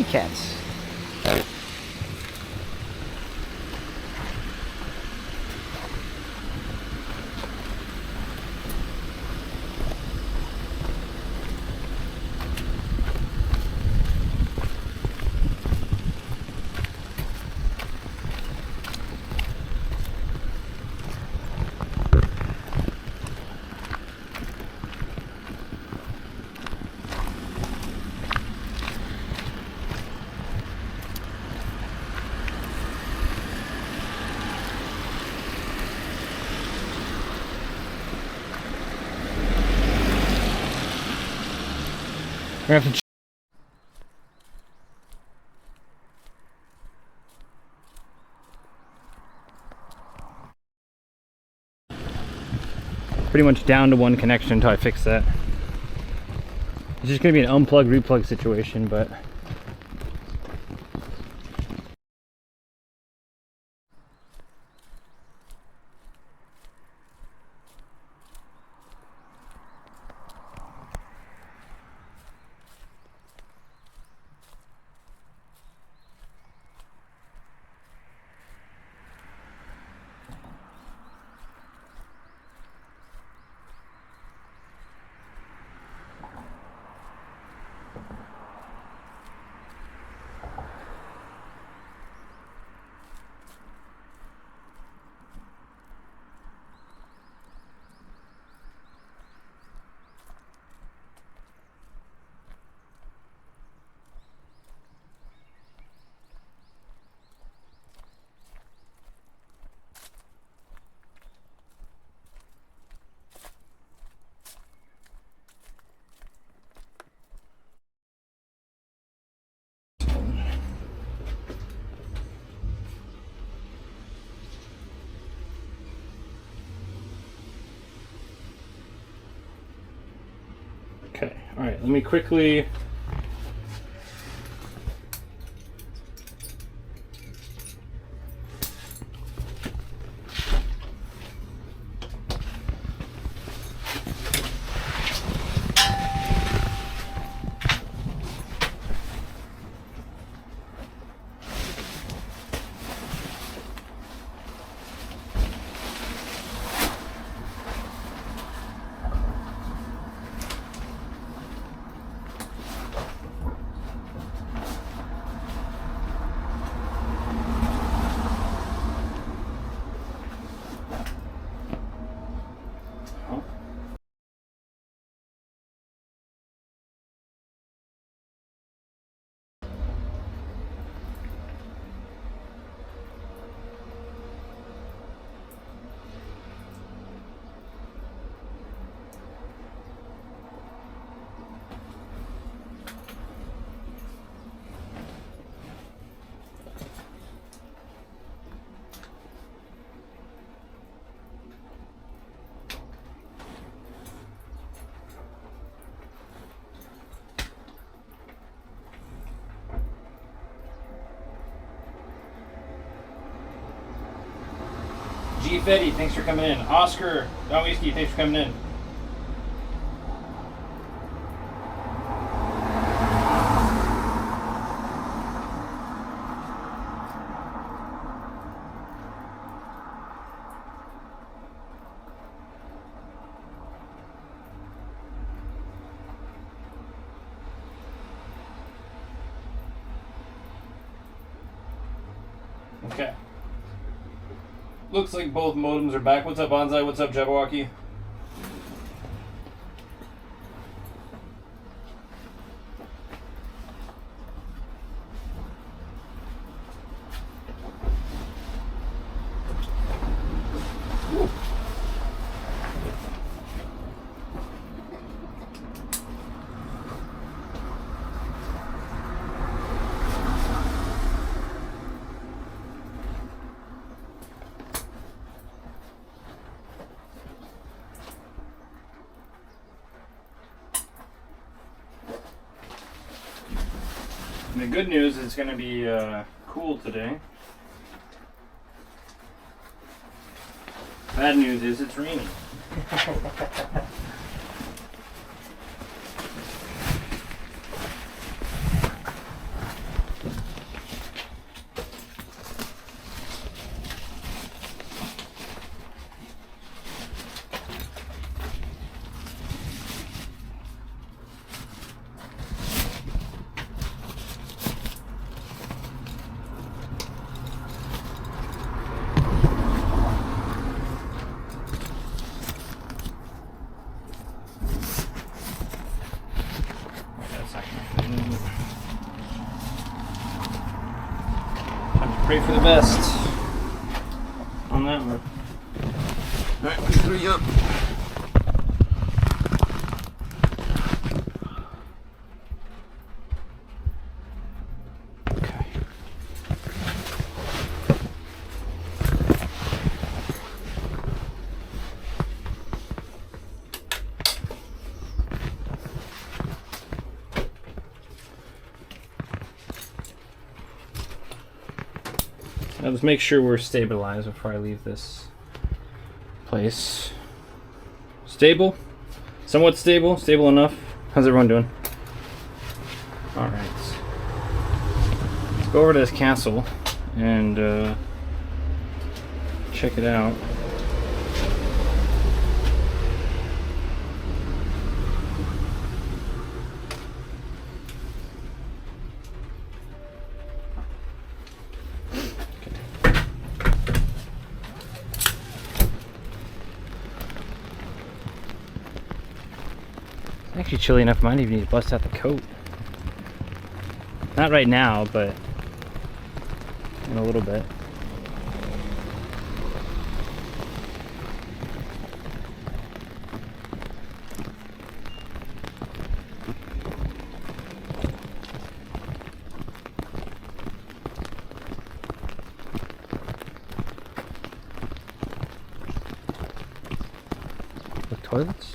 cats. We're gonna have to pretty much down to one connection until I fix that. It's just gonna be an unplug replug situation, but okay. All right, let me quickly G Fetty, thanks for coming in. Oscar Whiskey, thanks for coming in. Okay. Looks like both modems are back. What's up, Bonsai? What's up, Jabberwocky? And the good news is it's going to be cool today. Bad news is it's raining. Pray for the best on that one. Alright, let's 3 up. Okay. Now let's make sure we're stabilized before I leave this place. Stable? Somewhat stable? Stable enough? How's everyone doing? Alright. Let's go over to this castle and check it out. Actually chilly enough, I might even need to bust out the coat. Not right now, but in a little bit. The toilets?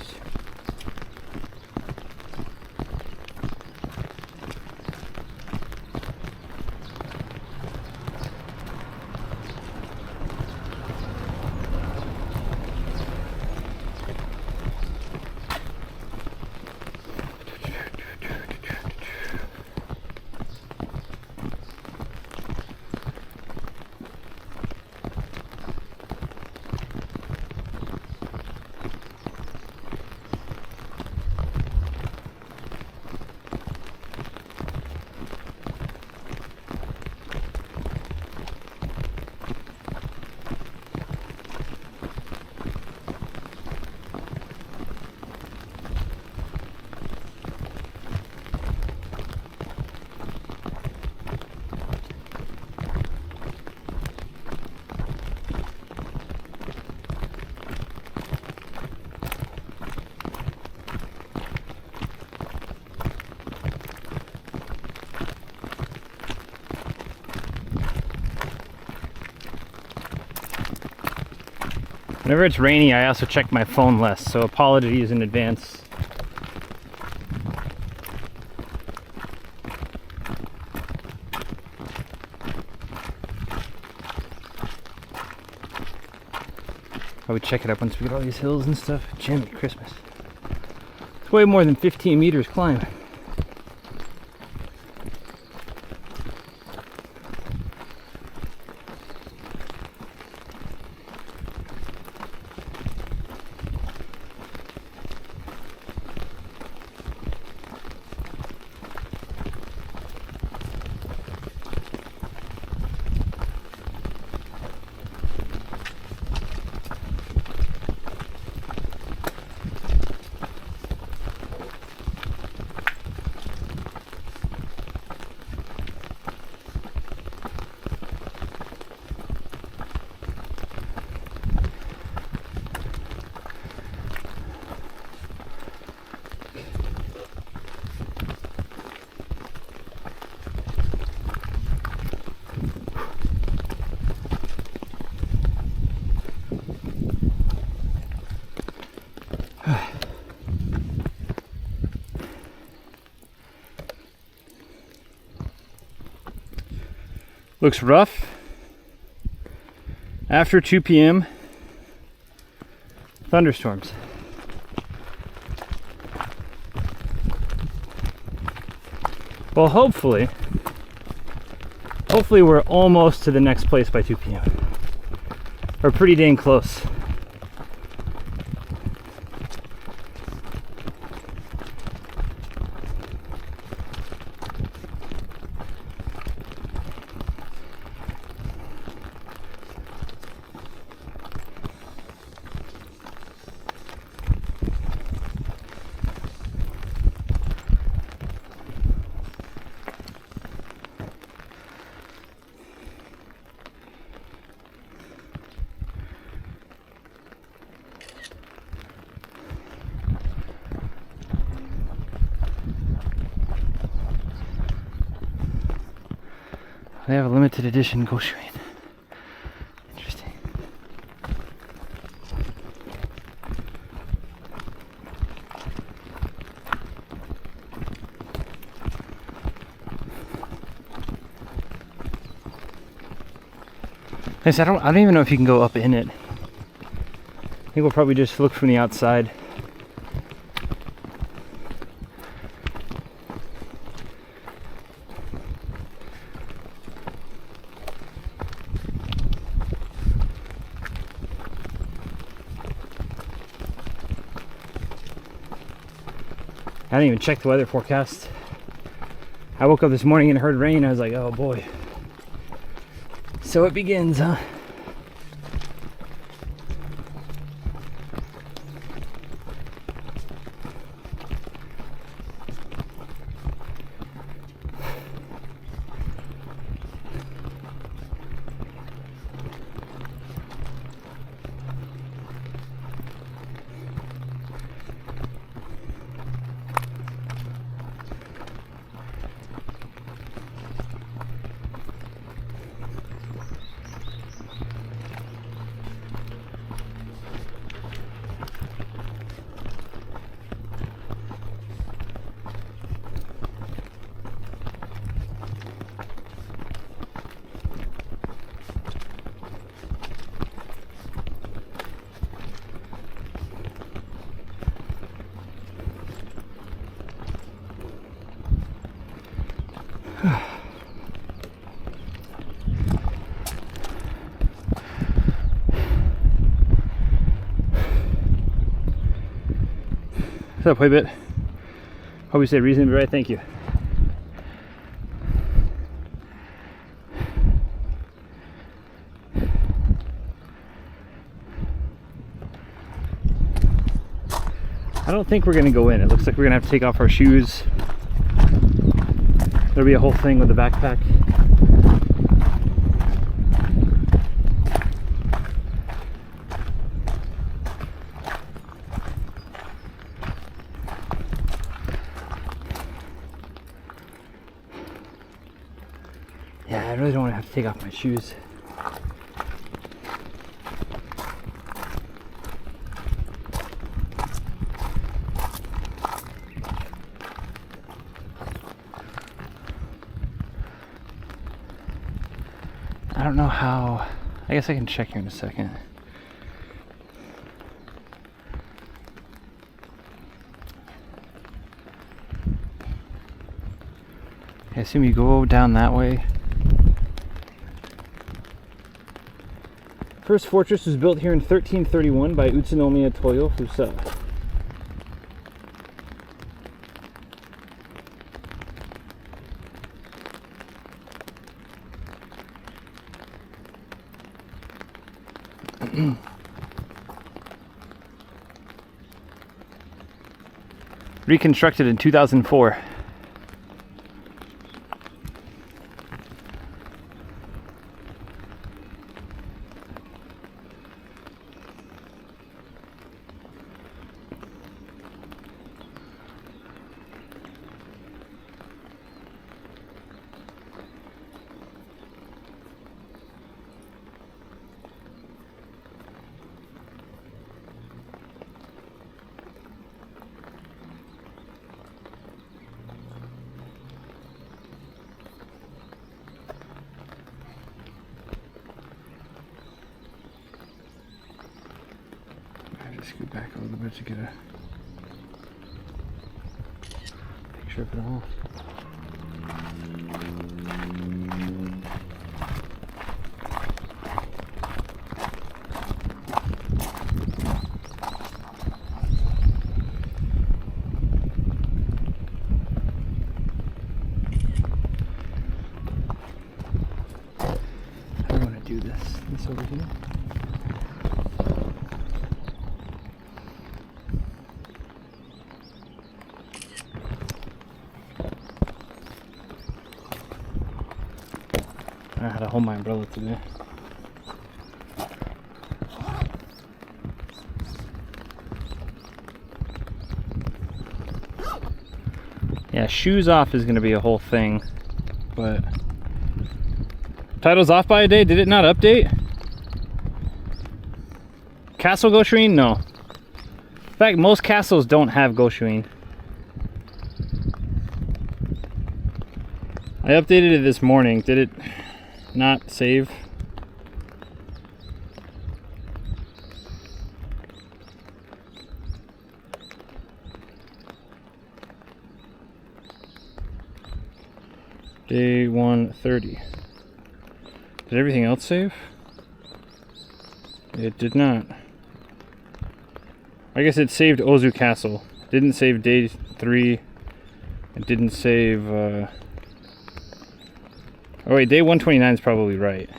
Whenever it's rainy, I also check my phone less, so apologies in advance. I would check it up once we get all these hills and stuff. Jimmy Christmas. It's way more than 15 meters climb. Looks rough. After 2 p.m. thunderstorms. Well, hopefully we're almost to the next place by 2 p.m. We're pretty dang close. They have a limited edition ghost rain. Interesting. I don't even know if you can go up in it. I think we'll probably just look from the outside. I didn't even check the weather forecast. I woke up this morning and heard rain. I was like, oh boy. So it begins, huh? What's up, Hoybit? Hope you said reasonably right, thank you. I don't think we're gonna go in. It looks like we're gonna have to take off our shoes. There'll be a whole thing with the backpack. Yeah, I really don't want to have to take off my shoes. I don't know how. I guess I can check here in a second. I assume you go down that way. First fortress was built here in 1331 by Utsunomiya Toyo Fusa. Reconstructed in 2004. Scoot back a little bit to get a picture of it all. I want to do this over here. I had to hold my umbrella today. Yeah, shoes off is going to be a whole thing, but Title's off by a day. Did it not update? Castle Goshuin? No. In fact, most castles don't have Goshuin. I updated it this morning. Did it not save? Day 130. Did everything else save? It did not. I guess it saved Ozu Castle. Didn't save day 3. It didn't save... Oh wait, day 129 is probably right.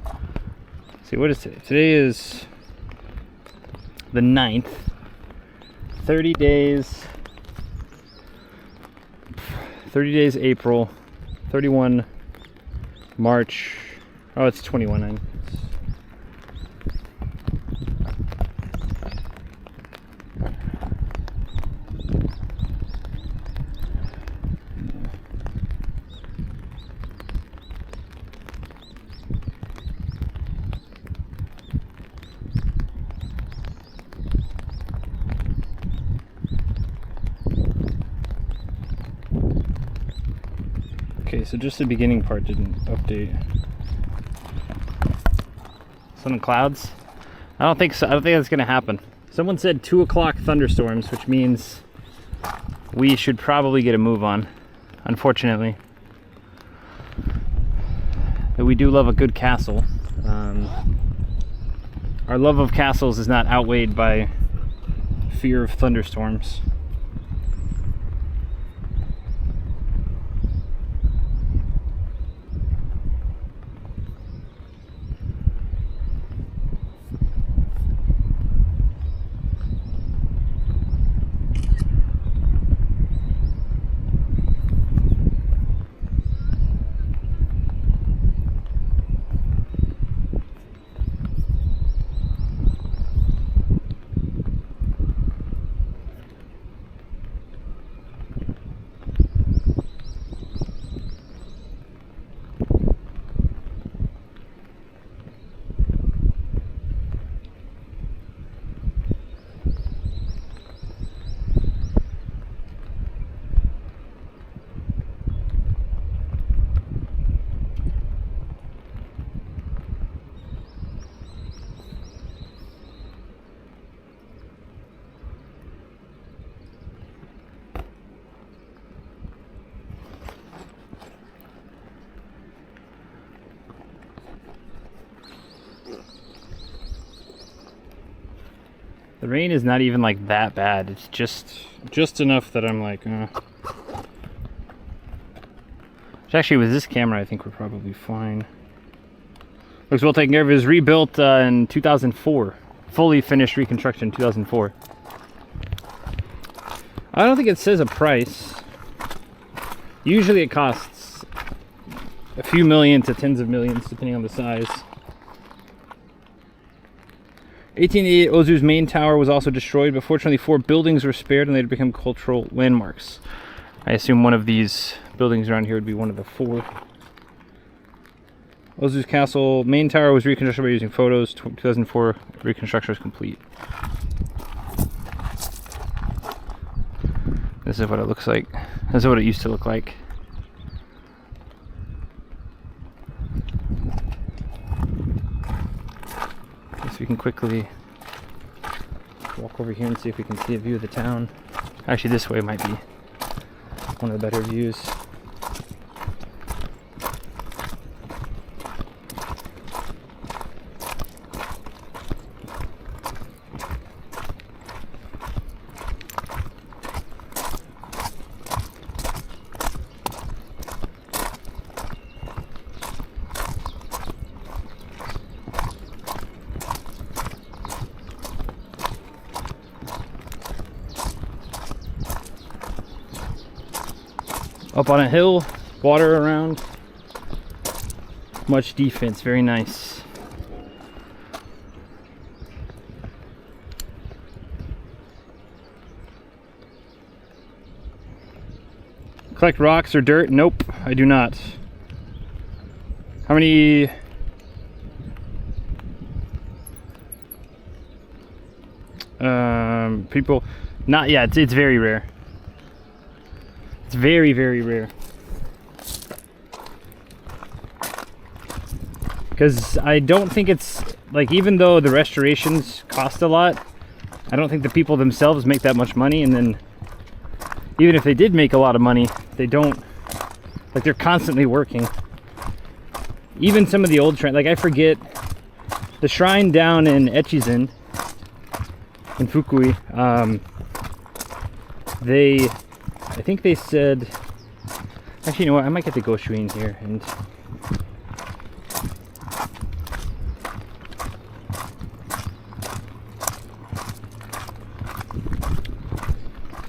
Let's see, what is today? Today is the 9th. 30 days. 30 days April. 31 March. Oh, it's 21. Okay, so just the beginning part didn't update. Sun and clouds? I don't think so. I don't think that's gonna happen. Someone said 2 o'clock thunderstorms, which means we should probably get a move on, unfortunately. But we do love a good castle. Our love of castles is not outweighed by fear of thunderstorms. The rain is not even like that bad. It's just enough that I'm like, Actually, with this camera, I think we're probably fine. Looks well taken care of. It was rebuilt in 2004. Fully finished reconstruction in 2004. I don't think it says a price. Usually it costs a few million to tens of millions, depending on the size. 1888, Ozu's main tower was also destroyed, but fortunately 4 buildings were spared and they'd become cultural landmarks. I assume one of these buildings around here would be one of the 4. Ozu's castle main tower was reconstructed by using photos. 2004 reconstruction was complete. This is what it looks like. This is what it used to look like. We can quickly walk over here and see if we can see a view of the town. Actually, this way might be one of the better views. Up on a hill, water around, much defense, very nice. Collect rocks or dirt? Nope, I do not. How many? People, not yet. It's very rare. It's very, very rare. Because I don't think it's like, even though the restorations cost a lot, I don't think the people themselves make that much money. And then even if they did make a lot of money, they don't, like, they're constantly working. Even some of the old shrines, like, I forget the shrine down in Echizen in Fukui, I think they said, actually, you know what, I might get the Goshuin here and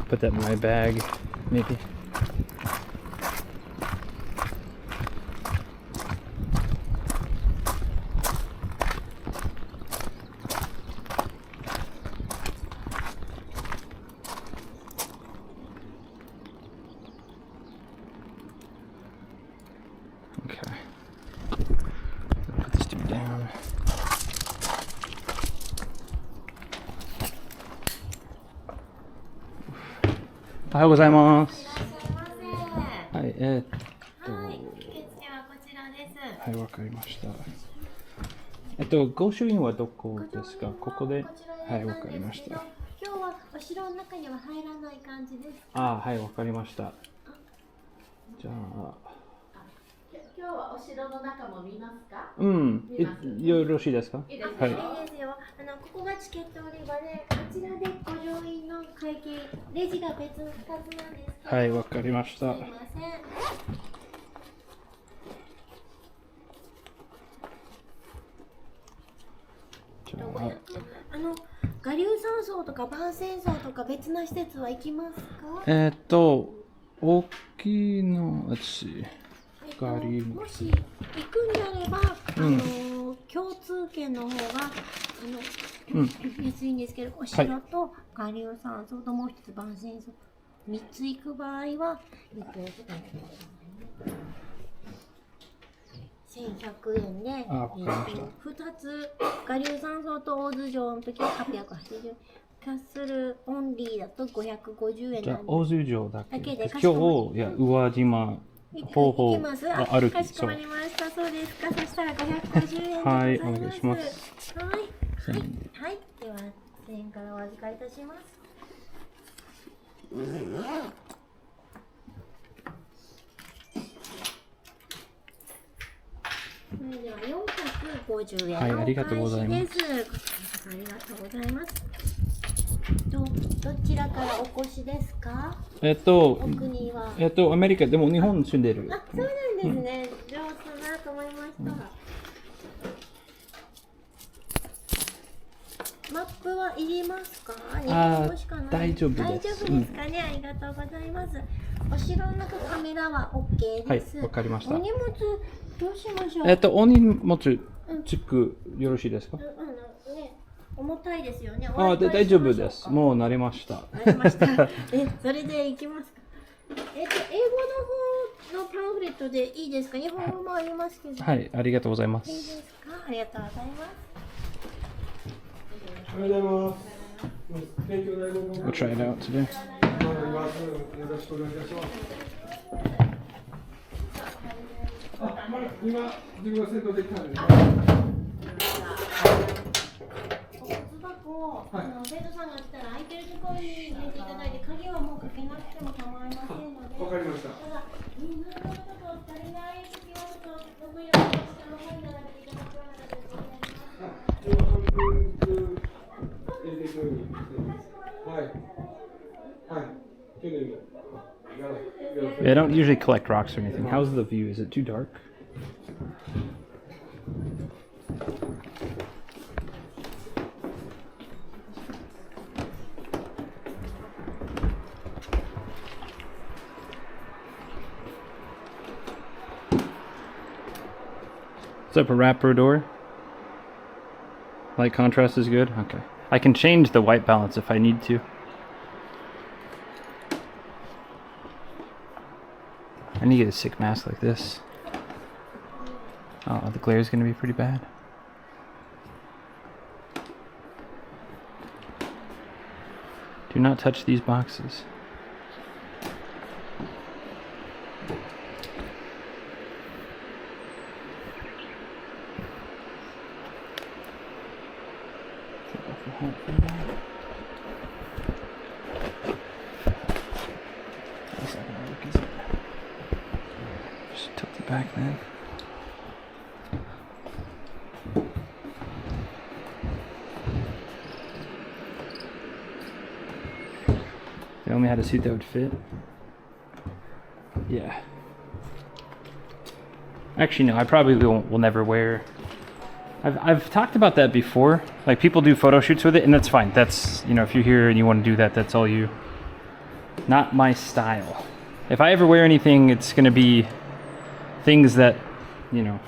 put that in my bag, maybe. Okay. Put this dude down. Ohayou gozaimasu. はい、はい、わかりました。御朱印はどこですか？ここで。はい、わかりました。今日はお城の中には入らない感じです。あ、はい、わかりました。じゃあ。今日はお城の中も見ますか？うん、よろしいですか？いいですよ。はい、いいですよ。ここがチケット売り場で、こちらでご乗員の会計、レジが別の2つなんですけど。はい、わかりました。すいません。我流山荘とか万泉荘とか別な施設は行きますか？大きいの、もし行くんであれば、共通券の方が安いんですけど、お城と我流山荘ともう一つ万泉荘3つ行く場合は、1100円で、2つ我流山荘と大洲城の時は880円。キャッスルオンリーだと550円。じゃあ大洲城だけで。今日、いや、宇和島方法が歩き。かしこまりました。そうですか。そしたら550円でございます。はい、お願いします。はい。はい。では、1000円からお預かりいたします。それでは450円のお返しです。はい、ありがとうございます。ありがとうございます。どちらからお越しですか？お国は。アメリカでも日本に住んでる。あ、そうなんですね。上手だなと思いました。マップはいりますか？日本語しかない。大丈夫です。大丈夫ですかね。ありがとうございます。お城の中カメラは OK です。はい、わかりました。お荷物どうしましょう？お荷物チェックよろしいですか？重たいですよね。大丈夫です。もう慣れました。慣れました。それで行きますか。英語の方のパンフレットでいいですか？日本語もありますけど。はい、ありがとうございます。いいですか？ありがとうございます。おはようございます。勉強大学 We'll try it out today. よろしくお願いいたします。今、自分が先頭できたんですね。生徒さんが来たら空いてるところに入れていただいて、鍵はもうかけなくても構いませんので。わかりました。ただ、みんなのちょっと足りない時はちょっと6より下の方に並べていただくような形になります。はい。I don't usually collect rocks or anything. How's the view? Is it too dark? What's up, a wrapper door? Light contrast is good? Okay. I can change the white balance if I need to. I need to get a sick mask like this. Oh, the glare is going to be pretty bad. Do not touch these boxes. Just tilt it back then. They only had a suit that would fit. Yeah. Actually, no, I probably will never wear. I've talked about that before. Like, people do photo shoots with it, and that's fine. That's, you know, if you're here and you want to do that, that's all you. Not my style. If I ever wear anything, it's going to be things that, you know,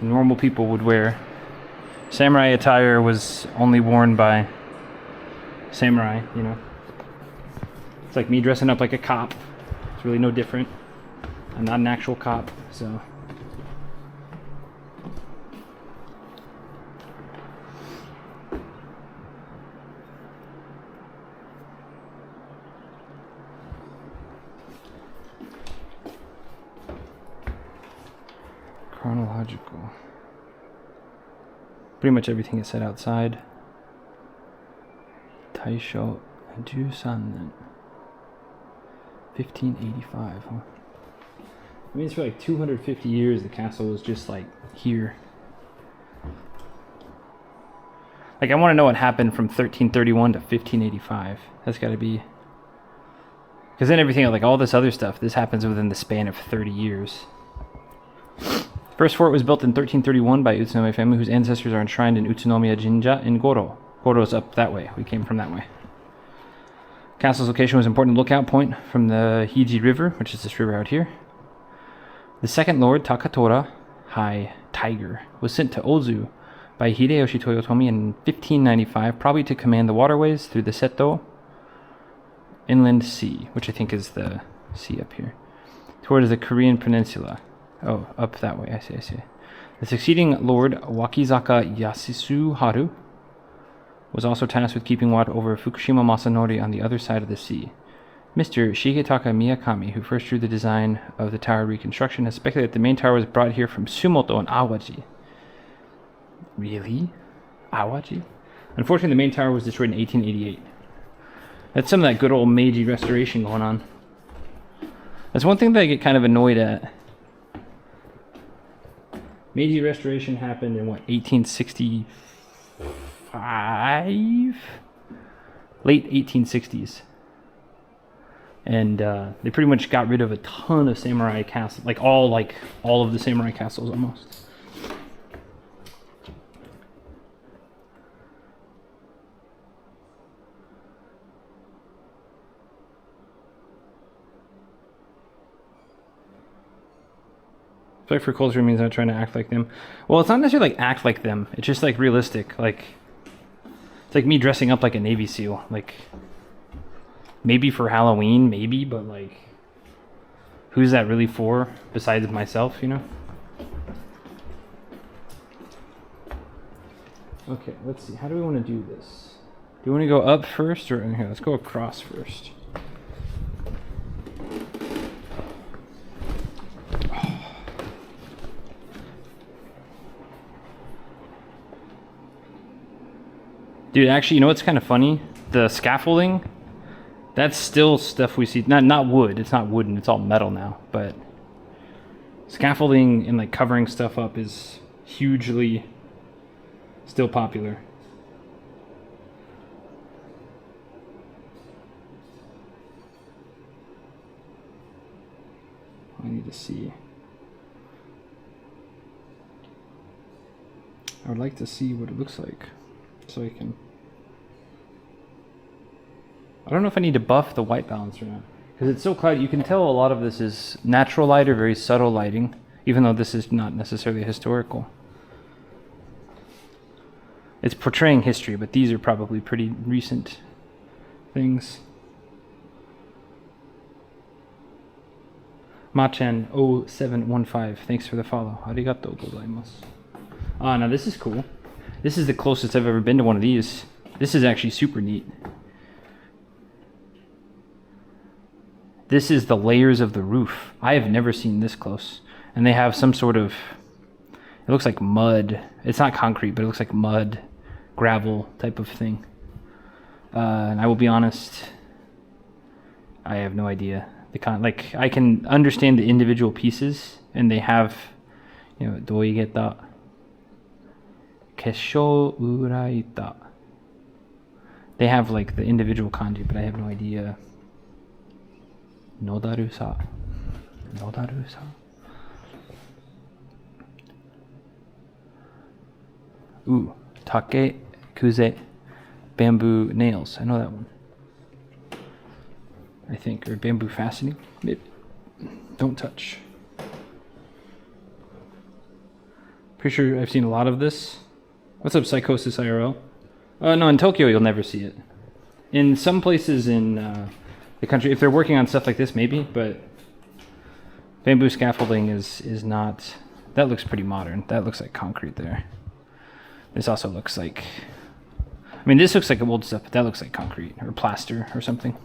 normal people would wear. Samurai attire was only worn by samurai, you know. It's like me dressing up like a cop. It's really no different. I'm not an actual cop, so. Chronological. Pretty much everything is set outside. Taisho 13nen. 1585, huh? It means for like 250 years the castle was just like here. Like, I want to know what happened from 1331 to 1585. That's got to be... Because then everything, like all this other stuff, this happens within the span of 30 years. First fort was built in 1331 by Utsunomiya family, whose ancestors are enshrined in Utsunomiya Jinja in Goro. Goro's up that way. We came from that way. Castle's location was an important lookout point from the Hiji River, which is this river out here. The second lord, Takatora, High Tiger, was sent to Ozu by Hideyoshi Toyotomi in 1595, probably to command the waterways through the Seto Inland Sea, which I think is the sea up here, towards the Korean peninsula. Oh, up that way. I see, I see. The succeeding lord, Wakizaka Yasusu Haru, was also tasked with keeping watch over Fukushima Masanori on the other side of the sea. Mr. Shigetaka Miyakami, who first drew the design of the tower reconstruction, has speculated that the main tower was brought here from Sumoto and Awaji. Really? Awaji? Unfortunately, the main tower was destroyed in 1888. That's some of that good old Meiji restoration going on. That's one thing that I get kind of annoyed at. Meiji restoration happened in what, 1865? Late 1860s. And they pretty much got rid of a ton of samurai castles, like all of the samurai castles almost. Respect for culture means not trying to act like them. Well, it's not necessarily like act like them. It's just like realistic. Like, it's like me dressing up like a Navy SEAL. Like, maybe for Halloween, maybe, but like, who's that really for besides myself, you know? Okay, let's see. How do we want to do this? Do you want to go up first or here? Let's go across first. Dude, actually, you know what's kind of funny? The scaffolding, that's still stuff we see. Not wood. It's not wooden. It's all metal now. But scaffolding and like covering stuff up is hugely still popular. I need to see. I would like to see what it looks like so I can... I don't know if I need to buff the white balance or not, because it's so cloudy. You can tell a lot of this is natural light or very subtle lighting, even though this is not necessarily historical. It's portraying history, but these are probably pretty recent things. Machan 0715, thanks for the follow. Arigatou gozaimasu. Ah, now this is cool. This is the closest I've ever been to one of these. This is actually super neat. This is the layers of the roof. I have never seen this close. And they have some sort of, it looks like mud. It's not concrete, but it looks like mud, gravel type of thing. And I will be honest, I have no idea. Like, I can understand the individual pieces, and they have, you know, doigeta, kesho uraita. They have like the individual kanji, but I have no idea. Nodaru-sa. Nodaru-sa. Ooh, take kuze bamboo nails. I know that one. I think, or bamboo fastening. Maybe. Don't touch. Pretty sure I've seen a lot of this. What's up, Psychosis IRL? No, in Tokyo you'll never see it. In some places in the country, if they're working on stuff like this, maybe, but bamboo scaffolding is not. That looks pretty modern. That looks like concrete there. This also looks like, I mean, this looks like old stuff, but that looks like concrete or plaster or something.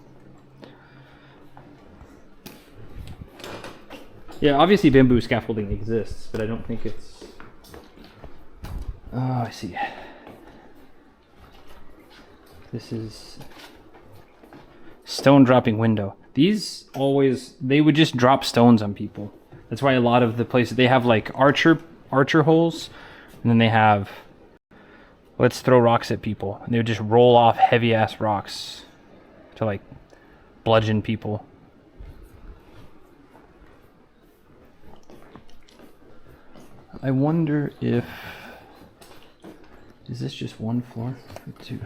Yeah, obviously bamboo scaffolding exists, but I don't think it's... Oh, I see. This is stone dropping window. These always, they would just drop stones on people. That's why a lot of the places, they have like archer holes, and then they have, let's throw rocks at people. And they would just roll off heavy ass rocks to like bludgeon people. I wonder if, is this just one floor or two?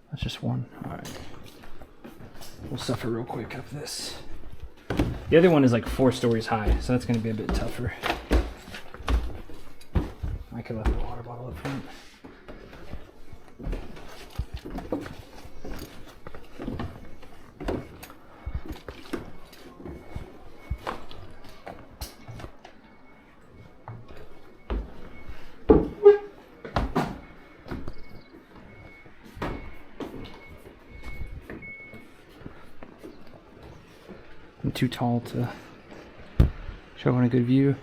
That's just one. All right. We'll suffer real quick up this. The other one is like 4 stories high, so that's going to be a bit tougher. I could left the water bottle up front. I'm too tall to show on a good view.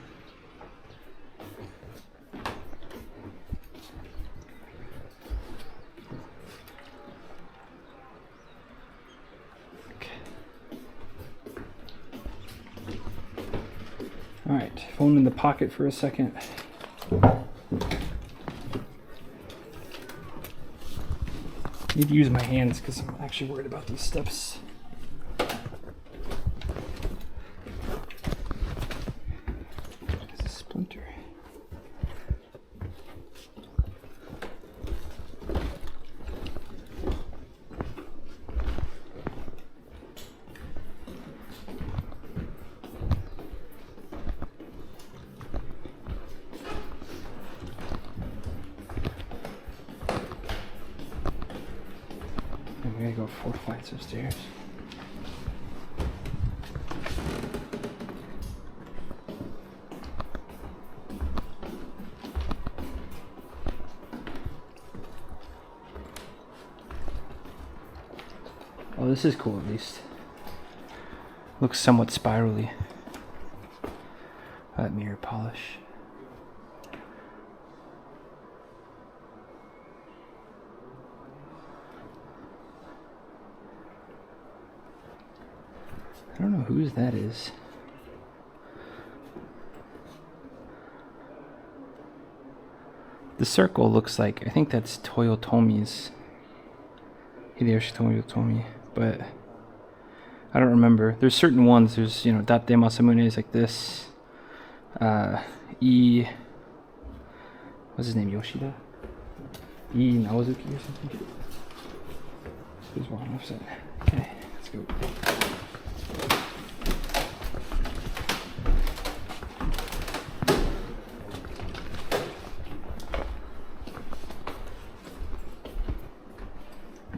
All right, phone in the pocket for a second. Need to use my hands because I'm actually worried about these steps. We gotta go 4 flights of stairs. Oh, this is cool at least. Looks somewhat spirally. That mirror polish. I don't know whose that is. The circle looks like, I think that's Toyotomi's. Hideyoshi Toyotomi, but I don't remember. There's certain ones, there's, you know, Date Masamune is like this. What's his name, Yoshida? Naozuki or something? There's one offset. Okay, let's go.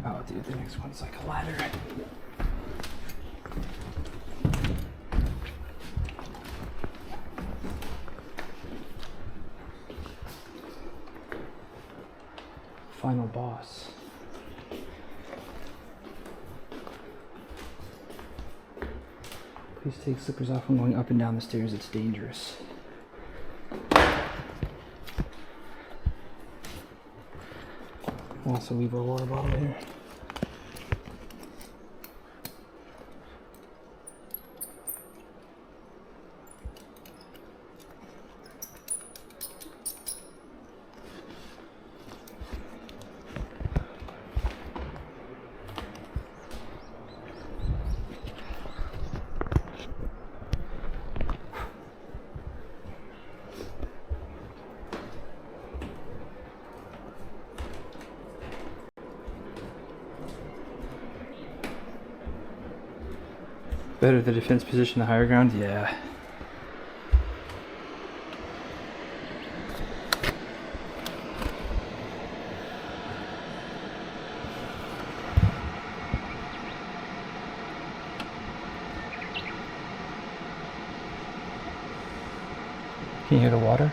Oh, dude, the next one's like a ladder. final boss. Please take slippers off when going up and down the stairs. It's dangerous. We'll also leave our water bottle here. Better the defense position, the higher ground? Yeah. Can you hear the water?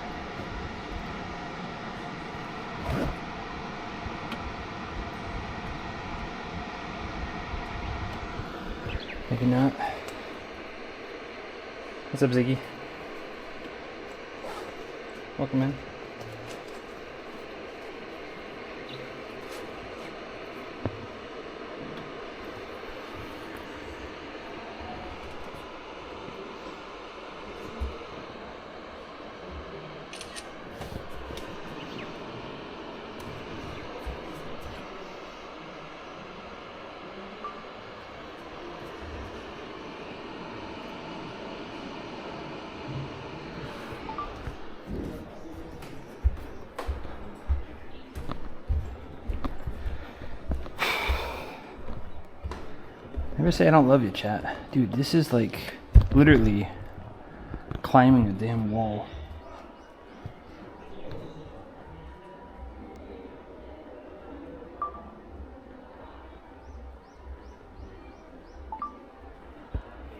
Maybe not. What's up, Ziggy? Welcome in. Never say I don't love you, chat. Dude, this is like literally climbing a damn wall.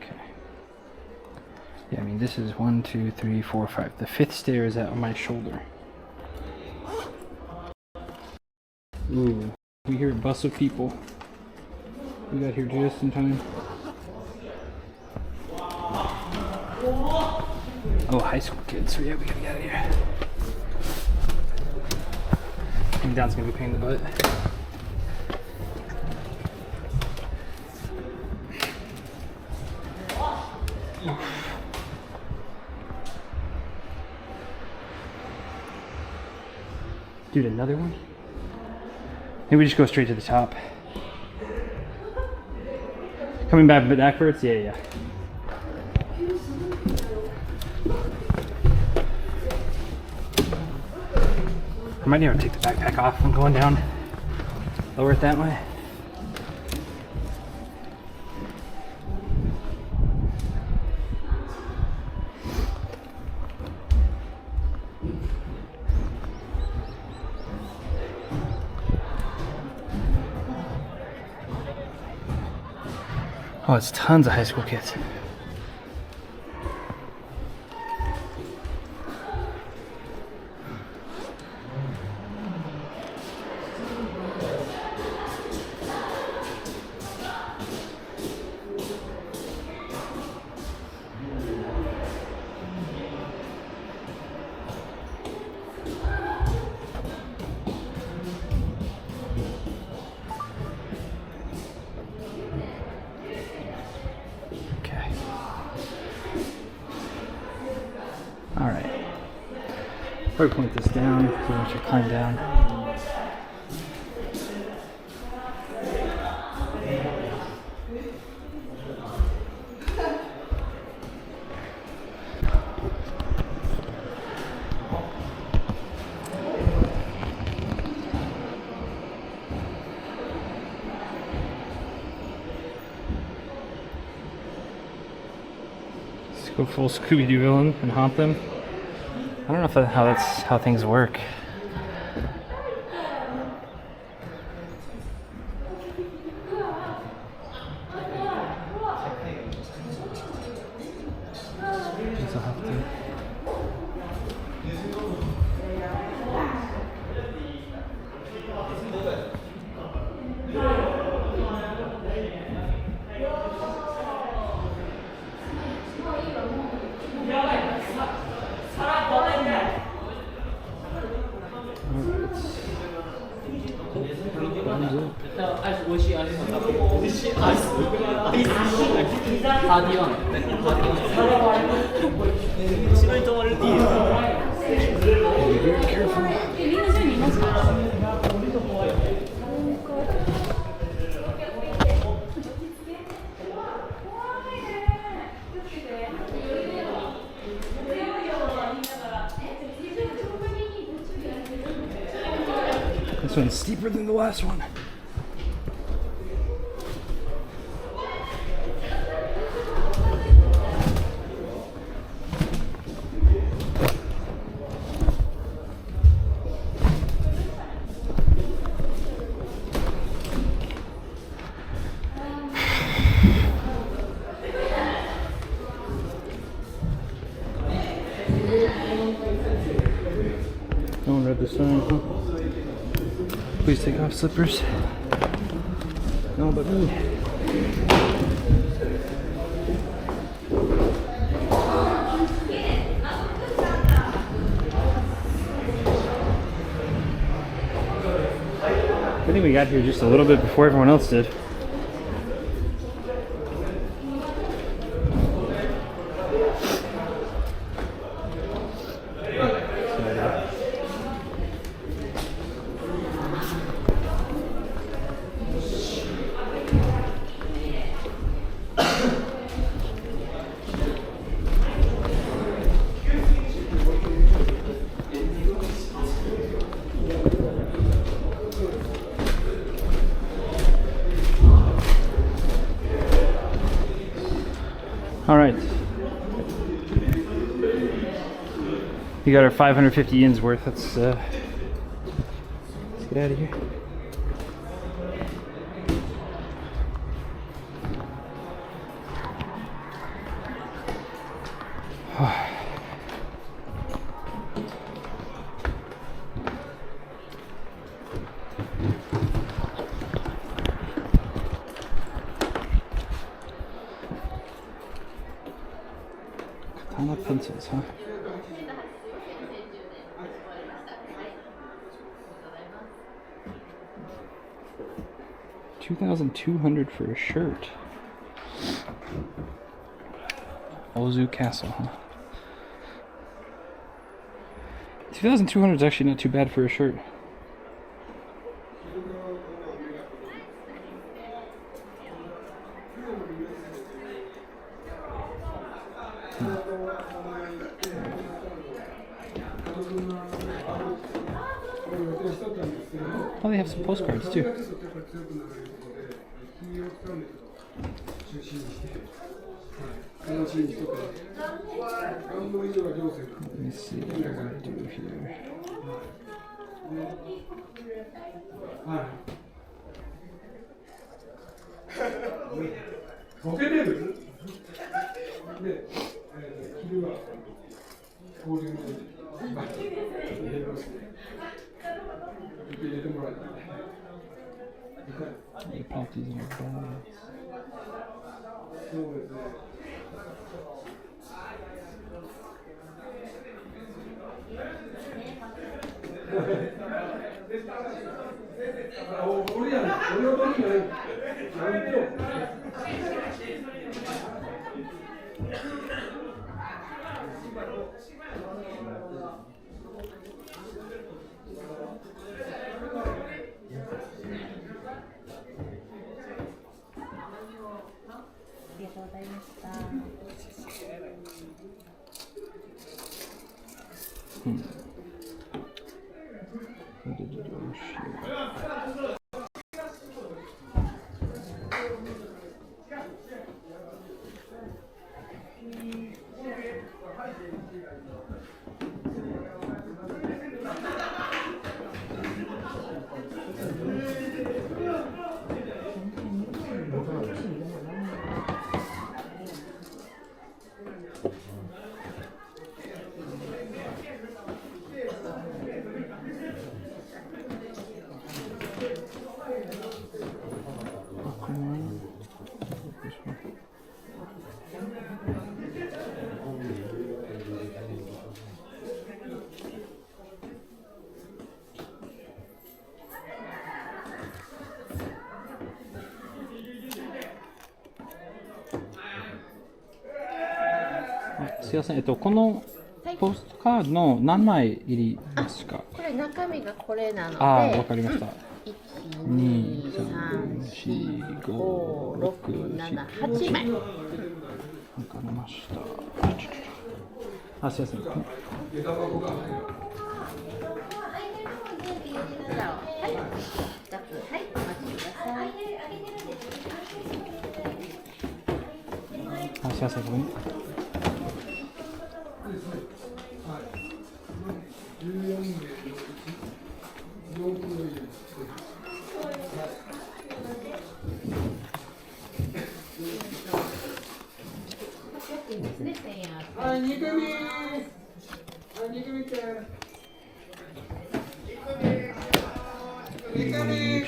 Okay. Yeah, I mean, this is 1, 2, 3, 4, 5. The 5th stair is at my shoulder. Ooh, we hear a bus of people. We got here just in time. Oh, high school kids. So yeah, we gotta get out of here. Coming down's gonna be a pain in the butt. Dude, another one? Maybe we just go straight to the top. Coming backwards? Yeah. I might even take the backpack off when going down. Lower it that way. Oh, it's tons of high school kids. Alright. Probably point this down so we should climb down. Let's go full Scooby-Doo villain and haunt them. I don't know if that's how things work. Guess I'll have to. Thumbs up. アイス美味しいアイスの食べる。美味しいアイス。アイス。パーティーワン。パーティーワン。後ろに止まるっていいですか。Very careful. みんな順にいますか。This one's steeper than the last one. No one read the sign, huh? Please take off slippers. No, but me. I think we got here just a little bit before everyone else did. All right. We got our 550 yens worth. Let's get out of here. Katana pencils, huh? $2,200 for a shirt. OZU Castle, huh? 2,200 is actually not too bad for a shirt. Oh, they have some postcards too. Let me see what I gotta do here. They pop these in our bags. すいません。このポストカードの何枚入りですか？これ中身がこれなので、わかりました。1、2、3、4、5、6、7、8枚。わかりました。すいません。はい、2つ、はい、お待ちください。すいません。ごめん。はい、2組。はい、2組って。2組。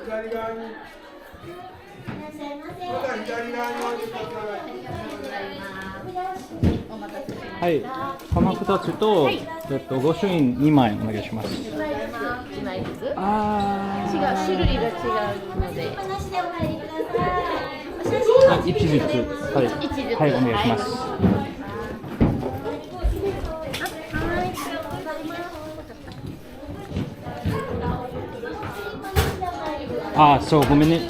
左側に。はい、この2つと、御朱印2枚お願いします。1枚ずつ。違う、あ種類が違うので。1ずつ。はい、はい、お願いします。そう、ごめんね。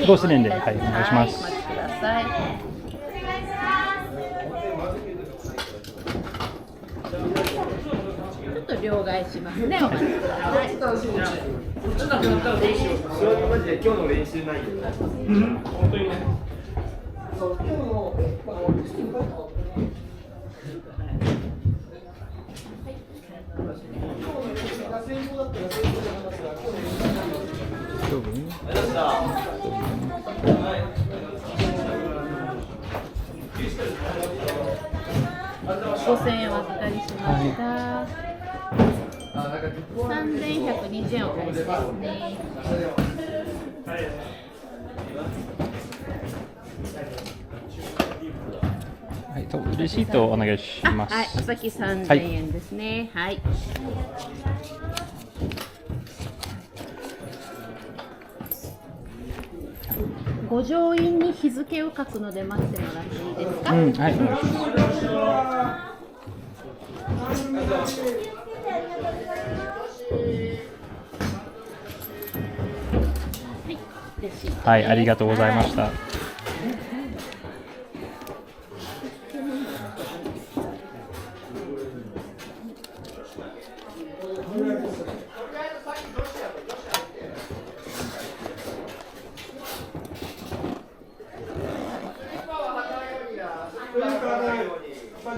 5000円で、はい、お願いします。お待ちください。ちょっと両替しますね。お待ちください。マジで今日の練習内容。本当にね。5000円お預かりしました。3120円お返しですね。はい、レシートをお願いします。はい、お先3000円ですね。はい。ご乗員に日付を書くので待ってもらっていいですか？はい、お願いします。はい、ありがとうございました。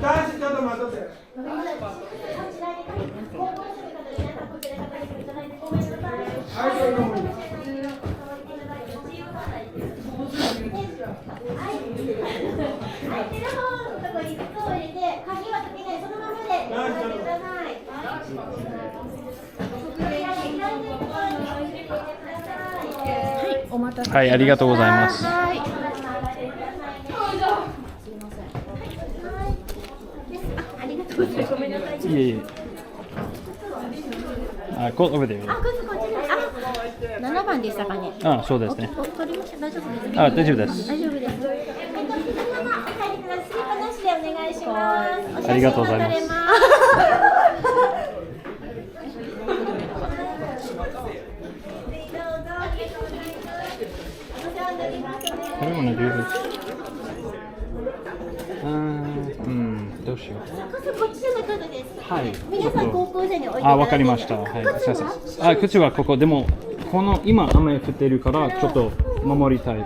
男子ちょっと待っとって。お待たせ。はい、ありがとうございます。はい。ありがとうございます。ごめんなさい。いえいえ。こっちで。7番でしたかね。そうですね。取りました。大丈夫です。大丈夫です。大丈夫です。ありがとうございます。これもね、どうしよう。こっちじゃなかったです。はい。皆さん高校生に置いて。わかりました。はい、すみません。口はここでもこの今雨降ってるからちょっと守りたい。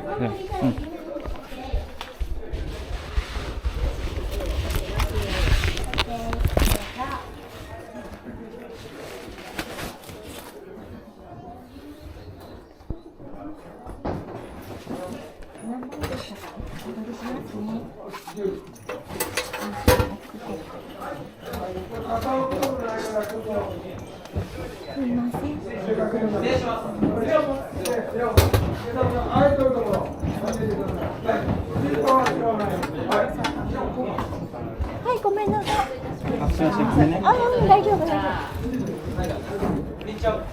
すいません。はい、ごめんなさい。あ、すいません、ごめんね。あ、大丈夫、大丈夫。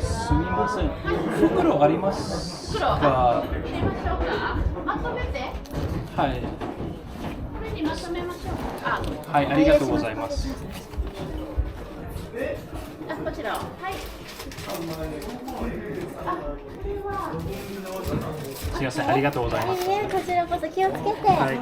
すみません。袋ありますか？入れましょうか。まとめて。はい。これにまとめましょうか。はい、ありがとうございます。あ、こちらを。はい。すみません、ありがとうございます。こちらこそ気をつけて。はい。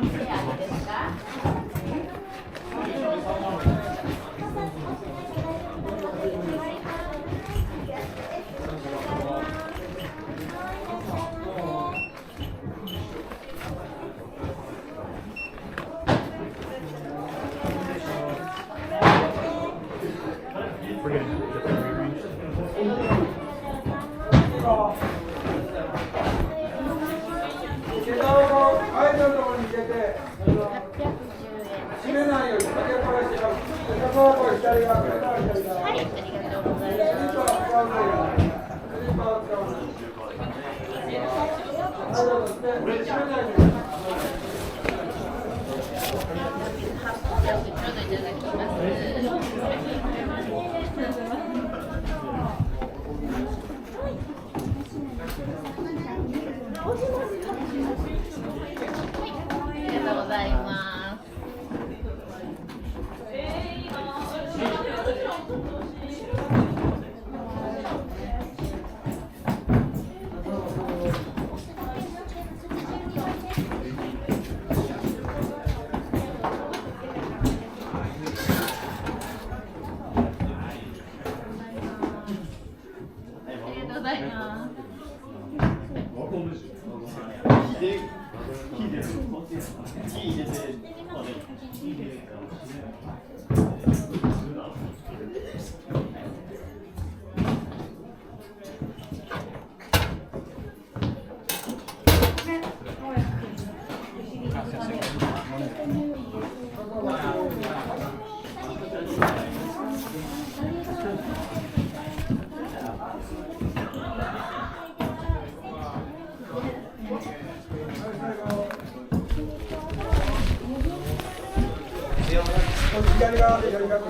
左側で左側で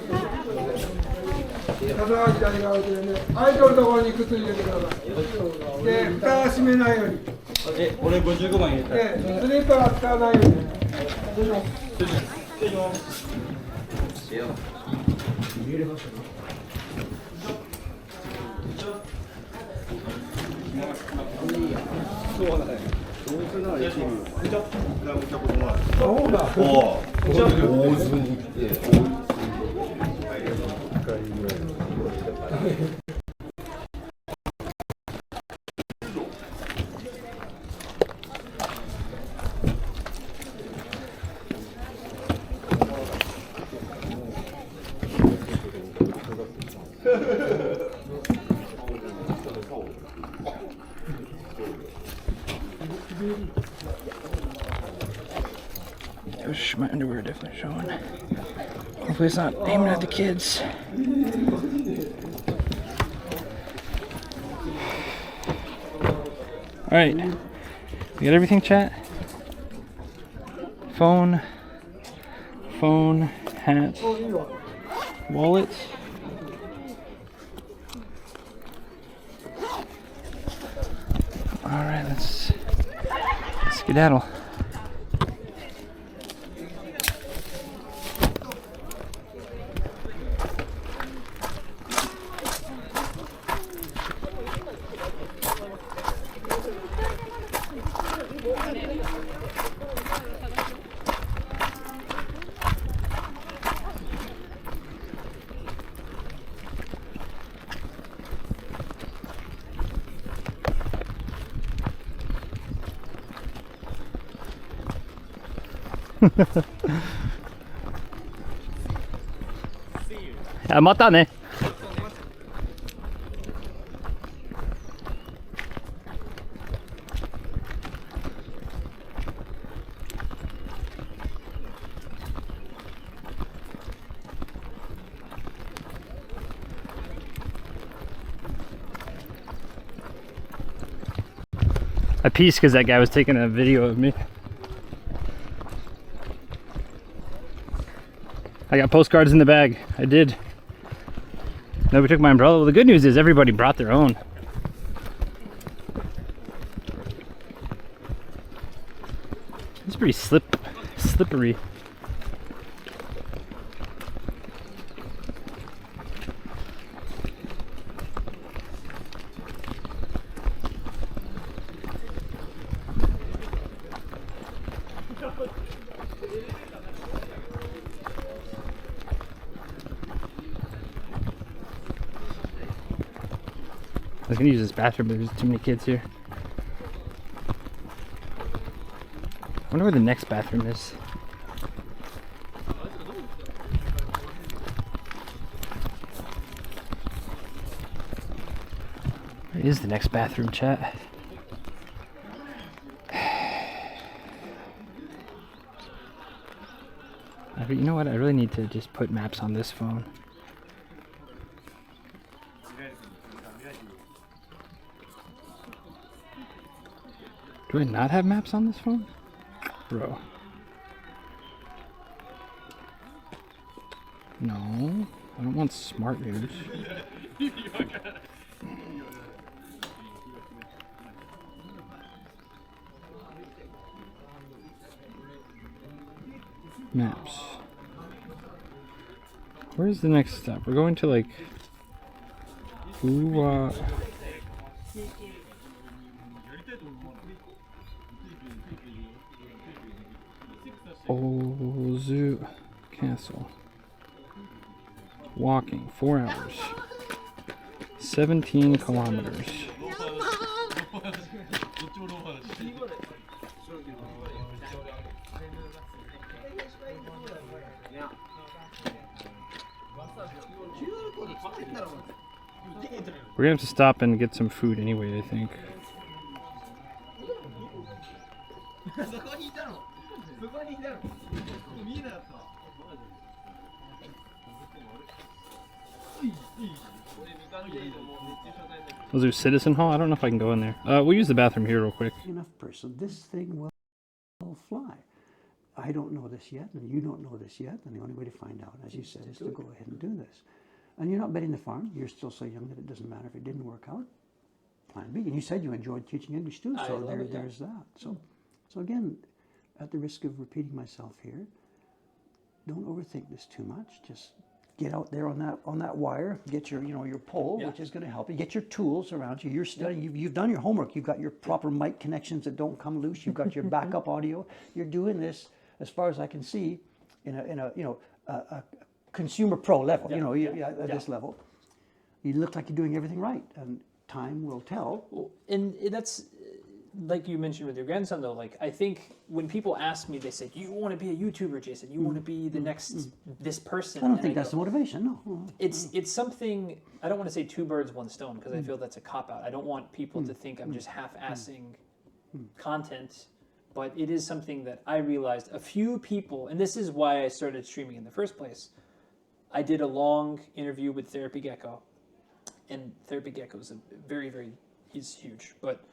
左側でね、空いてるところにくっついててください。で、蓋は閉めないように。俺55番入れた。で、スリッパは使わないように。そうだ。Gosh, my underwear definitely showing. Hopefully it's not aiming at the kids. Alright. We got everything, chat? Phone, hat, wallet. Alright, let's skedaddle. Ah, またね。I pieced because that guy was taking a video of me. I got postcards in the bag. I did. Nobody took my umbrella. Well, the good news is everybody brought their own. It's pretty slippery. I was gonna use this bathroom, but there's too many kids here. I wonder where the next bathroom is. Where is the next bathroom, chat? You know what? I really need to just put maps on this phone. Do I not have maps on this phone? Bro. No, I don't want smart news. Maps. Where's the next stop? We're going to like OZU Castle. Walking 4 hours. 17 kilometers. We're gonna have to stop and get some food anyway, I think. OZU Citizen Hall? I don't know if I can go in there. We'll use the bathroom here real quick. Enough person, this thing will fly. I don't know this yet, and you don't know this yet, and the only way to find out, as you said, is to go ahead and do this. And you're not betting the farm. You're still so young that it doesn't matter if it didn't work out. Plan B. And you said you enjoyed teaching English too, so there's that. So again, at the risk of repeating myself here, don't overthink this too much. Just get out there on that wire. Get your your pole, which is going to help you. Get your tools around you. You're studying. You've done your homework. You've got your proper mic connections that don't come loose. You've got your backup audio. You're doing this, as far as I can see, in a consumer pro level. At this level, you look like you're doing everything right, and time will tell. Well, and that's like you mentioned with your grandson, though. Like, I think when people ask me, they say, "You want to be a YouTuber, Jason? You want to be the next this person?" I don't think that's the motivation. No. It's something. I don't want to say 2 birds, 1 stone, because I feel that's a cop out. I don't want people to think I'm just half-assing content. But it is something that I realized a few people, and this is why I started streaming in the first place. I did a long interview with Therapy Gecko, and Therapy Gecko is he's huge, but.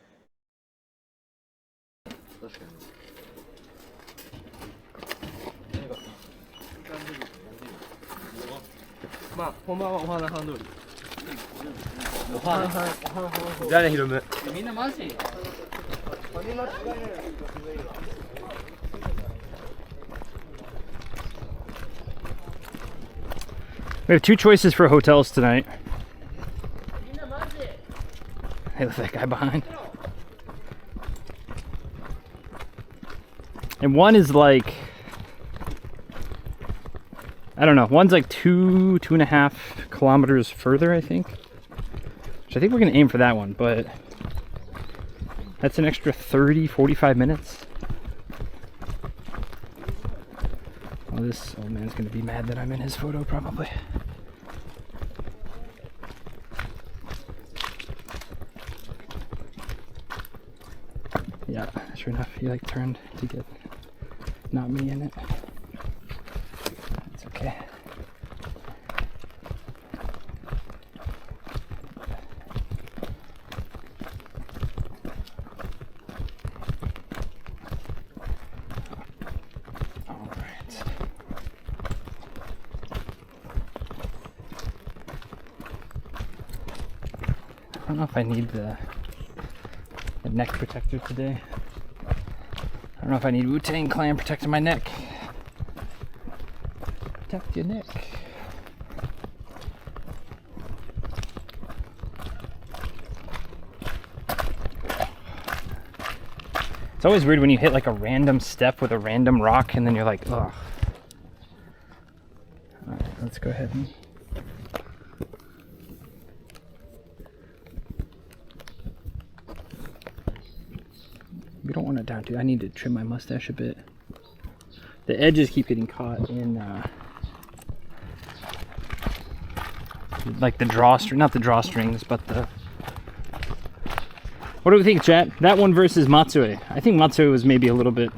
まあ本番はお花半通り。お花じゃあねヒロム。みんなマジ。We have 2 choices for hotels tonight. Hey, look at that guy behind. And one is like, I don't know, one's like 2.5 kilometers further, I think. So I think we're gonna aim for that one, but that's an extra 30-45 minutes. Oh, this old man's gonna be mad that I'm in his photo, probably. Yeah, sure enough, he like turned to get not me in it. It's okay. I don't know if I need the neck protector today. I don't know if I need Wu-Tang Clan protecting my neck. Protect your neck. It's always weird when you hit like a random step with a random rock and then you're like, ugh. Alright, let's go ahead and... We don't want it down too. I need to trim my mustache a bit. The edges keep getting caught in like the drawstring, not the drawstrings, but the... What do we think, chat? That one versus Matsue. I think Matsue was maybe a little bit...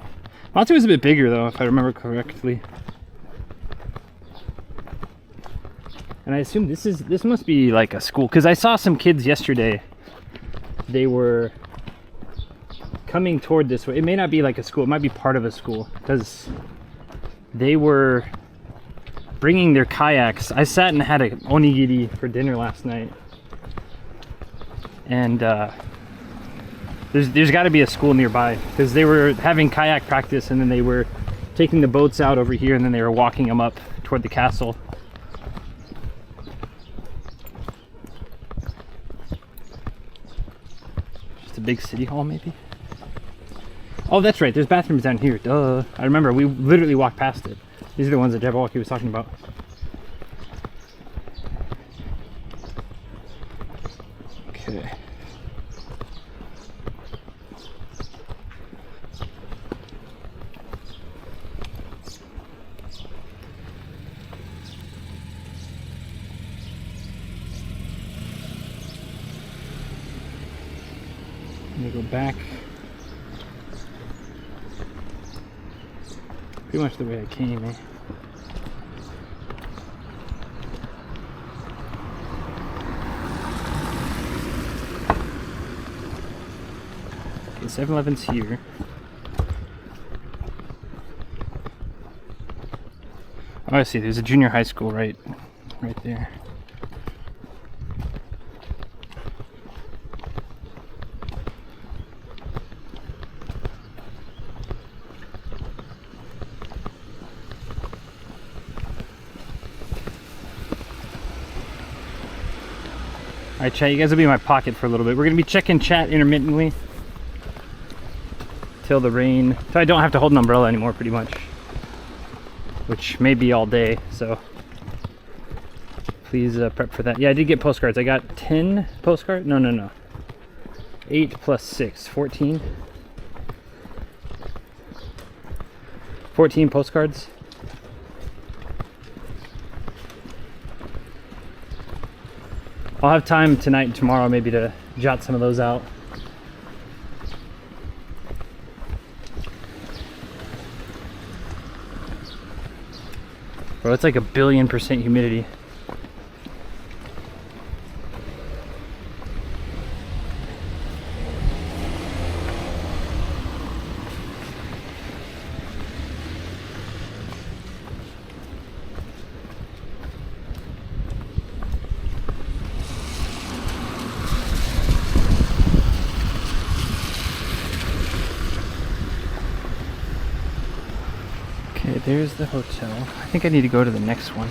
Matsue was a bit bigger though, if I remember correctly. And I assume this must be like a school, because I saw some kids yesterday. They were coming toward this way. It may not be like a school, it might be part of a school, because they were bringing their kayaks. I sat and had a onigiri for dinner last night, and there's got to be a school nearby, because they were having kayak practice and then they were taking the boats out over here and then they were walking them up toward the castle. Just a big city hall maybe? Oh, that's right, there's bathrooms down here, duh. I remember, we literally walked past it. These are the ones that Jabberwocky was talking about. Okay. I'm gonna go back pretty much the way I came, eh? Okay, 7-Eleven's here. Oh, I see, there's a junior high school right there. Alright, chat, you guys will be in my pocket for a little bit. We're going to be checking chat intermittently till the rain, so I don't have to hold an umbrella anymore pretty much, which may be all day, so please prep for that. Yeah, I did get postcards. I got 10 postcards. No. 8 plus 6, 14. 14 postcards. I'll have time tonight and tomorrow maybe to jot some of those out. Bro, it's like 1,000,000% humidity. Okay, there's the hotel. I think I need to go to the next one.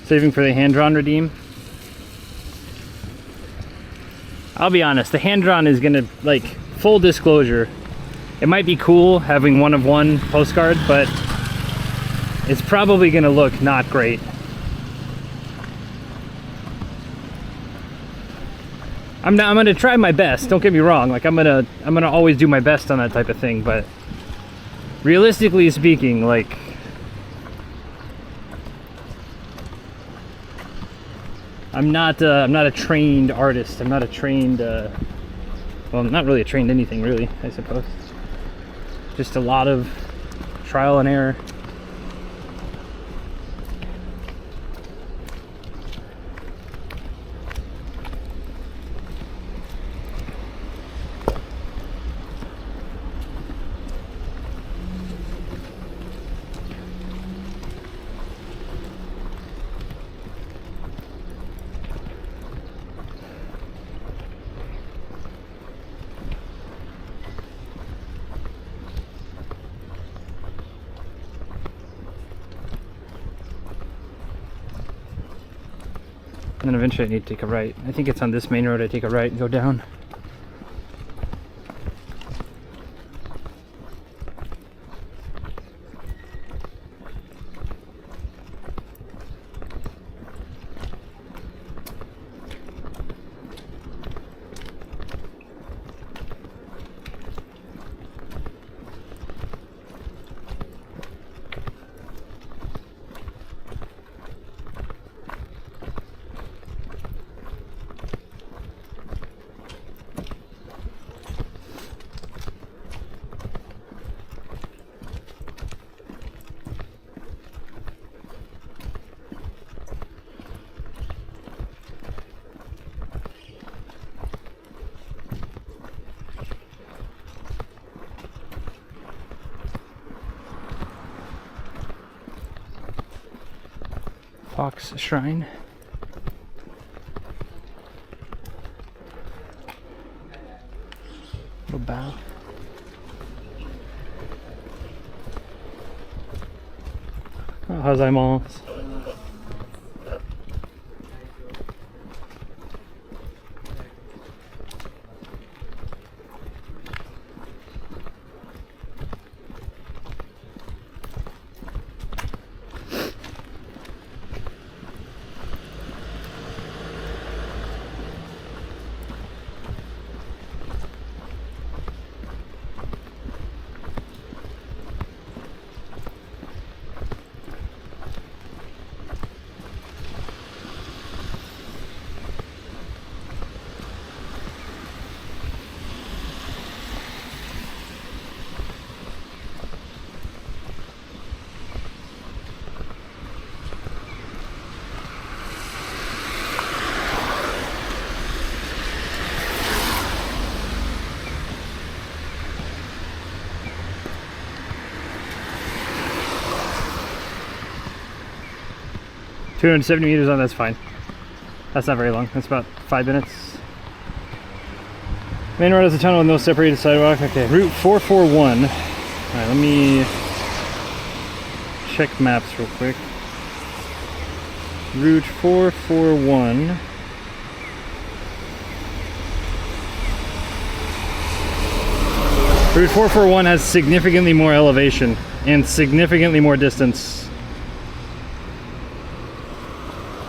Saving for the hand-drawn redeem. I'll be honest, the hand-drawn is gonna, like, full disclosure, it might be cool having one of one postcard, but it's probably gonna look not great. I'm gonna try my best, don't get me wrong, like I'm gonna always do my best on that type of thing, but realistically speaking, like, I'm not a trained artist. I'm not a trained, well, I'm not really a trained anything really, I suppose. Just a lot of trial and error. And then eventually I need to take a right. I think it's on this main road. I take a right and go down. Fox Shrine. Little bow. Oh, how's I'm all? $270 meters on, that's fine. That's not very long. That's about 5 minutes. Main road has a tunnel with no separated sidewalk. Okay, Route 441. Alright, let me check maps real quick. Route 441. Route 441 has significantly more elevation and significantly more distance.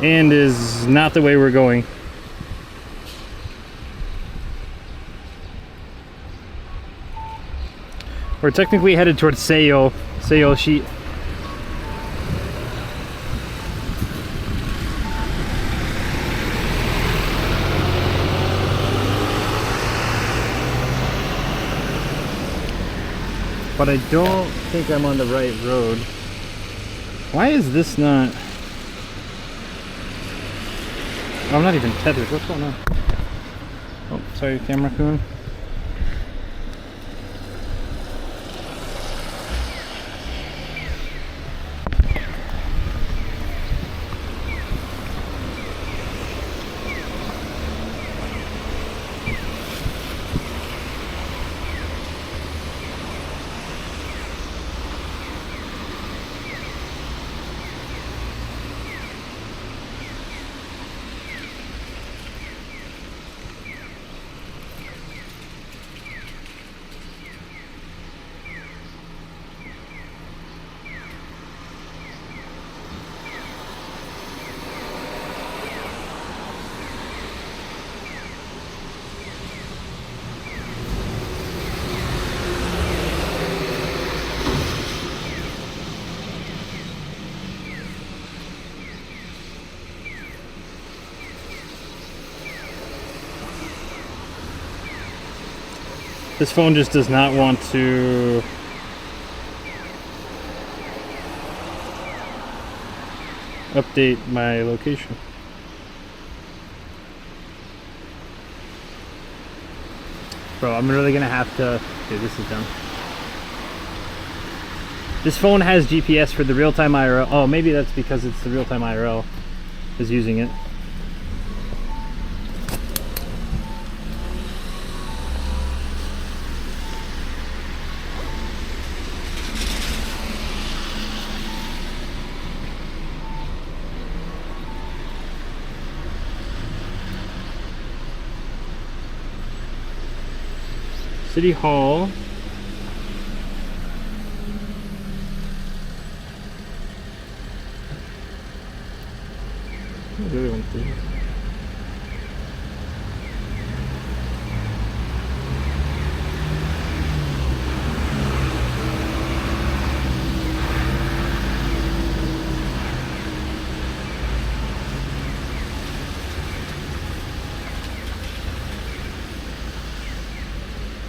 And is not the way we're going. We're technically headed towards Seiyo Shi. But I don't think I'm on the right road. Why is this not... I'm not even tethered. What's going on? Oh, sorry, camera coon. This phone just does not want to update my location. Bro, I'm really gonna have to... Dude, this is dumb. This phone has GPS for the real-time IRL. Oh, maybe that's because it's the real-time IRL is using it. City Hall. Where's the other one, please?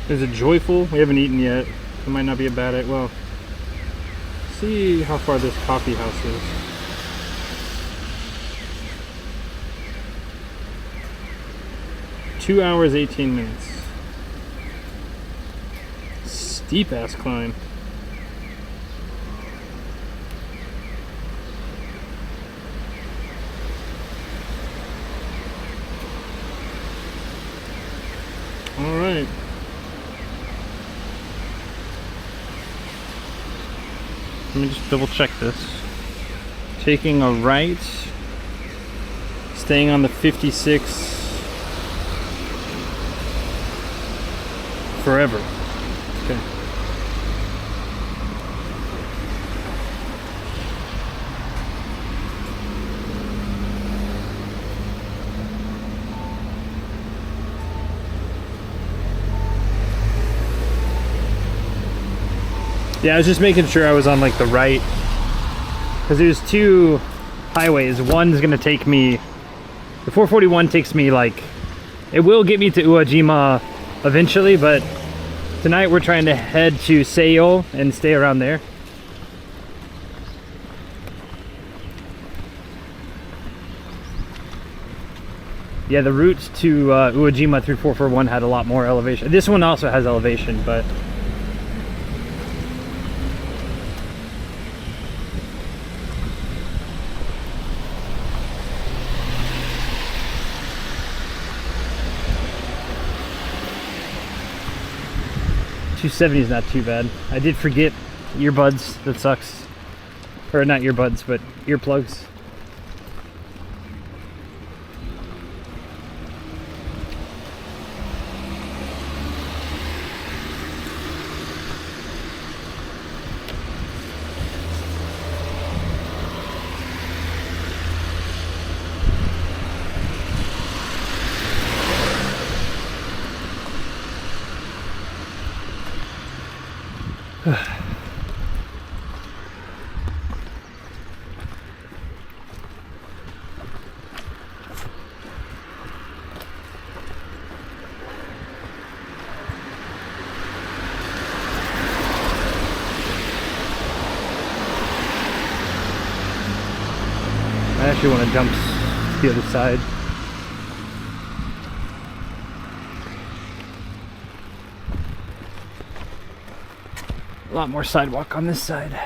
There's a Joyful. We haven't eaten yet. It might not be a bad idea. Well, see how far this coffee house is. Two hours, 18 minutes. Steep ass climb. All right. Let me just double check this. Taking a right, staying on the 56 forever. Okay. Yeah, I was just making sure I was on like the right, because there's two highways. One's gonna take me, the 441 takes me like, it will get me to Uwajima eventually, but tonight we're trying to head to Seiyo and stay around there. Yeah, the route to Uwajima through 441 had a lot more elevation. This one also has elevation, but $270 is not too bad. I did forget earbuds. That sucks. Or not earbuds, but earplugs. I actually want to jump to the other side. A lot more sidewalk on this side.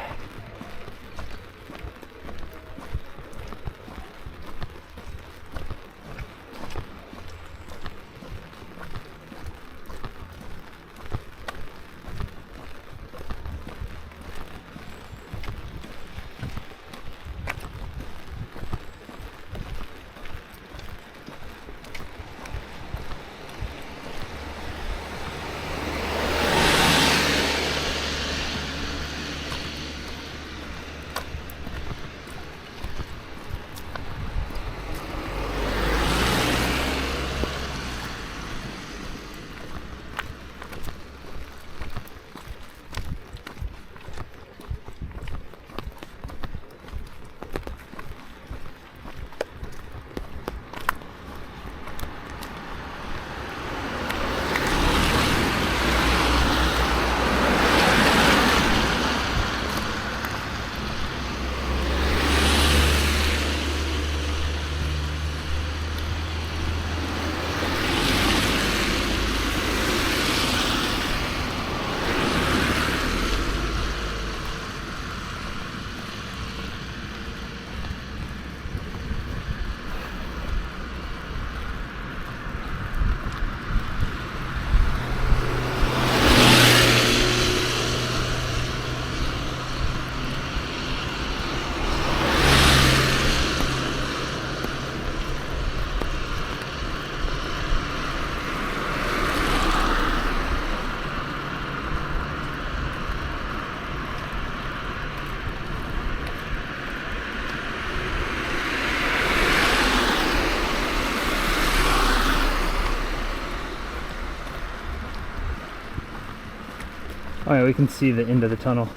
Oh yeah, we can see the end of the tunnel.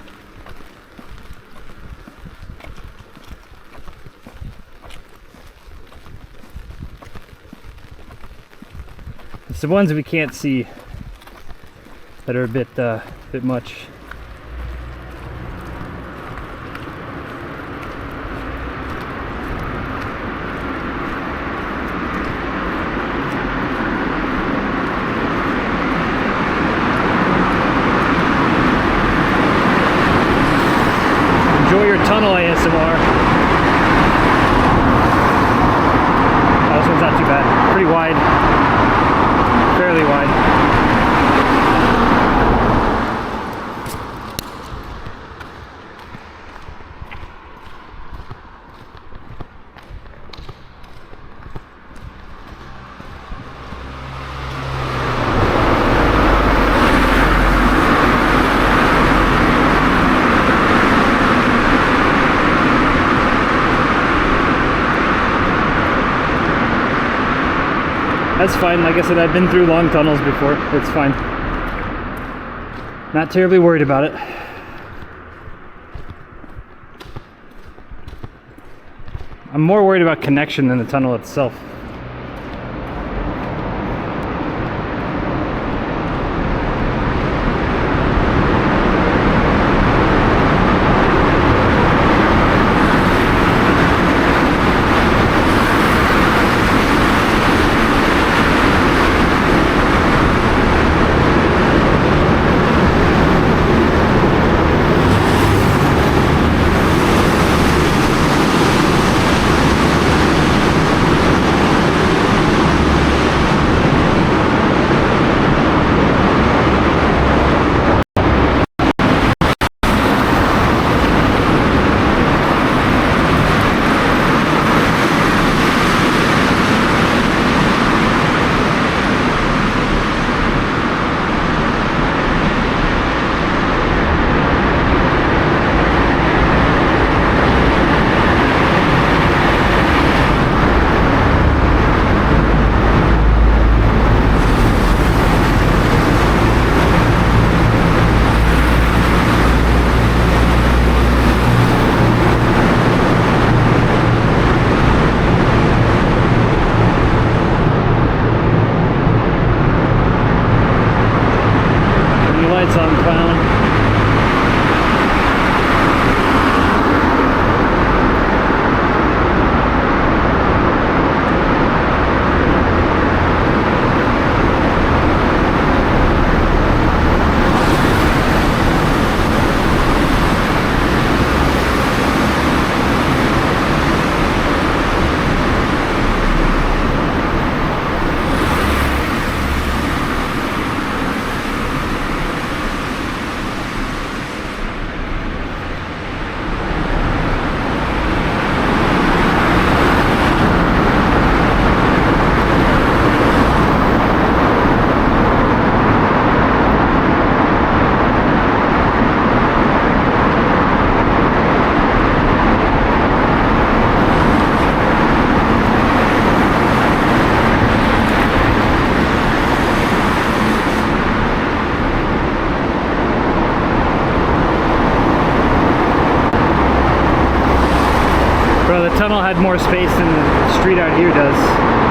It's the ones that we can't see that are a bit much. Enjoy your tunnel ASMR. Oh, this one's not too bad. Pretty wide. Fairly wide. That's fine. Like I said, I've been through long tunnels before. It's fine. Not terribly worried about it. I'm more worried about connection than the tunnel itself. Bro, the tunnel had more space than the street out here does.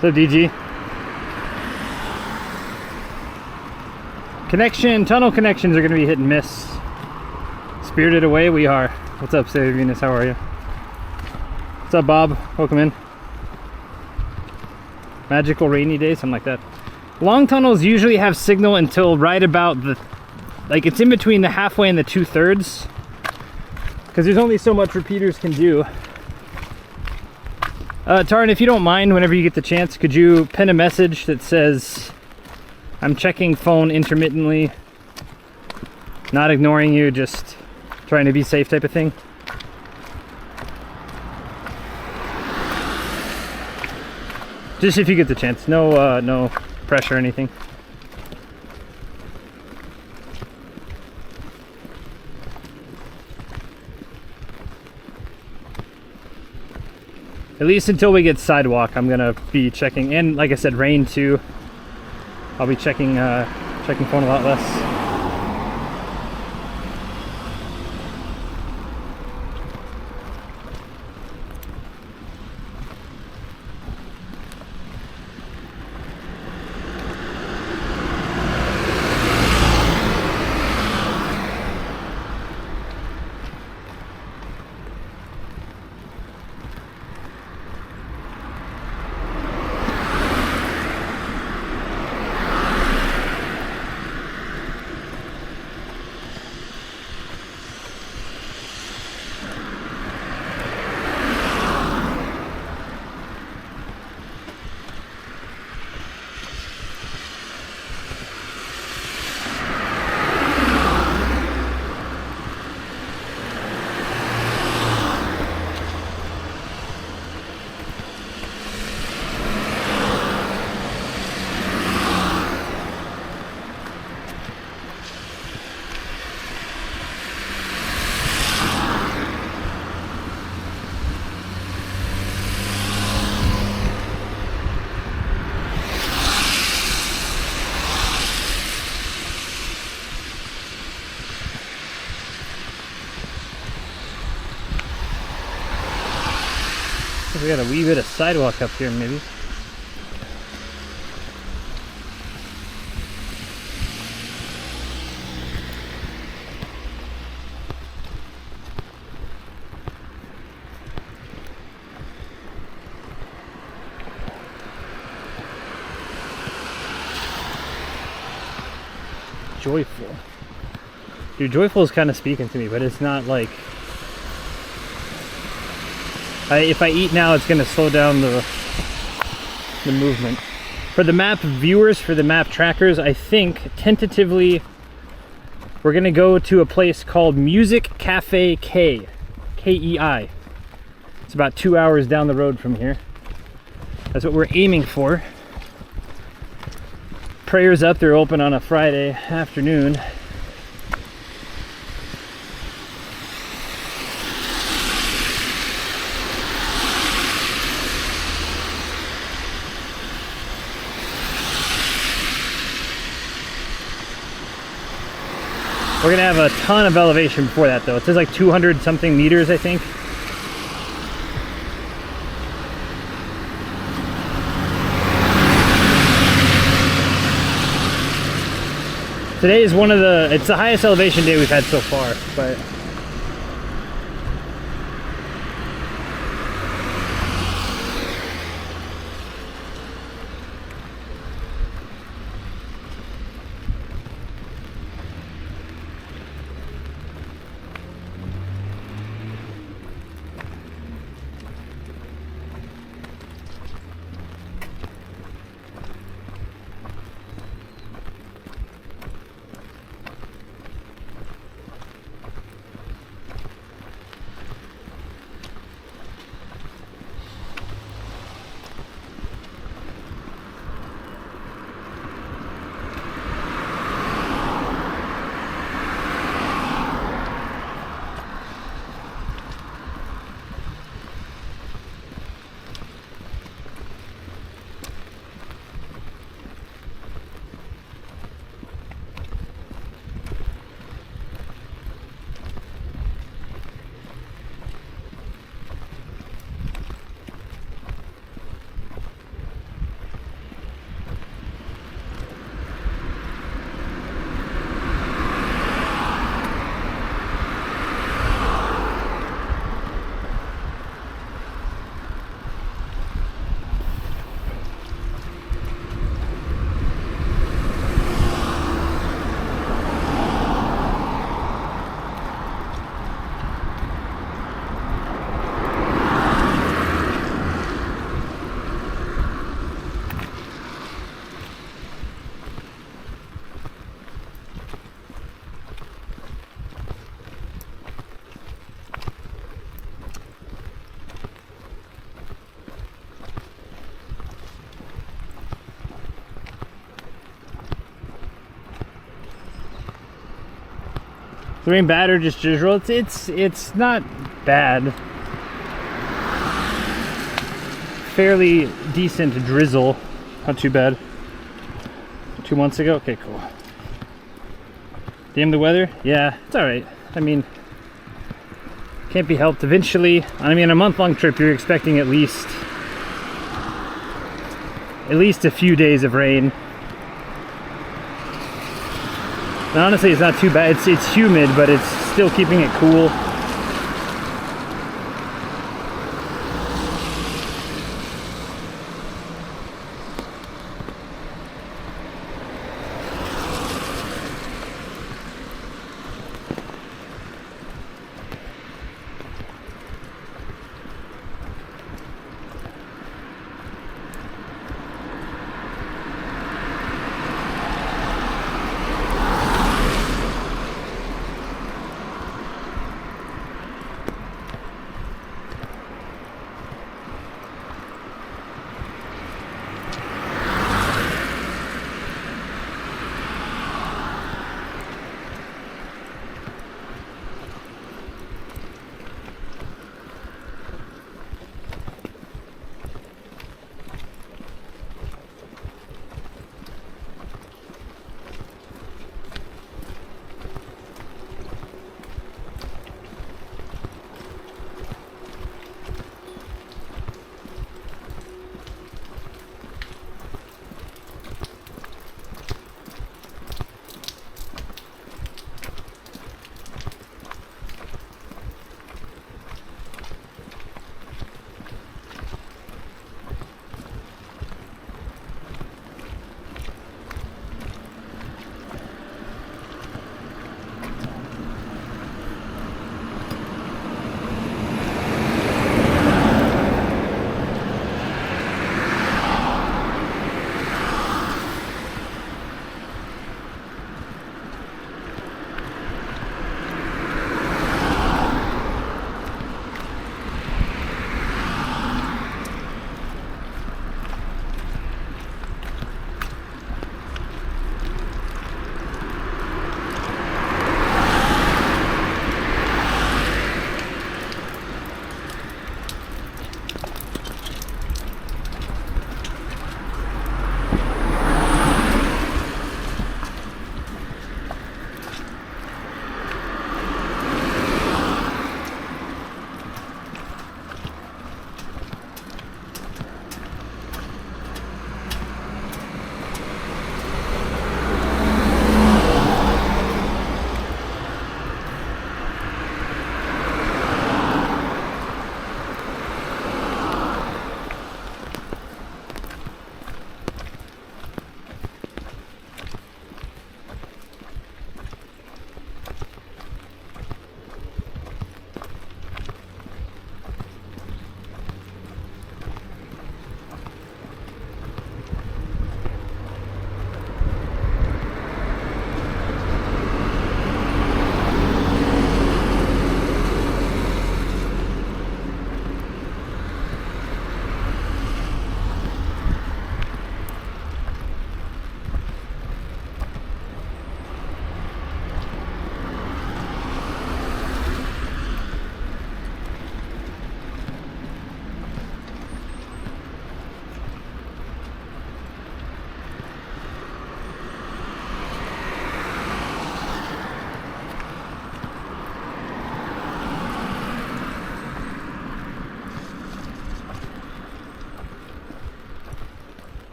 What's up, DG? Tunnel connections are going to be hit and miss. Spirited away we are. What's up, Sarah Venus? How are you? What's up, Bob? Welcome in. Magical rainy day, something like that. Long tunnels usually have signal until right about the, like it's in between the halfway and the 2/3, because there's only so much repeaters can do. Taryn, if you don't mind, whenever you get the chance, could you pen a message that says, I'm checking phone intermittently, not ignoring you, just trying to be safe type of thing? Just if you get the chance. No, no pressure or anything. At least until we get sidewalk, I'm gonna be checking, and like I said, rain too. I'll be checking phone a lot less. We got a wee bit of sidewalk up here, maybe. Joyful. Dude, joyful is kind of speaking to me, but it's not like... if I eat now, it's going to slow down the movement. For the map viewers, for the map trackers, I think tentatively we're going to go to a place called Music Cafe K. K-E-I. It's about 2 hours down the road from here. That's what we're aiming for. Prayers up, they're open on a Friday afternoon. We're gonna have a ton of elevation before that though. It says like 200 something meters, I think. Today is it's the highest elevation day we've had so far, but The rain bad or just drizzle? It's not bad. Fairly decent drizzle. Not too bad. 2 months ago? Okay, cool. Damn the weather? Yeah, it's alright. I mean, can't be helped. Eventually, I mean, a month-long trip, you're expecting at least a few days of rain. And honestly, it's not too bad. It's humid, but it's still keeping it cool.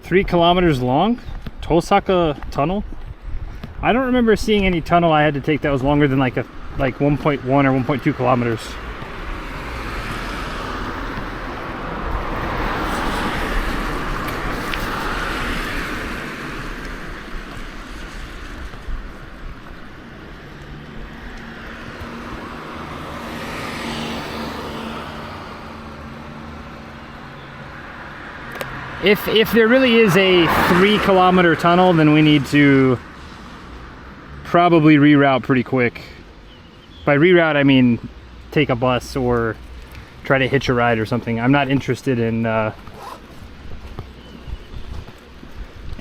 Three kilometers long? Tosaka tunnel? I don't remember seeing any tunnel I had to take that was longer than like 1.1 or 1.2 kilometers. If there really is a 3 kilometer tunnel, then we need to probably reroute pretty quick. By reroute, I mean take a bus or try to hitch a ride or something. I'm not interested in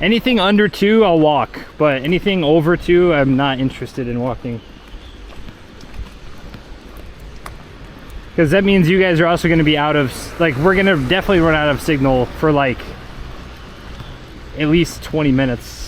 anything under 2, I'll walk, but anything over 2, I'm not interested in walking. Because that means you guys are also going to be out of, like, we're going to definitely run out of signal for like at least 20 minutes.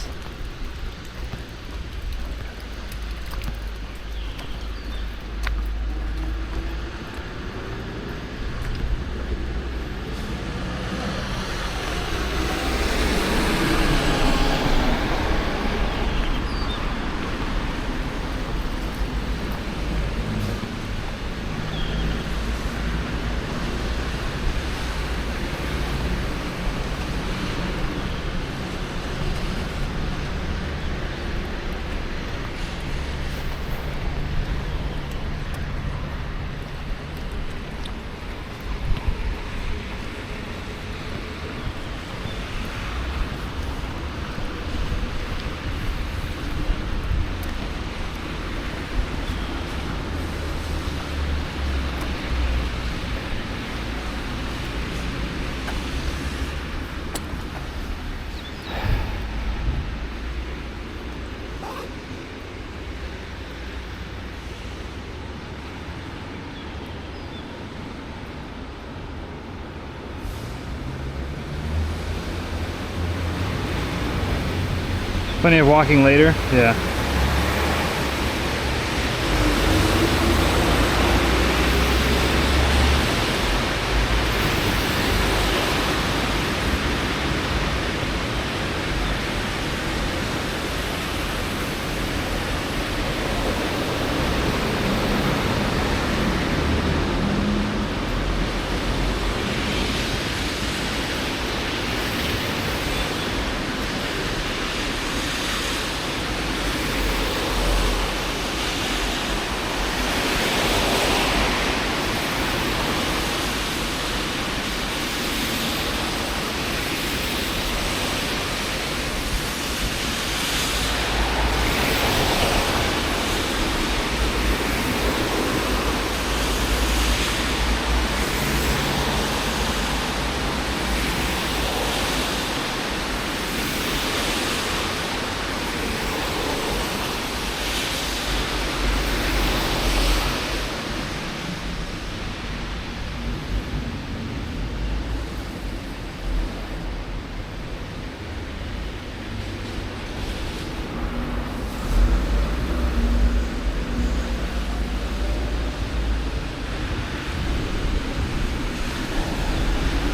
Plenty of walking later, yeah.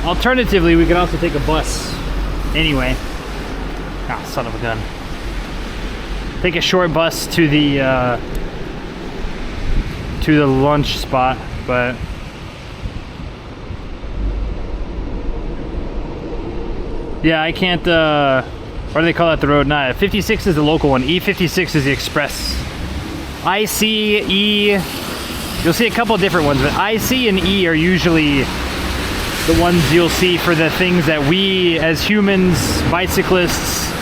Alternatively, we could also take a bus anyway. Ah, son of a gun. Take a short bus to the lunch spot, but yeah, I can't, what do they call that, the road? Nah, 56 is the local one. E56 is the express. IC, E, you'll see a couple different ones, but IC and E are usually the ones you'll see for the things that we as humans, bicyclists,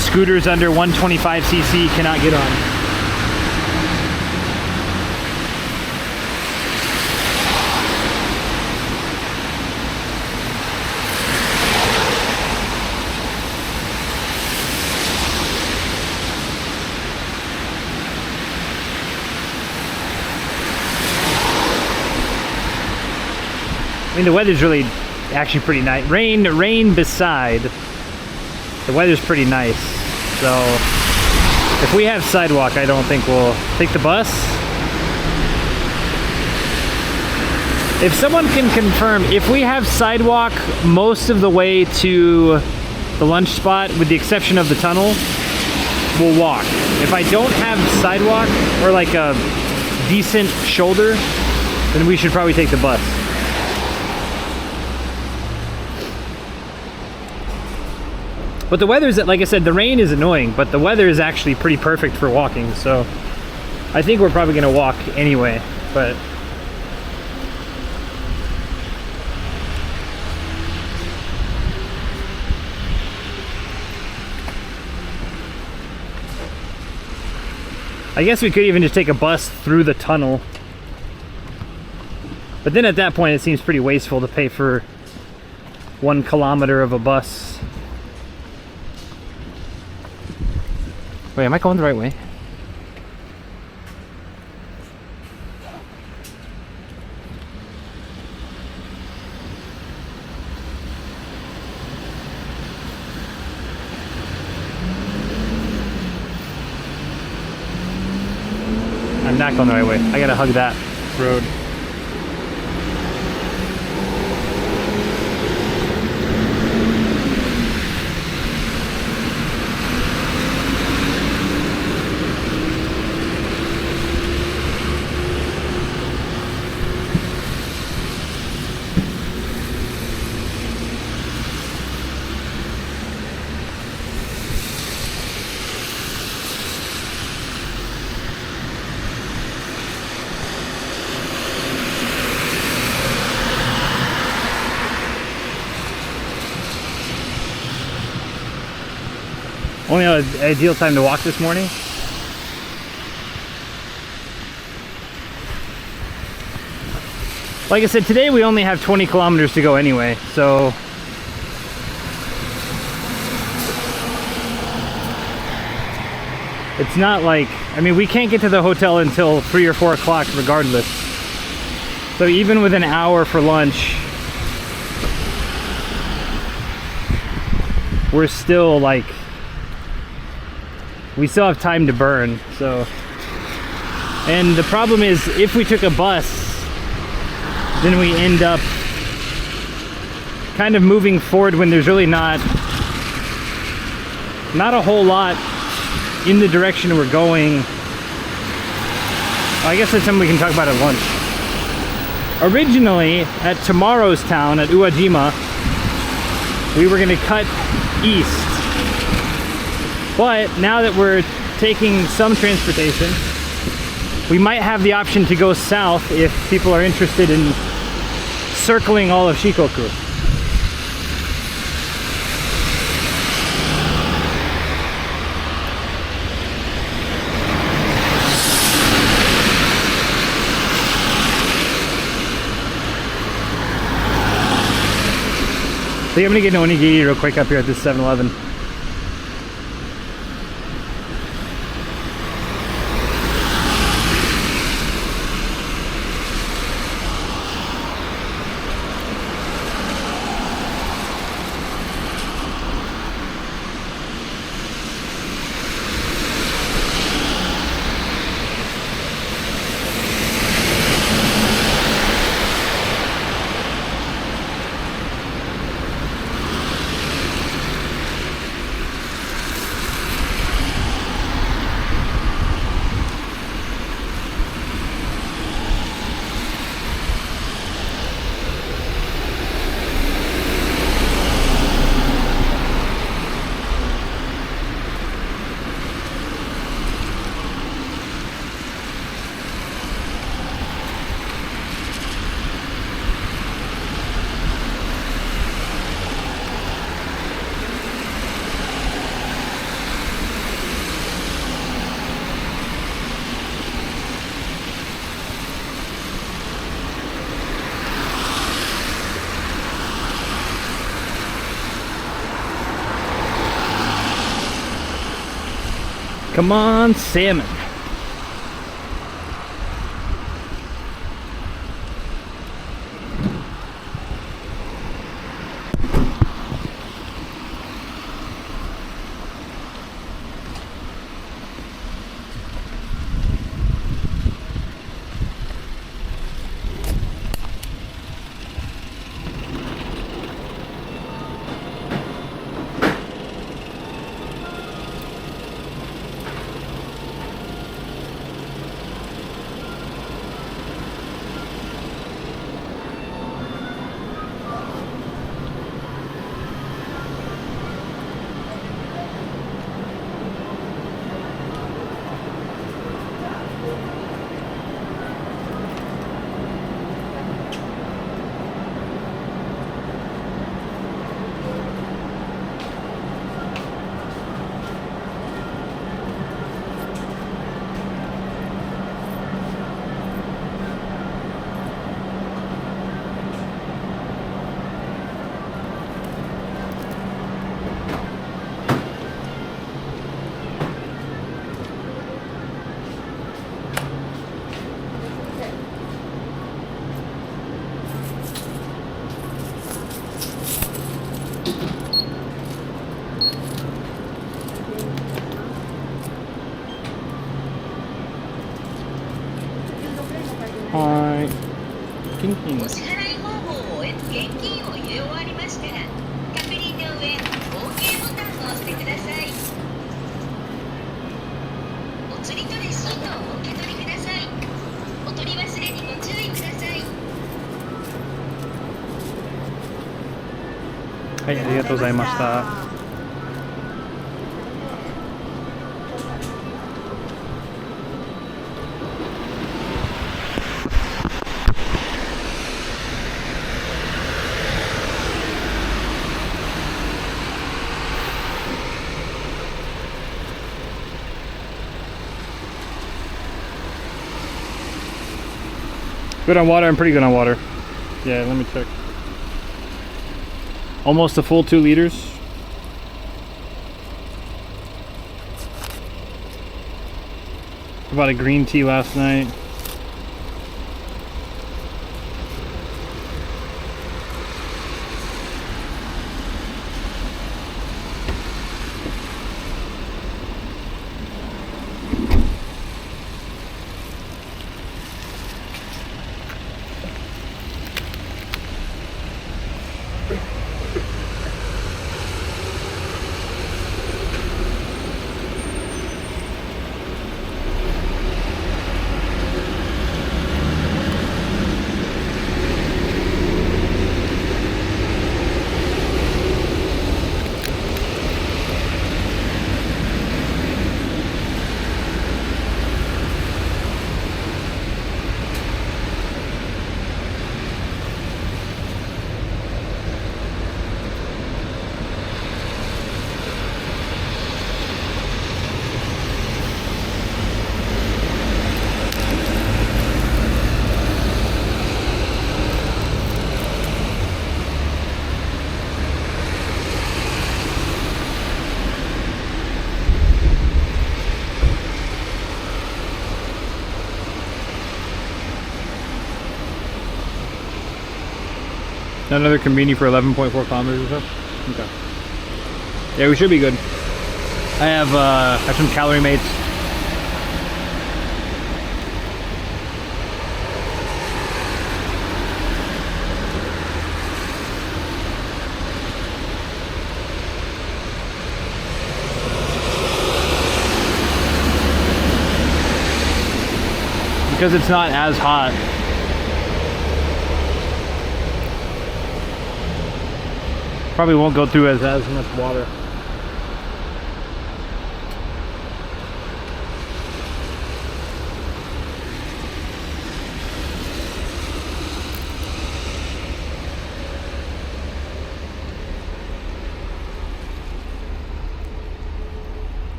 scooters under 125cc cannot get on. I mean, the weather's really actually pretty nice. Rain beside, the weather's pretty nice. So if we have sidewalk, I don't think we'll take the bus. If someone can confirm, if we have sidewalk most of the way to the lunch spot, with the exception of the tunnel, we'll walk. If I don't have sidewalk or like a decent shoulder, then we should probably take the bus. But the weather's, like I said, the rain is annoying, but the weather is actually pretty perfect for walking, so I think we're probably gonna walk anyway, but I guess we could even just take a bus through the tunnel. But then at that point, it seems pretty wasteful to pay for 1 kilometer of a bus. Wait, am I going the right way? I'm not going the right way. I gotta hug that road. Only an ideal time to walk this morning. Like I said, today we only have 20 kilometers to go anyway, so it's not like, I mean, we can't get to the hotel until 3 or 4 o'clock regardless. So even with an hour for lunch, we're still like, we still have time to burn. So, and the problem is, if we took a bus, then we end up kind of moving forward when there's really not a whole lot in the direction we're going. I guess that's something we can talk about at lunch. Originally, at tomorrow's town, at Uwajima, we were gonna cut east. But now that we're taking some transportation, we might have the option to go south if people are interested in circling all of Shikoku. So I'm gonna get an onigiri real quick up here at this 7-Eleven. Come on, salmon. Alright. King King. お支払い方法を終え現金を入れ終わりましたら確認の上 OK ボタンを押してください。お釣りとレシートをお受け取りください。お取り忘れにご注意ください。はい、ありがとうございました。Good on water, I'm pretty good on water. Yeah, let me check. Almost a full 2 liters. Bought a green tea last night. Another convenience for 11.4 kilometers or so? Okay. Yeah, we should be good. I have some calorie mates. Because it's not as hot. Probably won't go through as much water.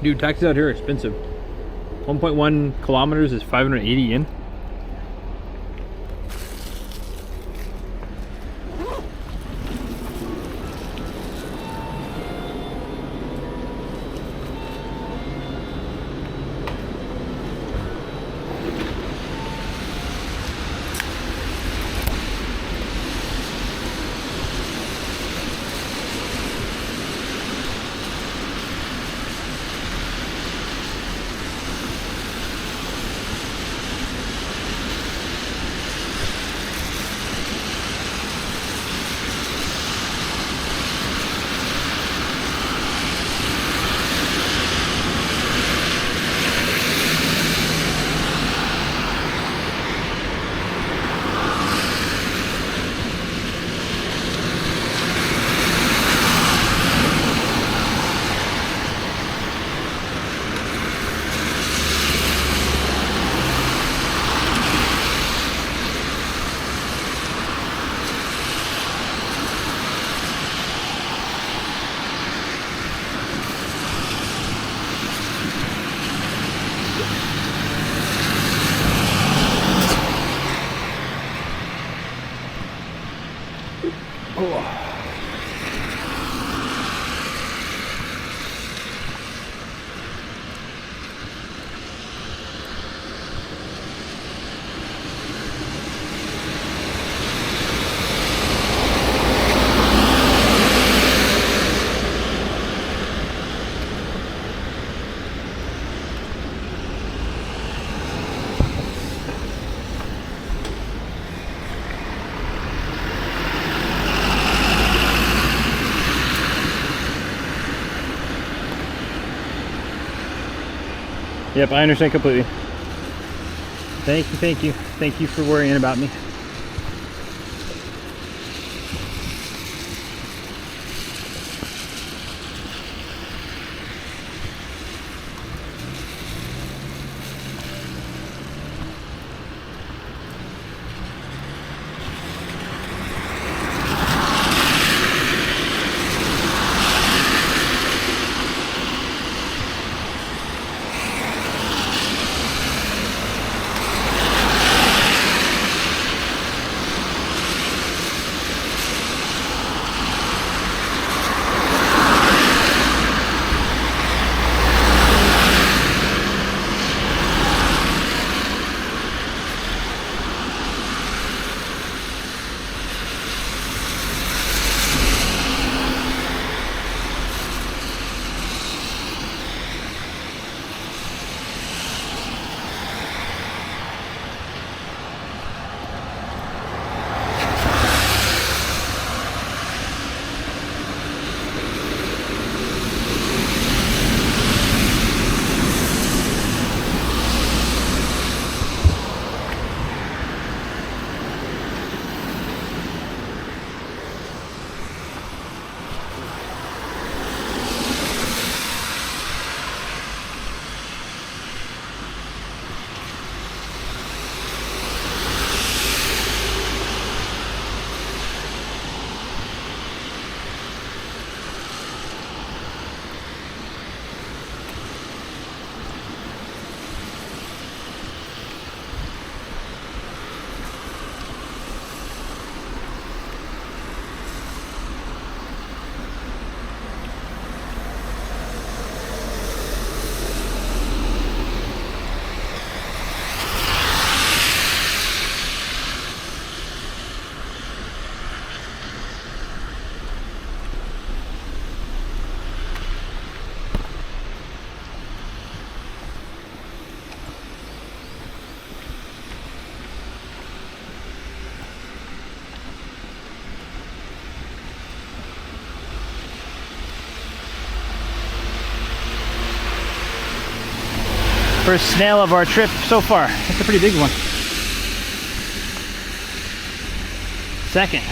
Dude, taxis out here are expensive. 1.1 kilometers is 580 yen. Yep, I understand completely. Thank you, thank you. Thank you for worrying about me. First snail of our trip so far. That's a pretty big one. Second.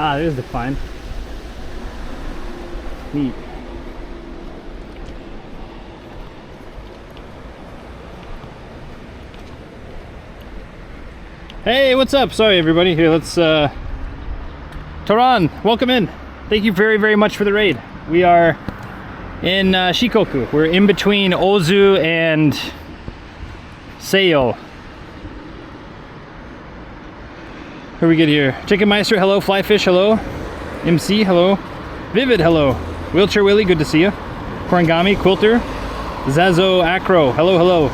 Ah, there's the climb. Neat. Hey, what's up? Sorry everybody, here let's Toran, welcome in. Thank you very, very much for the raid. We are in Shikoku. We're in between Ozu and Seiyo. Who we get here? Chicken Meister, hello. Flyfish, hello. MC, hello. Vivid, hello. Wheelchair Willie, good to see you. Korangami, Quilter. Zazo Acro, hello, hello.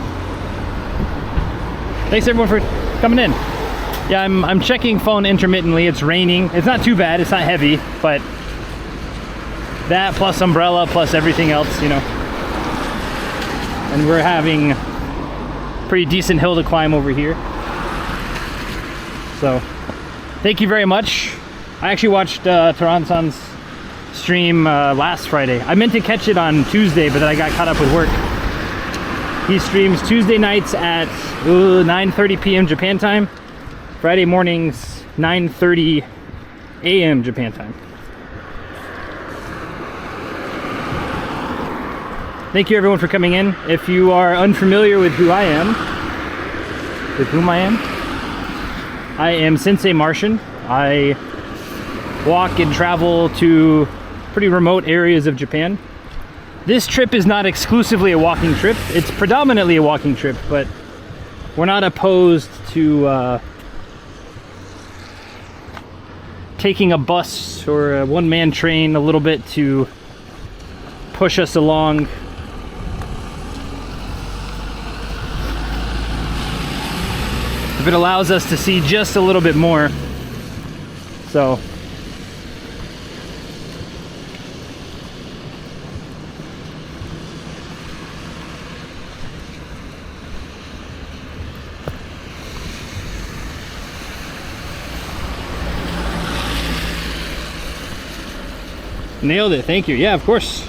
Thanks everyone for coming in. Yeah, I'm checking phone intermittently. It's raining. It's not too bad. It's not heavy, but that plus umbrella plus everything else, you know. And we're having a pretty decent hill to climb over here. So, thank you very much. I actually watched Taran-san's stream last Friday. I meant to catch it on Tuesday, but then I got caught up with work. He streams Tuesday nights at 9:30 p.m. Japan time. Friday mornings, 9:30 a.m. Japan time. Thank you everyone for coming in. If you are unfamiliar with who I am, I am Sensei Martian. I walk and travel to pretty remote areas of Japan. This trip is not exclusively a walking trip. It's predominantly a walking trip, but we're not opposed to taking a bus or a one-man train a little bit to push us along. If it allows us to see just a little bit more. So nailed it, thank you. Yeah, of course.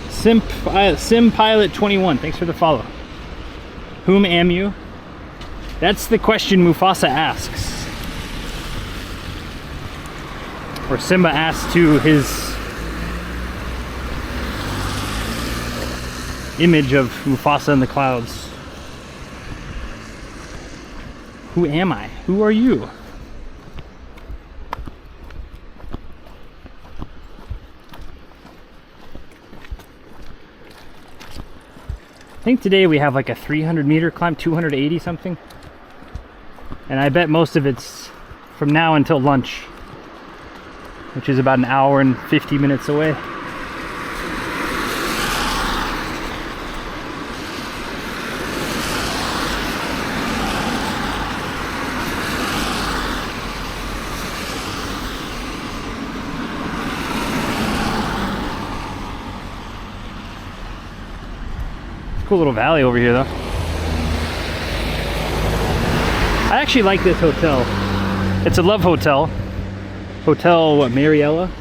Sim Pilot 21, thanks for the follow. Whom am you? That's the question Mufasa asks. Or Simba asks to his image of Mufasa in the clouds. Who am I? Who are you? I think today we have like a 300-meter climb, 280 something. And I bet most of it's from now until lunch, which is about an hour and 50 minutes away. Cool little valley over here though. I actually like this hotel. It's a love hotel. Hotel what, Mariella?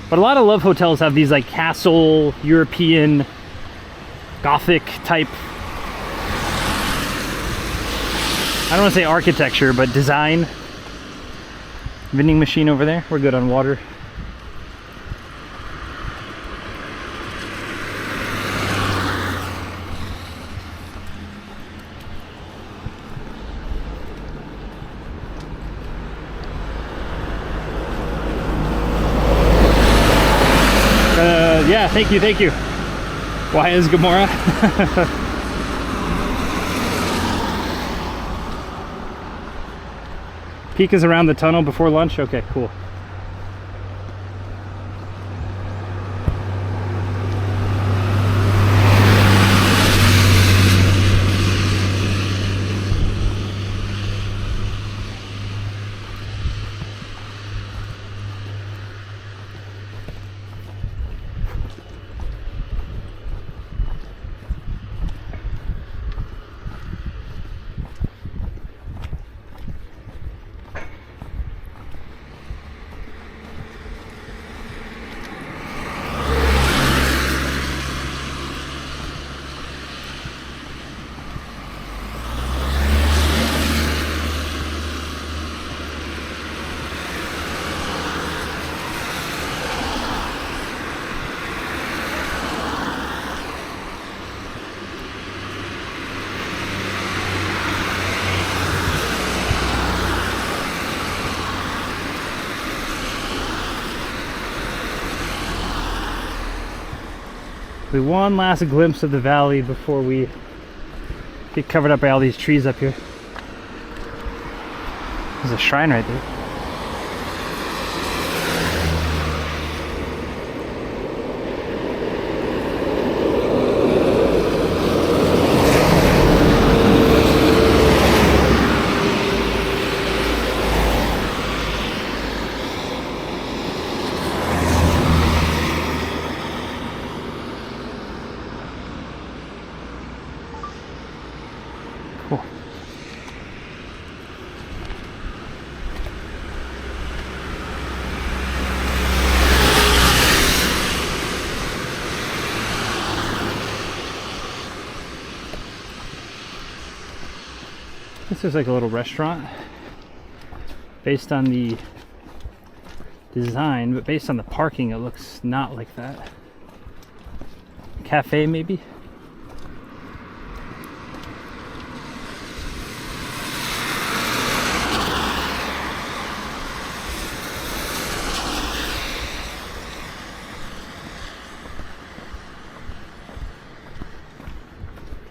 But a lot of love hotels have these like castle, European, Gothic type, I don't want to say architecture, but design. Vending machine over there. We're good on water. Yeah, thank you, thank you. Why is Gamora? Peak is around the tunnel before lunch? Okay, cool. One last glimpse of the valley before we get covered up by all these trees up here. There's a shrine right there. This is like a little restaurant based on the design, but based on the parking, it looks not like that. Cafe, maybe?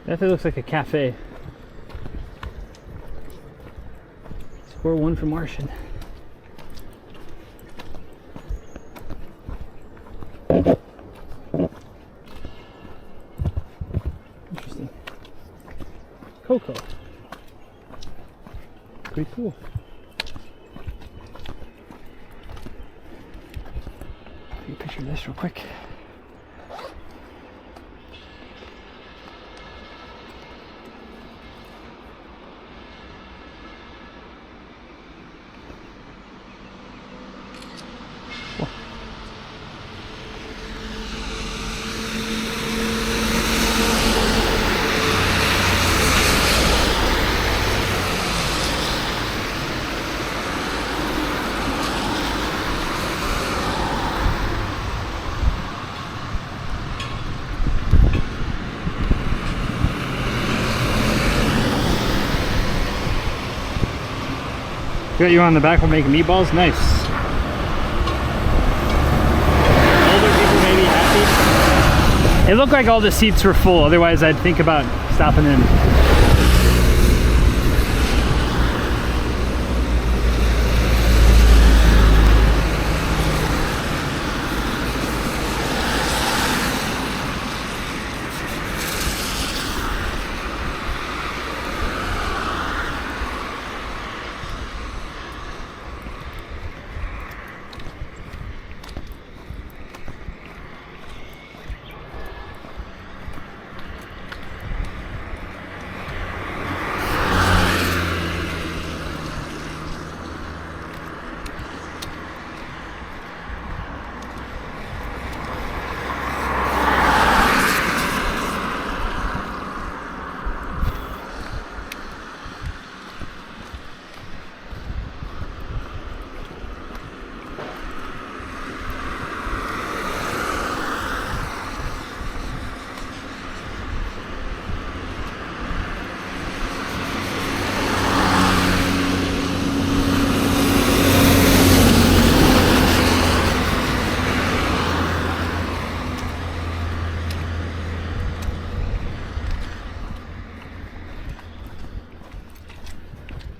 Definitely looks like a cafe. Score 1 for Martian. Interesting. Cocoa. Pretty cool. Take a picture of this real quick. Got you on the back for making meatballs? Nice. Older people may be happy. It looked like all the seats were full, otherwise I'd think about stopping in.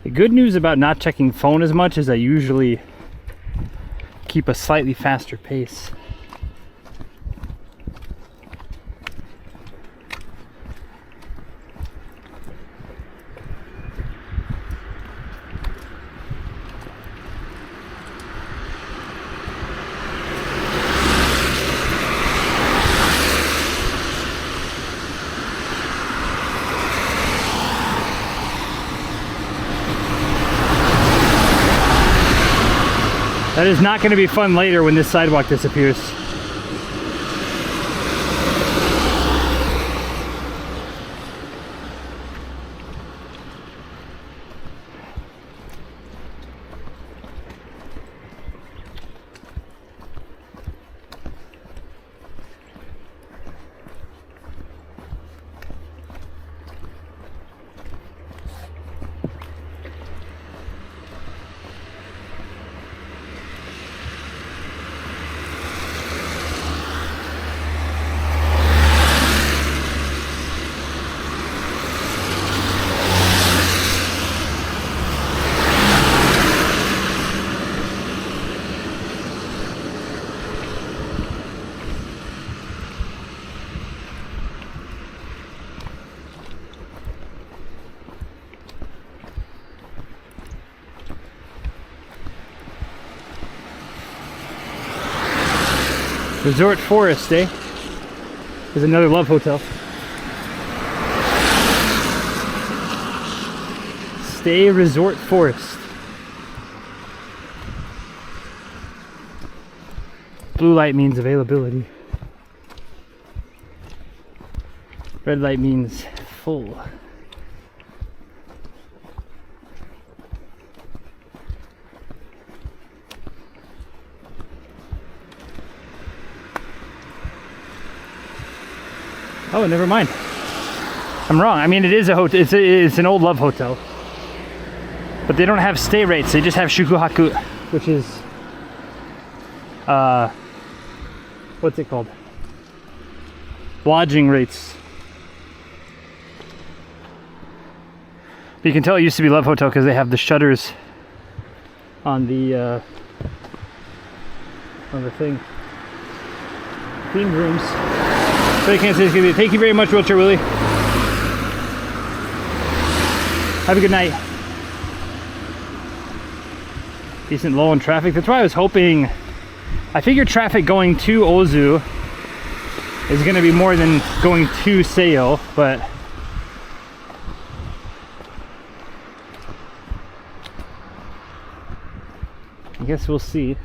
The good news about not checking phone as much is I usually keep a slightly faster pace. That is not going to be fun later when this sidewalk disappears. Resort Forest, eh? There's another Love Hotel. Stay Resort Forest. Blue light means availability. Red light means full. Oh, never mind. I'm wrong. I mean, it is a hotel. It's an old love hotel, but they don't have stay rates. They just have shukuhaku, which is what's it called? Lodging rates. But you can tell it used to be Love Hotel because they have the shutters on the thing. Themed rooms. So you can't say it's gonna be. Thank you very much, Wheelchair Willie. Have a good night. Decent lull in traffic. That's why I was hoping. I figured traffic going to Ozu is going to be more than going to Seiyo, but I guess we'll see.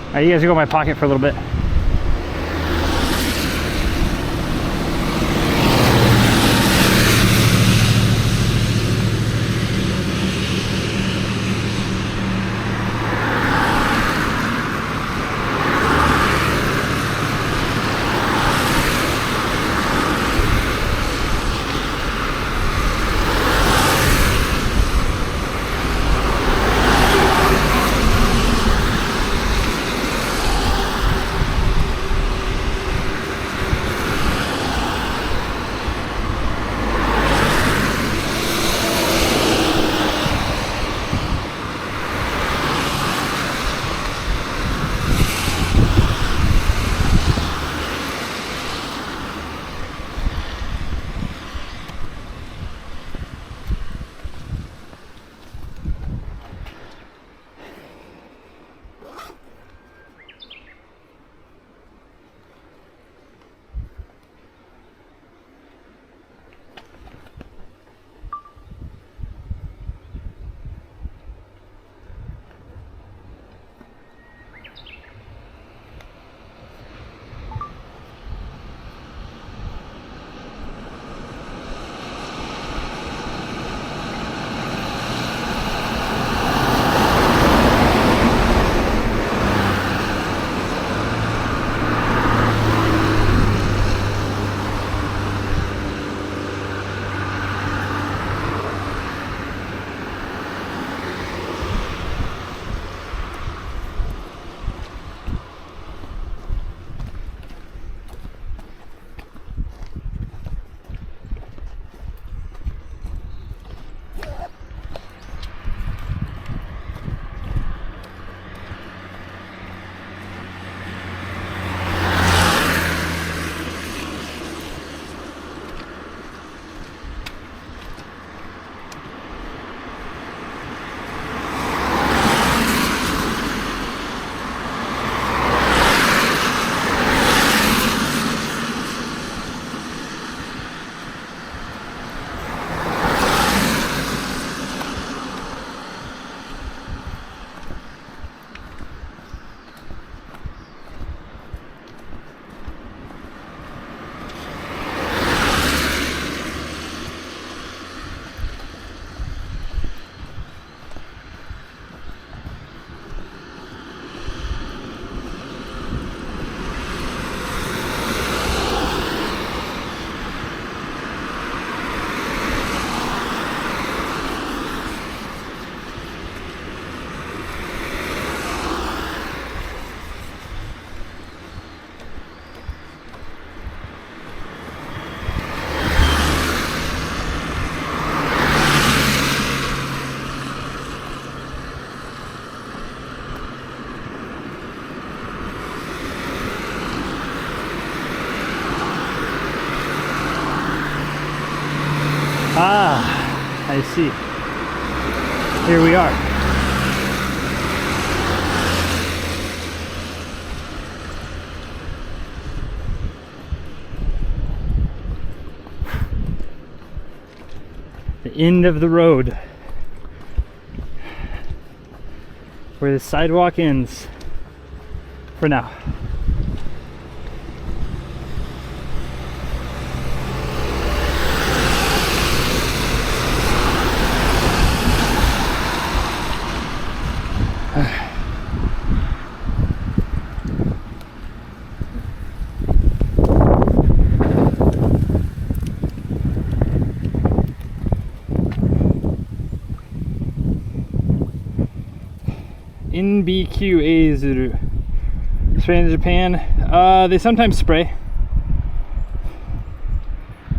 Alright, you guys can go in my pocket for a little bit. Ah, I see. Here we are. The end of the road. where the sidewalk ends for now. NBQ OZU. Spray in Japan. They sometimes spray.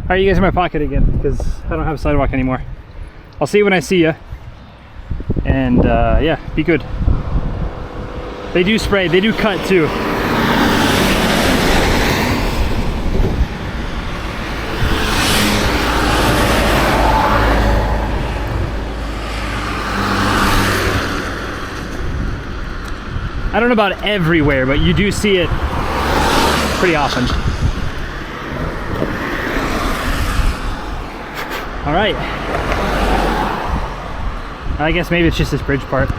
Alright, you guys are in my pocket again because I don't have a sidewalk anymore. I'll see you when I see you. And yeah, be good. They do spray, they do cut too. I don't know about everywhere, but you do see it pretty often. All right. I guess maybe it's just this bridge part.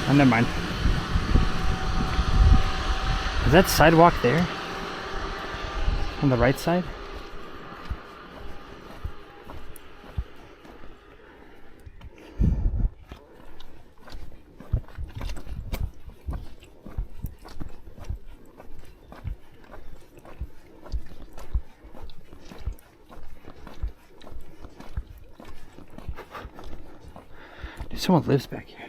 Oh, never mind. Is that sidewalk there? On the right side? Dude, someone lives back here.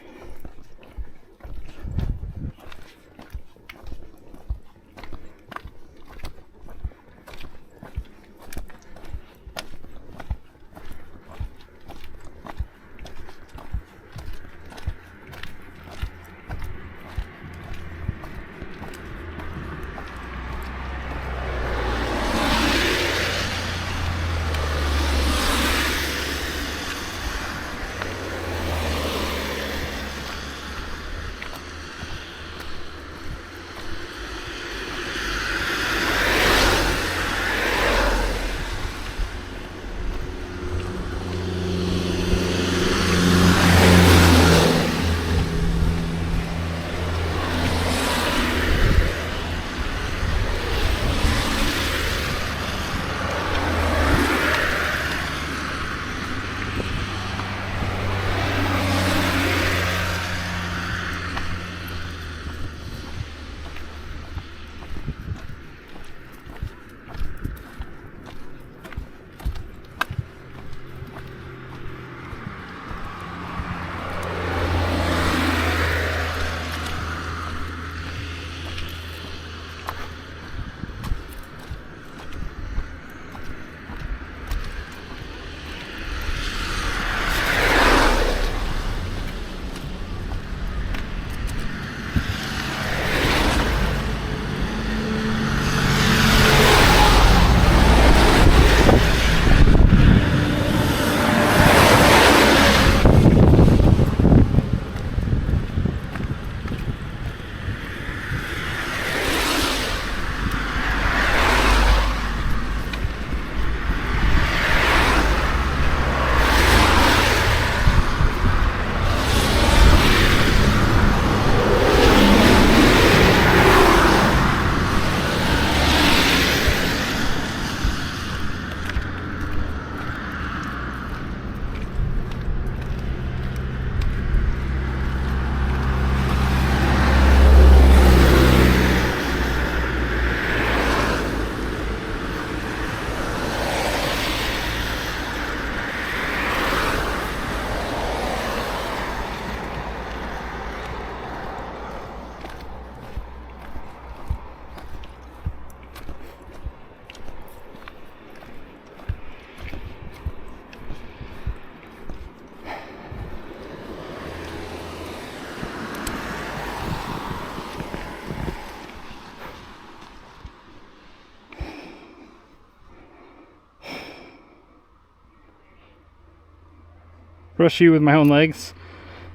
rush you with my own legs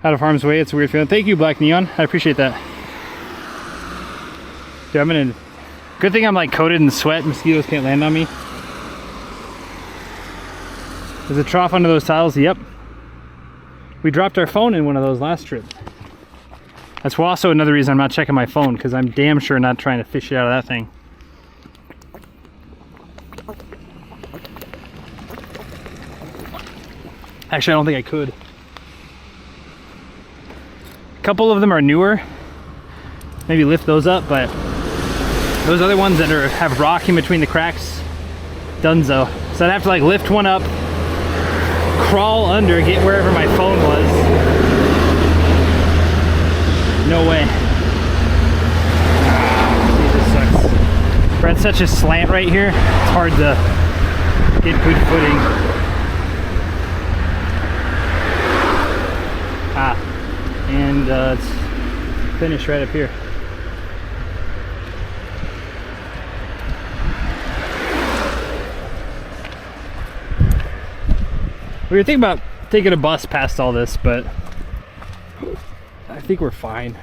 out of harm's way. It's a weird feeling. Thank you, Black Neon. I appreciate that. Dude, I'm gonna... Good thing I'm like coated in sweat. Mosquitoes can't land on me. There's a trough under those tiles. Yep. We dropped our phone in one of those last trip. That's also another reason I'm not checking my phone, because I'm damn sure not trying to fish it out of that thing. Actually, I don't think I could. A couple of them are newer. Maybe lift those up, but those other ones that have rock in between the cracks, dunzo. So I'd have to like lift one up, crawl under, get wherever my phone was. No way. This sucks. We're at such a slant right here, it's hard to get good footing. And it's finished right up here. We were thinking about taking a bus past all this, but I think we're fine.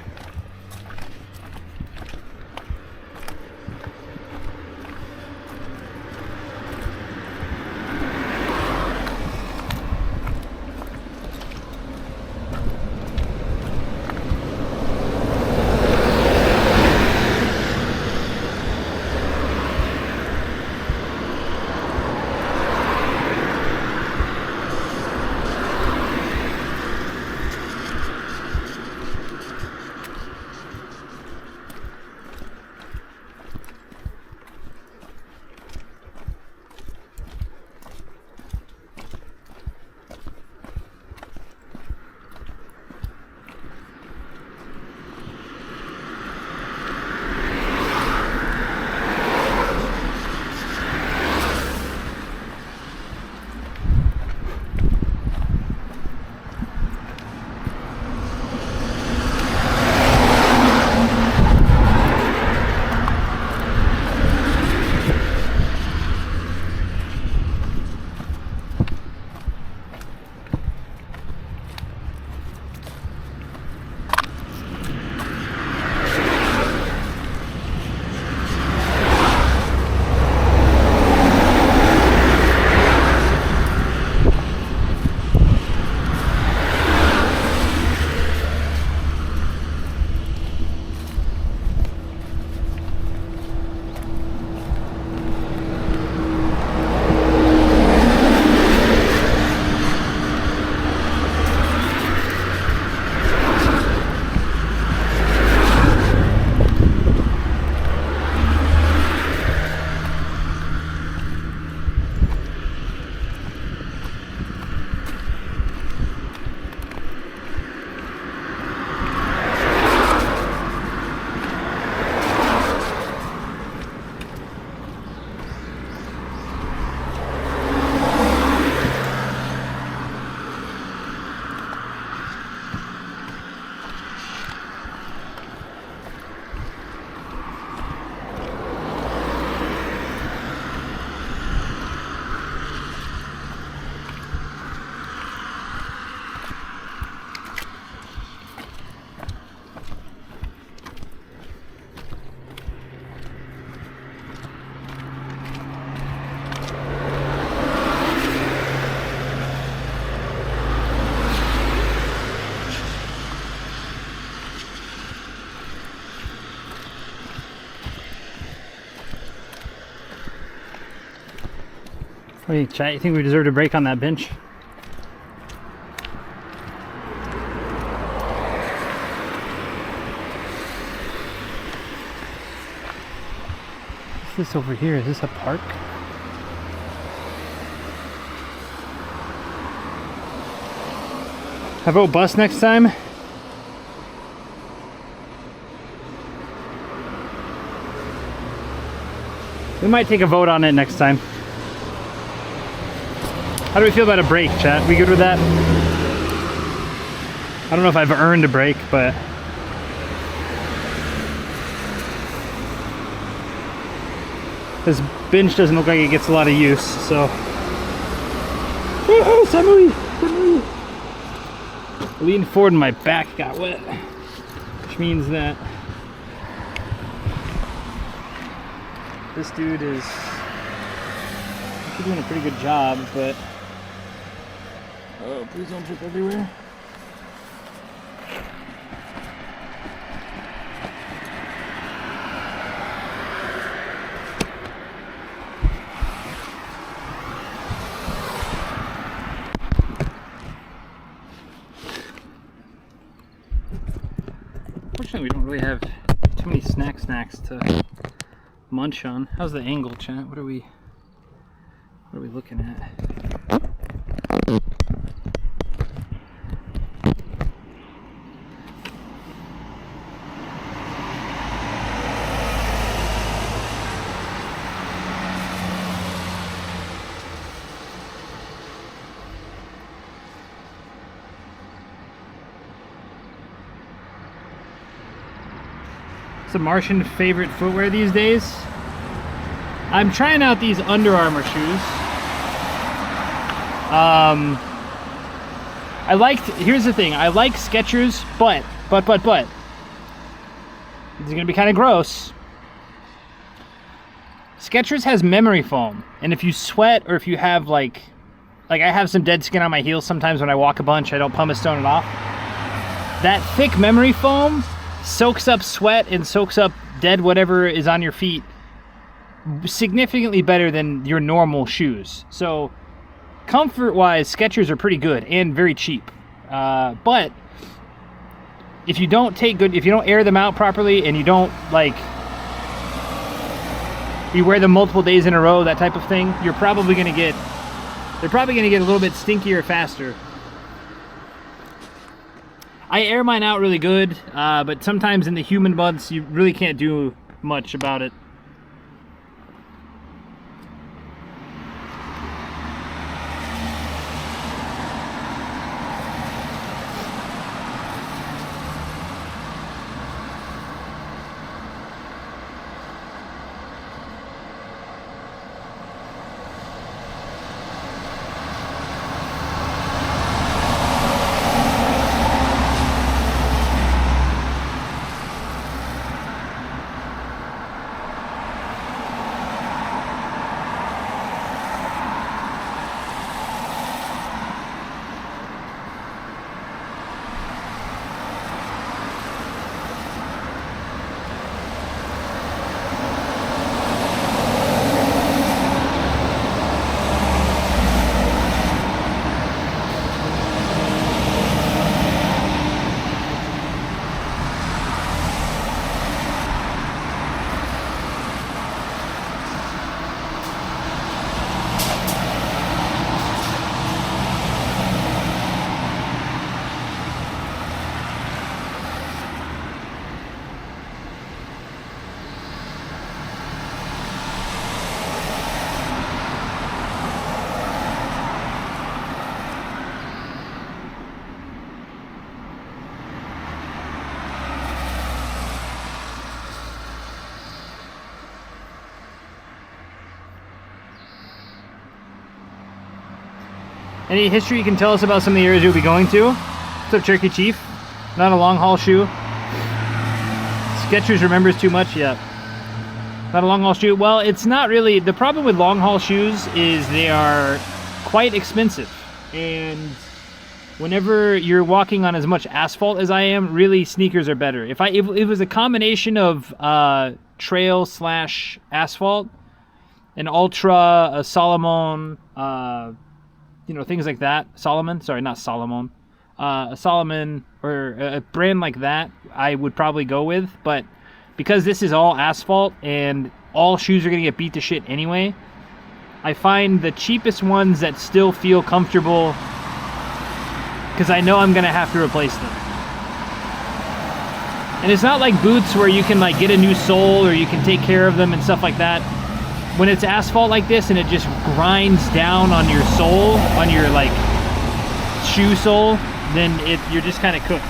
What do you think, chat? You think we deserved a break on that bench? What's this over here? Is this a park? How about bus next time? We might take a vote on it next time. How do we feel about a break, chat? We good with that? I don't know if I've earned a break, but this bench doesn't look like it gets a lot of use, so. Woohoo, Samui! Samui! leaning forward and my back got wet, which means that this dude is actually doing a pretty good job, but oh, please don't trip everywhere. Unfortunately, we don't really have too many snacks to munch on. How's the angle, chat? What are we looking at? What's the Martian favorite footwear these days? I'm trying out these Under Armour shoes. Here's the thing, I like Skechers, but, this is gonna be kind of gross. Skechers has memory foam, and if you sweat or if you have like I have some dead skin on my heels sometimes when I walk a bunch, I don't pumice stone it off. That thick memory foam soaks up sweat and soaks up dead whatever is on your feet significantly better than your normal shoes. So comfort-wise, Skechers are pretty good and very cheap. But if you don't air them out properly and you don't you wear them multiple days in a row, that type of thing, they're probably gonna get a little bit stinkier faster. I air mine out really good, but sometimes in the humid months, you really can't do much about it. Any history you can tell us about some of the areas you'll be going to? What's up, Cherokee Chief? Not a long haul shoe. Skechers remembers too much? Yeah. Not a long haul shoe? Well, it's not really. The problem with long haul shoes is they are quite expensive. And whenever you're walking on as much asphalt as I am, really sneakers are better. If it was a combination of trail / asphalt, an Ultra, a Salomon, things like that. A Solomon or a brand like that I would probably go with, but because this is all asphalt and all shoes are going to get beat to shit anyway, I find the cheapest ones that still feel comfortable because I know I'm going to have to replace them. And it's not like boots where you can get a new sole or you can take care of them and stuff like that. When it's asphalt like this and it just grinds down on your sole, on your shoe sole, then you're just kind of cooked.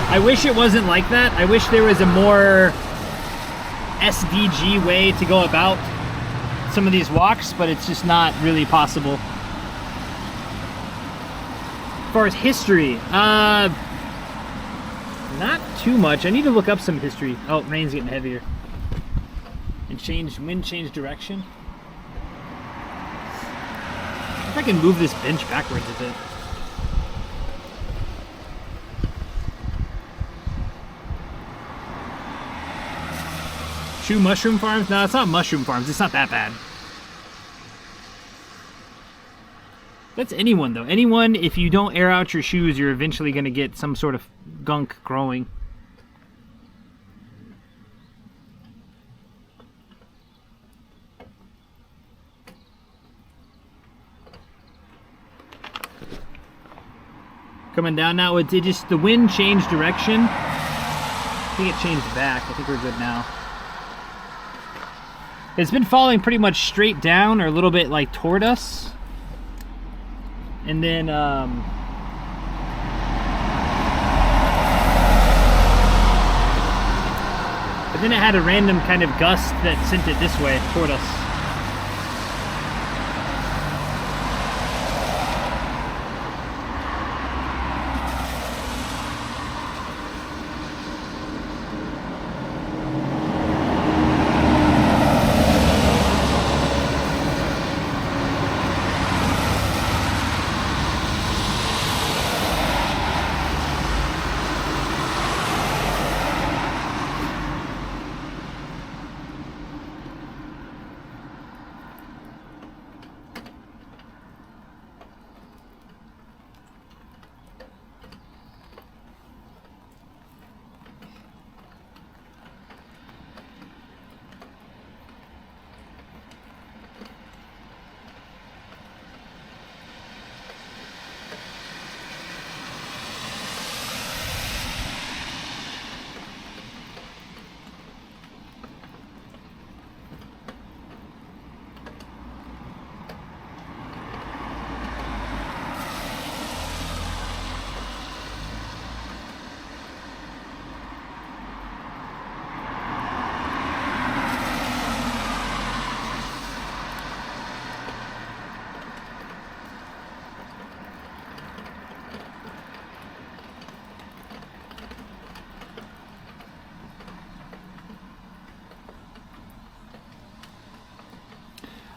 I wish it wasn't like that. I wish there was a more SDG way to go about some of these walks, but it's just not really possible. As far as history, not too much. I need to look up some history. Oh, rain's getting heavier. And wind change direction. If I can move this bench backwards a bit. Shoe mushroom farms? No, it's not mushroom farms. It's not that bad. That's anyone, though. Anyone, if you don't air out your shoes, you're eventually going to get some sort of gunk growing. Coming down now, it just, the wind changed direction. I think it changed back. I think we're good now. It's been falling pretty much straight down or a little bit like toward us. And then, but then it had a random kind of gust that sent it this way toward us.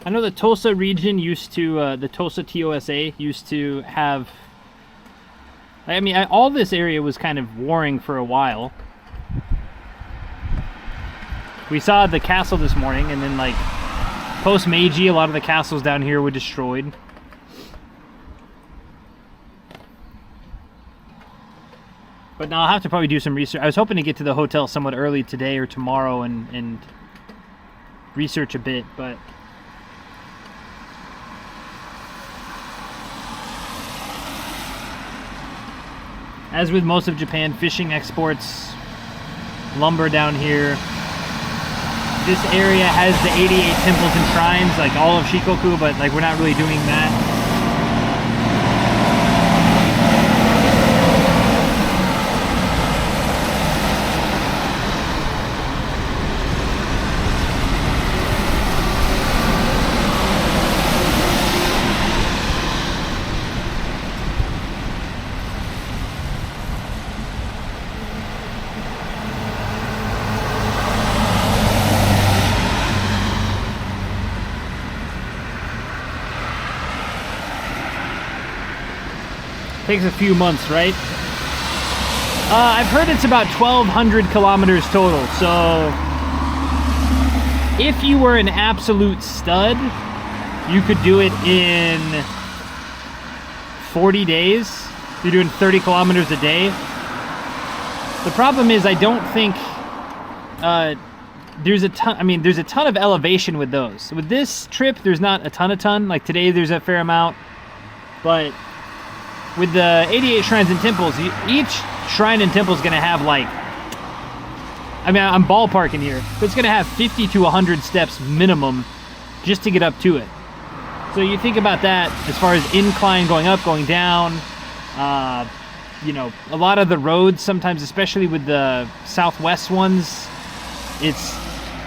I know the Tulsa region used to, the Tulsa TOSA used to have, I mean, all this area was kind of warring for a while. We saw the castle this morning, and then like post-Meiji, a lot of the castles down here were destroyed. But now I'll have to probably do some research. I was hoping to get to the hotel somewhat early today or tomorrow and research a bit, but as with most of Japan, fishing exports lumber down here. This area has the 88 temples and shrines, like all of Shikoku, but like we're not really doing that. Takes a few months, right? I've heard it's about 1,200 kilometers total, so if you were an absolute stud, you could do it in 40 days. You're doing 30 kilometers a day. The problem is I don't think there's a ton, I mean, there's a ton of elevation with those. With this trip, there's not a ton. Like today, there's a fair amount, but with the 88 shrines and temples, each shrine and temple is going to have like, I mean, I'm ballparking here, but it's going to have 50 to 100 steps minimum just to get up to it. So you think about that as far as incline, going up, going down, you know, a lot of the roads sometimes, especially with the southwest ones, it's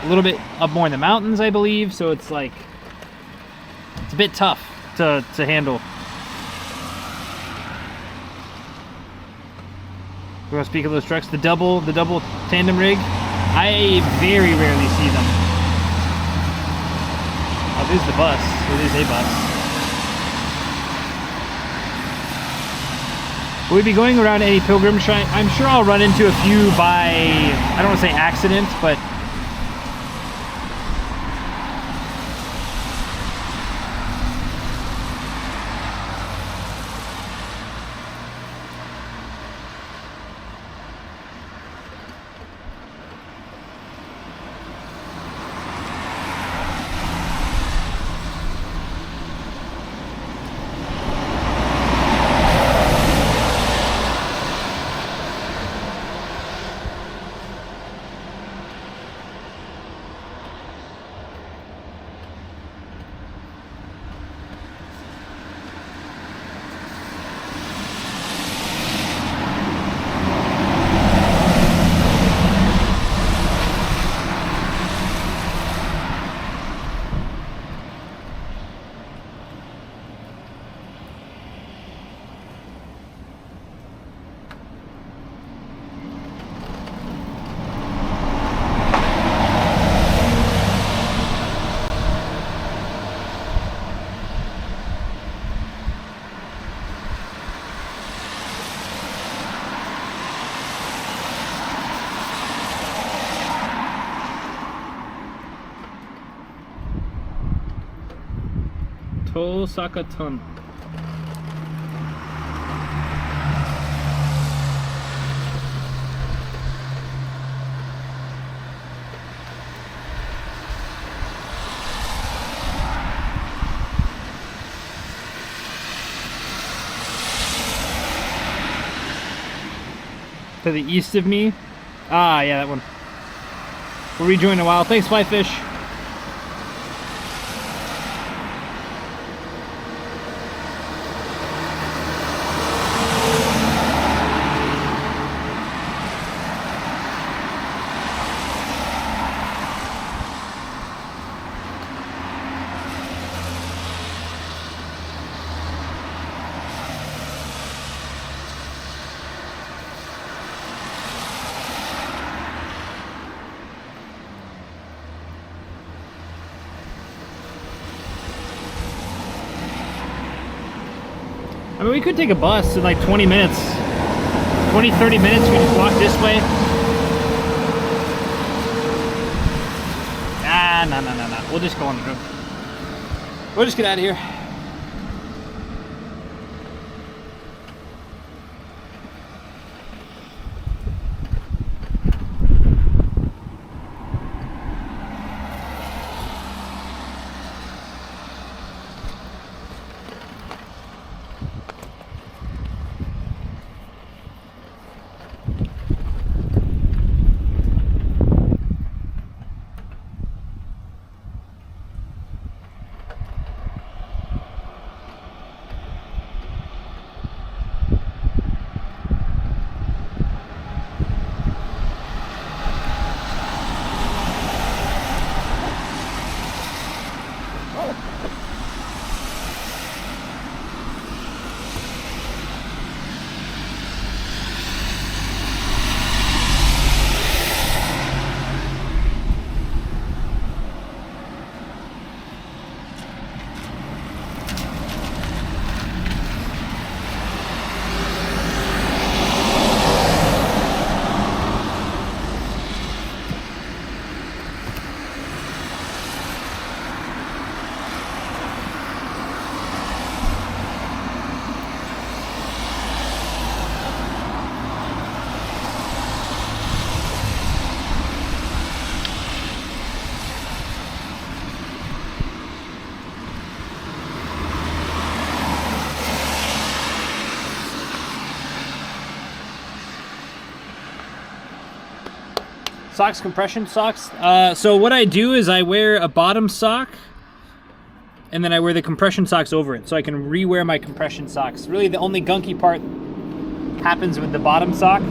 a little bit up more in the mountains, I believe. So it's like It's a bit tough to handle. We want to speak of those trucks. The double tandem rig. I very rarely see them. Oh, there's the bus. It is a bus. Will we be going around any pilgrim shrine? I'm sure I'll run into a few by, I don't want to say accident, but Tosaka Tunnel. To the east of me? Ah, yeah, that one. We'll rejoin in a while. Thanks, Flyfish. I mean, we could take a bus in like 20 minutes. 20, 30 minutes, we just walk this way. Ah, no. We'll just go on the road. We'll just get out of here. Socks, compression socks. So what I do is I wear a bottom sock and then I wear the compression socks over it so I can re-wear my compression socks. Really the only gunky part happens with the bottom sock.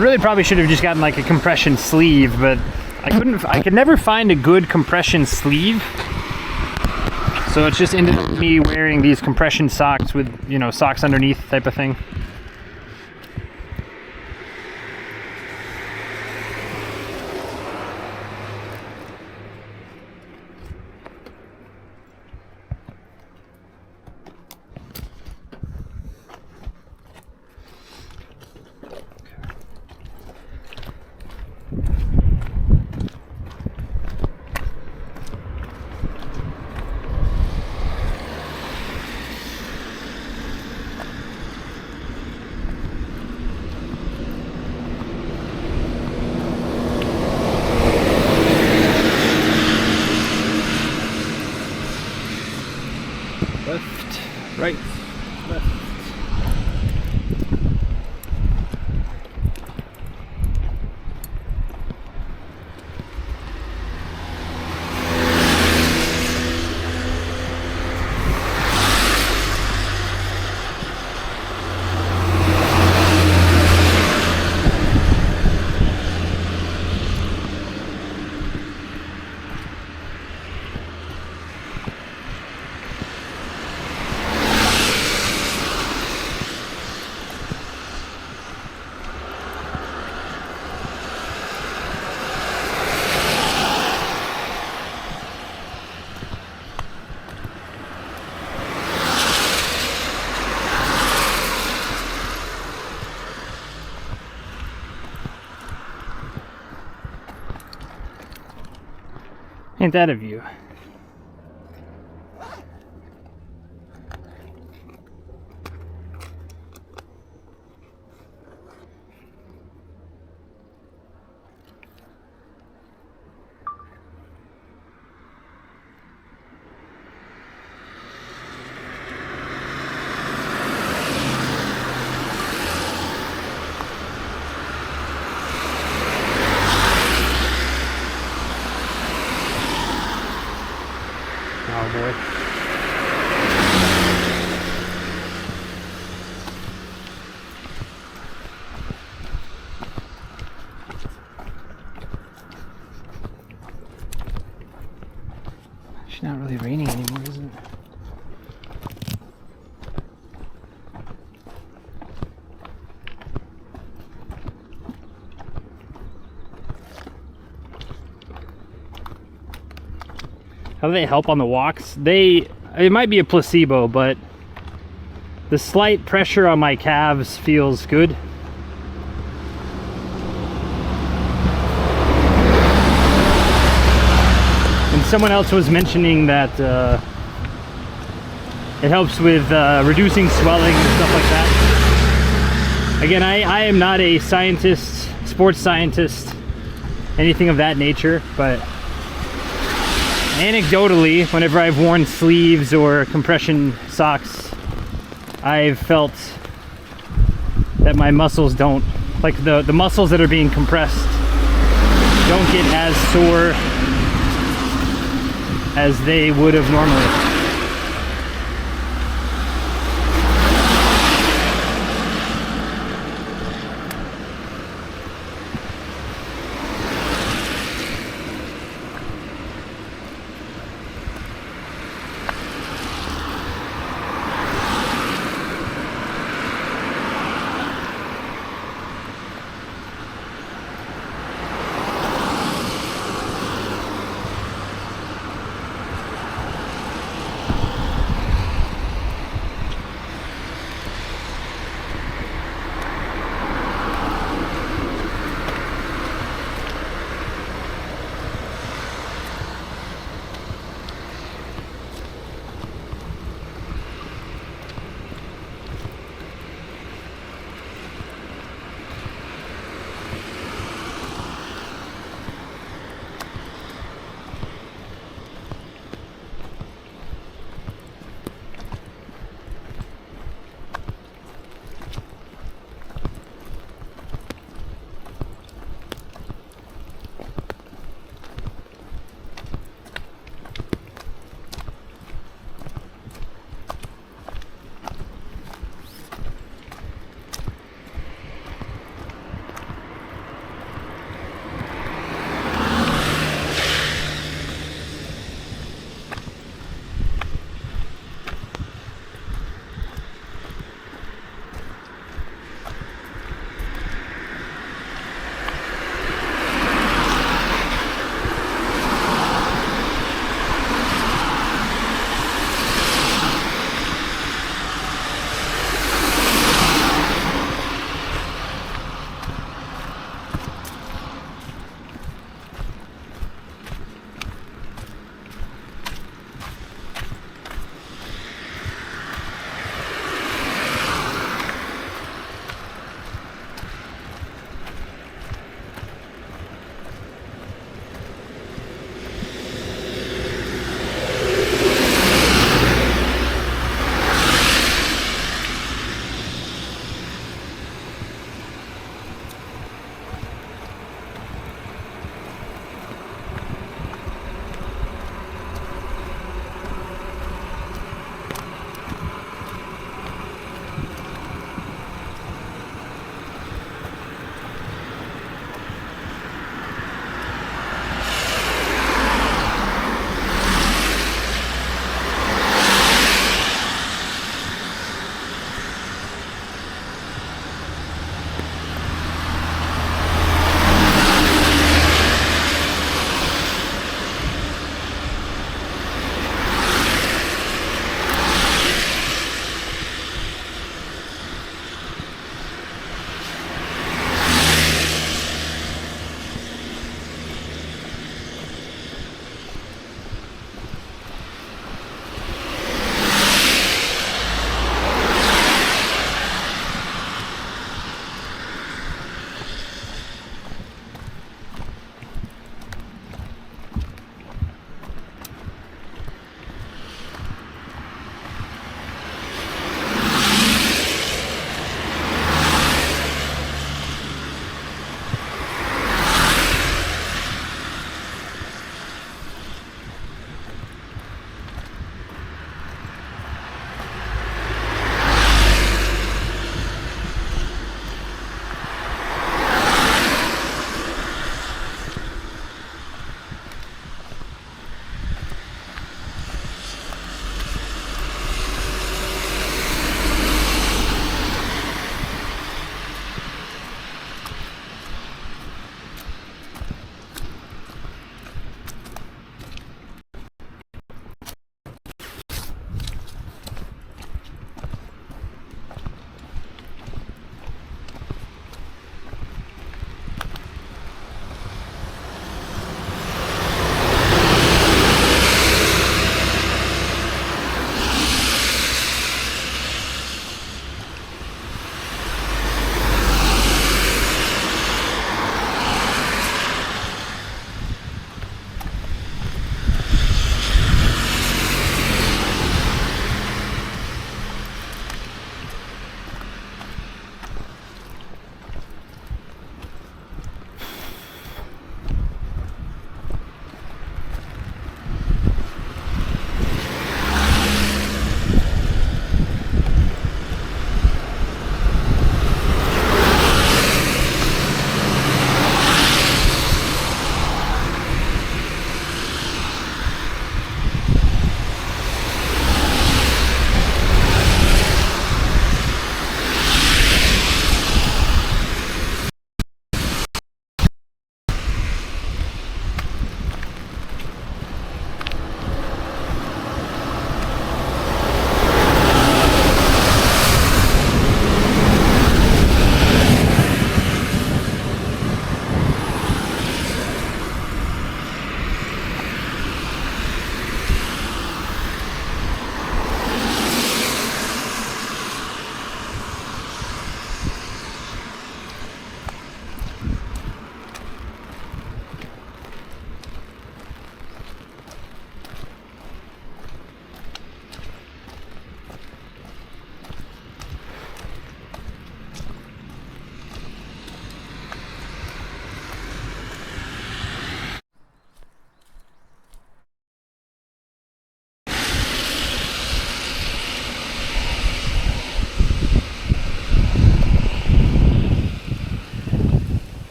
really probably should have just gotten like a compression sleeve, but I could never find a good compression sleeve. So it's just ended up me wearing these compression socks with, you know, socks underneath type of thing. Left, right, left. Ain't that a view? Oh boy. It's not really raining anymore, is it? How do they help on the walks? It might be a placebo, but the slight pressure on my calves feels good. And someone else was mentioning that it helps with reducing swelling and stuff like that. Again, I am not a scientist, sports scientist, anything of that nature, but anecdotally, whenever I've worn sleeves or compression socks, I've felt that my muscles don't, like the muscles that are being compressed don't get as sore as they would have normally.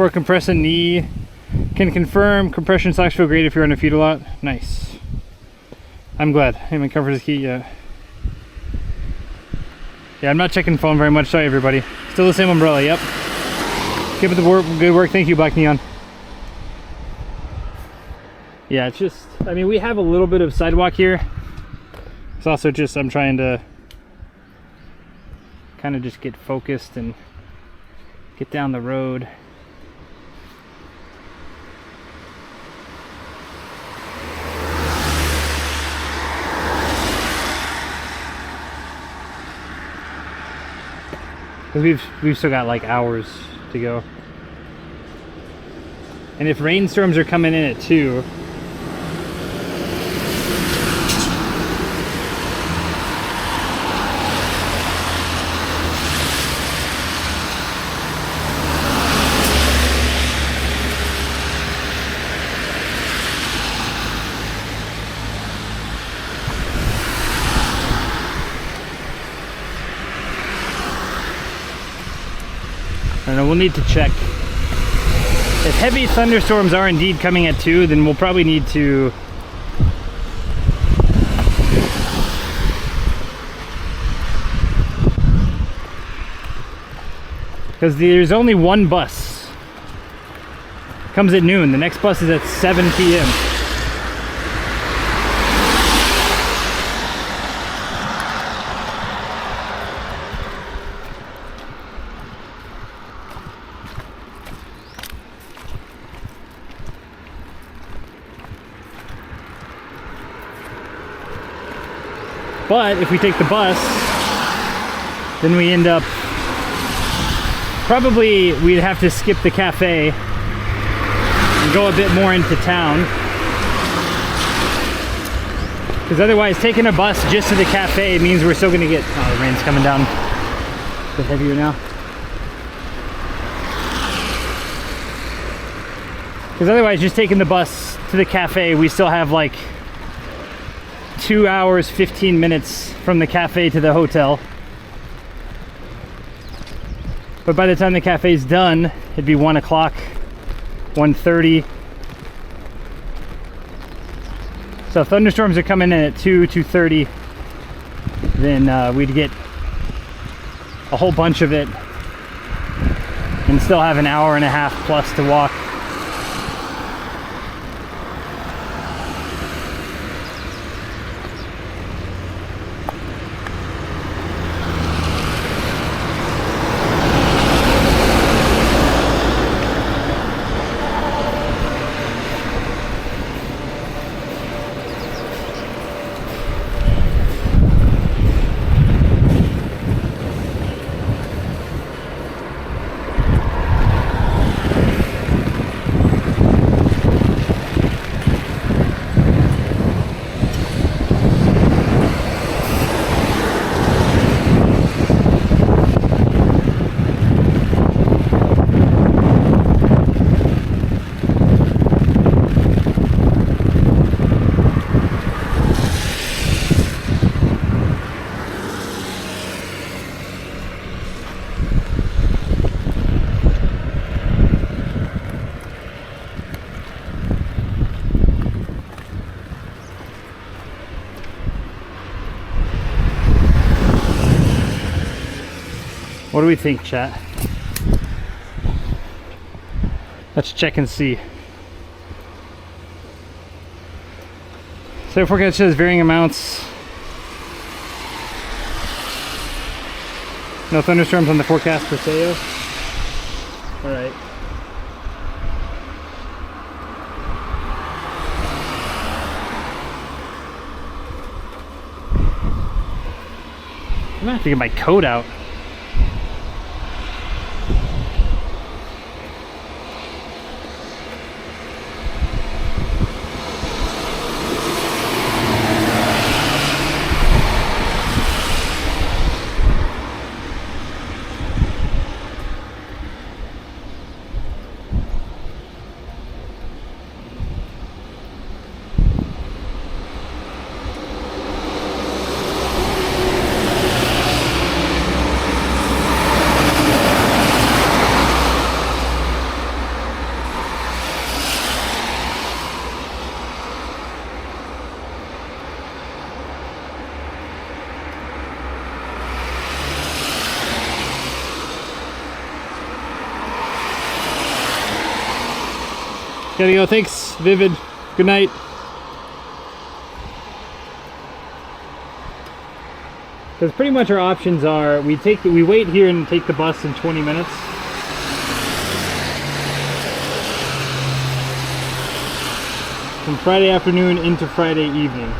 Sport compression knee. Can confirm compression socks feel great if you're on a feet a lot. Nice. I'm glad. Hey, my comfort is key. Yeah. Yeah, I'm not checking phone very much. Sorry, everybody. Still the same umbrella. Yep. Keep up the good work. Thank you, Black Neon. Yeah, it's just, I mean, we have a little bit of sidewalk here. It's also just, I'm trying to kind of just get focused and get down the road. Because we've still got like hours to go. And if rainstorms are coming in at 2, I don't know, we'll need to check. If heavy thunderstorms are indeed coming at 2, then we'll probably need to because there's only one bus. Comes at noon. The next bus is at 7 p.m. But if we take the bus, then we end up, probably we'd have to skip the cafe and go a bit more into town. Because otherwise taking a bus just to the cafe means we're still gonna get, oh, the rain's coming down a bit heavier now. Because otherwise just taking the bus to the cafe, we still have like 2 hours, 15 minutes from the cafe to the hotel. But by the time the cafe's done, it'd be 1 o'clock, 1:30. So if thunderstorms are coming in at 2, 2:30, then we'd get a whole bunch of it and still have an hour and a half plus to walk. What do we think, chat? Let's check and see. So forecast shows varying amounts. No thunderstorms on the forecast for Paseo. Alright. I'm gonna have to get my coat out. Gotta go. Thanks, Vivid. Good night. Because pretty much our options are we wait here and take the bus in 20 minutes. From Friday afternoon into Friday evening.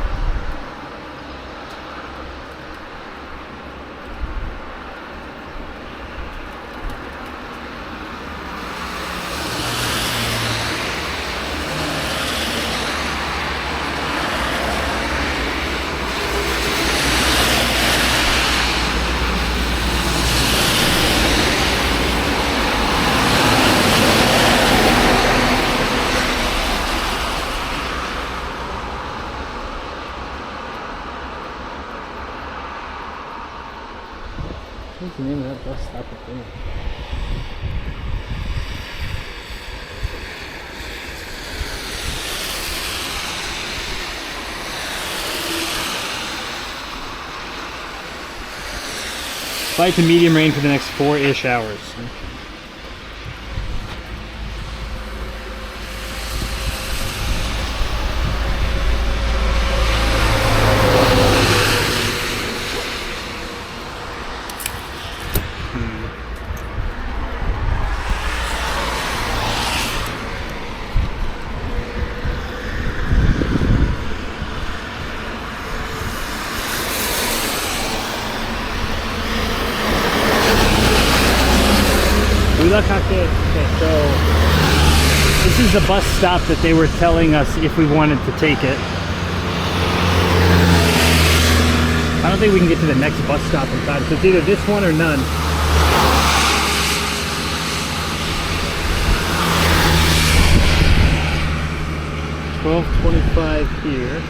What's the name of that bus stop up there? Light to medium rain for the next 4-ish hours. Okay, so this is the bus stop that they were telling us if we wanted to take it. I don't think we can get to the next bus stop in time, so it's either this one or none. $12.25 here.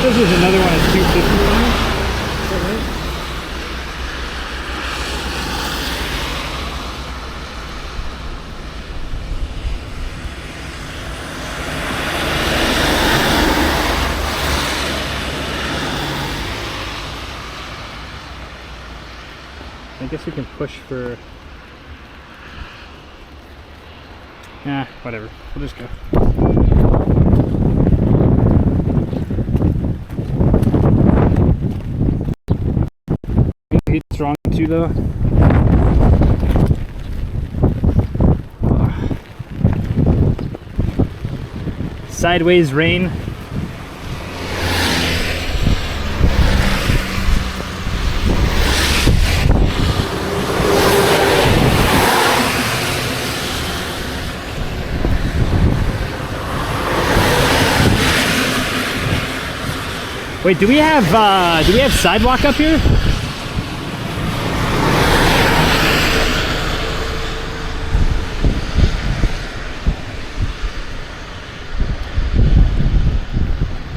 This is another one at 250. Is that right? I guess we can push for... whatever. We'll just go. It's wrong too though. Sideways rain. Wait, do we have sidewalk up here?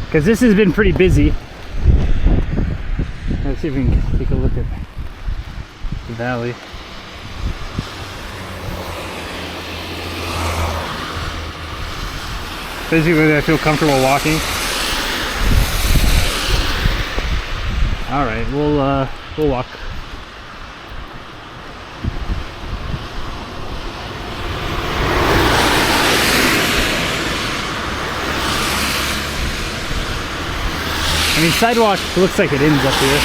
Because this has been pretty busy. Let's see if we can take a look at the valley. Basically, I feel comfortable walking. All right, we'll walk. I mean, sidewalk looks like it ends up here.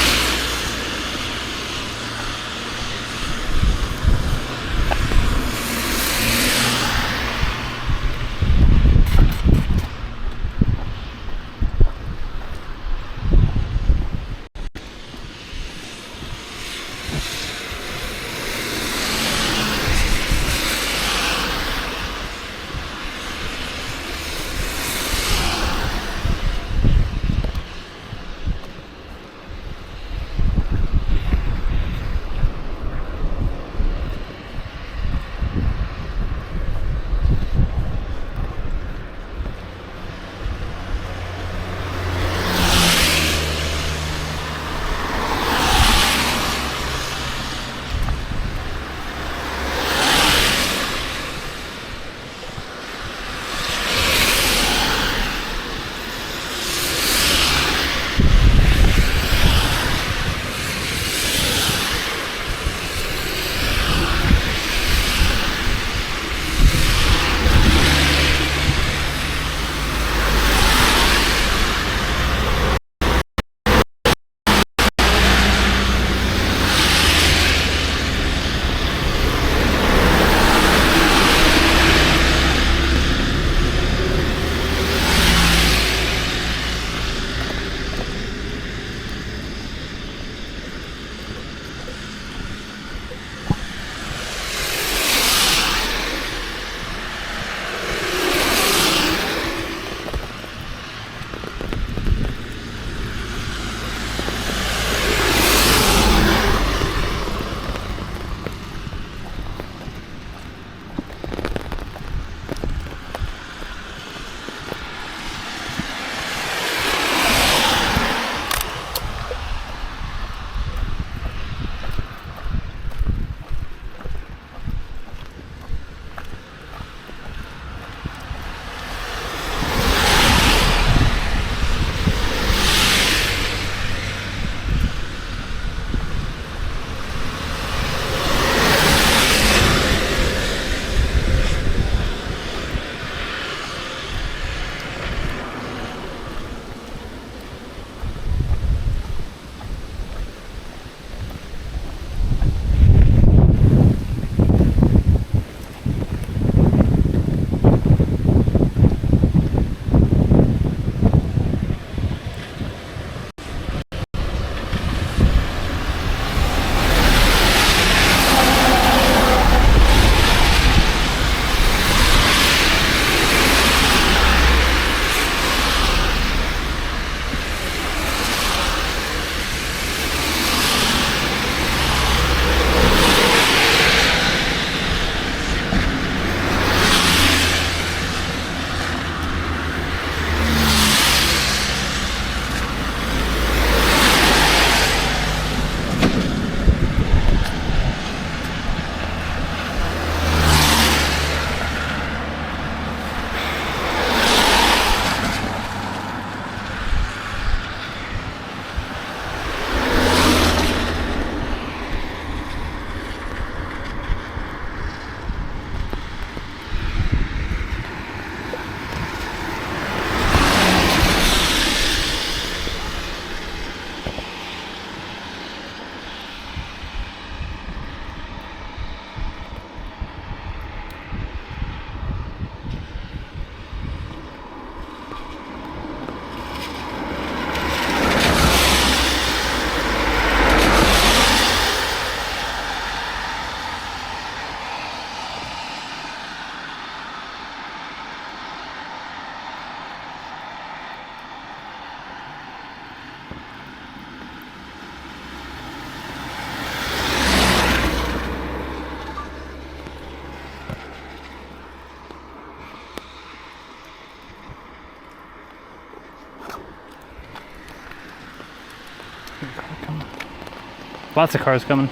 Lots of cars coming.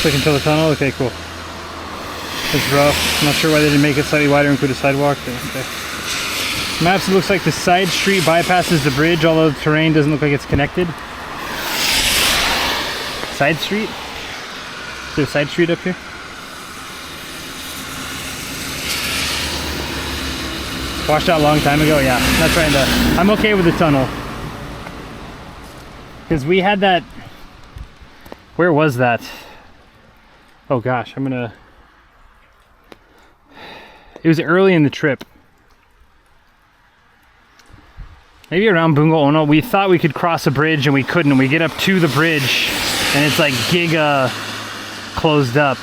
Click until the tunnel? Okay, cool. It's rough. I'm not sure why they didn't make it slightly wider and include a sidewalk, but okay. Maps, it looks like the side street bypasses the bridge, although the terrain doesn't look like it's connected. Side street? Is there a side street up here? Washed out a long time ago? Yeah, that's right. I'm okay with the tunnel. Because we had that... Where was that? Oh gosh, I'm gonna... It was early in the trip. Maybe around Bungo Ono. We thought we could cross a bridge and we couldn't. We get up to the bridge and it's like giga closed up.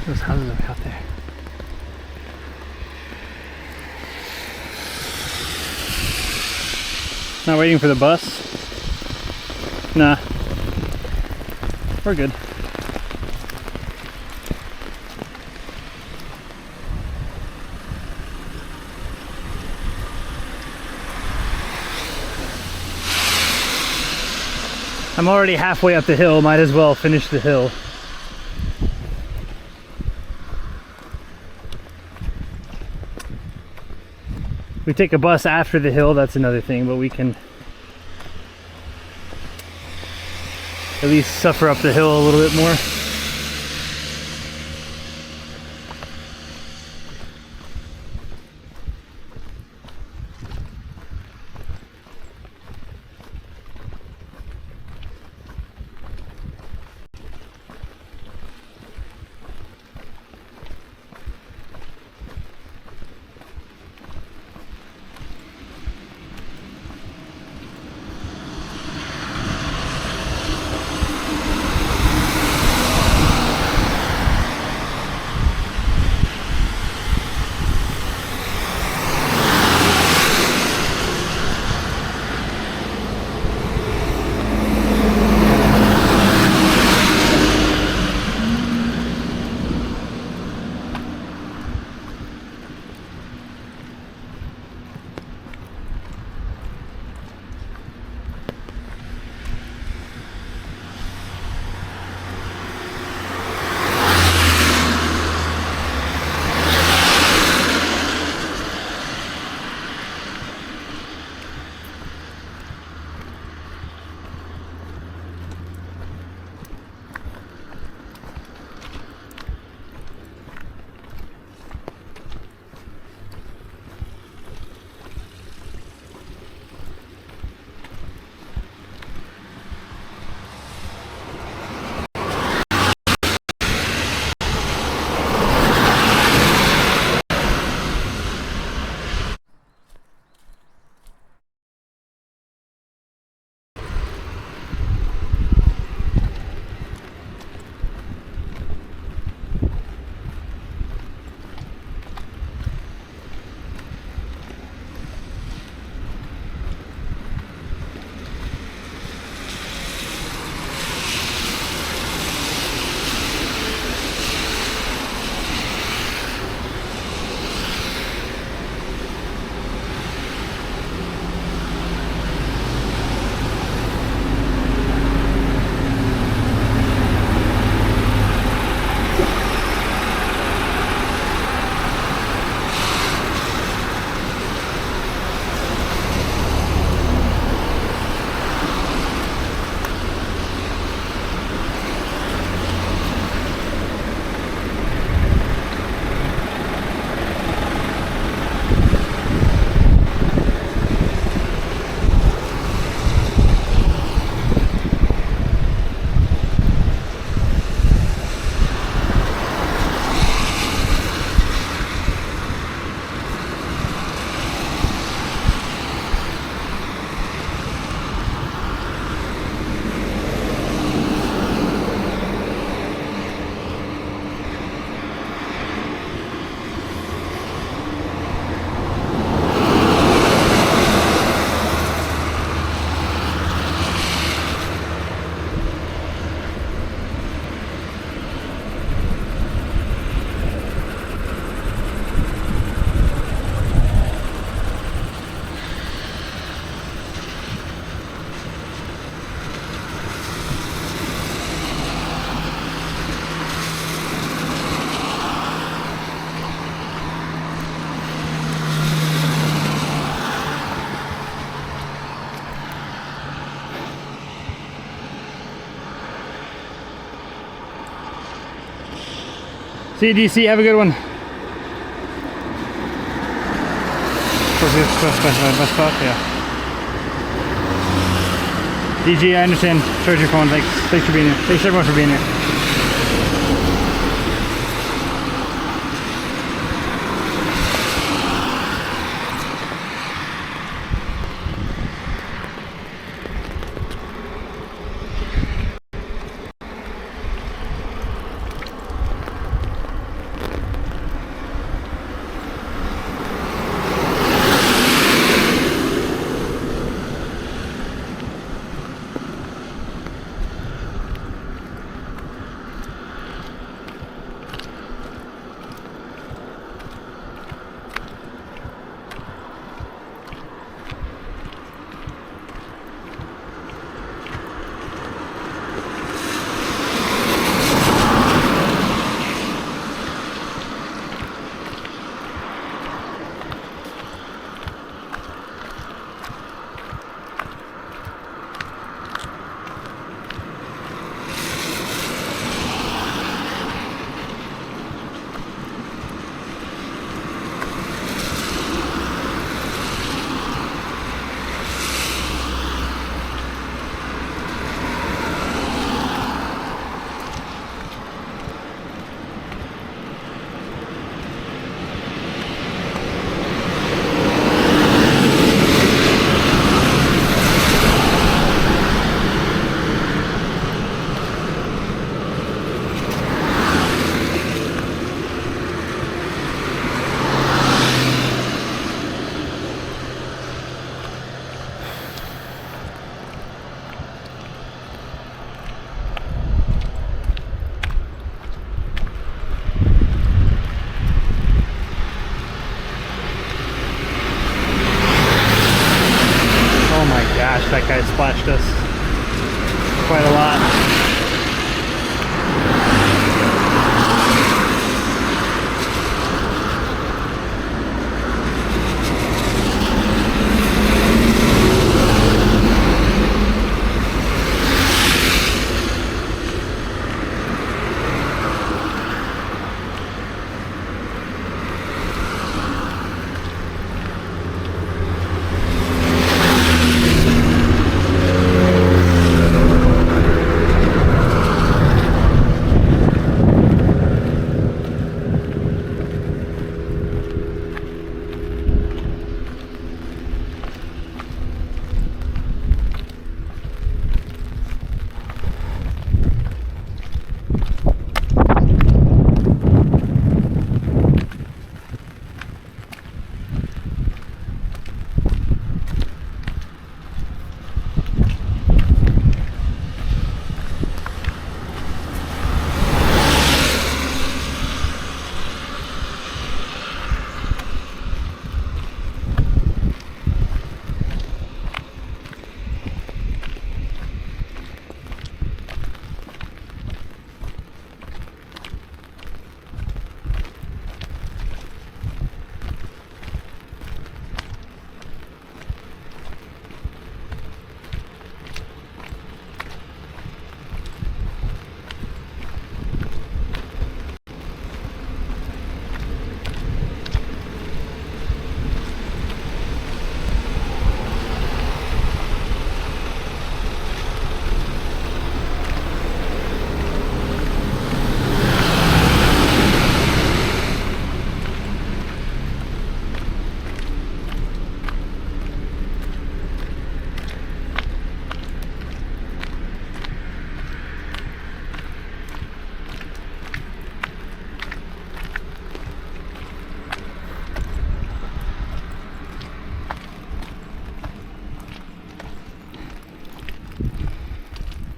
Those houses are out there. Not waiting for the bus? Nah. We're good. I'm already halfway up the hill, might as well finish the hill. We take a bus after the hill, that's another thing, but we can at least suffer up the hill a little bit more. See you, DC. Have a good one. Best spot, yeah. DG, I understand. Charge your phone. Thanks for being here. Thanks everyone for being here. That guy splashed us quite a lot.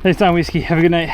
Thanks, Don Whiskey. Have a good night.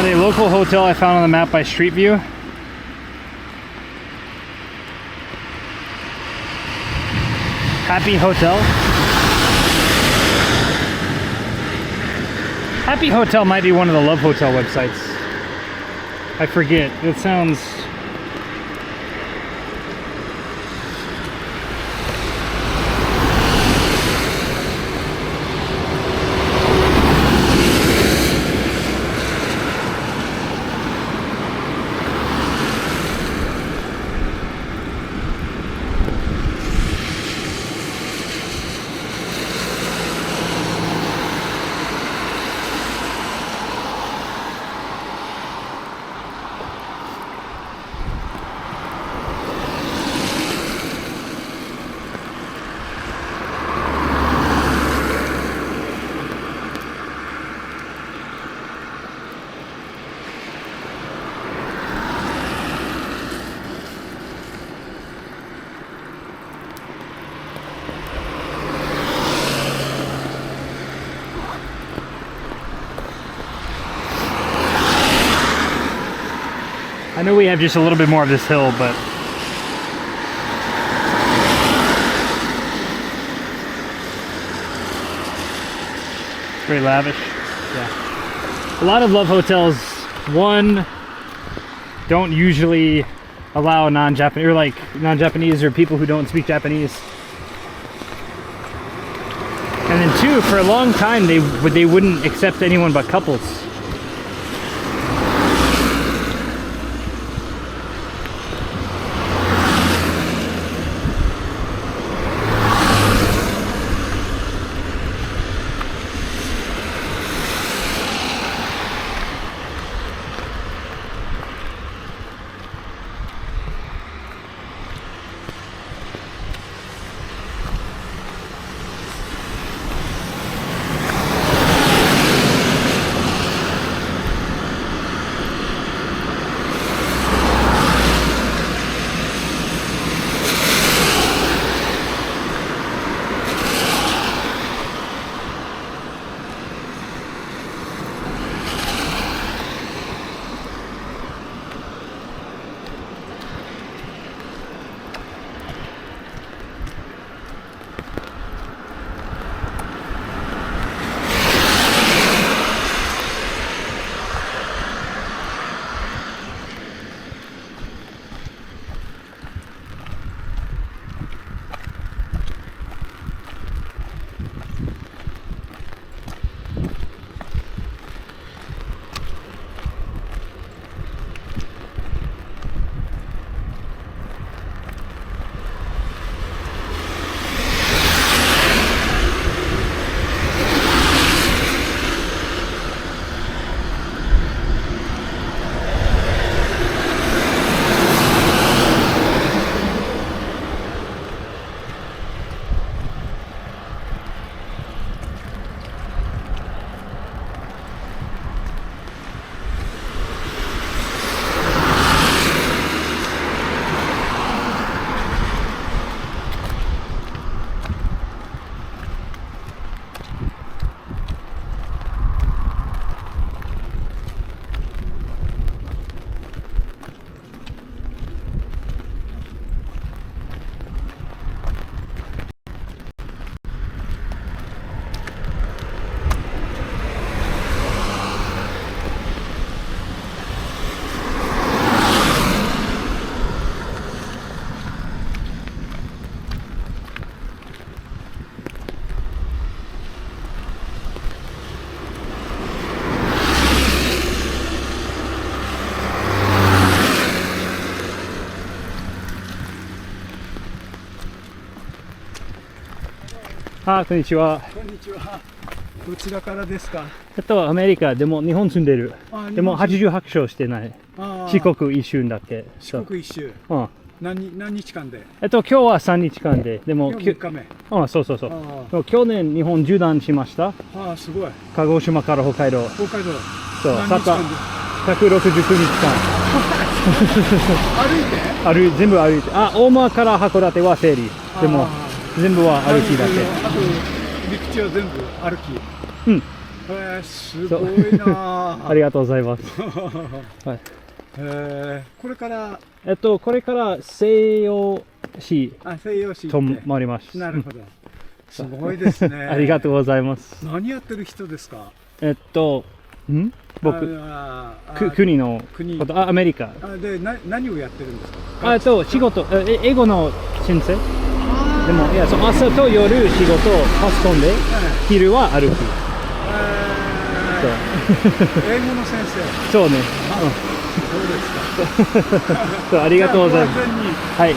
a local hotel I found on the map by Street View. Happy Hotel. Happy Hotel might be one of the Love Hotel websites. I forget. It sounds... I know we have just a little bit more of this hill, but it's very lavish. Yeah. A lot of Love Hotels, one, don't usually allow non-Japanese, or like non-Japanese or people who don't speak Japanese. And then two, for a long time they wouldn't accept anyone but couples.あ、こんにちは。こんにちは。どちらからですか？アメリカでも日本住んでる。でも88勝してない。四国一周だけ。四国一周。うん。何日間で？今日は3日間で。でも3日目。あ、そうそうそう。去年日本縦断しました。ああ、すごい。鹿児島から北海道。北海道。そう。何日間で？169日間。歩いて？全部歩いて。あ、大間から函館はフェリー。でも全部は歩きだけ。あと陸地は全部歩き。うん。すごいな。ありがとうございます。はい。これからこれから西洋市西洋市と回ります。なるほど。すごいですね。ありがとうございます。何やってる人ですか？僕国のことアメリカで何をやってるんですか？仕事英語の先生。でもいや朝と夜仕事パソコンで昼は歩く。英語の先生。そうね。そうですか。そうありがとうございます。はい。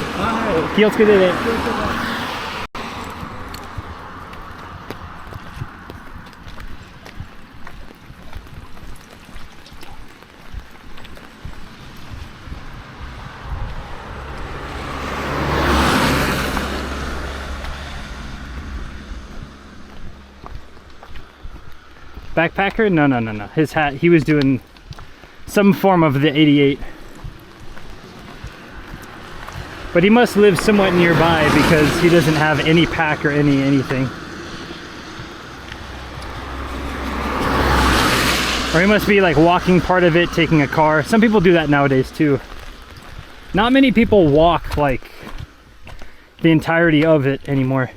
気をつけてね。Backpacker? No. His hat, he was doing some form of the 88. But he must live somewhat nearby because he doesn't have any pack or anything. Or he must be like walking part of it, taking a car. Some people do that nowadays too. Not many people walk like the entirety of it anymore.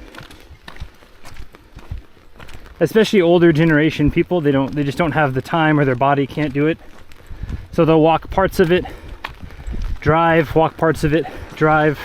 Especially older generation people, they just don't have the time or their body can't do it. So they'll walk parts of it, drive, walk parts of it, drive.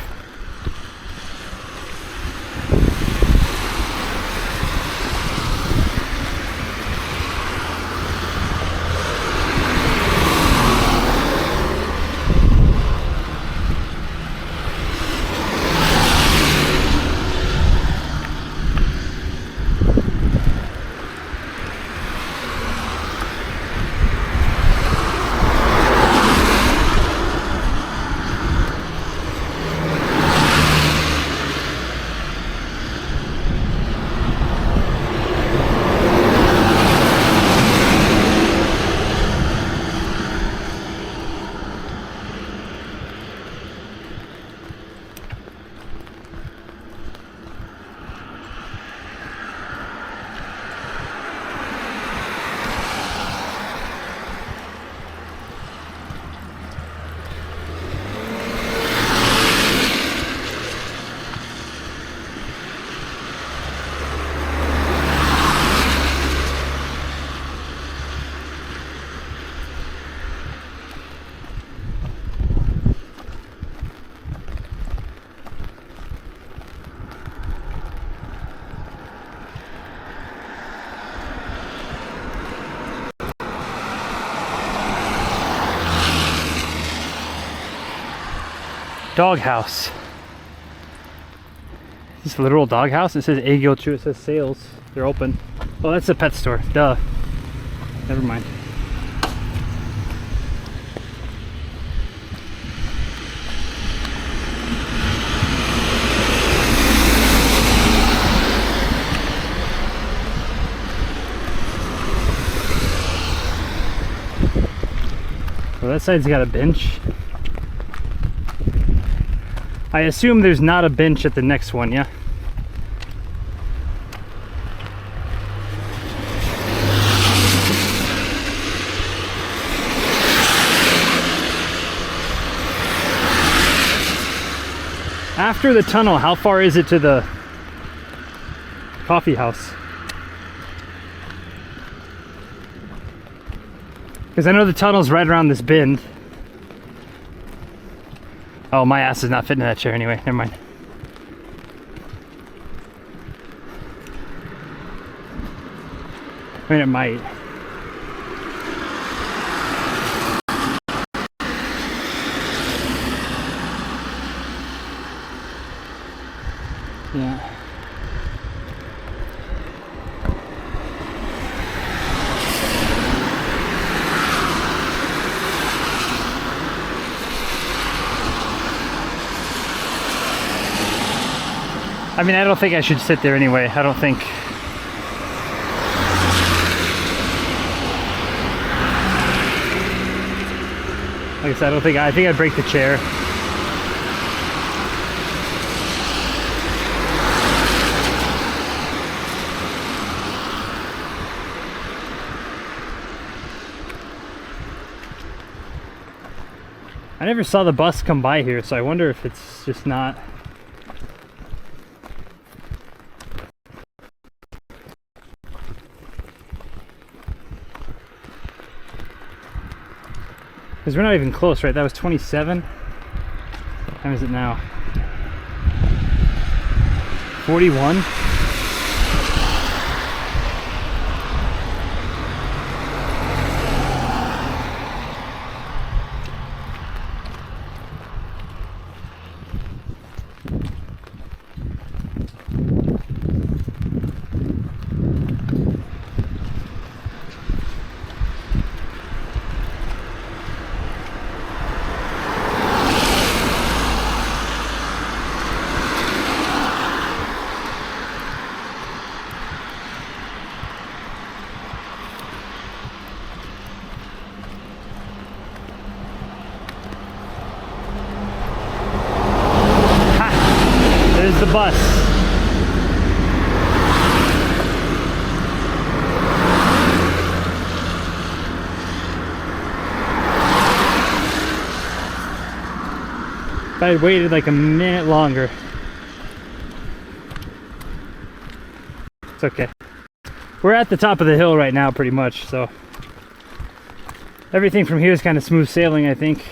Doghouse. Is this a literal doghouse? It says Eigyochu, it says sales. They're open. Oh, that's a pet store. Duh. Never mind. Well, that side's got a bench. I assume there's not a bench at the next one, yeah? After the tunnel, how far is it to the coffee house? Because I know the tunnel's right around this bend. Oh, my ass is not fitting in that chair anyway. Never mind. I mean, it might. Yeah. I mean, I don't think I should sit there anyway. I don't think. Like I said, I think I'd break the chair. never saw the bus come by here, so I wonder if it's just not. Because we're not even close, right? That was 27. What time is it now? 41. There's the bus. If I had waited like a minute longer. It's okay. We're at the top of the hill right now pretty much, so everything from here is kind of smooth sailing, I think.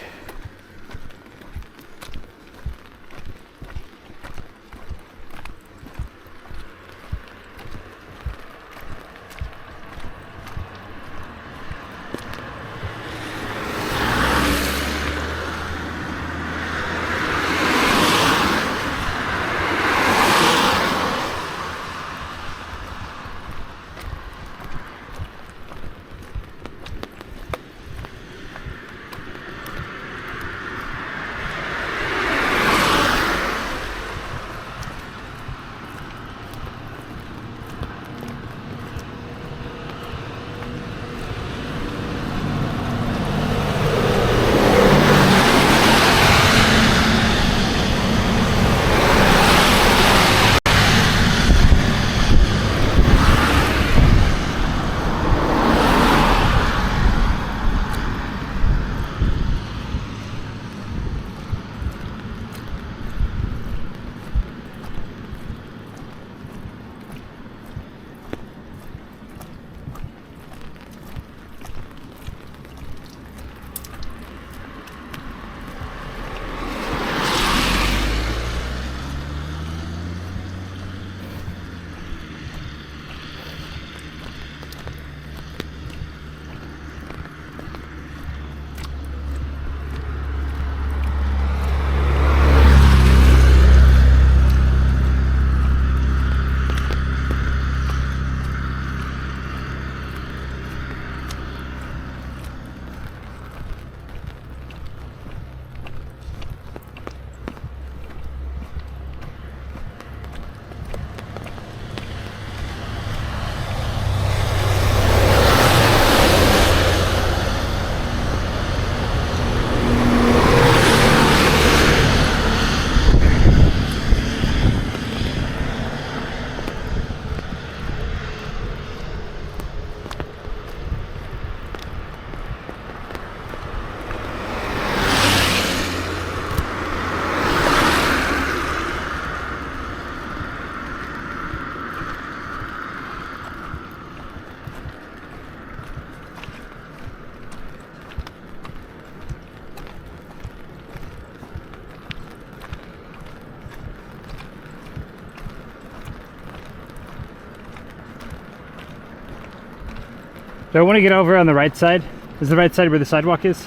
Do I want to get over on the right side? Is the right side where the sidewalk is?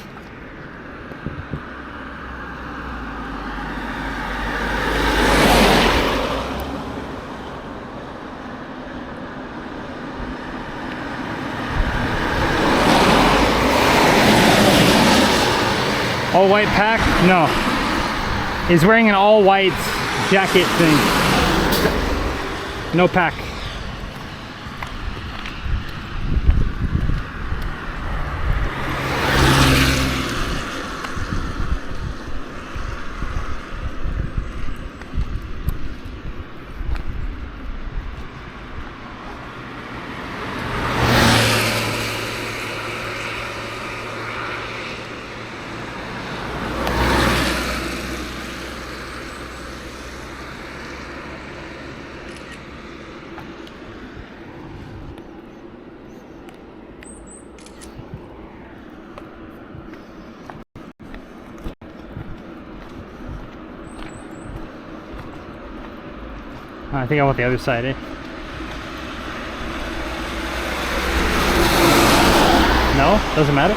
All white pack? No. He's wearing an all white jacket thing. No pack. I think I want the other side, eh? No? Doesn't matter?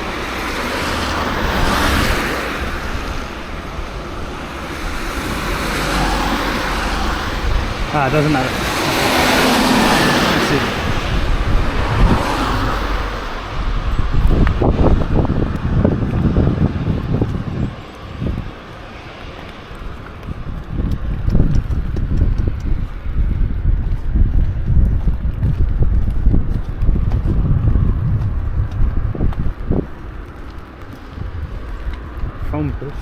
Ah, it doesn't matter. Let's see. Foam proof.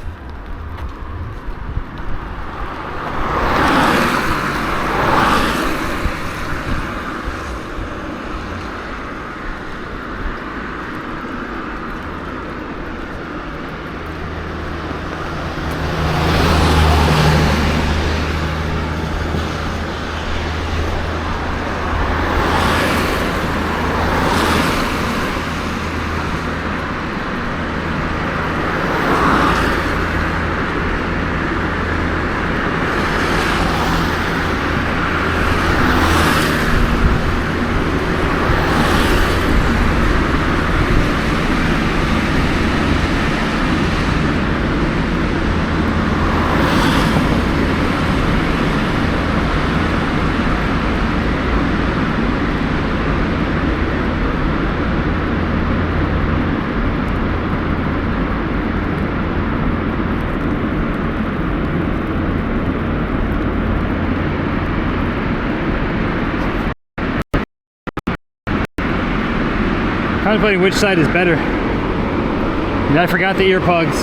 Contemplating which side is better. And I forgot the ear plugs.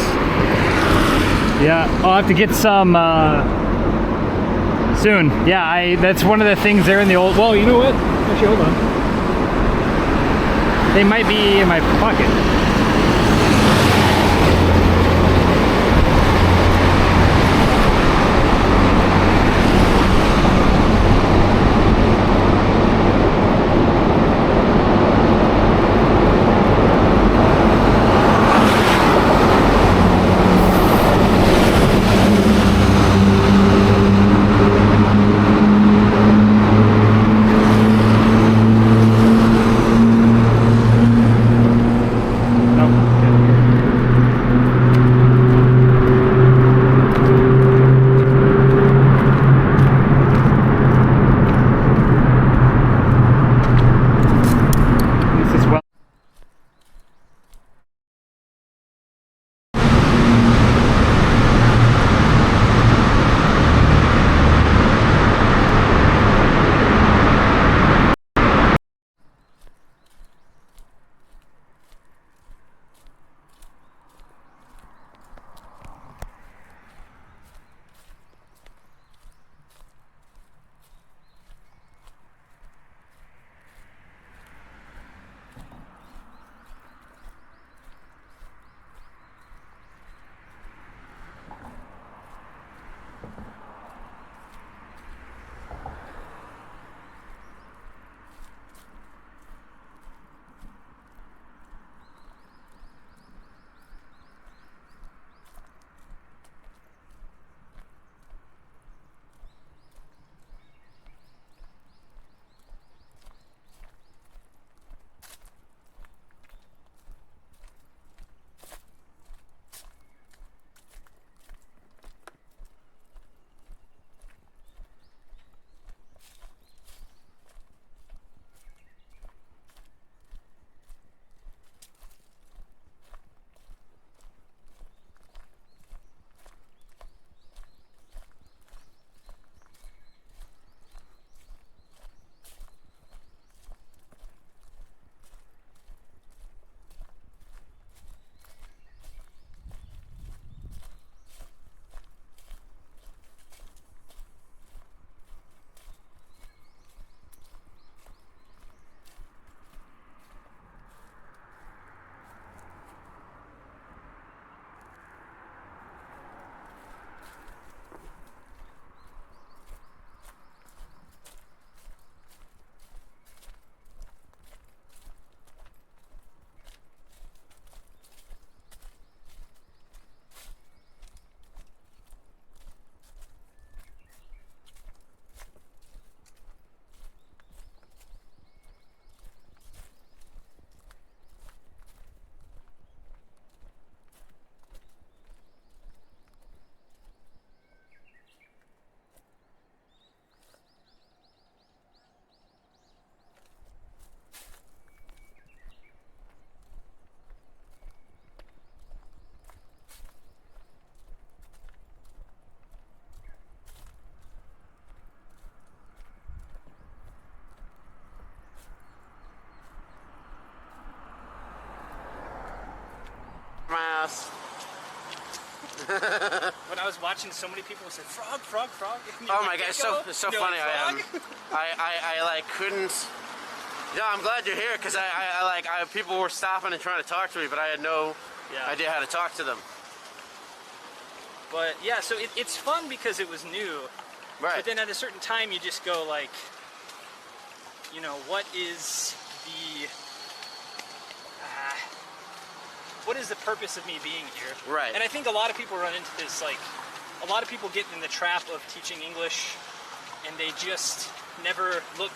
Yeah, I'll have to get some soon. Yeah, that's one of the things there in the old. Well, you know what? Actually, hold on. They might be in my pocket. watching so many people say frog, frog, frog. Oh my god, it's so funny. I like couldn't. Yeah, I'm glad you're here because people were stopping and trying to talk to me, but I had no idea how to talk to them. But yeah, so it's fun because it was new. Right. But then at a certain time, you just go like, you know, what is the purpose of me being here? Right. And I think a lot of people run into this, like, a lot of people get in the trap of teaching English and they just never look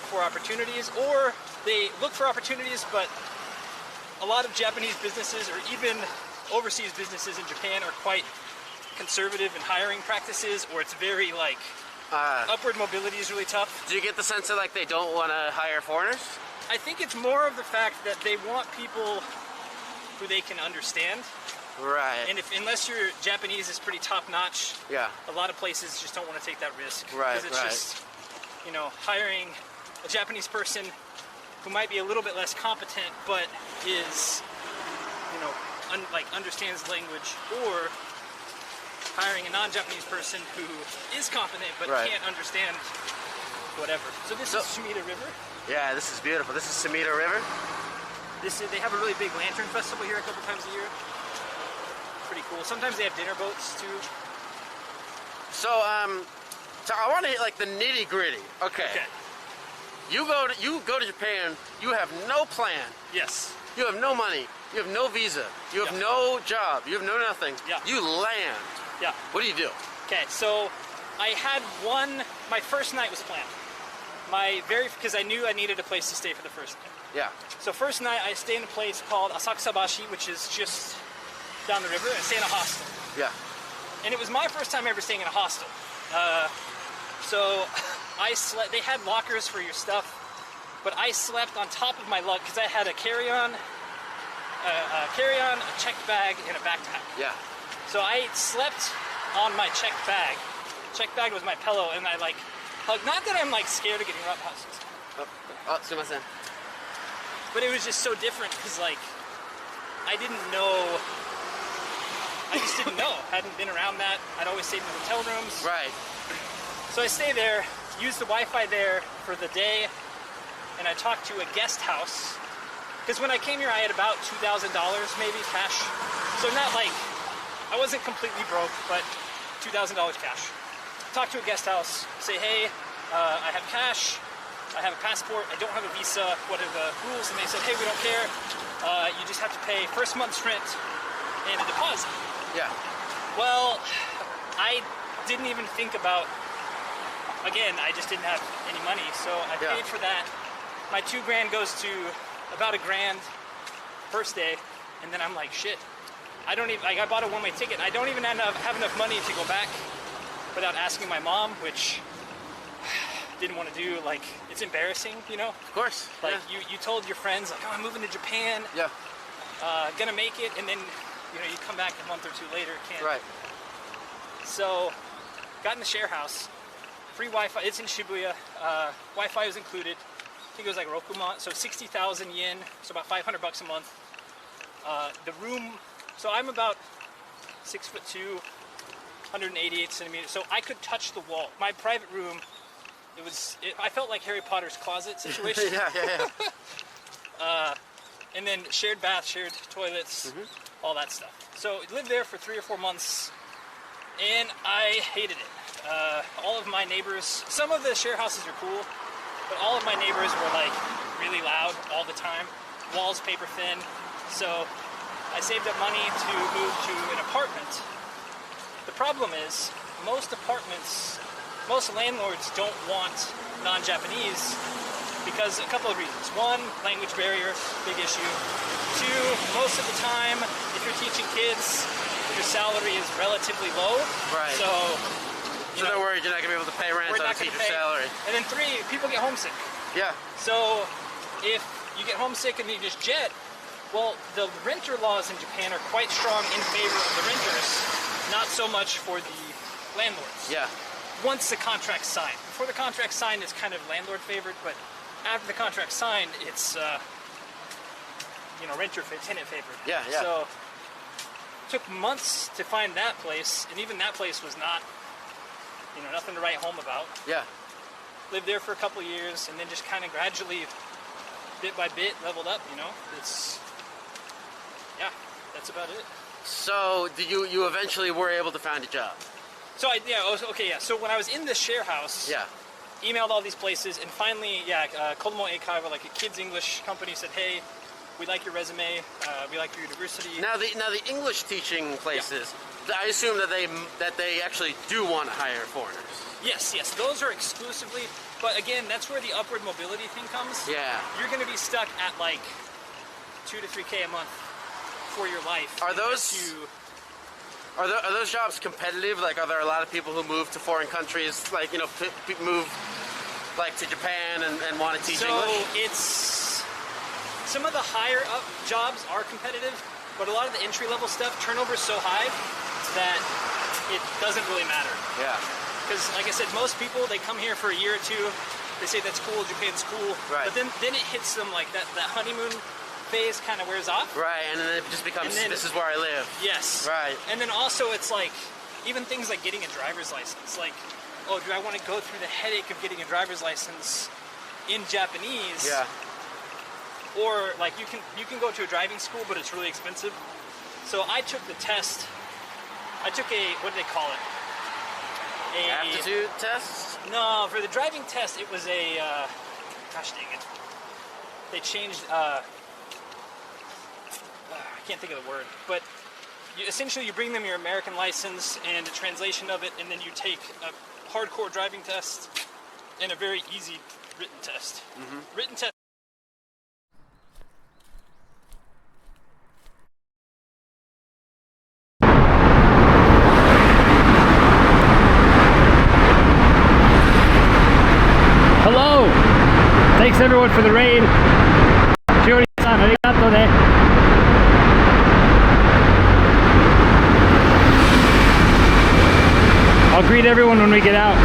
for opportunities, or they look for opportunities, but a lot of Japanese businesses or even overseas businesses in Japan are quite conservative in hiring practices, or it's very like upward mobility is really tough. Do you get the sense that like they don't want to hire foreigners? I think it's more of the fact that they want people who they can understand. Right. And unless your Japanese is pretty top notch, a lot of places just don't want to take that risk. Right. Because it's just, you know, hiring a Japanese person who might be a little bit less competent, but is, you know, understands language, or hiring a non-Japanese person who is competent but can't understand whatever. So this is Sumida River. Yeah, this is beautiful. This is Sumida River. They have a really big lantern festival here a couple times a year. Pretty cool. Sometimes they have dinner boats too. So I want to hit like the nitty gritty. Okay. You go to Japan. You have no plan. Yes. You have no money. You have no visa. You have no job. You have no nothing. Yeah. You land. Yeah. What do you do? Okay, so I had my first night was planned. Because I knew I needed a place to stay for the first night. Yeah. So first night I stayed in a place called Asakusabashi, which is just down the river, and stay in a hostel. Yeah. And it was my first time ever staying in a hostel. So I slept, they had lockers for your stuff, but I slept on top of my lug because I had a carry-on, a checked bag, and a backpack. Yeah. So I slept on my checked bag. Checked bag was my pillow, and I like hugged. Not that I'm like scared of getting rough houses. Sumimasen. But it was just so different because like I didn't know. I just didn't know. Hadn't been around that. I'd always stayed in the hotel rooms. Right. So I stay there, use the Wi-Fi there for the day, and I talked to a guest house. Because when I came here, I had about $2,000 maybe cash. So not like, I wasn't completely broke, but $2,000 cash. Talk to a guest house, say, hey, I have cash, I have a passport, I don't have a visa, what are the rules? And they said, hey, we don't care. You just have to pay first month's rent and a deposit. Yeah. Well, I didn't even think about, again, I just didn't have any money, so I paid for that. My $2,000 goes to about $1,000 first day, and then I'm like, shit. I bought a one-way ticket. I don't even have enough money to go back without asking my mom, which didn't want to do. Like, it's embarrassing, you know? Of course. Like, you told your friends, like, oh, I'm moving to Japan. Yeah. Gonna make it, and then, you know, you come back a month or two later, can't. Right. So, got in the share house. Free Wi-Fi. It's in Shibuya. Wi-Fi was included. I think it was like Rokuman, so 60,000 yen, so about $500 a month. The room, so I'm about 6'2", 188 centimeters, so I could touch the wall. My private room, I felt like Harry Potter's closet situation. yeah. And then shared bath, shared toilets, all that stuff. So I lived there for 3 or 4 months, and I hated it. All of my neighbors, some of the share houses are cool, but all of my neighbors were like really loud all the time. Walls paper thin. So I saved up money to move to an apartment. The problem is most landlords don't want non-Japanese because a couple of reasons. One, language barrier, big issue. Two, most of the time, if you're teaching kids, your salary is relatively low. Right. So they're worried you're not going to be able to pay rent on a teacher's salary. And then 3, people get homesick. Yeah. So if you get homesick and you just jet, well, the renter laws in Japan are quite strong in favor of the renters, not so much for the landlords. Yeah. Once the contract's signed. Before the contract's signed, it's kind of landlord favored, but after the contract's signed, it's, renter tenant favored. Yeah, yeah. So took months to find that place, and even that place was not, you know, nothing to write home about. Yeah. Lived there for a couple years, and then just kind of gradually, bit by bit, leveled up. You know, yeah, that's about it. So, you eventually were able to find a job? So So when I was in this share house, emailed all these places, and finally, Kodomo Eikaiwa, like a kids English company, said, "Hey, we like your resume. We like your university." Now the English teaching places, I assume that they actually do want to hire foreigners. Yes, those are exclusively. But again, that's where the upward mobility thing comes. Yeah. You're going to be stuck at like 2 to 3K a month for your life. Are those jobs competitive? Like, are there a lot of people who move to foreign countries, like, you know, move like to Japan and want to teach English? So it's some of the higher up jobs are competitive, but a lot of the entry level stuff, turnover is so high that it doesn't really matter. Yeah. Because, like I said, most people, they come here for a year or two. They say that's cool, Japan's cool. Right. But then it hits them like that honeymoon phase kind of wears off. Right, and then it just becomes, this is where I live. Yes. Right. And then also it's like, even things like getting a driver's license. Like, oh, do I want to go through the headache of getting a driver's license in Japanese? Yeah. Or like you can go to a driving school, but it's really expensive. So I took the test. I took what do they call it? Aptitude test? No, for the driving test, it was a, gosh dang it. They changed, I can't think of the word, but essentially you bring them your American license and a translation of it, and then you take a hardcore driving test and a very easy written test. Mm-hmm. Written test. Hello! Thanks everyone for the rain. Shiori-san, arigato ne. I'll greet everyone when we get out.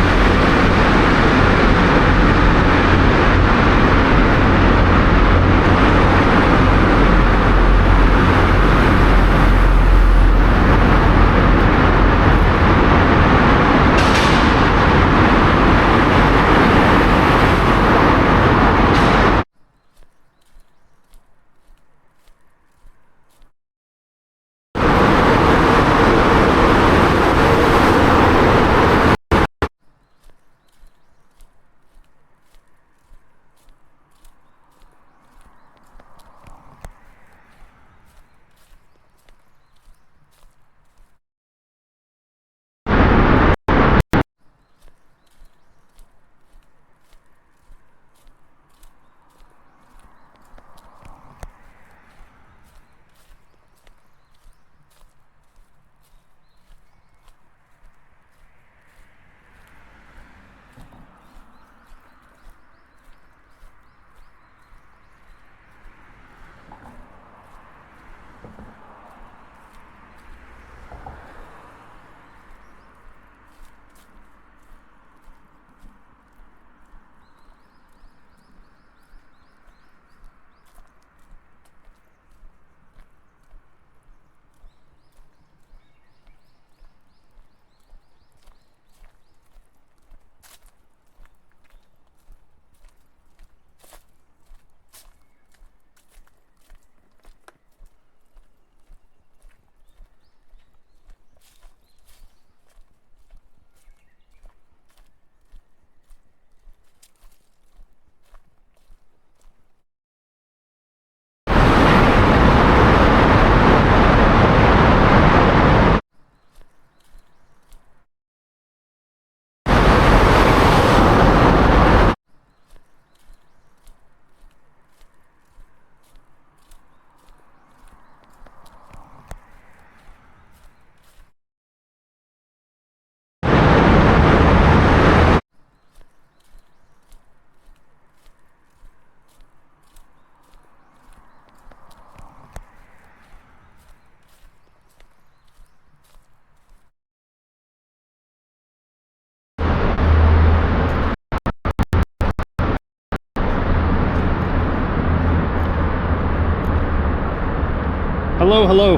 Hello, hello.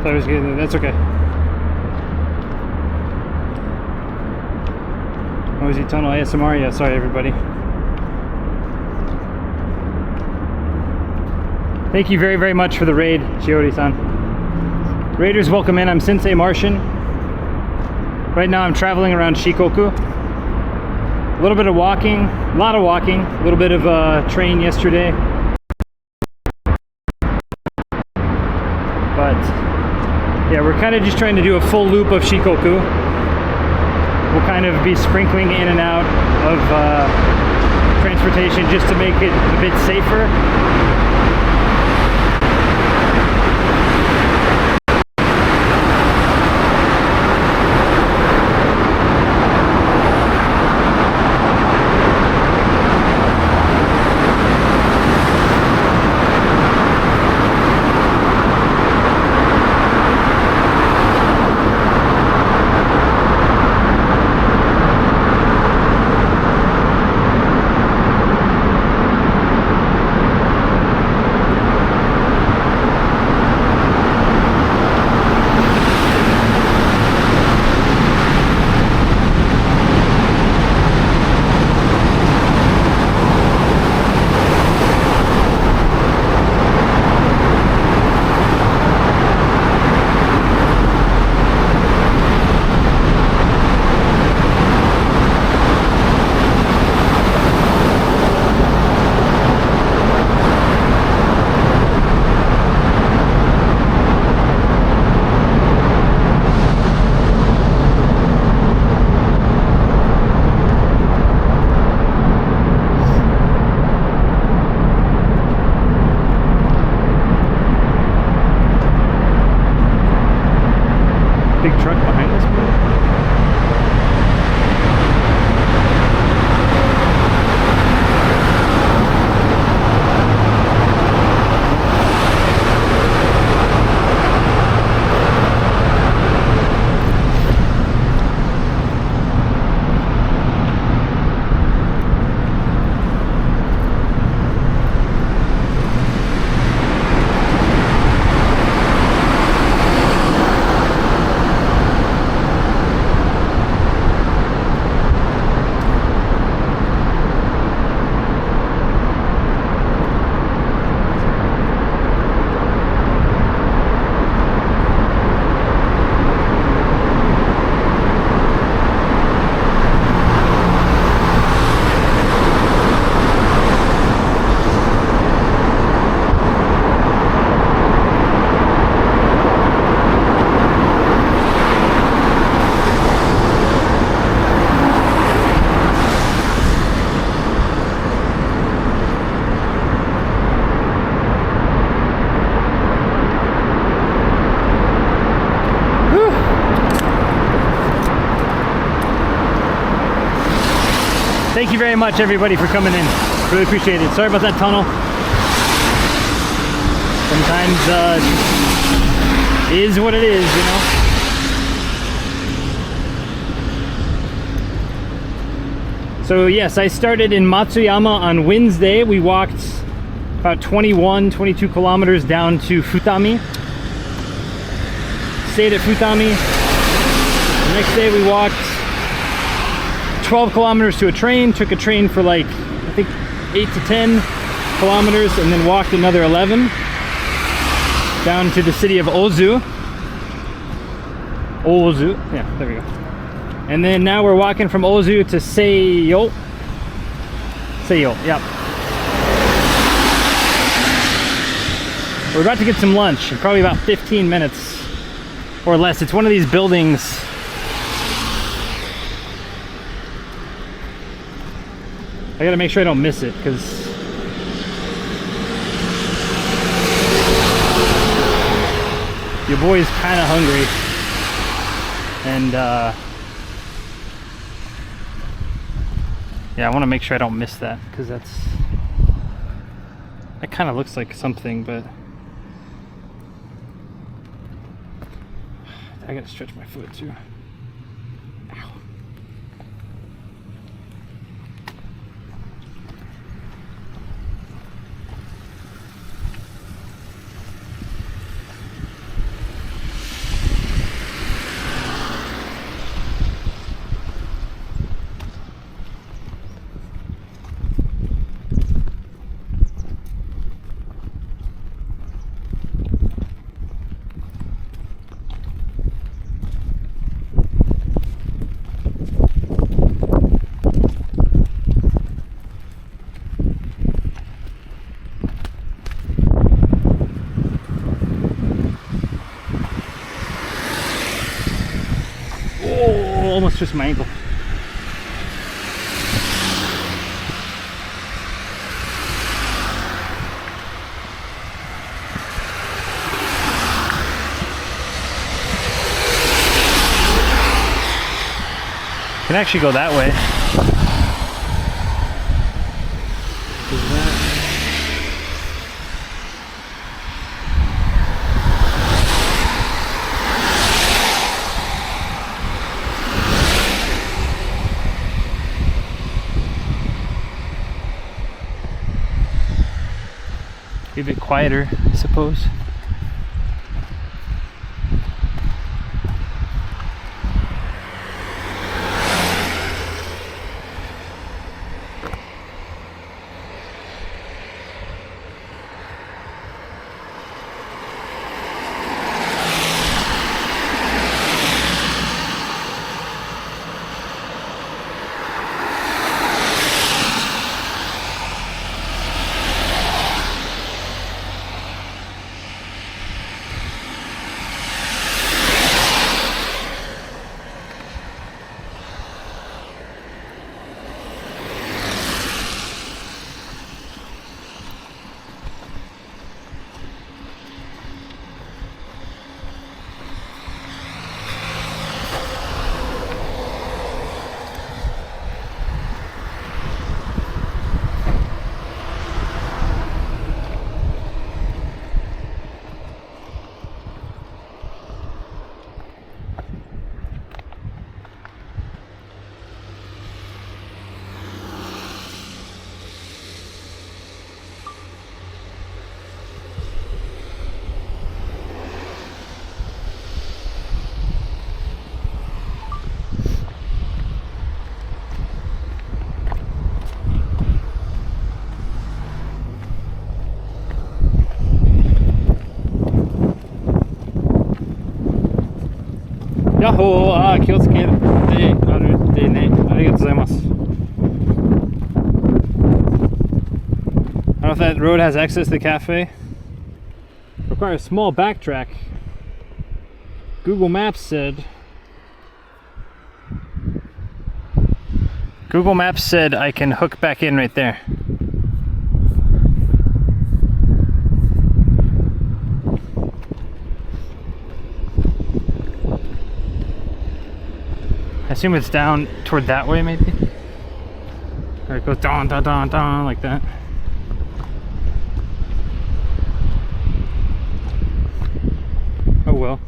Thought I was getting, that's okay. OZU Tunnel ASMR, yeah, sorry everybody. Thank you very, very much for the raid, Shiori-san. Raiders, welcome in. I'm Sensei Martian. Right now I'm traveling around Shikoku. A little bit of walking, a lot of walking, a little bit of train yesterday. But yeah, we're kind of just trying to do a full loop of Shikoku. We'll kind of be sprinkling in and out of transportation just to make it a bit safer. Big truck behind us. Thank you very much, everybody, for coming in. Really appreciate it. Sorry about that tunnel. Sometimes is what it is, you know. So yes, I started in Matsuyama on Wednesday. We walked about 22 kilometers down to Futami. Stayed at Futami. The next day we walked 12 kilometers to a train, took a train for like, I think 8 to 10 kilometers, and then walked another 11 down to the city of OZU. OZU, yeah, there we go. And then now we're walking from OZU to Seiyo. Seiyo, yep. We're about to get some lunch in probably about 15 minutes or less. It's one of these buildings. I gotta make sure I don't miss it, because your boy's kind of hungry, and yeah, I want to make sure I don't miss that, because that kind of looks like something, but I gotta stretch my foot too. Ow. it's just my ankle. Can actually go that way. Be a bit quieter, I suppose. Yahoo! あー、気をつけて歩いてね。ありがとうございます。I don't know if that road has access to the cafe. Requires a small backtrack. Google Maps said I can hook back in right there. I assume it's down toward that way, maybe? Or it goes down, down, down, down, like that. Oh well.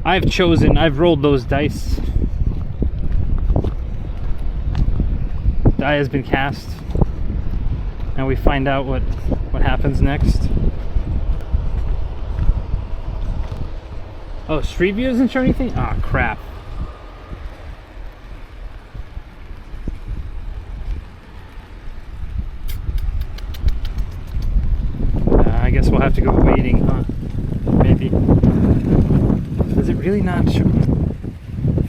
I've rolled those dice. Die has been cast. And we find out what happens next. Oh, Street View doesn't show anything? Ah, oh, crap. I guess we'll have to go waiting, huh? Maybe. Does it really not show?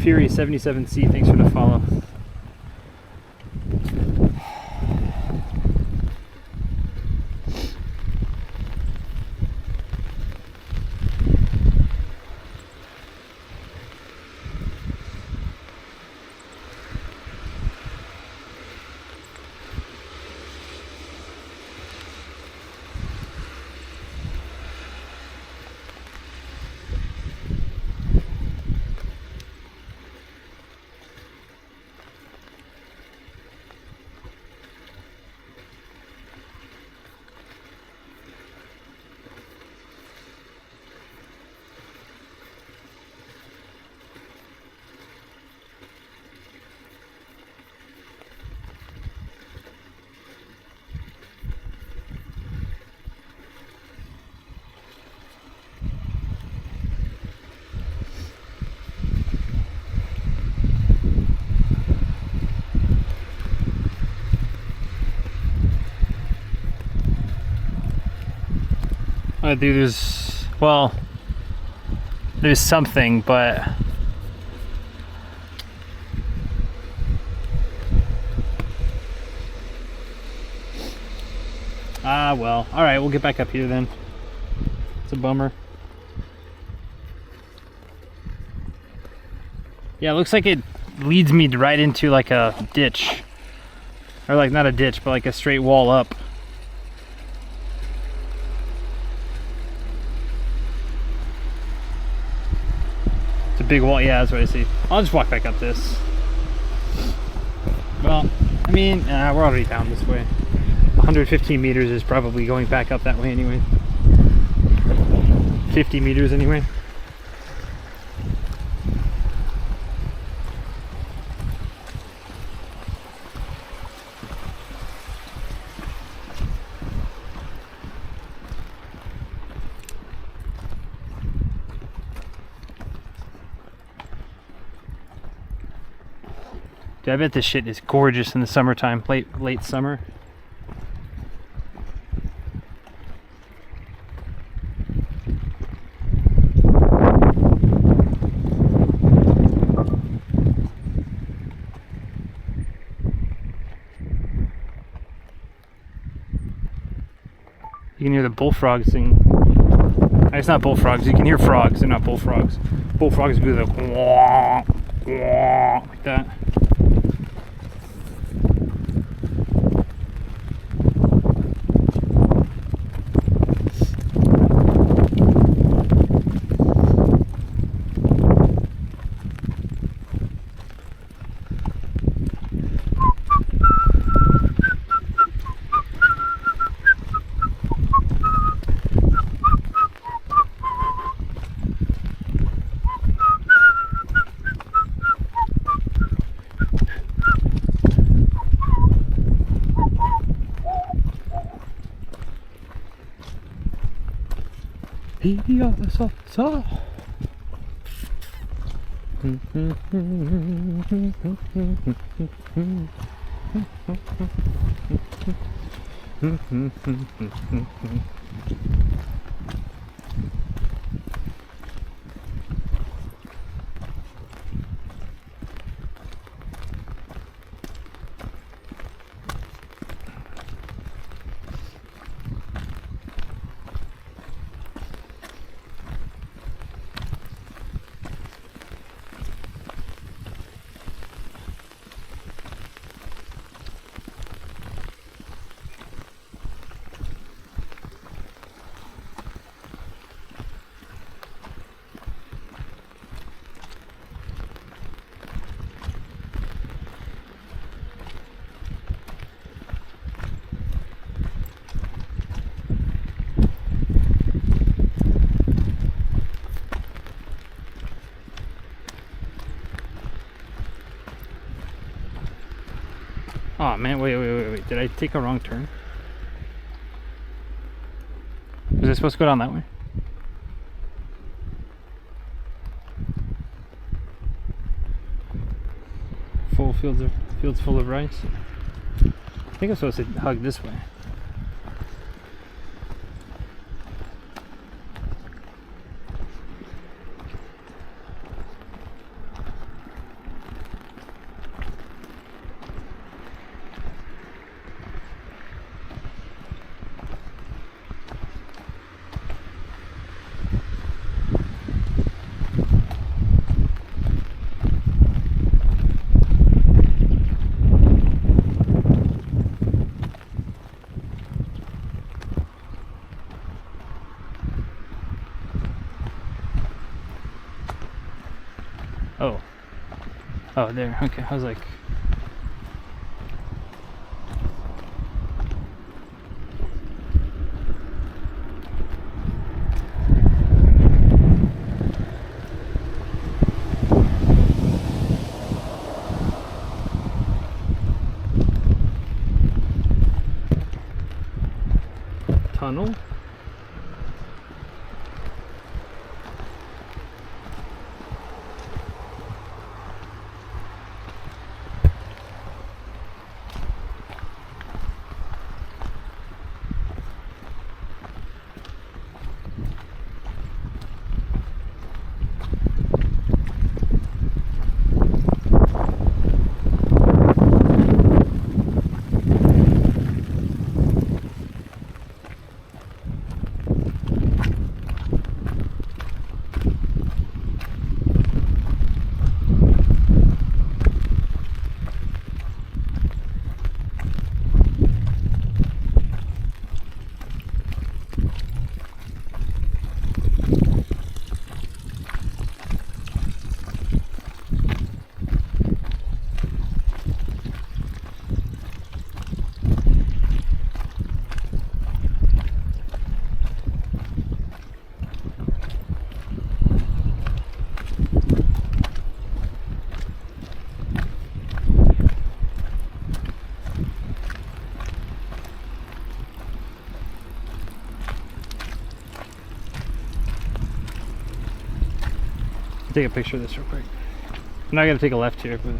Fury 77C, thanks for the follow. There's, well, there's something, but well, all right, we'll get back up here then. It's a bummer. Yeah, it looks like it leads me right into like a ditch. Or like not a ditch, but like a straight wall up. It's a big wall, yeah, that's what I see. I'll just walk back up this. Well, I mean, we're already down this way. 115 meters is probably going back up that way anyway. 50 meters anyway. Dude, I bet this shit is gorgeous in the summertime, late summer. You can hear the bullfrogs sing. It's not bullfrogs, you can hear frogs, they're not bullfrogs. Bullfrogs do the wah, wah, like that. Oh man, wait. Did I take a wrong turn? Was I supposed to go down that way? Full fields full of rice. I think I'm supposed to hug this way. Oh, there. Okay, I was like... Tunnel? Take a picture of this real quick. I'm not gonna take a left here, but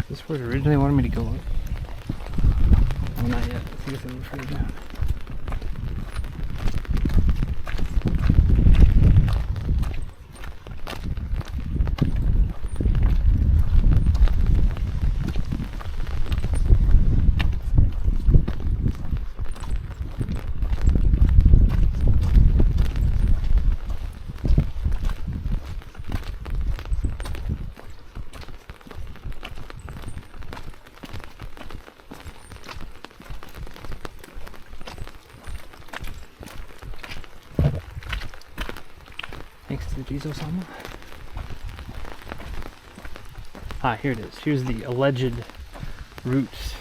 this is where it originally wanted me to go. Well, not yet. I think it's a little further down. Thanks to the Jizo-sama. Ah, here it is. Here's the alleged roots.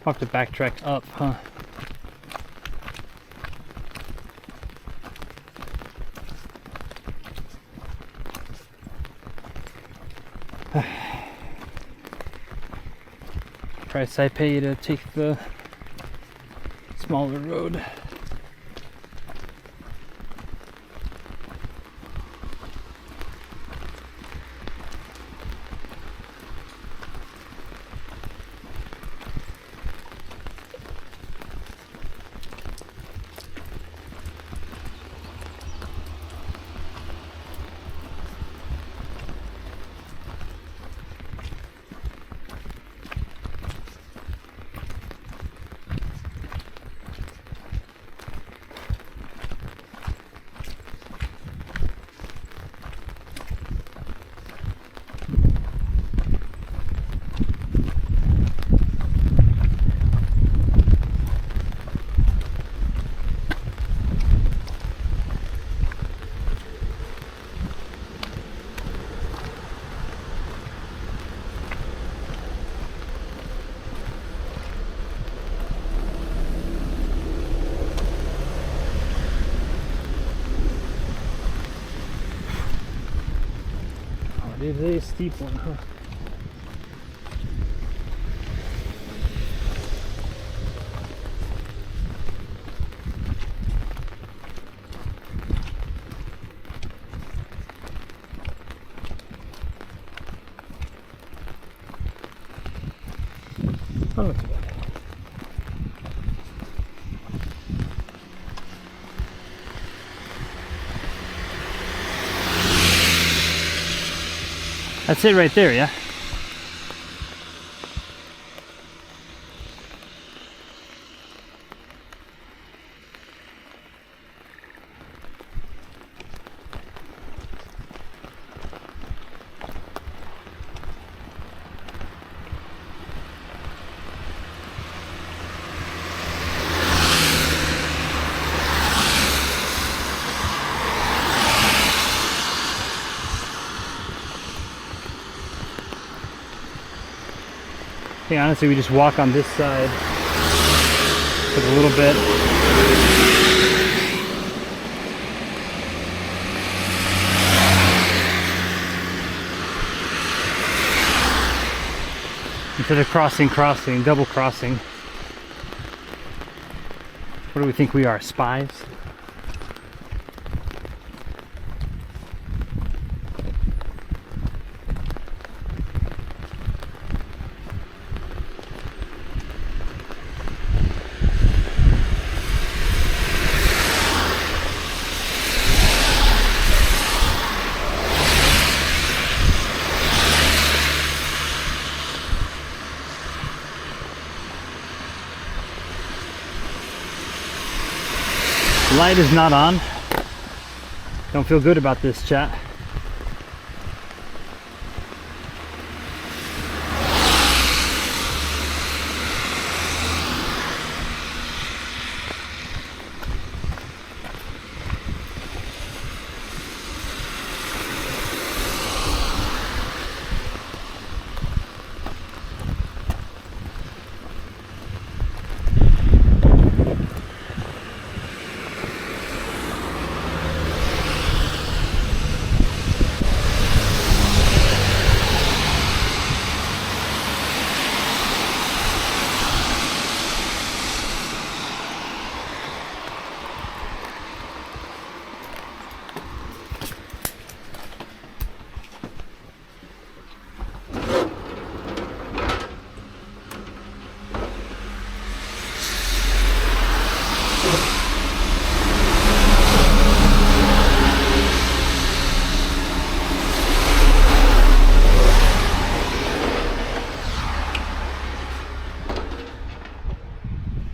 I'll have to backtrack up, huh? Try Saipei to take the smaller road. It is a steep one, huh? Oh, not too bad. That's it right there, yeah? I think honestly we just walk on this side for a little bit. Instead of crossing, double crossing. What do we think we are, spies? Light is not on. Don't feel good about this, chat.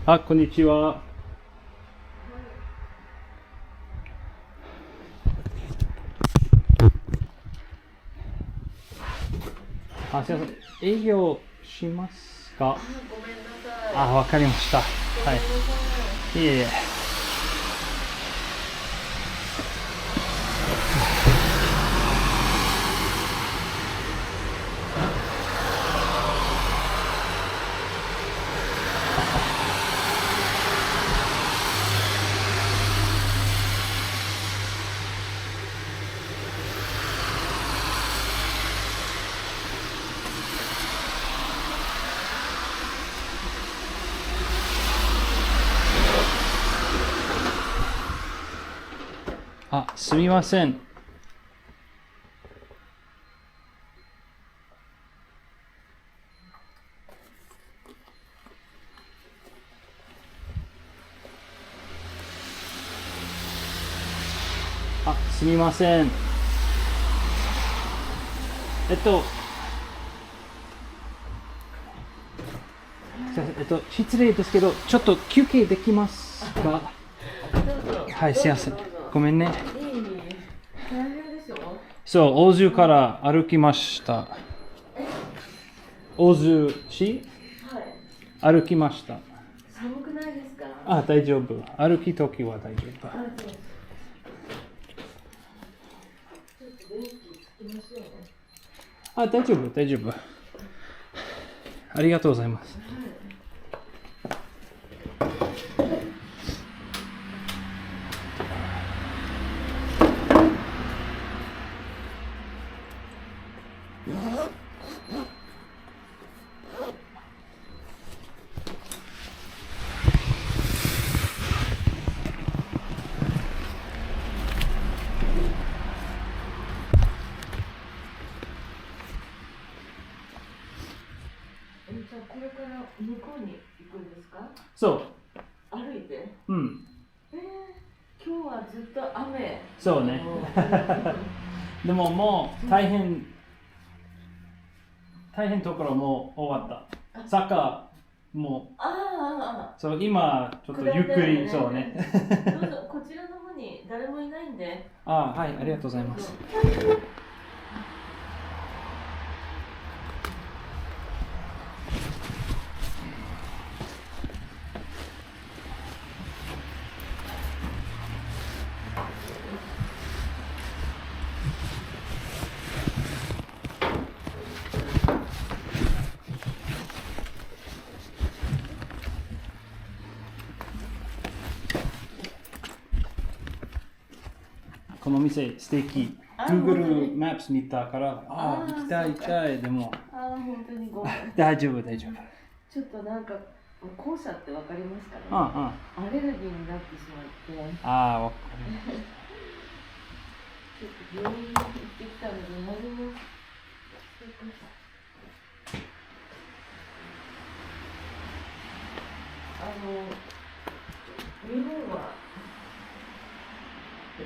あ、こんにちは。あ、すみません。営業しますか？ごめんなさい。あ、わかりました。はい。いえいえ。あ、すみません。あ、すみません。失礼ですけど、ちょっと休憩できますか？はい、すみません。ごめんね。そう、大洲から歩きました。大洲市？はい。歩きました。寒くないですか？あ、大丈夫。歩きときは大丈夫。あ、大丈夫、大丈夫。ありがとうございます。これから向こうに行くんですか？そう。歩いて？うん。今日はずっと雨。そうね。でももう大変ところも終わった。サッカーもそう今ちょっとゆっくり、そうね。どうぞこちらの方に誰もいないんで。はい、ありがとうございます。この店素敵。Google マップ見たから、行きたい。でも、本当にごめん。大丈夫。ちょっとなんか、黄砂ってわかりますかね？アレルギーになってしまって。わかる。ちょっと病院に行ってきたので、何も。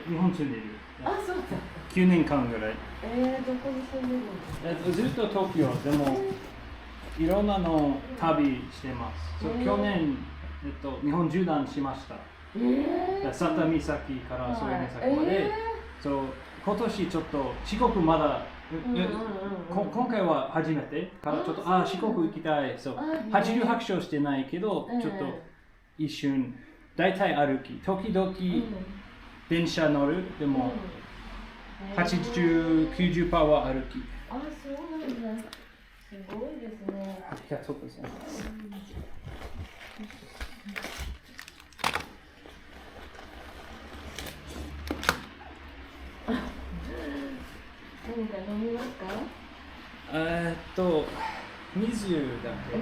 日本住んでいる。そうだ。9年間ぐらい。どこに住んでるんですか？ずっと東京でもいろんなの旅してます。去年日本縦断しました。佐多岬から添岬まで。今年ちょっと四国まだ今回は初めてからちょっと四国行きたい。88勝してないけどちょっと一瞬大体歩き時々電車乗るでも80、90%は歩き。そうなんだ。すごいですね。ありがとうございます。何か飲みますか？水だけ。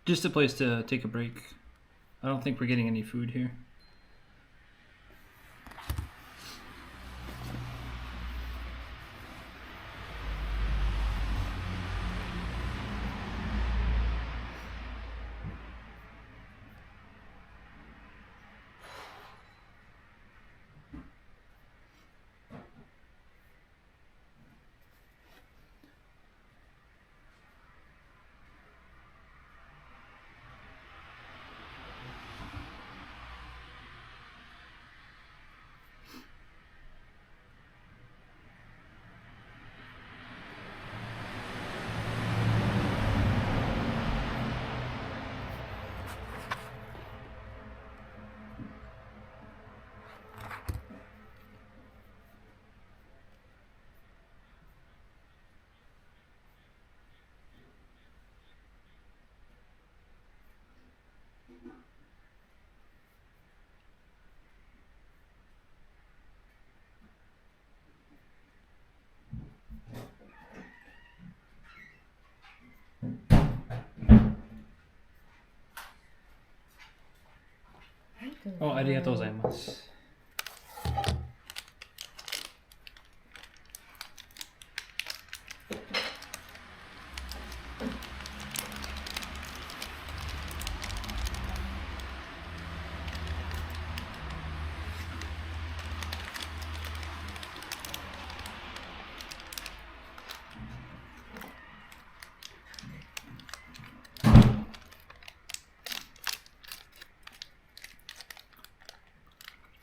Just a place to take a break. I don't think we're getting any food here. Oh, ありがとうございます。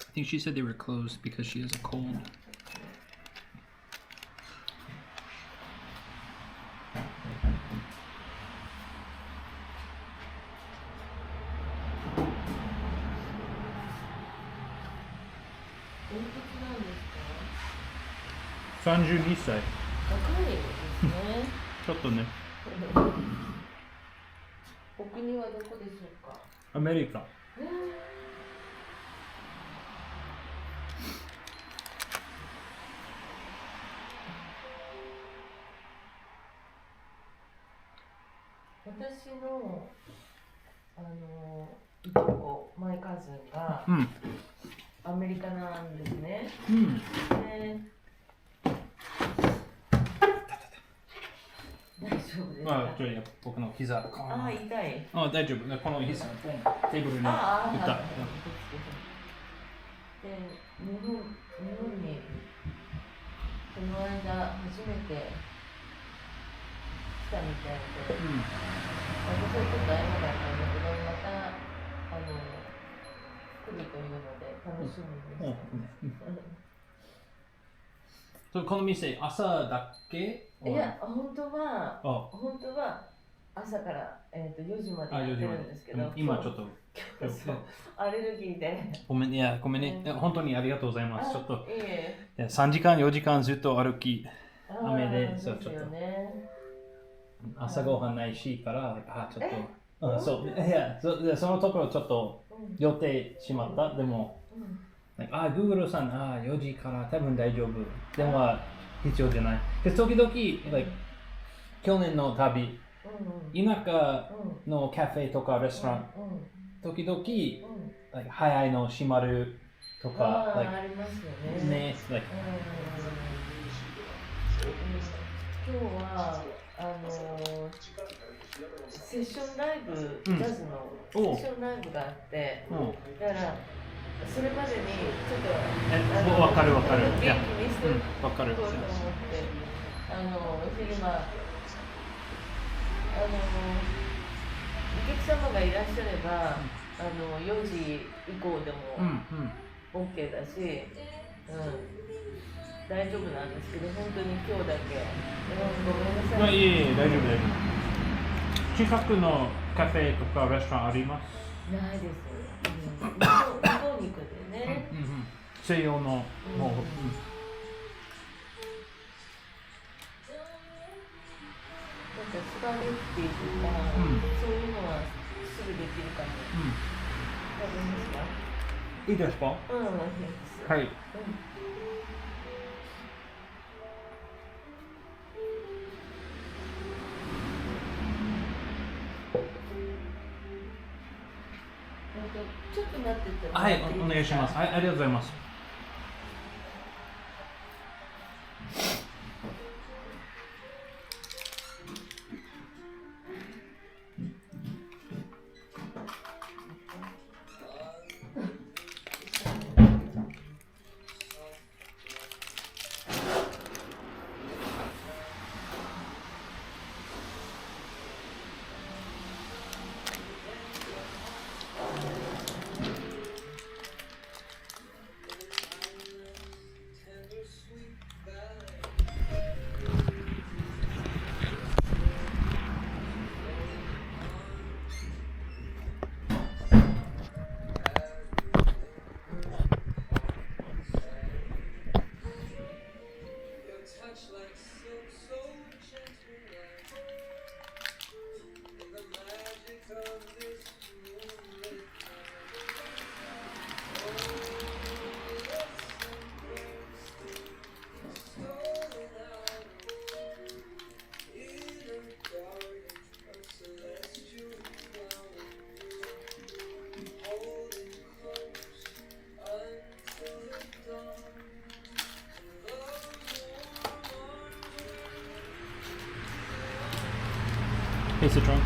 I think she said they were closed because she has a cold. 32歳。若いですね。ちょっとね。お国はどこでしょうか。アメリカ。私のいとこマイカズンがアメリカなんですね。大丈夫ですか。まあ、じゃあ僕の膝。あ、痛い。あ、大丈夫。この膝ポンテーブルに行った。で、日本にこの間初めて来たみたいで、私はちょっと会えなかったんだけど、また来るというので楽しみです。この店、朝だけ？いや、本当は朝から、4時までやってるんですけど、今ちょっとアレルギーで。ごめんね、本当にありがとうございます。ちょっと3時間、4時間ずっと歩き、雨で、そうちょっと朝ごはんないしから、ちょっと、そのところちょっと予定しまった。でも、Google さん、4時から多分大丈夫。電話必要じゃない。で、時々、去年の旅、田舎のカフェとかレストラン、時々、早いの閉まるとか、ありますよね。今日はセッションライブ、ジャズのセッションライブがあって、だからそれまでにちょっとわかる。元気にしてわかる。お昼間お客様がいらっしゃれば4時以降でも OK だし、大丈夫なんですけど、本当に今日だけごめんなさい。いえ、大丈夫。近くのカフェとかレストランあります？ないです。日本に行くんでね。西洋のもう。スパゲッティとか、そういうのはすぐできるかも。食べますか？いいですか？はい。ちょっと待ってて。はい、お願いします。はい、ありがとうございます。Hey, Citron.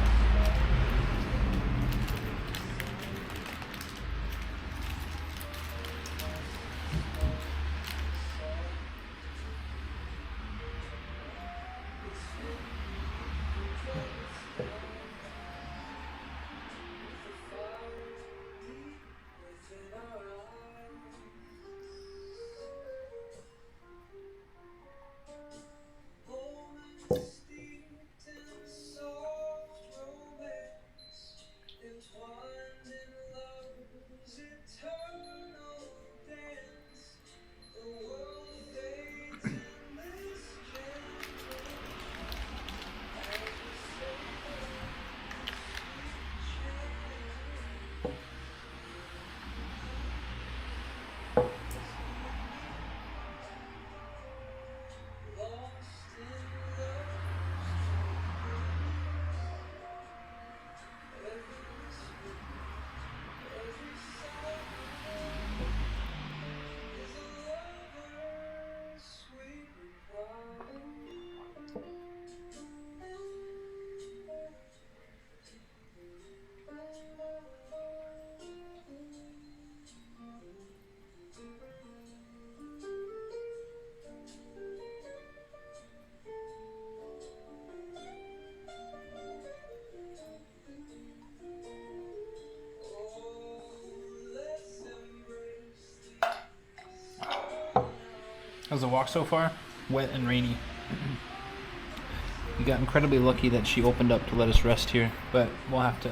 was the walk so far? Wet and rainy. We got incredibly lucky that she opened up to let us rest here, but we'll have to...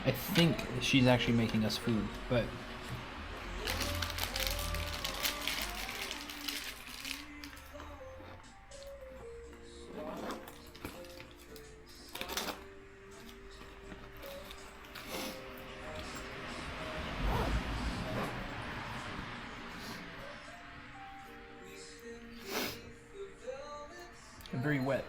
I think she's actually making us food, but... very wet.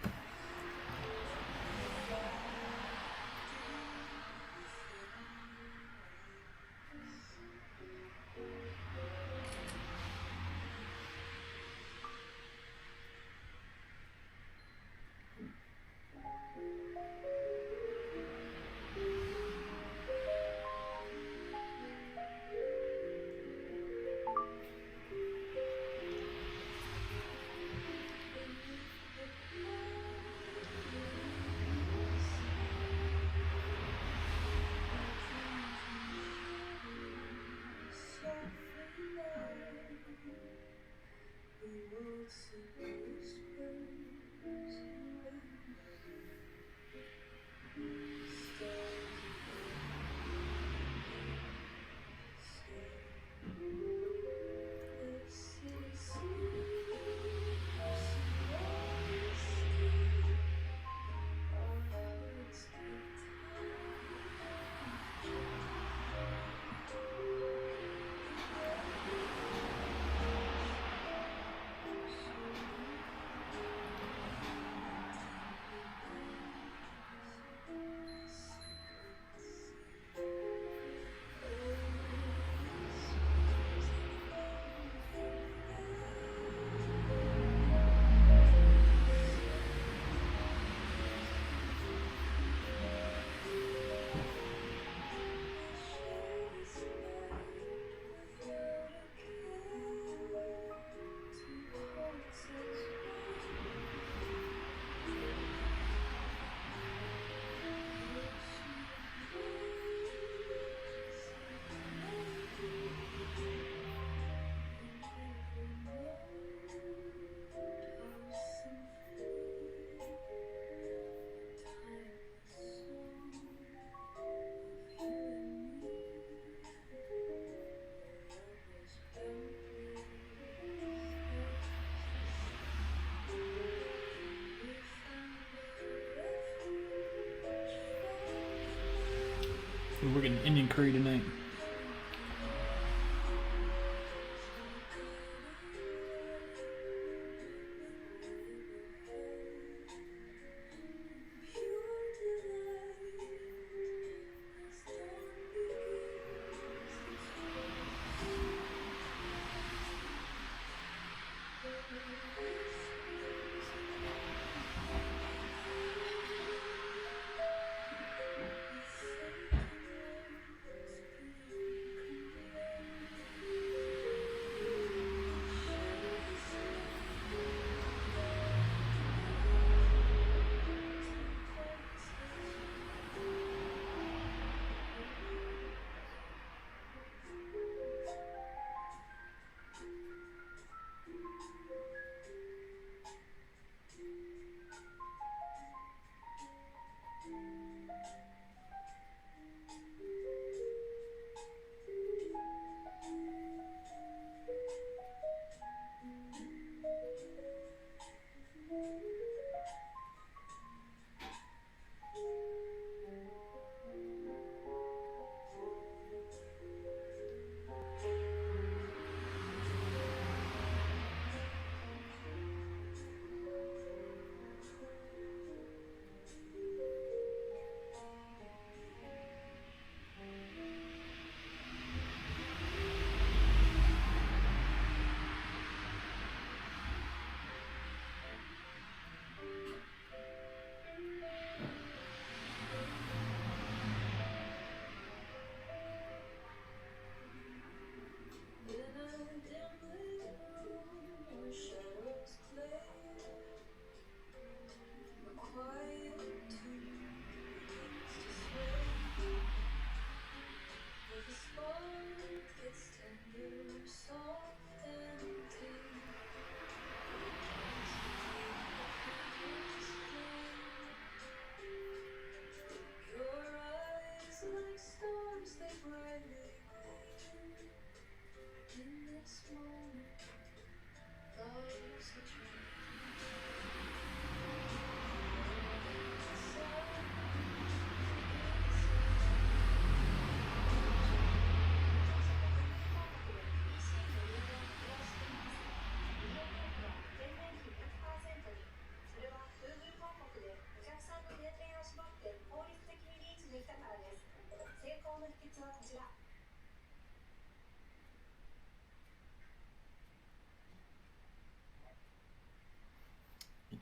We're getting Indian curry tonight.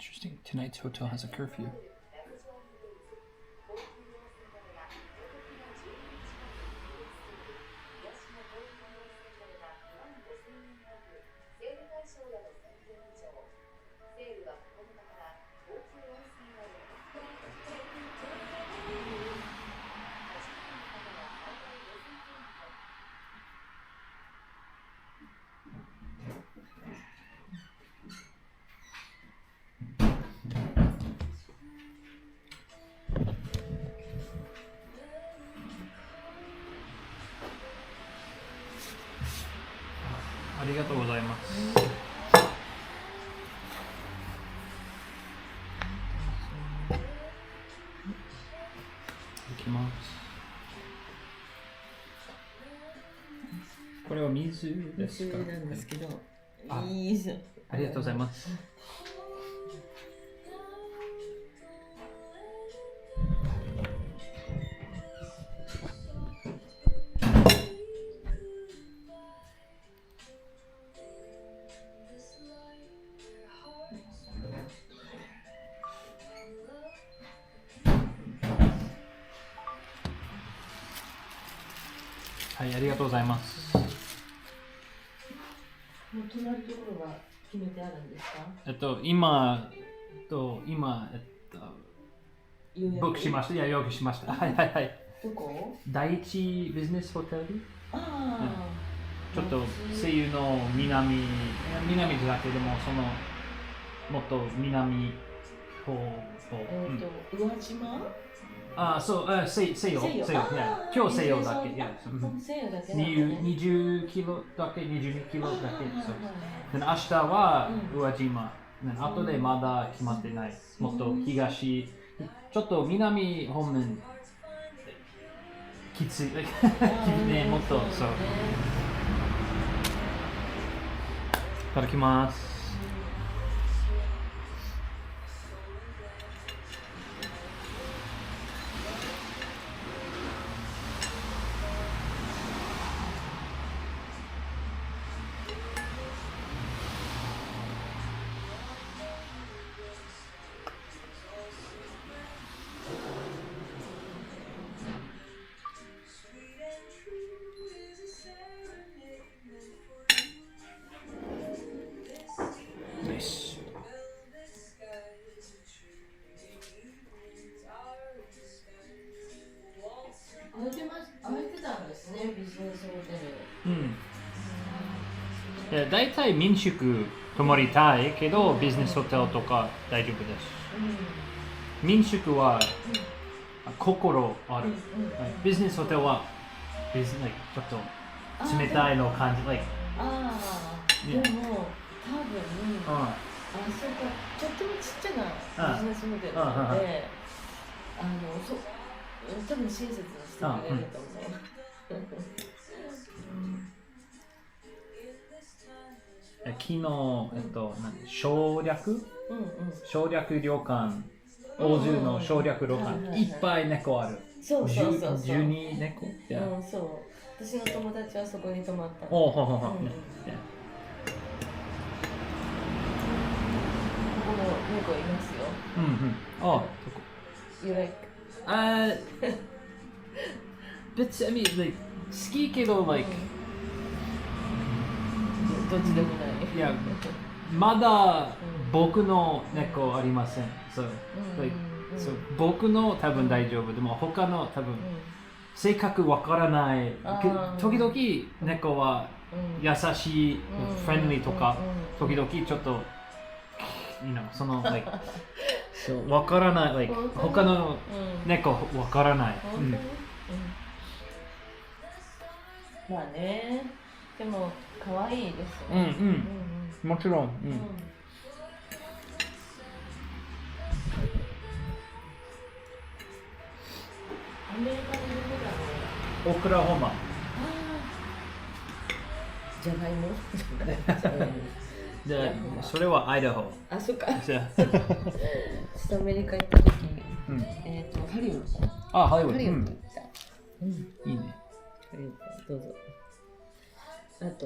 Interesting. Tonight's hotel has a curfew.ありがとうございます。いきます。これは水ですか？水なんですけど、あいいです。ありがとうございます。はい、ありがとうございます。もう泊まるところは決めてあるんですか？今、ブックしました。いや、予約しました。はいはいはい。どこ？第一ビジネスホテル。ああ、ちょっと西友の南だけでもそのもっと南方宇和島？あ、そう、西洋。今日西洋だけ。西洋だけ。20キロだけ、22キロだけ。で明日は宇和島。後でまだ決まってない。もっと東、ちょっと南方面きつい。ね、もっとそう。いただきます。空いてたんですね、ビジネスホテル。だいたい民宿泊まりたいけど、ビジネスホテルとか大丈夫です。民宿は心ある。ビジネスホテルはちょっと冷たいの感じ。ああ、でも多分、そうか、とってもちっちゃなビジネスホテルなので、多分親切にしてくれると思う。昨日、省略旅館、OZUの省略旅館、いっぱい猫ある。そう。12猫？そう。私の友達はそこに泊まった。ここも猫いますよ。あ、You like？別に、好きけど、どっちでもない。いや、まだ僕の猫ありません。僕の多分大丈夫。でも他の多分、性格わからない。時々猫は優しい、フレンドリーとか、時々ちょっと、その、わからない、他の猫わからない。まあね、でも可愛いですよね。もちろん。アメリカのどこだろう。オクラホマ。じゃがいも？で、それはアイダホ。あ、そっか。ちょっとアメリカ行った時に、ハリウッド。あ、ハリウッド。ハリウッド行った。いいね。ハリウッド、どうぞ。あと、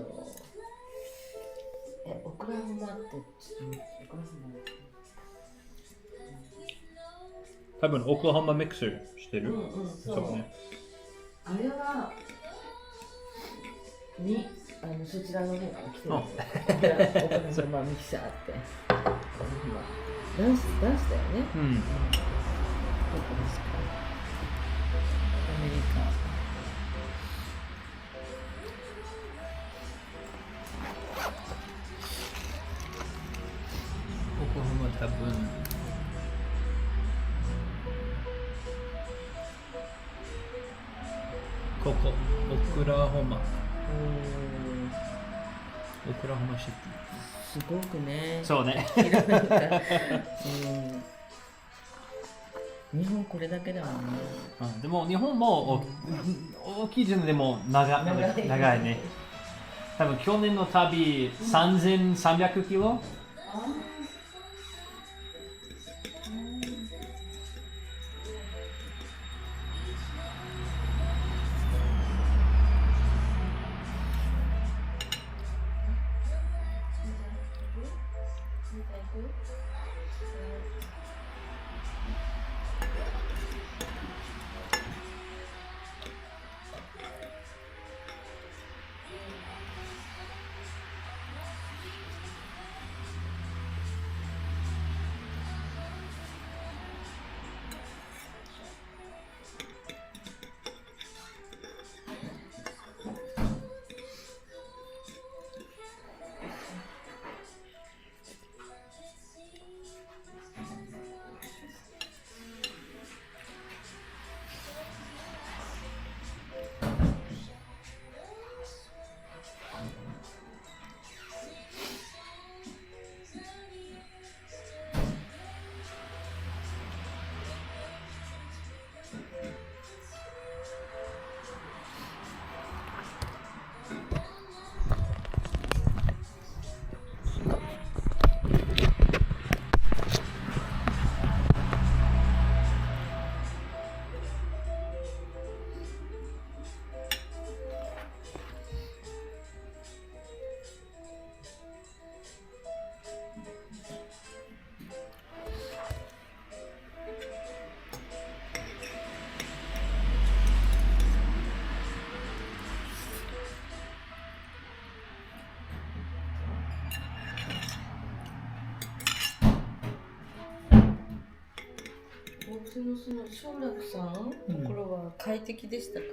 オクラホマって、オクラホマ。多分オクラホマミクサーしてる。そうね。あれはそちらの方から来てるんですよ。オクラホマミキサーって。ダンスだよね。どこですか？アメリカ。オクラホマ多分ここオクラホマシティ。すごくね。そうね。日本これだけだもんね。でも日本も大きい順でも長いね。多分去年の旅3300キロ。その奨楽さんの頃は快適でしたか？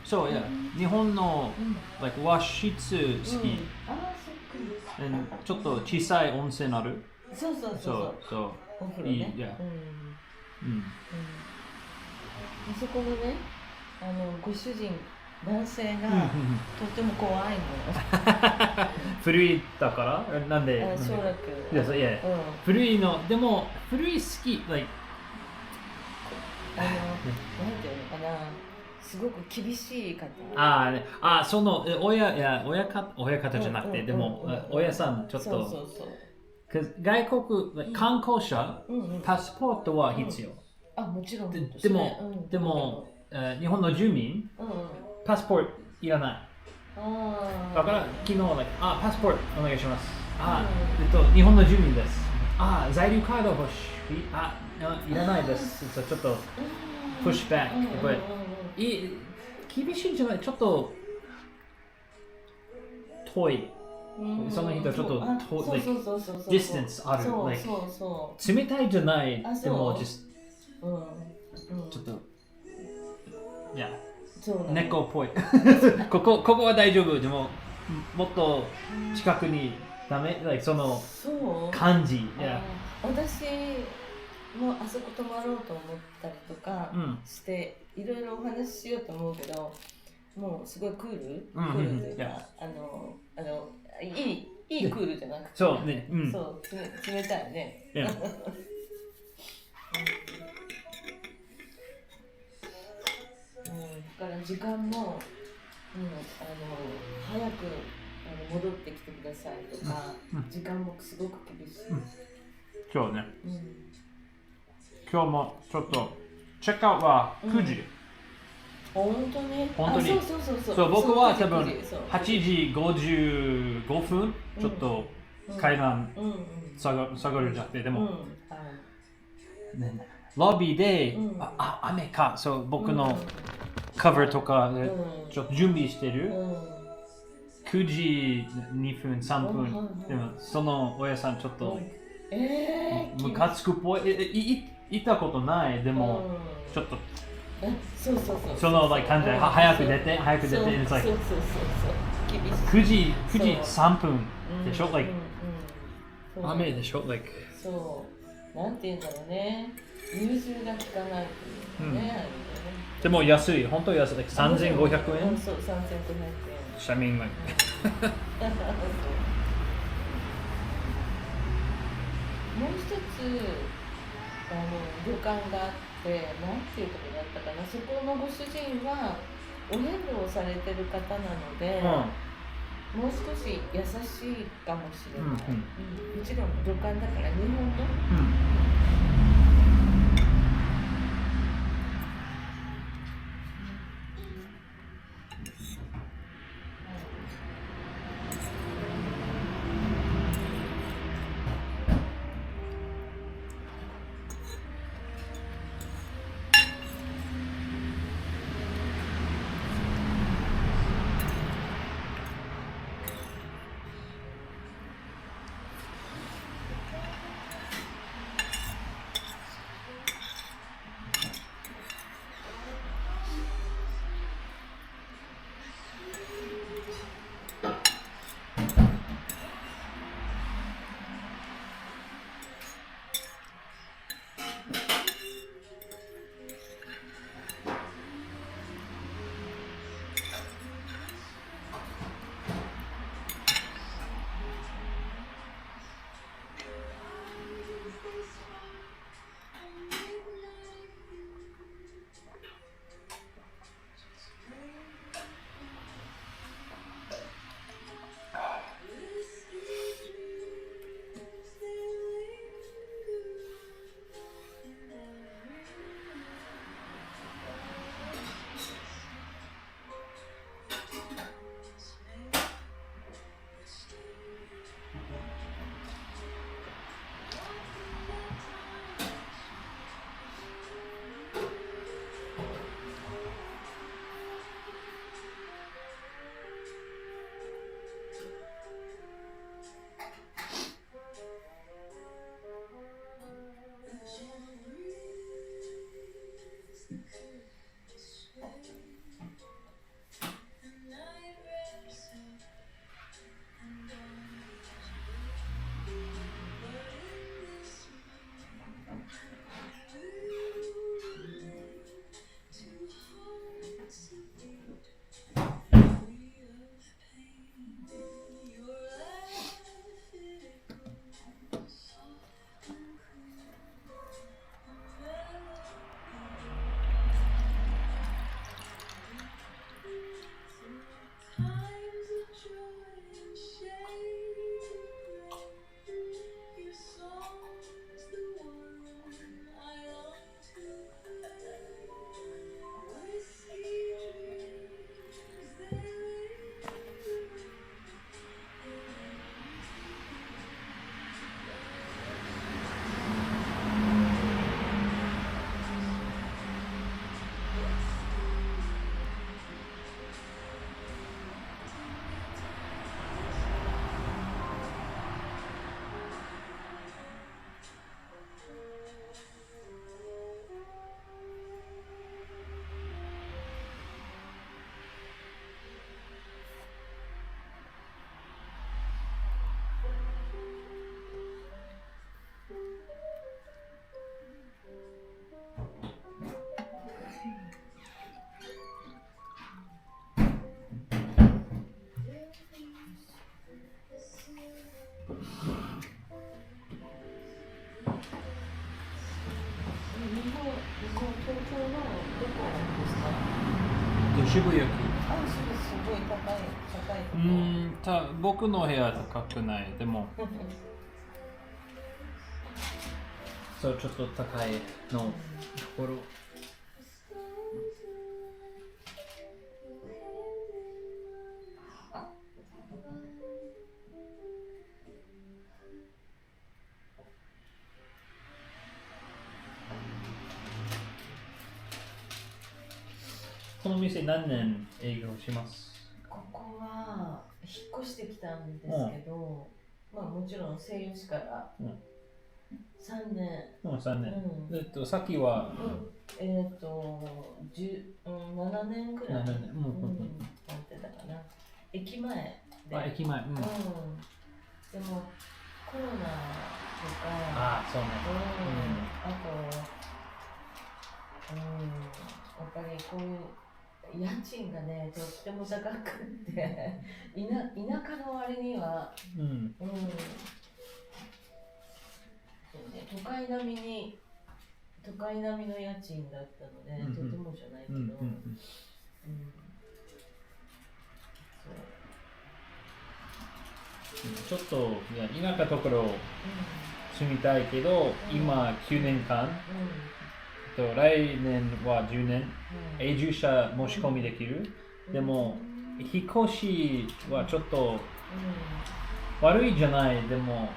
そう、日本の、和室好き。ちょっと小さい温泉ある。そう。お風呂ね。いい、あそこのね、ご主人、男性がとても怖いの。古いだからなんで？奨楽。古いの、でも古い好き。なんていうのかな。すごく厳しい方。その親方じゃなくて、でも親さんちょっと。外国観光者、パスポートは必要。もちろん。でも日本の住民、パスポートいらない。だから昨日パスポートお願いします。日本の住民です。在留カード欲しい。いらないです。ちょっとプッシュバック。厳しいんじゃない、ちょっと遠い。その人ちょっと遠い。ディスタンスある。冷たいじゃない。でも、ちょっと、猫っぽい。ここは大丈夫。でも、もっと近くにダメ、その感じ。私もあそこ泊まろうと思ったりとかして、いろいろお話ししようと思うけど、もうすごいクールというか、いいクールじゃなくて、そうね、冷たいね。だから時間も、早く戻ってきてくださいとか、時間もすごく厳しい。そうね。今日もちょっとチェックアウトは9時。本当に。そう、僕は多分8時55分、ちょっと階段下がるじゃなくて、でも、ロビーで、雨か、そう僕のカバーとかでちょっと準備してる。9時2分3分でもそのおやさんちょっとムカつくっぽい行ったことないでもちょっとその感じで早く出て9時3分でしょ雨でしょそうなんていうんだろうね融通が効かないというねでも安い本当安い3500円そう3500円I mean, like もう一つ旅館があってなんていうところだったかなそこのご主人はお宿をされてる方なので、もう少し優しいかもしれない、もちろん旅館だから日本の、渋谷区。すごい高い。僕の部屋は高くない。でも、そうちょっと高いのところ。店何年営業します？ここは引っ越してきたんですけど、まあもちろん西予市から3年。3年。先は7年ぐらい。7年。なんてだかな。駅前で。駅前。でもコロナとか。そうね。あと。やっぱりこういう家賃がね、とっても高くって田舎の割には、都会並みの家賃だったので、とてもじゃないけど、ちょっと田舎ところ住みたいけど、今9年間。来年は10年、永住者申し込みできる。でも、引っ越しはちょっと悪いじゃない。でも、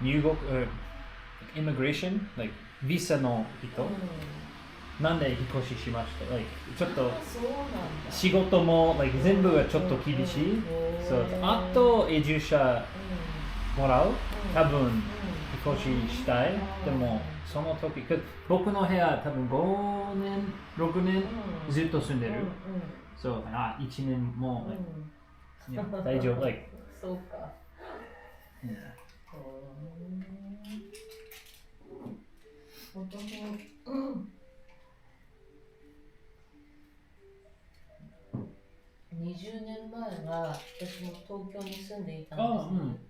入国、イミグレーション、ビザの人、なんで引っ越ししました？ちょっと仕事も全部がちょっと厳しい。あと永住者もらう。多分引っ越ししたい。でもその時、僕の部屋多分5年、6年ずっと住んでる。1年も大丈夫。そうか。本当に。20年前は私も東京に住んでいたんで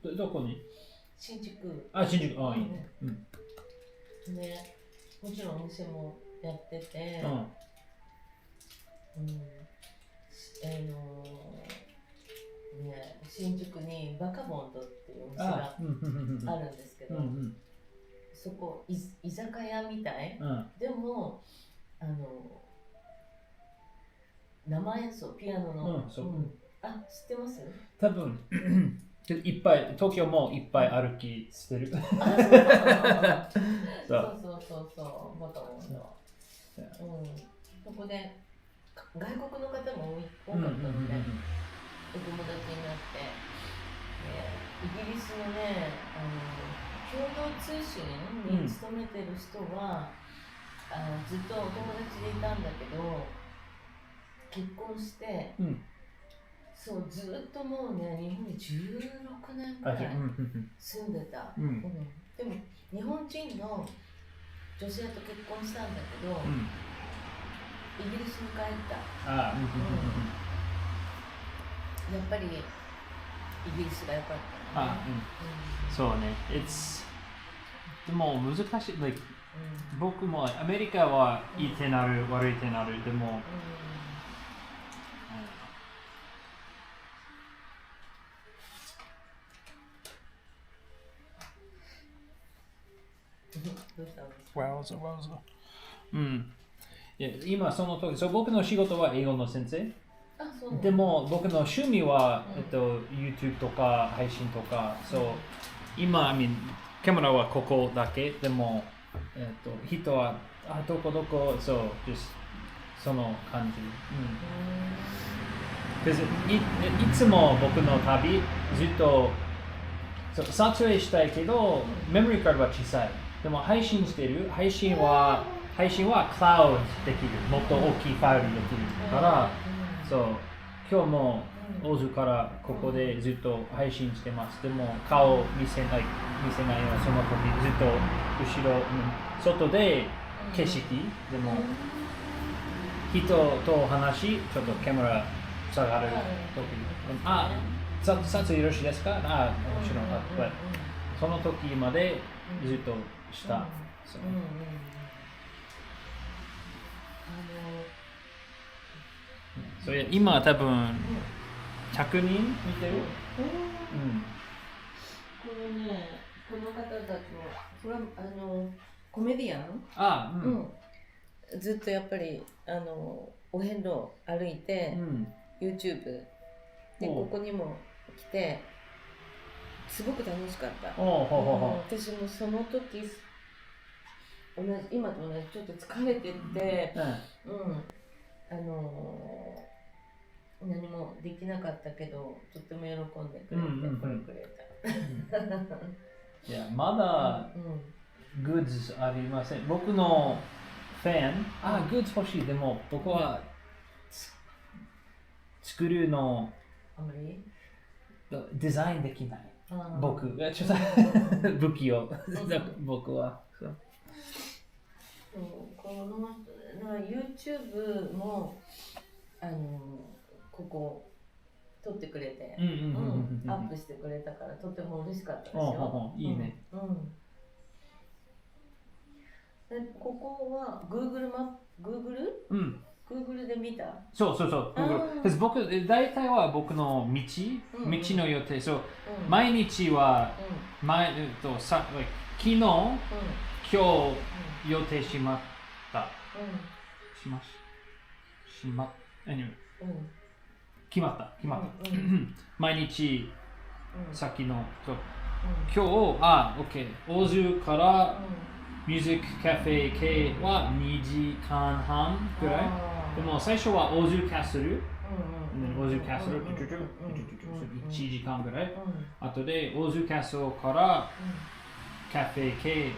すね。どこに？新宿。新宿。いいね。で、もちろんお店もやってて、新宿にバカボンドっていうお店があるんですけど、そこ居酒屋みたい、でも生演奏、ピアノの、知ってます？多分いっぱい、東京もいっぱい歩きしてる。そう、バカボンド。そこで外国の方も多かったので、お友達になって、イギリスのね、共同通信に勤めてる人は、ずっとお友達でいたんだけど、結婚して、そう、ずっともうね、日本に16年くらい住んでた。でも、日本人の女性と結婚したんだけど、イギリスに帰った。やっぱりイギリスが良かった、ね。そうね。でも難しい。僕もアメリカはいい手なる、悪い手なる。でも、今その時、僕の仕事は英語の先生。でも僕の趣味は、YouTube とか配信とか、今、カメラはここだけ。でも、人はどこ、その感じ。いつも僕の旅、ずっと撮影したいけど、メモリーカードは小さい。でも配信してる。配信はクラウドできる。もっと大きいファイルできるから、今日もOZUからここでずっと配信してます。でも顔見せないような、その時ずっと後ろ、外で景色。でも人と話、ちょっとカメラ下がる時、撮影よろしいですか？もちろん。その時までずっとした。今多分100人見てる？このね、この方たちも、これはコメディアン？ずっとやっぱりお遍路歩いて、YouTube でここにも来て、すごく楽しかった。私もその時今と同じちょっと疲れてて、何もできなかったけど、とっても喜んでくれて、これくれた。いや、まだ、グッズありません。僕のファン、グッズ欲しい。でも、僕は作るのあまりデザインできない。僕がちょっと武器を僕は。この人、YouTube もここ撮ってくれて、アップしてくれたからとても嬉しかったですよ。いいね。でここは Google マップ、Google で見た？そう。Google。僕、大体は僕の道の予定。そう、毎日は、昨日、今日予定しまった。決まった。毎日、先の、今日、OK。OZU から、ミュージックカフェ系は2時間半くらい。でも最初はOZUキャッスル。OZUキャッスル、1時間ぐらい。あとでOZUキャッスルからカフェ系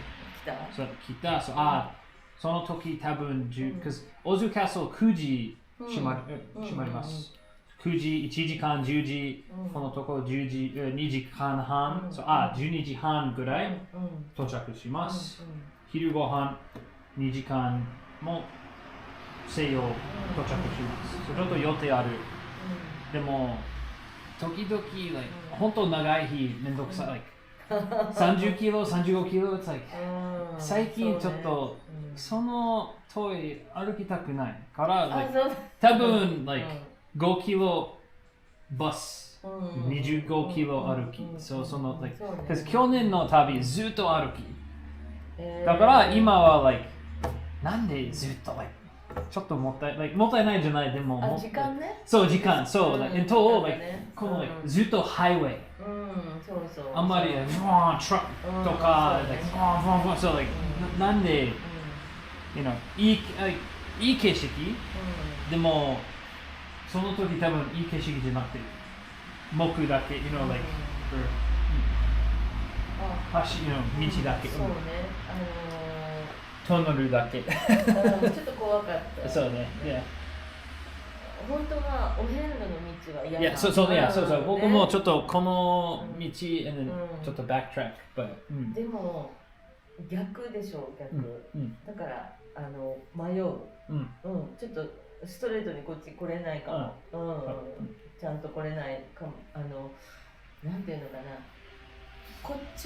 来た。その時多分OZUキャッスル9時閉まります。9時、1時間、10時、このとこ10時、2時間半、12時半ぐらい到着します。昼ご飯2時間も西洋到着します。ちょっと予定ある。でも、時々、本当長い日、めんどくさい。30キロ、35キロ、最近ちょっと、その遠い歩きたくないから、多分、5キロバス、25キロ歩き。去年の旅、ずっと歩き。だから今は、なんでずっと、ちょっともったいないじゃない、でも。時間ね。そう、時間、そう。この、ずっとハイウェイ。あんまり、トラックとか、なんで、いい景色、でも、その時多分いい景色じゃなくて、木だけ、道だけ。そうね。トンネルだけ。ちょっと怖かった。そうね。本当はお遍路の道は嫌だ。そう。僕もちょっとこの道、ちょっとバックトラック。でも逆でしょ、逆。だから迷う。ちょっとストレートにこっち来れないかも。ちゃんと来れないかも。なんていうのかな。こっち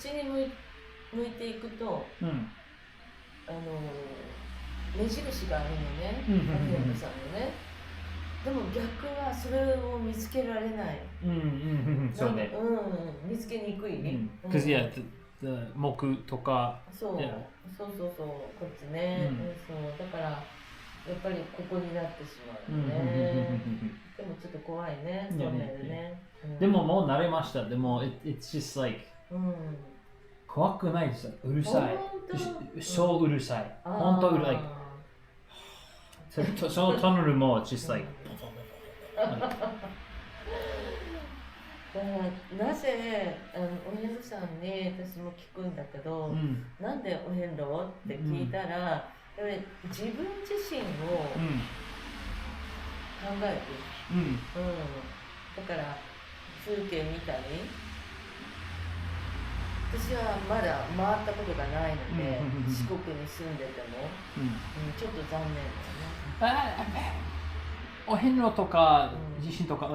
に向いていくと。目印があるのね、お遍路さんのね。でも逆はそれを見つけられない。そうね。見つけにくい。木とか。そう、こっちね。だからやっぱりここになってしまうね。でもちょっと怖いね、トンネルね。でももう慣れました。でも it's just like 怖くないです。うるさい。そううるさい。本当うるさい。そのトンネルも just like なぜお遍路さんに私も聞くんだけど、なんでお遍路って聞いたら、自分自身を考えて、だから風景見たり、私はまだ回ったことがないので、四国に住んでても、ちょっと残念だね。お遍路とか地震とか、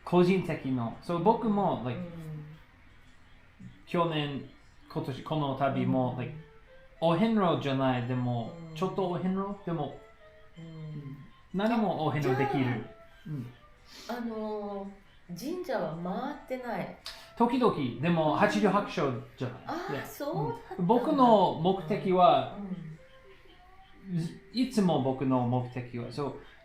個人的の、僕も、去年、今年この旅も、お遍路じゃない、でも、ちょっとお遍路でも、何もお遍路できる。神社は回ってない。時々、でも88章じゃない。僕の目的は、いつも僕の目的は、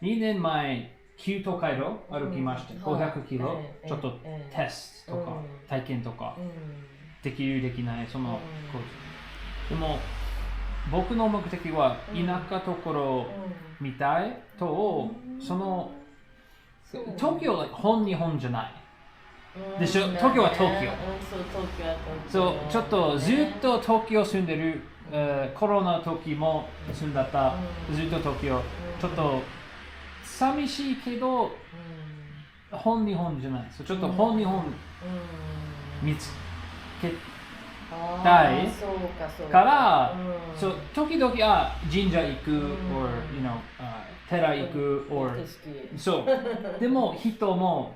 2年前、旧東海道歩きました。500キロ、ちょっとテストとか、体験とか、できる、できない、そのコース。でも、僕の目的は田舎ところみたいと、その東京は本日本じゃないでしょ。東京は東京。そうちょっとずっと東京住んでる、コロナの時も住んだった、ずっと東京、ちょっと寂しいけど、本日本じゃない。そうちょっと本日本見つけたいから、そう時々神社行く、or寺行く、or そうでも人も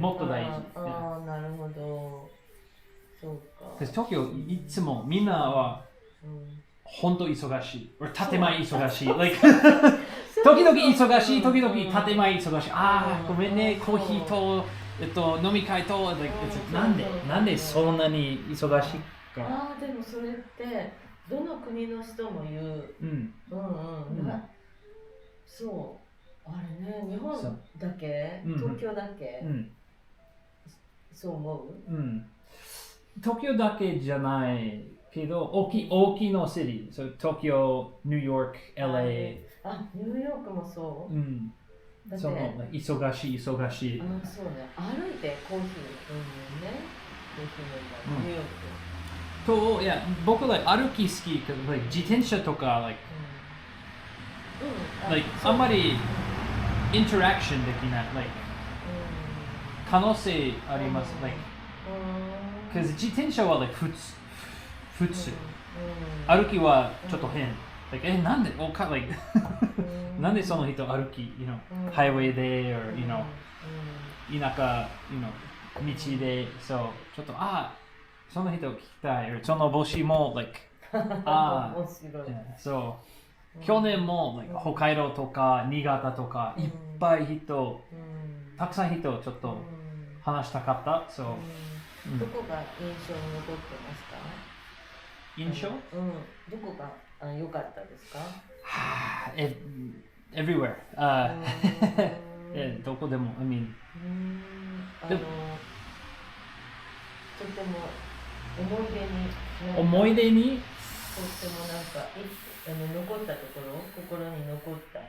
もっと大事。ああ、なるほど。そうか。東京いつもみんなは本当忙しい。建前忙しい。時々忙しい、時々建前忙しい。ごめんね、コーヒーと、飲み会と、なんでそんなに忙しいか。でもそれってどの国の人も言う。そう。あれね、日本だけ、東京だけ、そう思う？東京だけじゃないけど、大きいのシティ、東京、ニューヨーク、LA。ニューヨークもそう。その忙しい。そうね。歩いてコーヒー飲むね。コーヒー飲むニューヨーク。いや僕歩き好き、自転車とか、あんまりインタラクションできない、可能性あります。自転車は普通、歩きはちょっと変。なんでなんでその人歩き、ハイウェイで、or, 田舎、道で、そうちょっとその人聞きたい。その帽子も、そう。去年も、北海道とか、新潟とか、いっぱい人、たくさん人、ちょっと話したかった。そう。どこが印象に残ってますか？印象？どこが良かったですか？Everywhere. どこでも、とても思い出にとっても残ったところ、心に残った。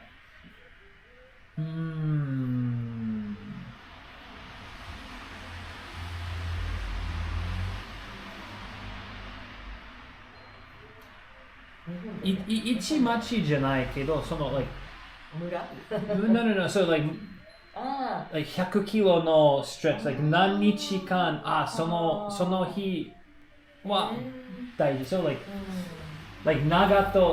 一町じゃないけど、その村100キロのストレッチ、何日間、その日は大事。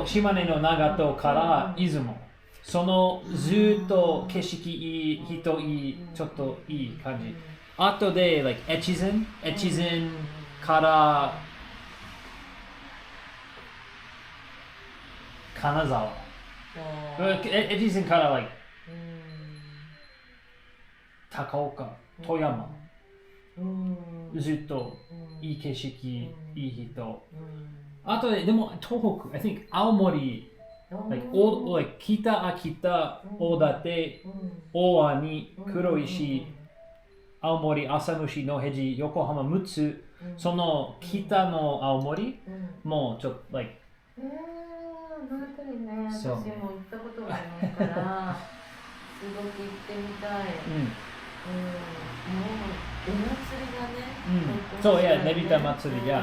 島根の長門から出雲、そのずっと景色いい、人いい、ちょっといい感じ。あとで、越前から金沢。越前から高岡、富山。ずっといい景色、いい人。あとでも東北、I think 青森、北秋田、大館、大網、黒石、青森、浅虫、野辺地、横浜、陸奥、その北の青森もちょっと本当にね、私も行ったことがありますから、すごく行ってみたい。お祭りがね、そうねびた祭りが。あ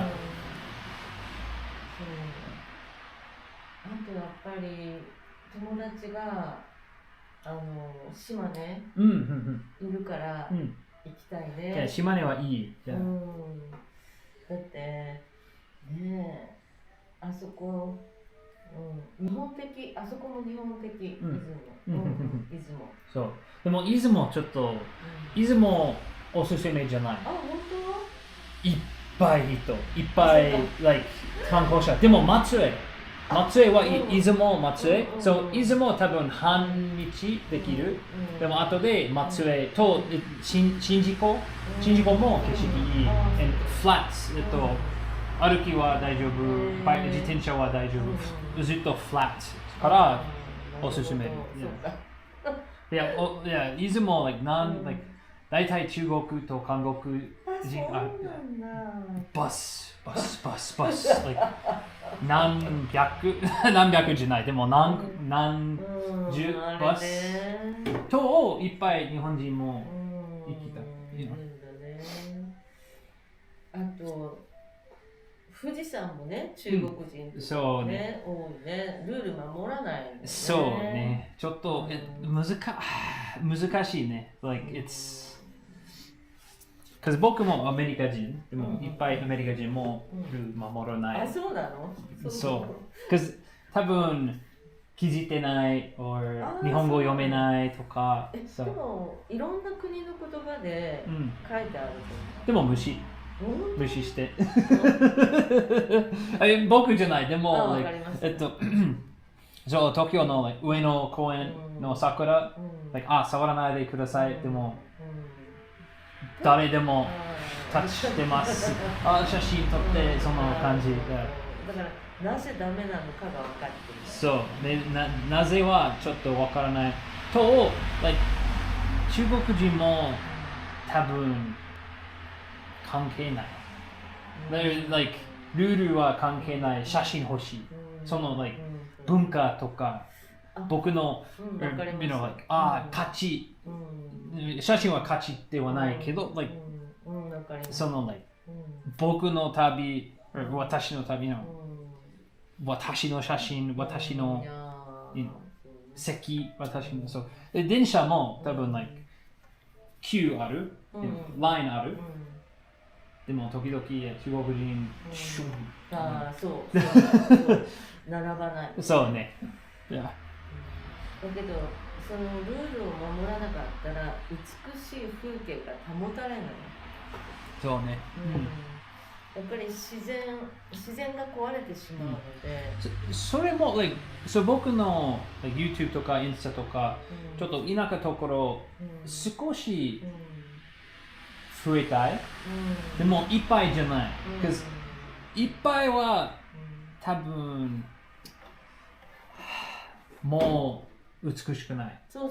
とやっぱり友達が島根いるから行きたいね。島根はいい。だってね、あそこ。日本的、あそこも日本的、出雲。そう。でも出雲ちょっと、出雲おすすめじゃない。本当？いっぱい人、いっぱい観光者。でも松江は出雲松江。そう、出雲多分半日できる。でも後で松江と宍道湖も景色いい。フラッツ、歩きは大丈夫、自転車は大丈夫、ずっとフラットからおすすめ。いや、出雲、大体中国と韓国人、バス。何百じゃない、でも何十バスといっぱい日本人も行きたい。あと富士山もね、中国人とかね、そうね、多いね、ルール守らないね。そうね、ちょっと難しいね。Like it's because 僕もアメリカ人、でもいっぱいアメリカ人もルール守らない。あ、そうなの？そう。because 多分気づいてない、or 日本語読めないとか。でもいろんな国の言葉で書いてあると。でも無視して。僕じゃない、でも、そう、東京の上野公園の桜、触らないでください。でも、誰でもタッチしてます。写真撮ってその感じ。だからなぜダメなのかが分かってる。そう、なぜはちょっと分からない。と、中国人も多分関係ない。ルールは関係ない。写真欲しい。その文化とか、僕の、価値。写真は価値ではないけど、その僕の旅、私の旅の、私の写真、私の席、私のそう。で、電車も多分Q ある、ラインある。でも時々中国人、そう並ばない。そうね。だけどそのルールを守らなかったら美しい風景が保たれない。そうね。やっぱり自然が壊れてしまうので。それも僕の YouTube とかインスタとか、ちょっと田舎ところ少し増えたい。でもいっぱいじゃない。いっぱいは多分もう美しくない。そう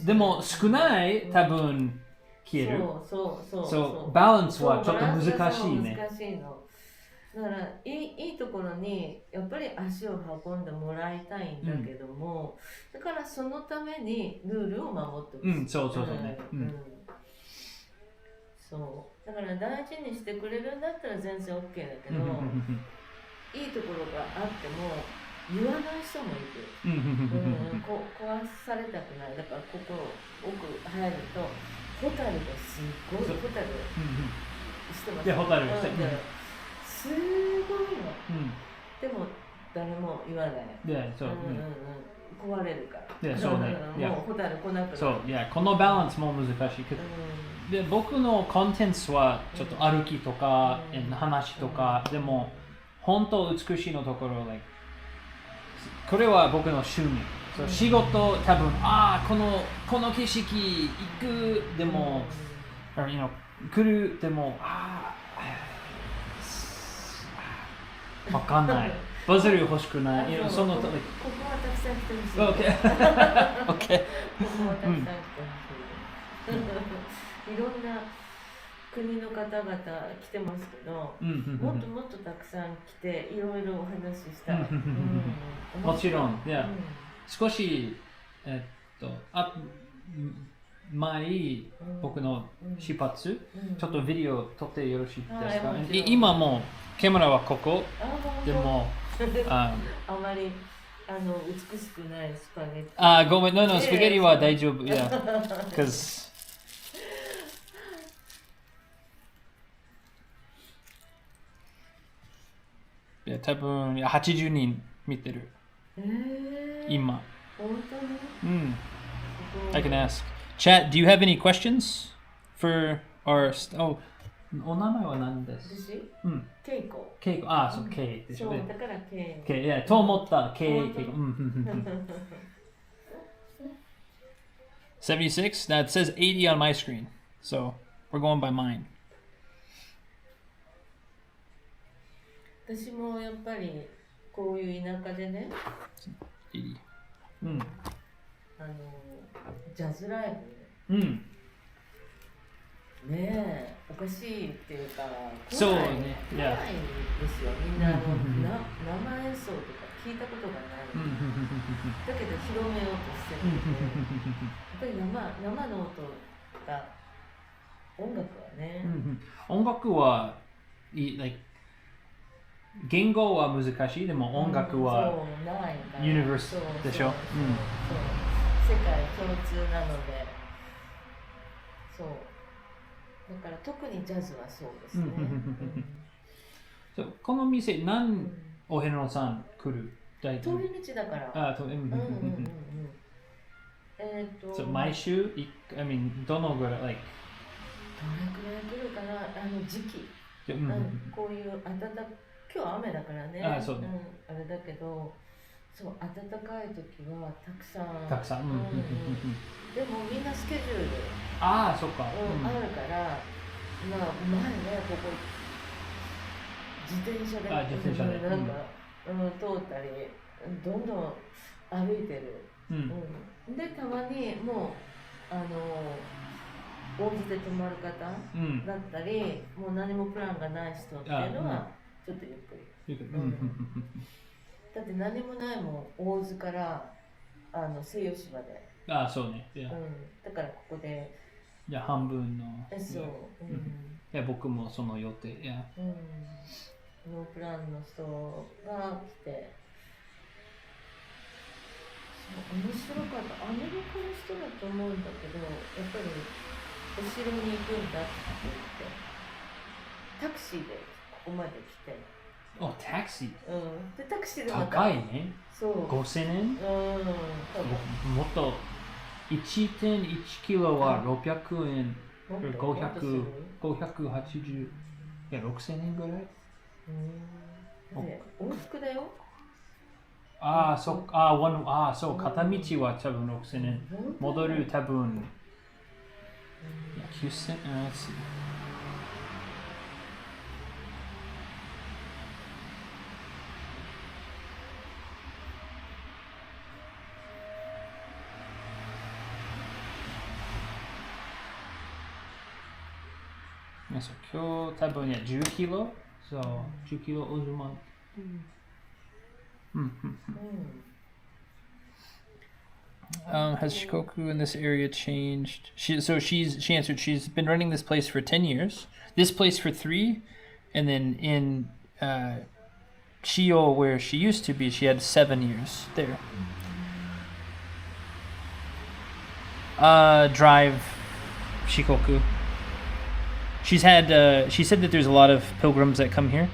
でも少ない多分消える。そうバランスはちょっと難しいね。難しいの。だからいいところにやっぱり足を運んでもらいたいんだけども、だからそのためにルールを守ってほしい。そうね。そうだから大事にしてくれるんだったら全然 OK だけど、いいところがあっても言わない人もいる。壊されたくない。だからここ奥入るとホタルがすごいホタルしてます。ホタルすごいの。でも誰も言わない。壊れるから。そうね。もうホタル来なくなる。そう、このバランスも難しいけど。で、僕のコンテンツはちょっと歩きとか、話とか、でも本当美しいのところ、これは僕の趣味。仕事、多分、この景色行く、でも、来る、でも、わかんない。バズる欲しくない。そのここはたくさん来てほしい。OK。ここはたくさん来てほしい。いろんな国の方々来てますけど、もっともっとたくさん来ていろいろお話ししたい。もちろん、少し前僕の出発、ちょっとビデオ撮ってよろしいですか？今もカメラはここ、でもあまり美しくないスパゲッティ。ごめん、スパゲッティは大丈夫。because多分80人見てる。今。本当にI can ask. Chat, do you have any questions for our... お名前は何です？ケイコ。ケイコ。そう、ケイでしょ。そう、だからケイ。ケイ、と思った。ケイコ。76? That says 80 on my screen. So, we're going by mine. 私もやっぱりこういう田舎でね、ジャズライブねえおかしいっていうか、そうね。来ないんですよ。みんな生演奏とか聞いたことがない。だけど広めようとしてるので、やっぱり生の音が音楽はね。音楽はlike 言語は難しい。でも音楽はユニバースでしょ。世界共通なので、そう。だから特にジャズはそうですね。この店何お遍路さん来る？通り道だから。毎週I mean どのぐらい like どれくらい来るかな、時期。こういう今日雨だからね。あれだけど、そう暖かい時はたくさん。でもみんなスケジュール。そっか。あるから、前ねここ自転車でなんか通ったり、どんどん歩いてる。でたまにもう大津で泊まる方だったり、もう何もプランがない人っていうのはちょっとゆっくり。だって何もないもん、大津から西予市まで。そうね。だからここで。じゃあ半分の。そう。いや僕もその予定。ノープランの人が来て。面白かった。アメリカの人だと思うんだけど、やっぱりお城に行くんだって言って、タクシーでここまで来て。タクシー。でタクシーでまた高いね。そう。5000円？もっと1.1 キロは600円、580、いや6000円ぐらい。往復だよ。そう、片道は多分6000円。戻る多分9000円。今日多分10キロ。そう10キロオズマン。Has Shikoku in this area changed? She answered she's been running this place for 10 years, this place for 3, and then in Shio where she used to be she had 7 years there. Drive Shikoku. She said that there's a lot of pilgrims that come here.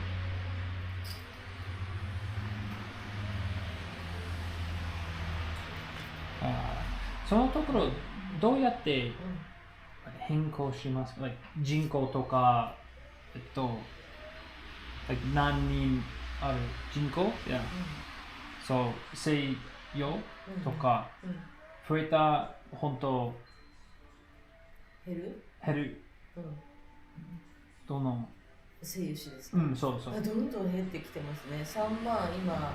So のところどうやって変更しますか？ Like 人口とかlike 何人ある人口？ Yeah. So 西洋とか増えた本当減る？どの西予市ですか？そう。どんどん減ってきてますね。今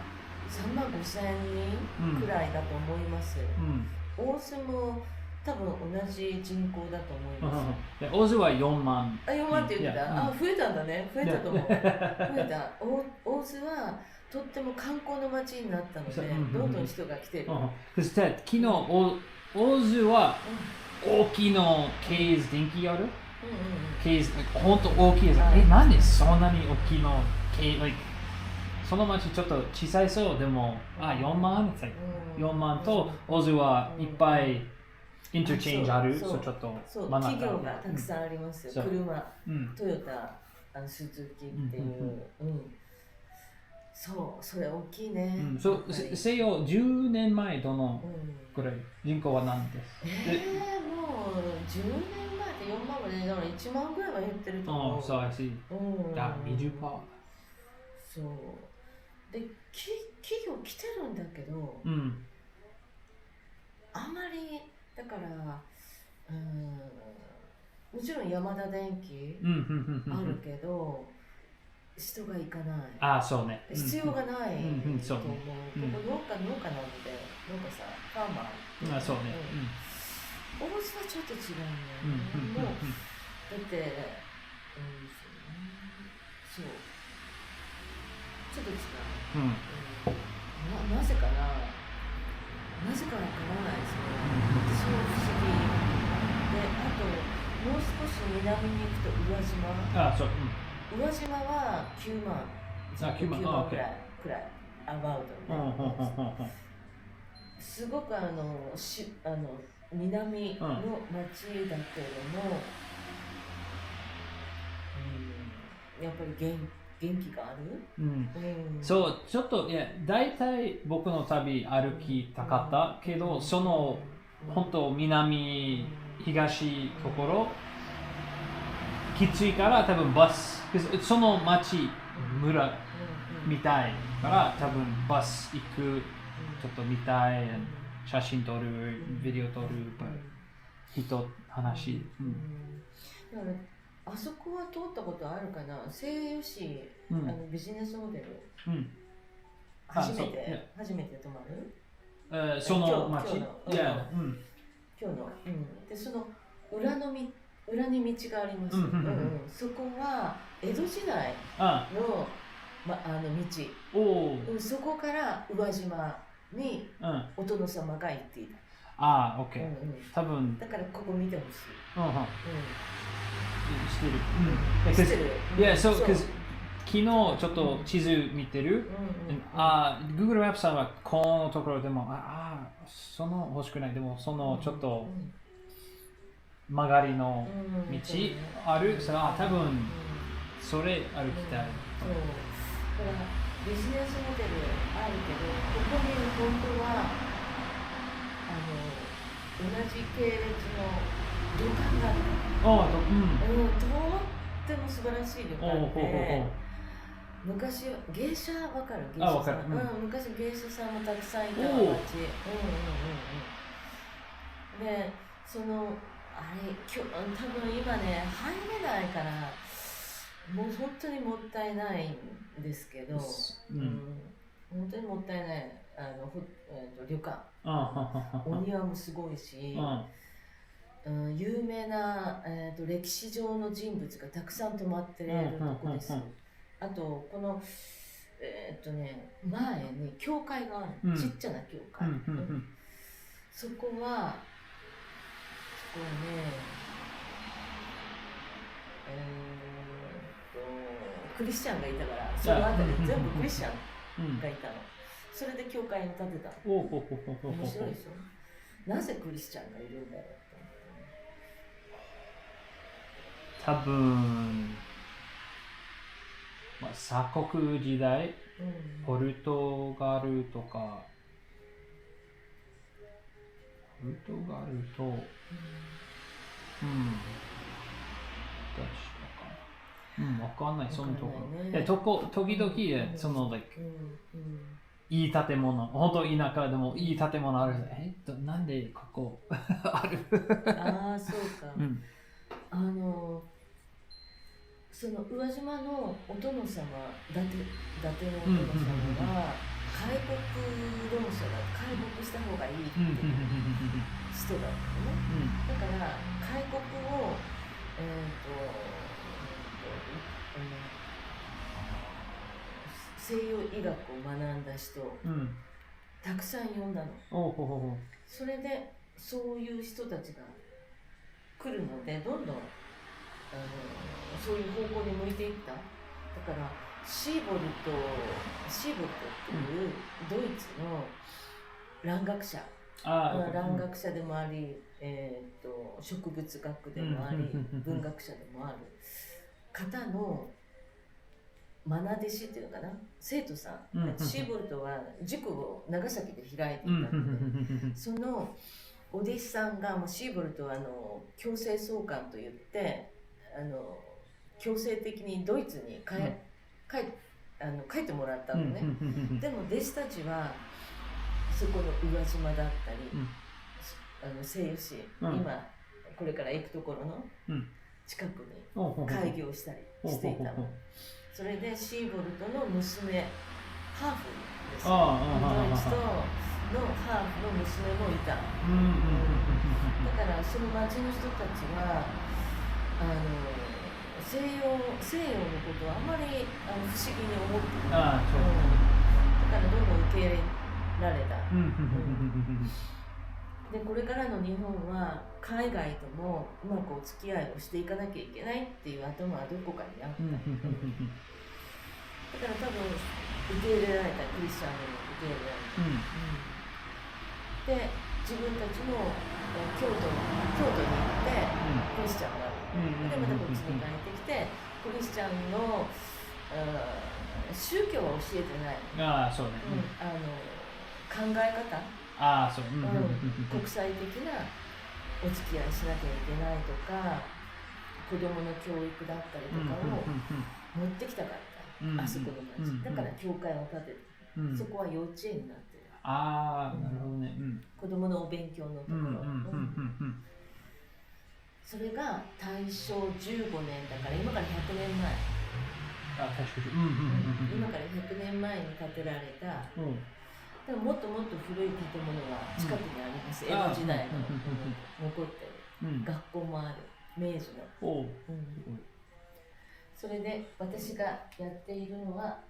3万5千人くらいだと思います。大津も多分同じ人口だと思います。大津は4万。4万って言ってた。増えたんだね。増えたと思う。増えた。大津はとっても観光の街になったので、どんどん人が来てる。そして昨日大津は大きなケース電気ある？ケース本当大きいです。なんでそんなに大きいのケース？その町ちょっと小さいそうでも4万4万と大津はいっぱいインターチェンジある。そうちょっと企業がたくさんあります。車、トヨタ、スズキっていう。それ大きいね。西洋10年前どのくらい人口は何です？もう10年前って4万までだから1万ぐらいは減ってると思う。そう、I see。20%。そう。で、企業来てるんだけど、あまりだからもちろん山田電機あるけど、人が行かない。そうね。必要がないと思う。ここ農家なので、農家さん、ファーマー。そうね。大津はちょっと違うね。もうだってそうちょっと違う、うんなぜかなわからないですね、私も不思議で、あともう少し南に行くと宇和島。あ、そう、宇和島は9万9万くらいアバウトね、すごく南の町だけれども、やっぱり元気がある、そう、ちょっと大体僕の旅歩きたかったけど、その本当南東ところきついから多分バス、その町村みたいから多分バス行く、ちょっと見たい、写真撮る、ビデオ撮る、人話、だからあそこは通ったことあるかな、西予市、ビジネスホテル、初めて泊まる、その町、今日の、でその裏に道があります、そこは江戸時代の、道、そこから宇和島にお殿様が行っていた。ああ、OK。多分。だからここ見てほしい。知ってる。いや、そう、昨日ちょっと地図見てる。Google マップさんはこのところでも、その欲しくない。でも、そのちょっと曲がりの道ある。それは多分、それ歩きたい。だからビジネスホテルあるけど、ここに本当は同じ系列の旅館がある。とっても素晴らしい旅館で、昔芸者わかる？芸者さん。昔芸者さんもたくさんいた街。で、そのあれ多分今ね入れないから。もう本当にもったいないんですけど、本当にもったいない旅館、お庭もすごいし、有名な、歴史上の人物がたくさん泊まっているとこです。あとこの前に教会がある、ちっちゃな教会、そこはね、クリスチャンがいたから、そのあたり全部クリスチャンがいたの。それで教会を建てたの。面白いでしょ。なぜクリスチャンがいるんだろうと。多分、鎖国時代、ポルトガルとか、わかんない、そのところ。時々、その、いい建物、本当田舎でもいい建物ある。なんでここある？ああ、そうか。その宇和島のお殿様、伊達のお殿様は、開国論者だ、開国した方がいいっていう人だったのね。だから、開国を、西洋医学を学んだ人、たくさん呼んだの。それでそういう人たちが来るので、どんどんそういう方向に向いていった。だからシーボルトっていうドイツの蘭学者、蘭学者でもあり、植物学でもあり、文学者でもある方の愛弟子っていうのかな、生徒さん、シーボルトは塾を長崎で開いていたので、そのお弟子さんがシーボルトは強制送還といって強制的にドイツに帰ってもらったのね。でも弟子たちはそこの宇和島だったり、西予市、今これから行くところの近くに開業したりしていたの。それでシーボルトの娘、ハーフです、ドイツとのハーフの娘もいた。だからその町の人たちは西洋のことはあんまり不思議に思ってない。ああ、そう。だからどんどん受け入れられた。でこれからの日本は海外ともうまくお付き合いをしていかなきゃいけないっていう頭はどこかにあった。だから多分受け入れられた、クリスチャンでも受け入れられた。で自分たちも京都に行ってクリスチャンがある。でまたこっちに帰ってきてクリスチャンの宗教は教えてない。ああ、そうね。考え方。ああ、そう。国際的なお付き合いしなきゃいけないとか、子供の教育だったりとかを持ってきたかった、あそこの町。だから教会を建てて、そこは幼稚園になってる。ああ、なるほどね。子供のお勉強のところ。それが大正15年だから今から100年前。今から100年前に建てられた。でももっともっと古い建物が近くにあります。江戸時代の残ってる。学校もある。明治の。それで私がやっているのは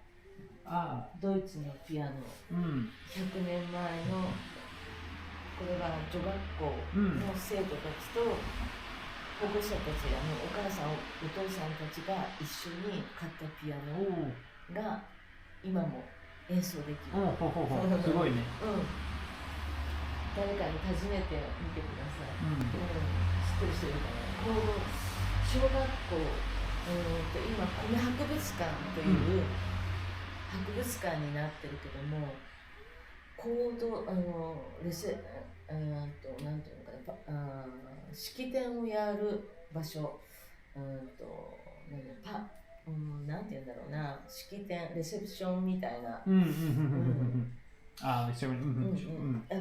ドイツのピアノ。100年前のこれは女学校の生徒たちと保護者たちお母さんお父さんたちが一緒に買ったピアノが今も演奏できる。すごいね。誰かに訪ねてみてください。知ってる人いるかな。小学校、今米博物館という博物館になってるけども、なんていうのかな、式典をやる場所、なんていうんだろうな、式典、レセプションみたいな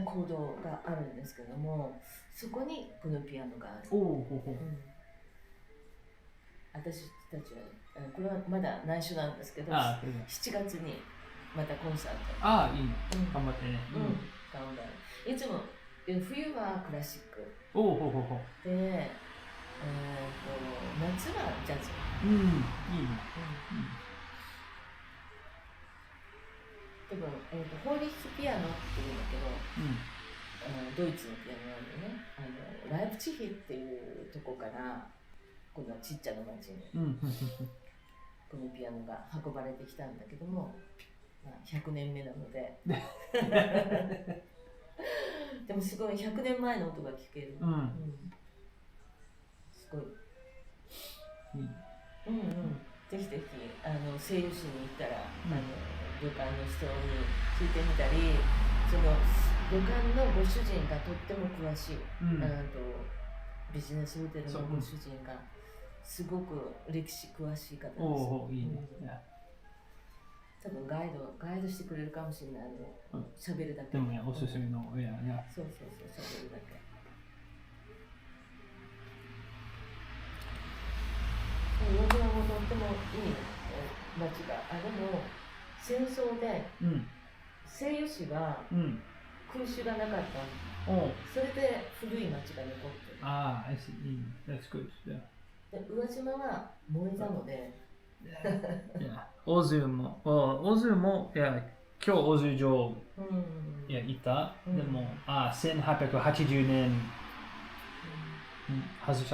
行動があるんですけども、そこにこのピアノがある。私たちはこれはまだ内緒なんですけど、7月にまたコンサート。いいね。頑張ってね。頑張る。いつも冬はクラシック。で、夏はジャズ。いいね。多分ホーリッヒピアノっていうんだけど、ドイツのピアノなんでね、ライプチヒっていうとこからこのちっちゃな町にこのピアノが運ばれてきたんだけども、100年目なのででもすごい100年前の音が聞ける。すごい。ぜひぜひ西予市に行ったら旅館の人に聞いてみたり、その旅館のご主人がとっても詳しい、ビジネスホテルのご主人がすごく歴史詳しい方です。いいね。多分ガイドしてくれるかもしれないの。喋るだけ。でもね、おすすめのそう、喋るだけ。魚島もとってもいい町が。でも戦争で西予市は空襲がなかった。それで古い町が残ってる。I see. That's good. で宇和島は燃えたので。OZU も、いや今日 OZU 城いた。でも1880年外しち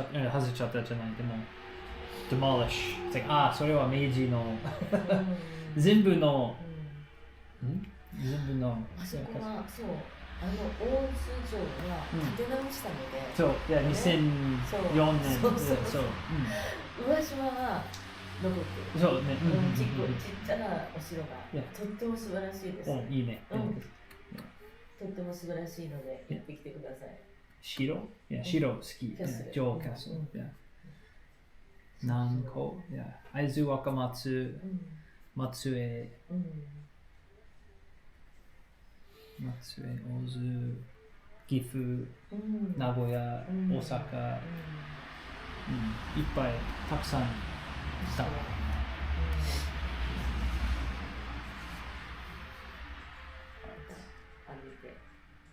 ゃったじゃない。でもdemolish。それは明治の全部のあそこはそう大津城は建て直したので。そういや2004年。宇和島は残ってる。そうね。ちっちゃなお城がとっても素晴らしいです。いいね。とっても素晴らしいので行ってきてください。城好き。城キャスル。南高、会津若松、松江、大津、岐阜、名古屋、大阪、いっぱいたくさんいた。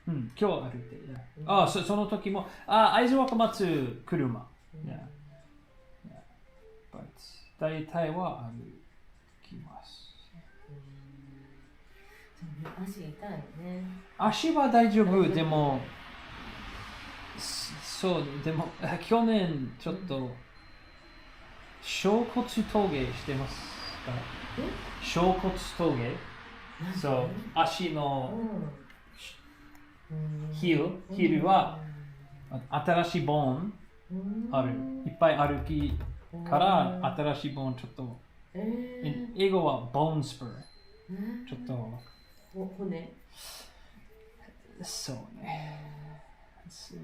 今日歩いて。その時も会津若松車。But 大体は歩きます。足痛いね。足は大丈夫。でもそうでも去年ちょっと小骨峠してますか？小骨峠。そう足のヒールは新しいボーンある。いっぱい歩きから新しいボーンちょっと。英語はボーンスパー。ちょっと。骨。そうね。ち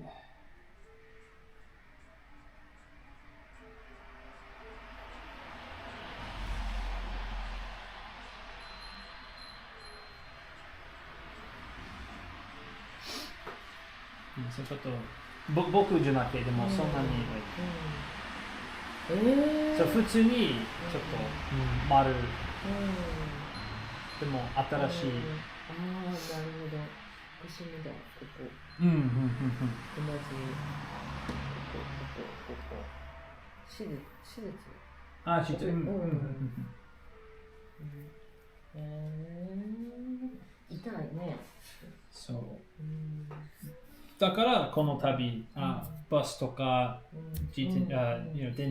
ょっと僕じゃなくてでもそんなに、そう普通にちょっと、丸、でも新しい、ああなるほど。腰みだここ。同じここ。手術。あ、手術。痛いね。そう。だからこの旅、バスとか、電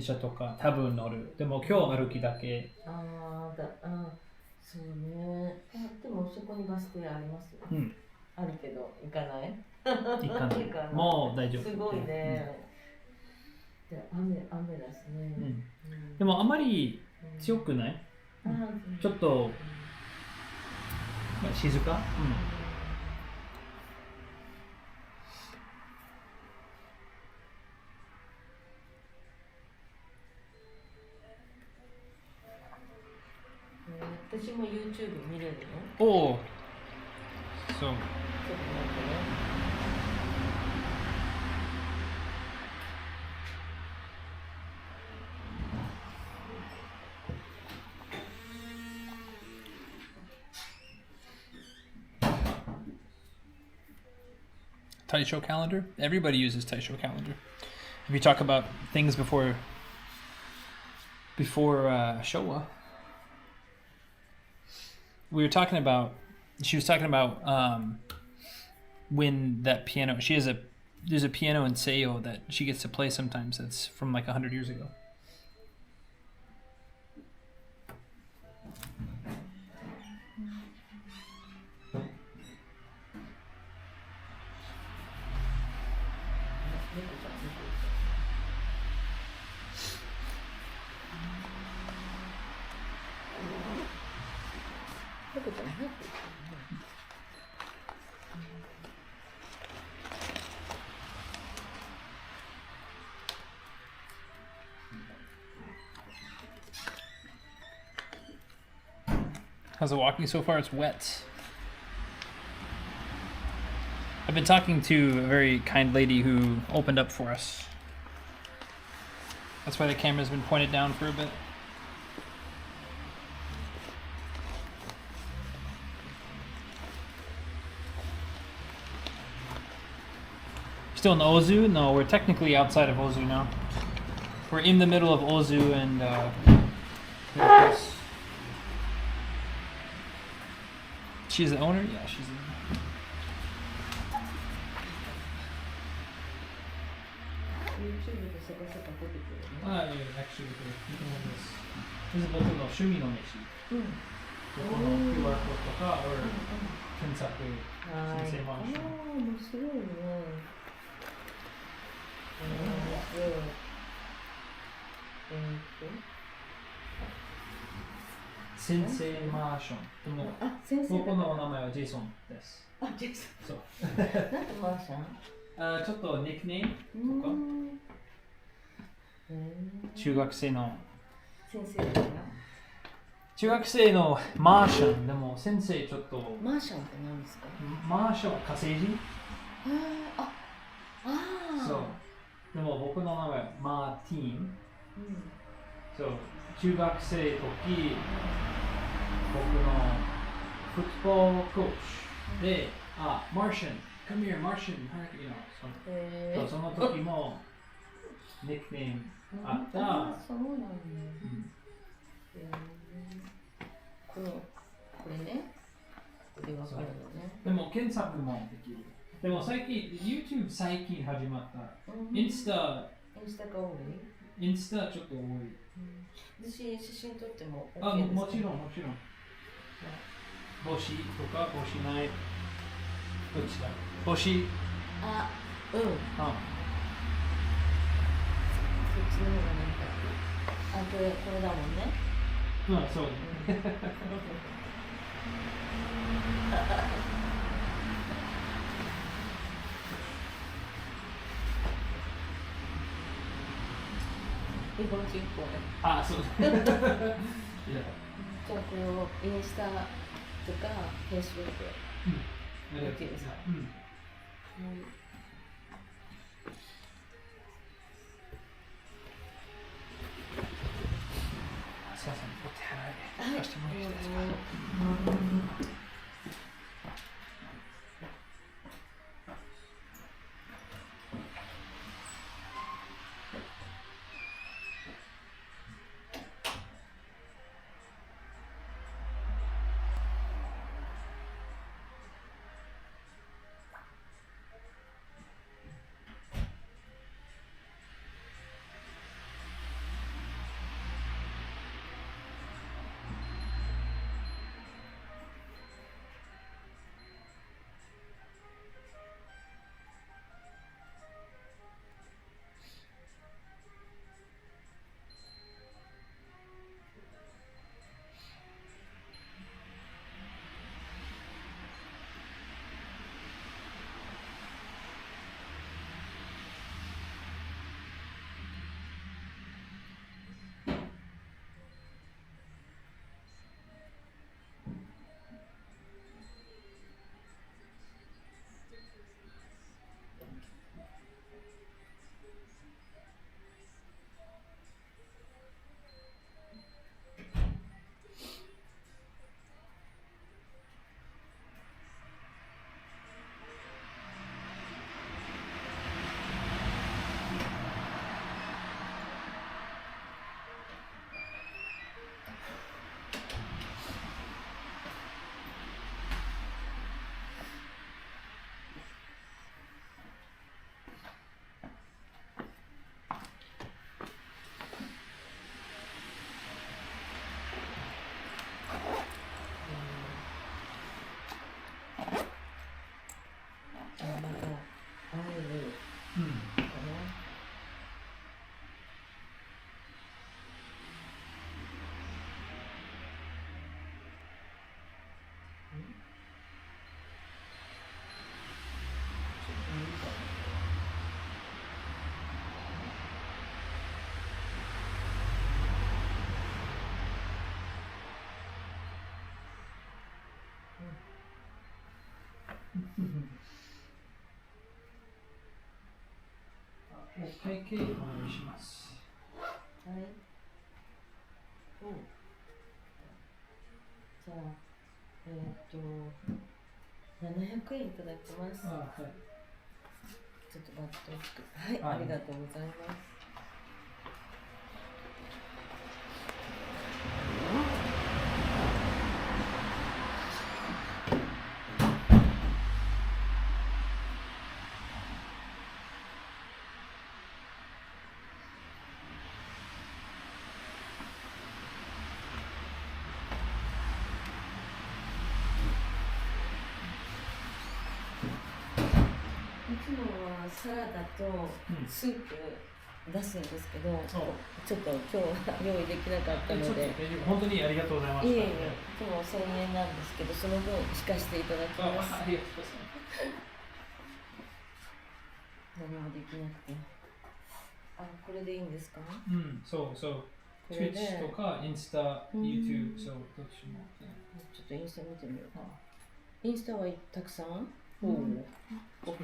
車とか多分乗る。でも今日歩きだけ。そうね。でもそこにバス停ありますよ。あるけど行かない。行かない。もう大丈夫。すごいね。雨だしね。でもあまり強くない？ちょっと静か？私も YouTube 見れるの？おお。そう。ちょっと待ってね。Taisho calendar. Everybody uses Taisho calendar. If you talk about things before Showa, we were talking about. She was talking about when that piano. There's a piano in Seiyo that she gets to play sometimes. That's from like 100 years ago. How's it walking so far? It's wet. I've been talking to a very kind lady who opened up for us. That's why the camera's been pointed down for a bit. Still in OZU? No, we're technically outside of OZU now. We're in the middle of OZU and she's the owner? Yeah, she's the owner. Yeah, actually, you can have this. This is 僕の趣味の飯。ここの QR コードとか、or 検索、先生マンション。面白いね。先生マンション。でも、僕の名前はジェイソンです。あ、ジェイソン。そう。なんでマンション？ちょっとニックネームとか。中学生の。先生だから。中学生のマーションでも先生ちょっと。マーションって何ですか？マーション火星人？そう。でも僕の名前はマーティーン。そう。中学生の時、僕のフットボールコーチで、マーシャン、come here, マーシャン、その時もニックネームあった。そうなんだ。ってわかるのね。でも検索もできる。でも最近、YouTube 最近始まった。インスタが多い。インスタちょっと多い。私、写真撮っても OK ですか？もちろん、もちろん。帽子とか帽子ない。どっちだ？帽子。うん。そっちの方がなんか。これだもんね。そう。日本人っぽい。そう。じゃあこれをインスタとかフェイスブック OK ですか？すいません、お手洗いしてもらっていいですか？お会計お願いします。はい。じゃあ、700円いただきます。はい。ちょっとバッと大きく。はい、ありがとうございます。いつもはサラダとスープ出すんですけど、ちょっと今日は用意できなかったので、本当にありがとうございます。いえいえ、今日1000円なんですけど、その分引かせていただきます。ありがとうございます。何もできなくて。これでいいんですか？そう。Twitch とかインスタ、YouTube、そう、どっちも。ちょっとインスタ見てみようか。インスタはたくさんフォ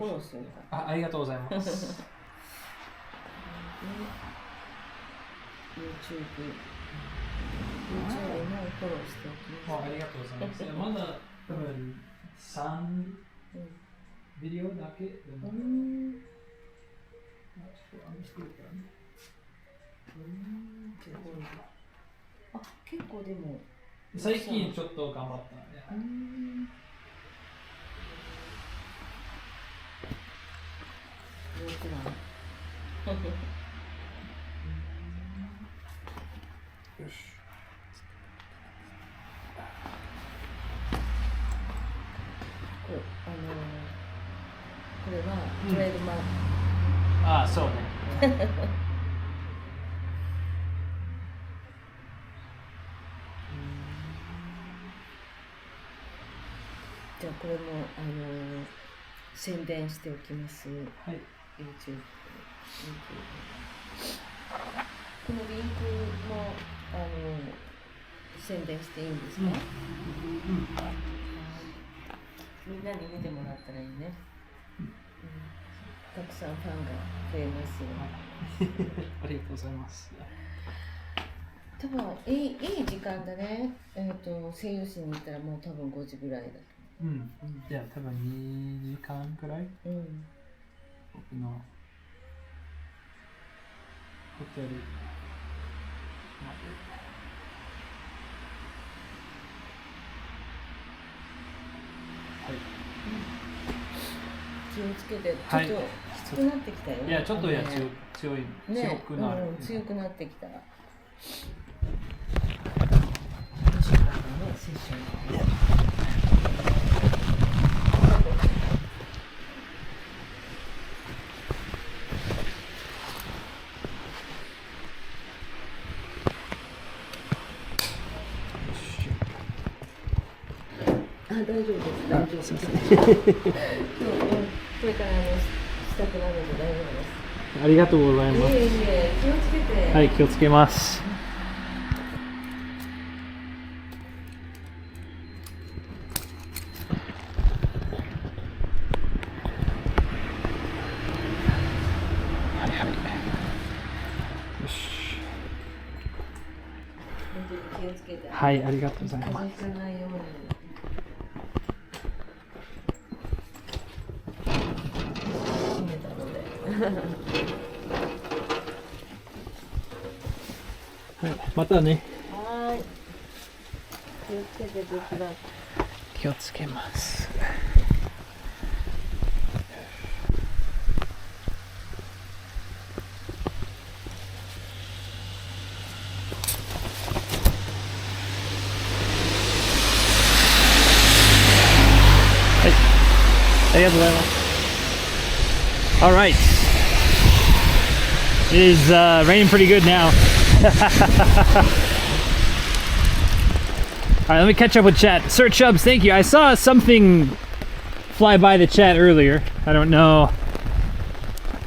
ローするか。ありがとうございます。YouTube もフォローしておきます。ありがとうございます。まだ多分3ビデオだけでも。結構でも最近ちょっと頑張ったね。よし。これはトレードマーク。ああ、そうね。じゃあこれも宣伝しておきます。はい。YouTube。このリンクも宣伝していいんですか？みんなに見てもらったらいいね。たくさんファンが増えますよ。ありがとうございます。多分いい時間だね。声優室に行ったらもう多分5時ぐらいだ。うん。いや、多分2時間くらい。うん。僕のホテルまで。はい。気をつけて、ちょっときつくなってきたよ。いや、ちょっと強くなる。強くなってきた。大丈夫です。大丈夫です。これからしたくなるので大丈夫です。ありがとうございます。気をつけて。はい、気をつけます。はいはい。よし。気をつけて。はい、ありがとうございます。風邪ひかないように。はい、またね。はい。気をつけてください。気をつけます。はい、ありがとうございます。All right. It is raining pretty good now. All right, let me catch up with chat. Sir Chubbs, thank you. I saw something fly by the chat earlier. I don't know.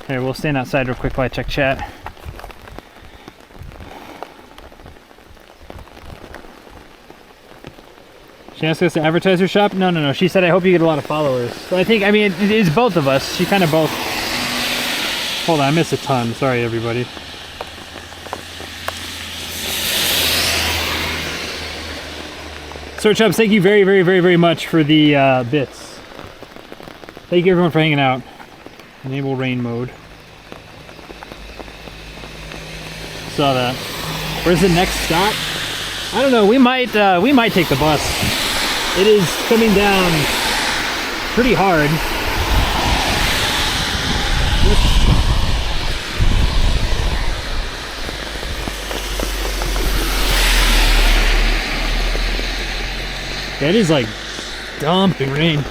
Here, we'll stand outside real quick while I check chat. She asked us to advertise her shop? No. She said, I hope you get a lot of followers. So I mean, it is both of us. She kind of both. Hold on, I missed a ton. Sorry, everybody. Sir Chubbs, thank you very much for the bits. Thank you everyone for hanging out. Enable rain mode. Saw that. Where's the next stop? I don't know. We might take the bus. It is coming down pretty hard. Yeah, it is like dumping rain.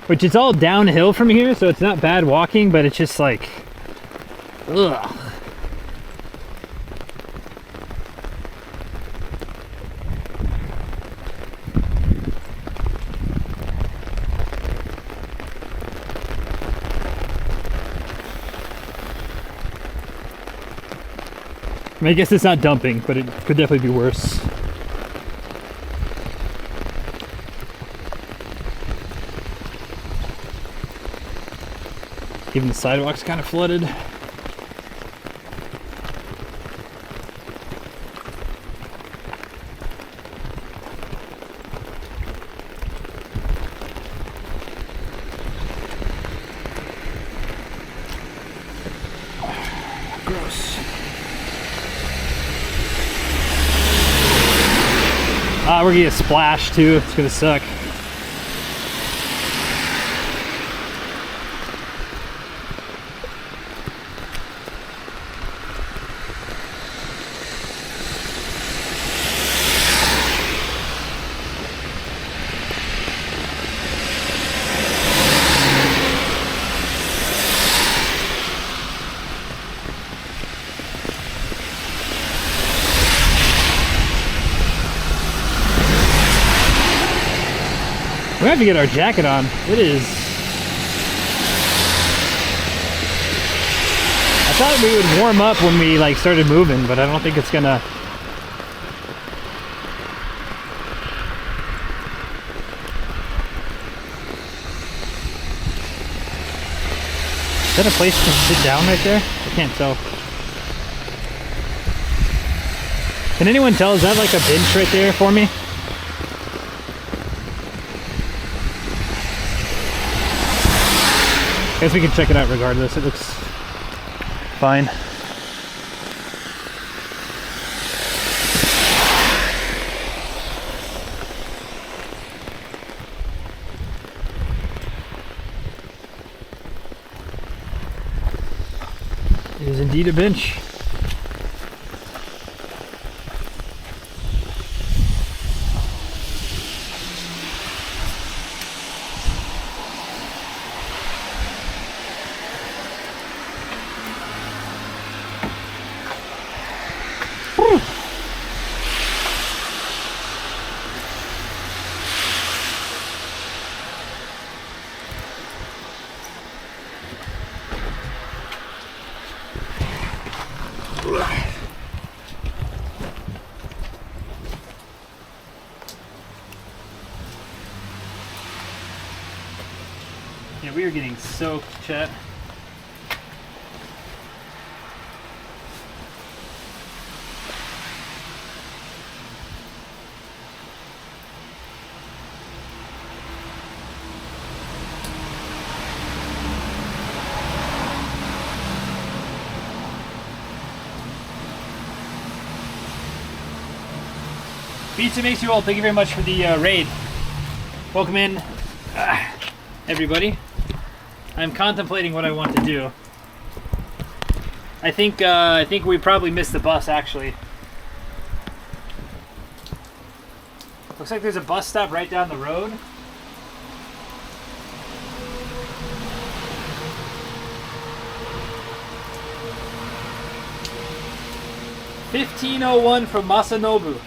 Which is all downhill from here, so it's not bad walking, but it's just like, ugh. I mean, I guess it's not dumping, but it could definitely be worse. Even the sidewalk's kind of flooded. Gross. we're gonna get splashed too. It's gonna suck. We have to get our jacket on. It is. I thought we would warm up when we like started moving, but I don't think it's gonna. Is that a place to sit down right there? I can't tell. Can anyone tell? Is that like a bench right there for me? I guess we can check it out regardless. It looks fine. It is indeed a bench. Yeah, we are getting soaked, chat. Pizza makes you old. Thank you very much for the raid. Welcome in, everybody. I'm contemplating what I want to do. I think we probably missed the bus actually. Looks like there's a bus stop right down the road. $15.01 from Masanobu.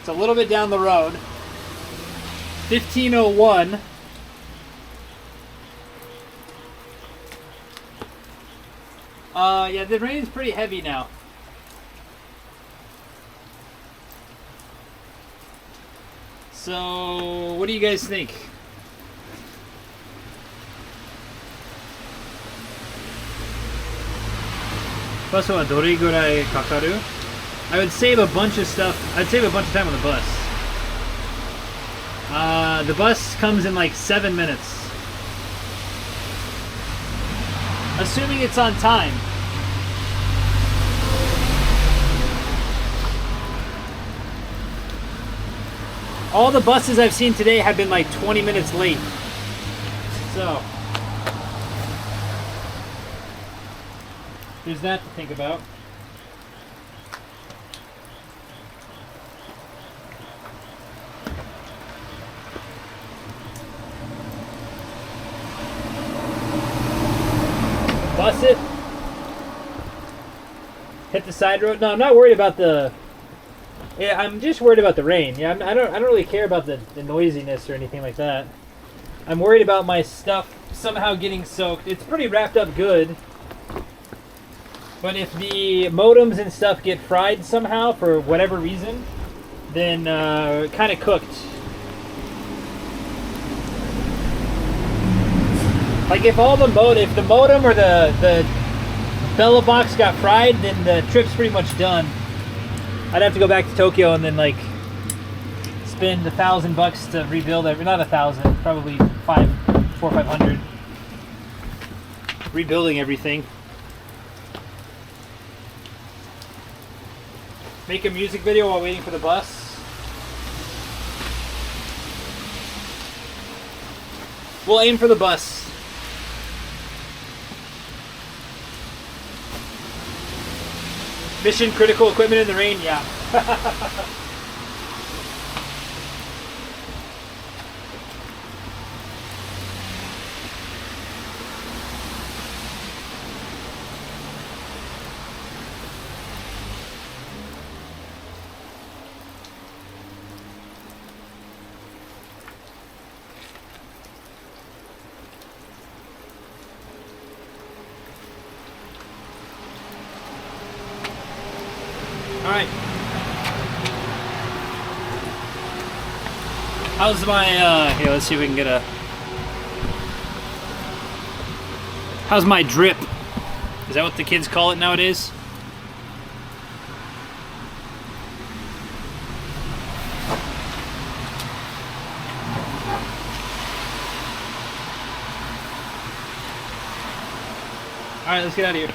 It's a little bit down the road. 15:01. Yeah, the rain's pretty heavy now. So, what do you guys think? Bus wa dore gurai kakaru? I would save a bunch of stuff. I'd save a bunch of time on the bus. The bus comes in like 7 minutes. Assuming it's on time. All the buses I've seen today have been like 20 minutes late. So, there's that to think about. Bus it. Hit the side road. No, I'm not worried about the. Yeah, I'm just worried about the rain. Yeah, I don't really care about the noisiness or anything like that. I'm worried about my stuff somehow getting soaked. It's pretty wrapped up good. But if the modems and stuff get fried somehow for whatever reason, then kind of cooked. Like if all the modem or the Bella box got fried, then the trip's pretty much done. I'd have to go back to Tokyo and then like spend $1,000 to rebuild it. Not 1,000, probably 400 or 500. Rebuilding everything. Make a music video while waiting for the bus. We'll aim for the bus. Mission critical equipment in the rain, yeah. Alright. How's my, here, let's see if we can get a... How's my drip? Is that what the kids call it nowadays? Alright, let's get out of here.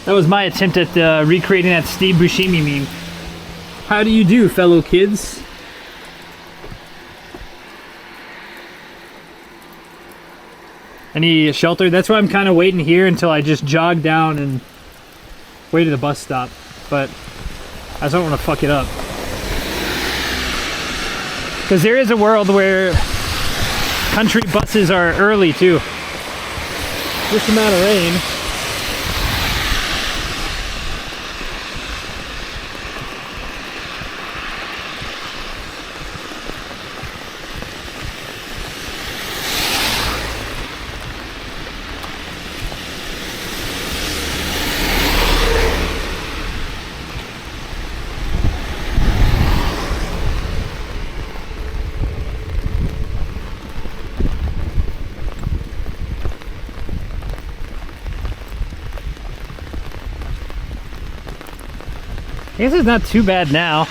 That was my attempt at recreating that Steve Buscemi meme. How do you do, fellow kids? Any shelter? That's why I'm kind of waiting here until I just jog down and wait at the bus stop. But I just don't want to fuck it up. Because there is a world where country buses are early too. This amount of rain. I guess it's not too bad now.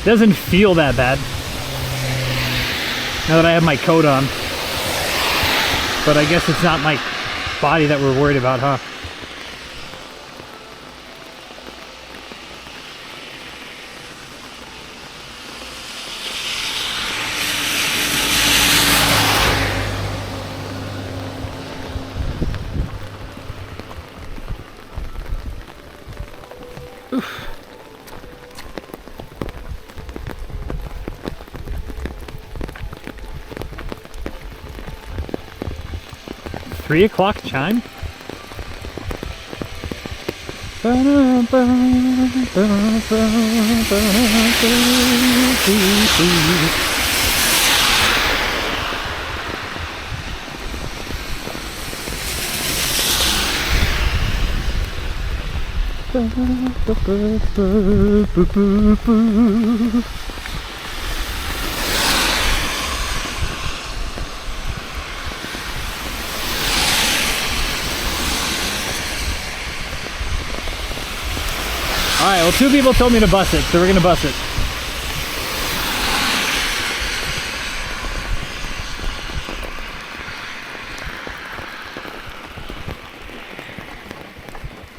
Doesn't feel that bad now that I have my coat on. But I guess it's not my body that we're worried about, huh? Oof. 3 o'clock chime? Alright, well 2 people told me to bus it, so we're gonna bus it.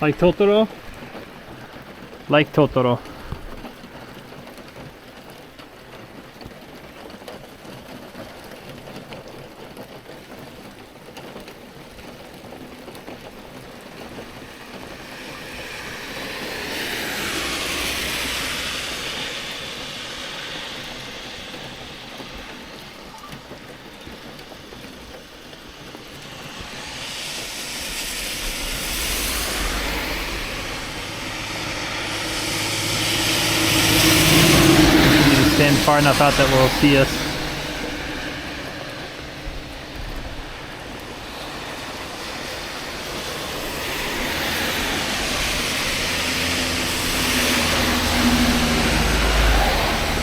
Like Totoro? Like Totoro. far enough out that we'll see us.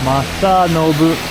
Masanobu.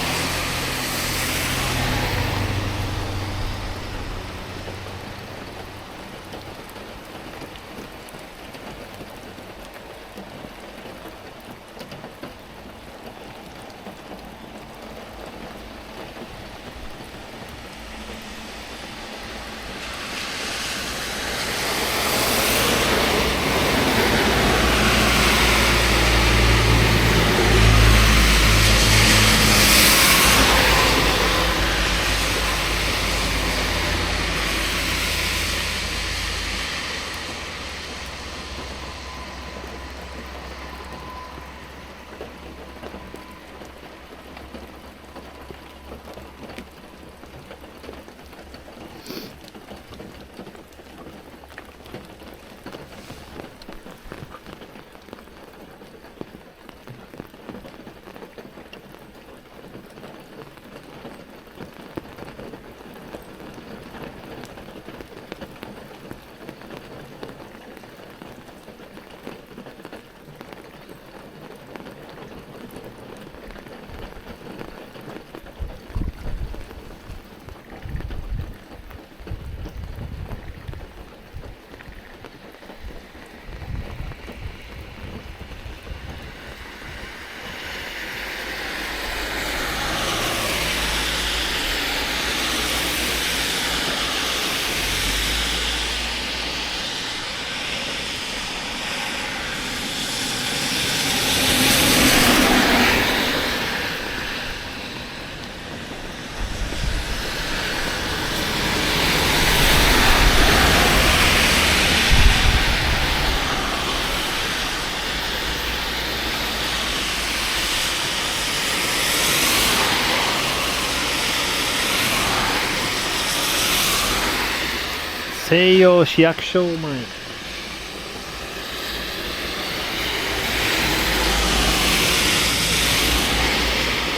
Seiyo Shiakusho前.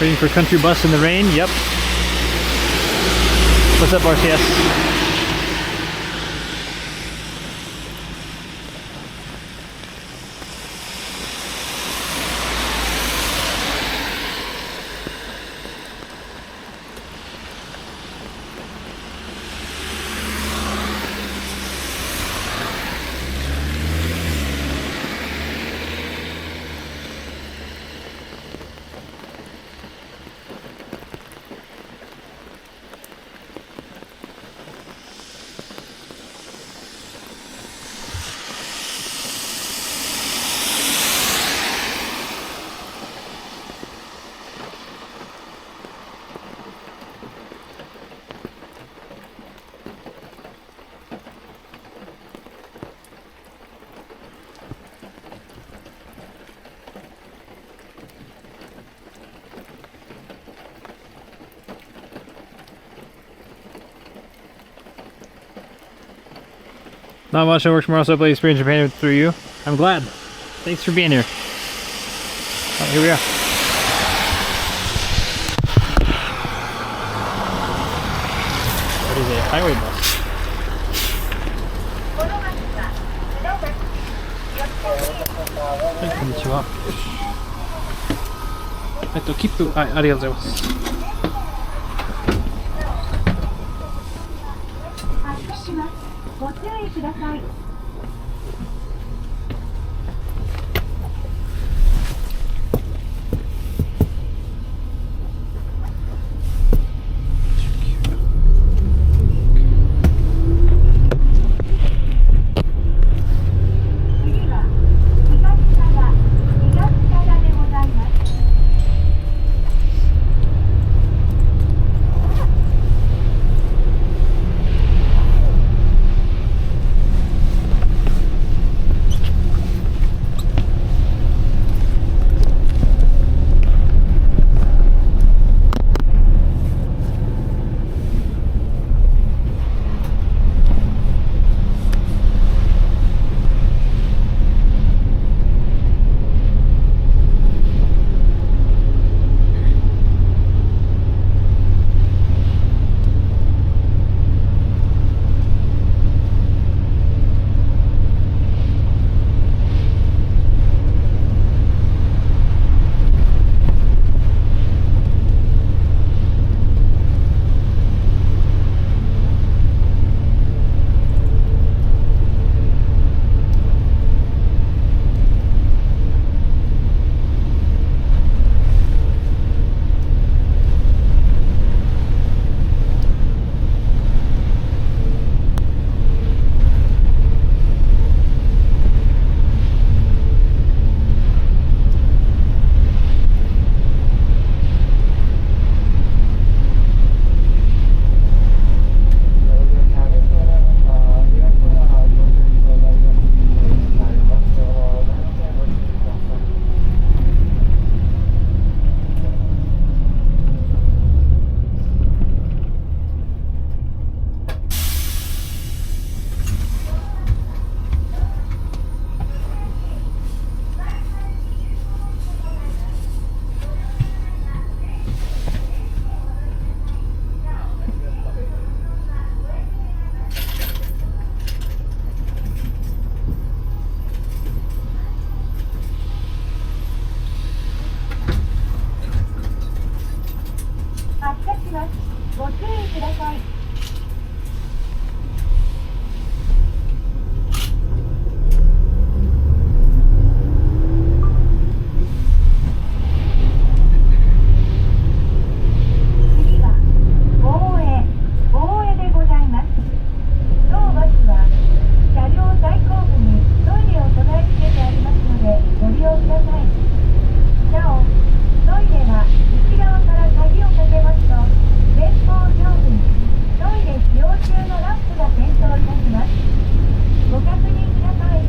Waiting for country bus in the rain. Yep. What's up, RCS? Not much. I work tomorrow, so I play Experience Japan through you. I'm glad. Thanks for being here. Oh, here we are. What is a highway bus? Hey, konnichiwa. 切符、はい、ありがとうございます。ご注意ください。します。ご注意ください。次は大江でございます。当バスは車両最後部にトイレを備え付けてありますのでご利用ください。なお、トイレは内側から鍵をかけますと前方上部にトイレ使用中のランプが点灯いたします。ご確認ください。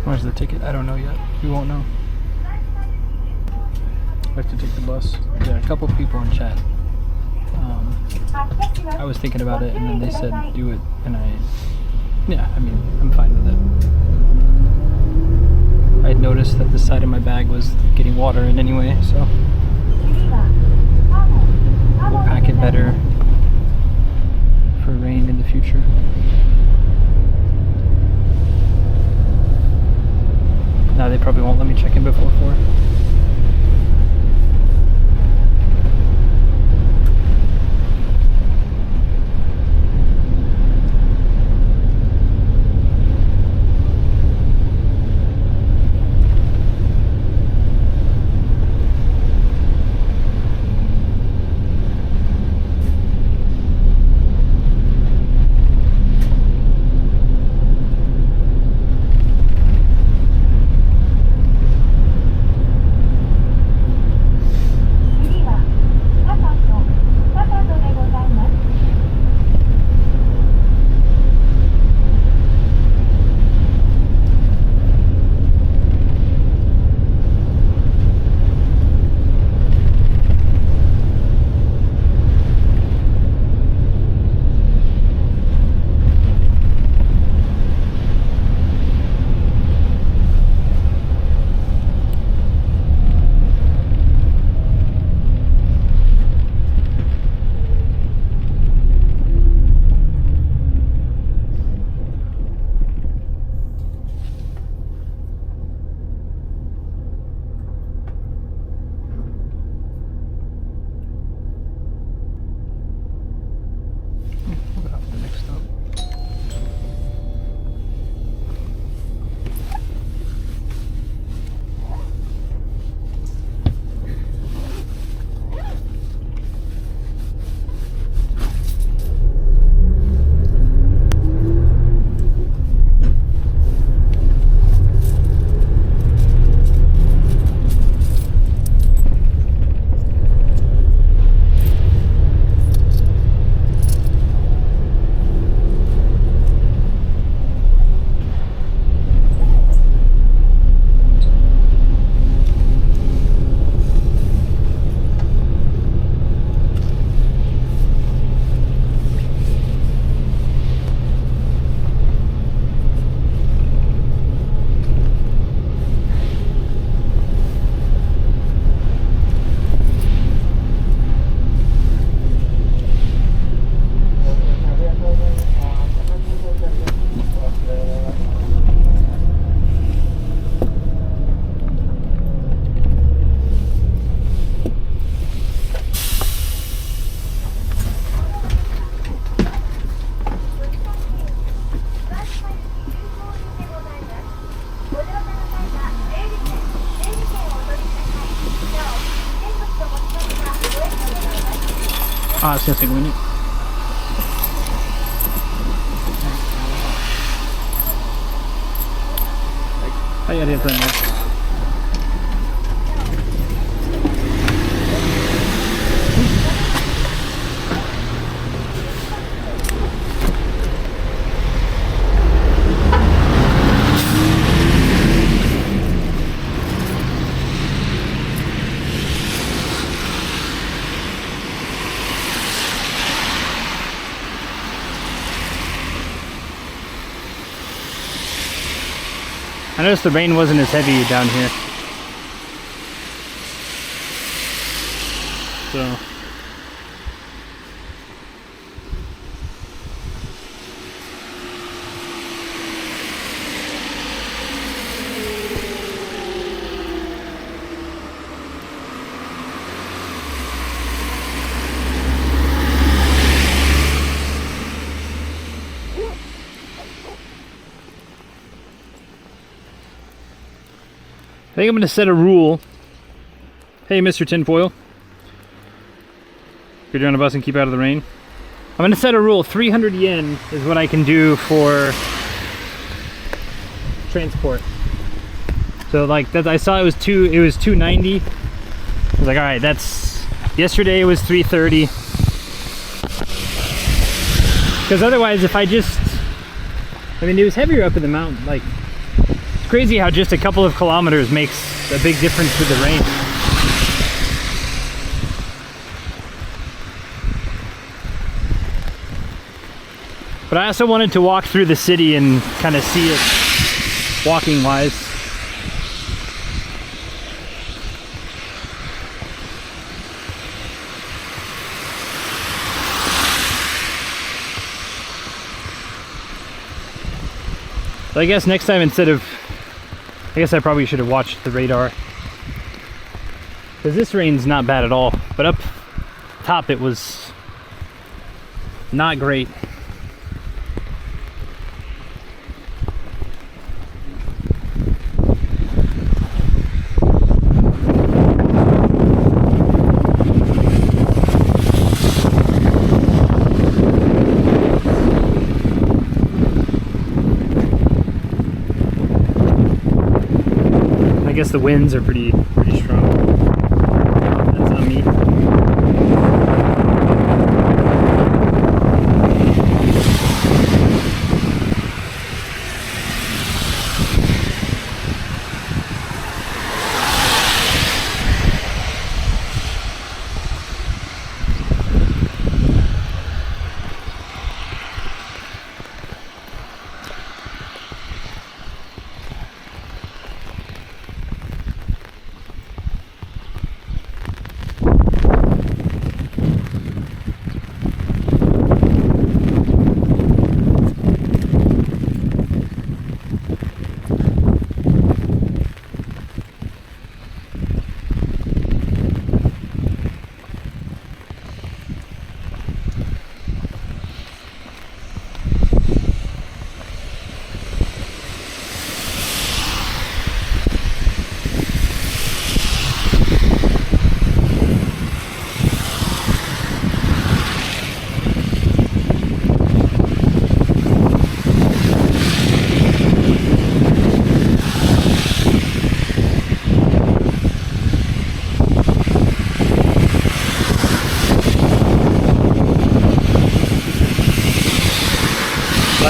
Where's the ticket? I don't know yet. We won't know. I have to take the bus. Yeah, a couple people in chat. I was thinking about it, and then they said do it, and yeah, I mean, I'm fine with it. I had noticed that the side of my bag was getting water in anyway, so we'll pack it better for rain in the future. Now they probably won't let me check in before 4. あ、すいません、ごめんね。はい、ありがとうございます。I noticed the rain wasn't as heavy down here. So I think I'm going to set a rule. Hey, Mr. Tinfoil. Get you on a bus and keep out of the rain. I'm going to set a rule. 300 yen is what I can do for transport. So like that, I saw it was 290. I was like, all right, that's, yesterday it was 330. Because otherwise, if I just, I mean, it was heavier up in the mountain. Like, it's crazy how just a couple of kilometers makes a big difference with the rain. But I also wanted to walk through the city and kind of see it walking wise. So I guess next time, instead of, I guess I probably should have watched the radar, because this rain's not bad at all, but up top it was not great. I guess the winds are pretty strong. That's on me.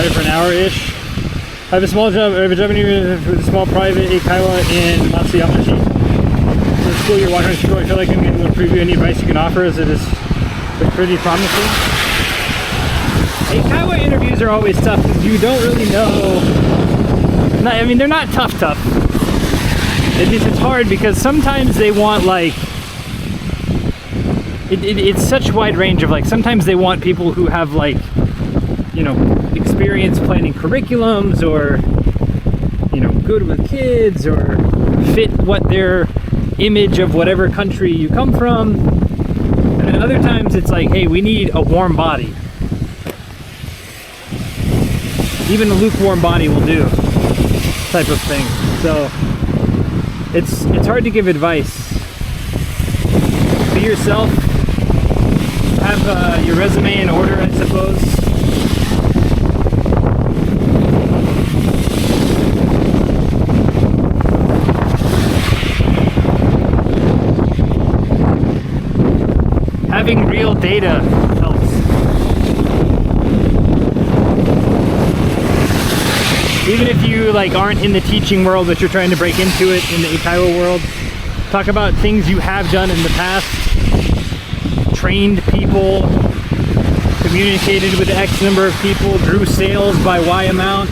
For an hour-ish. I have a small job. I have a job interview for a small private eikaiwa in Matsuyamashi. For the school year, walking around Chicago, I feel like I'm getting a little preview. Any advice you can offer, as it is pretty promising. Eikaiwa interviews are always tough because you don't really know. I mean, they're not tough. It's hard because sometimes they want like. It's such a wide range of like. Sometimes they want people who have like, you know, experience planning curriculums, or, you know, good with kids, or fit what their image of whatever country you come from. And then other times it's like, hey, we need a warm body. Even a lukewarm body will do, type of thing. So it's hard to give advice. Be yourself. have your resume in order, I suppose. Having real data helps. Even if you like aren't in the teaching world, but you're trying to break into it in the Eikaiwa world, talk about things you have done in the past, trained people, communicated with X number of people, grew sales by Y amount.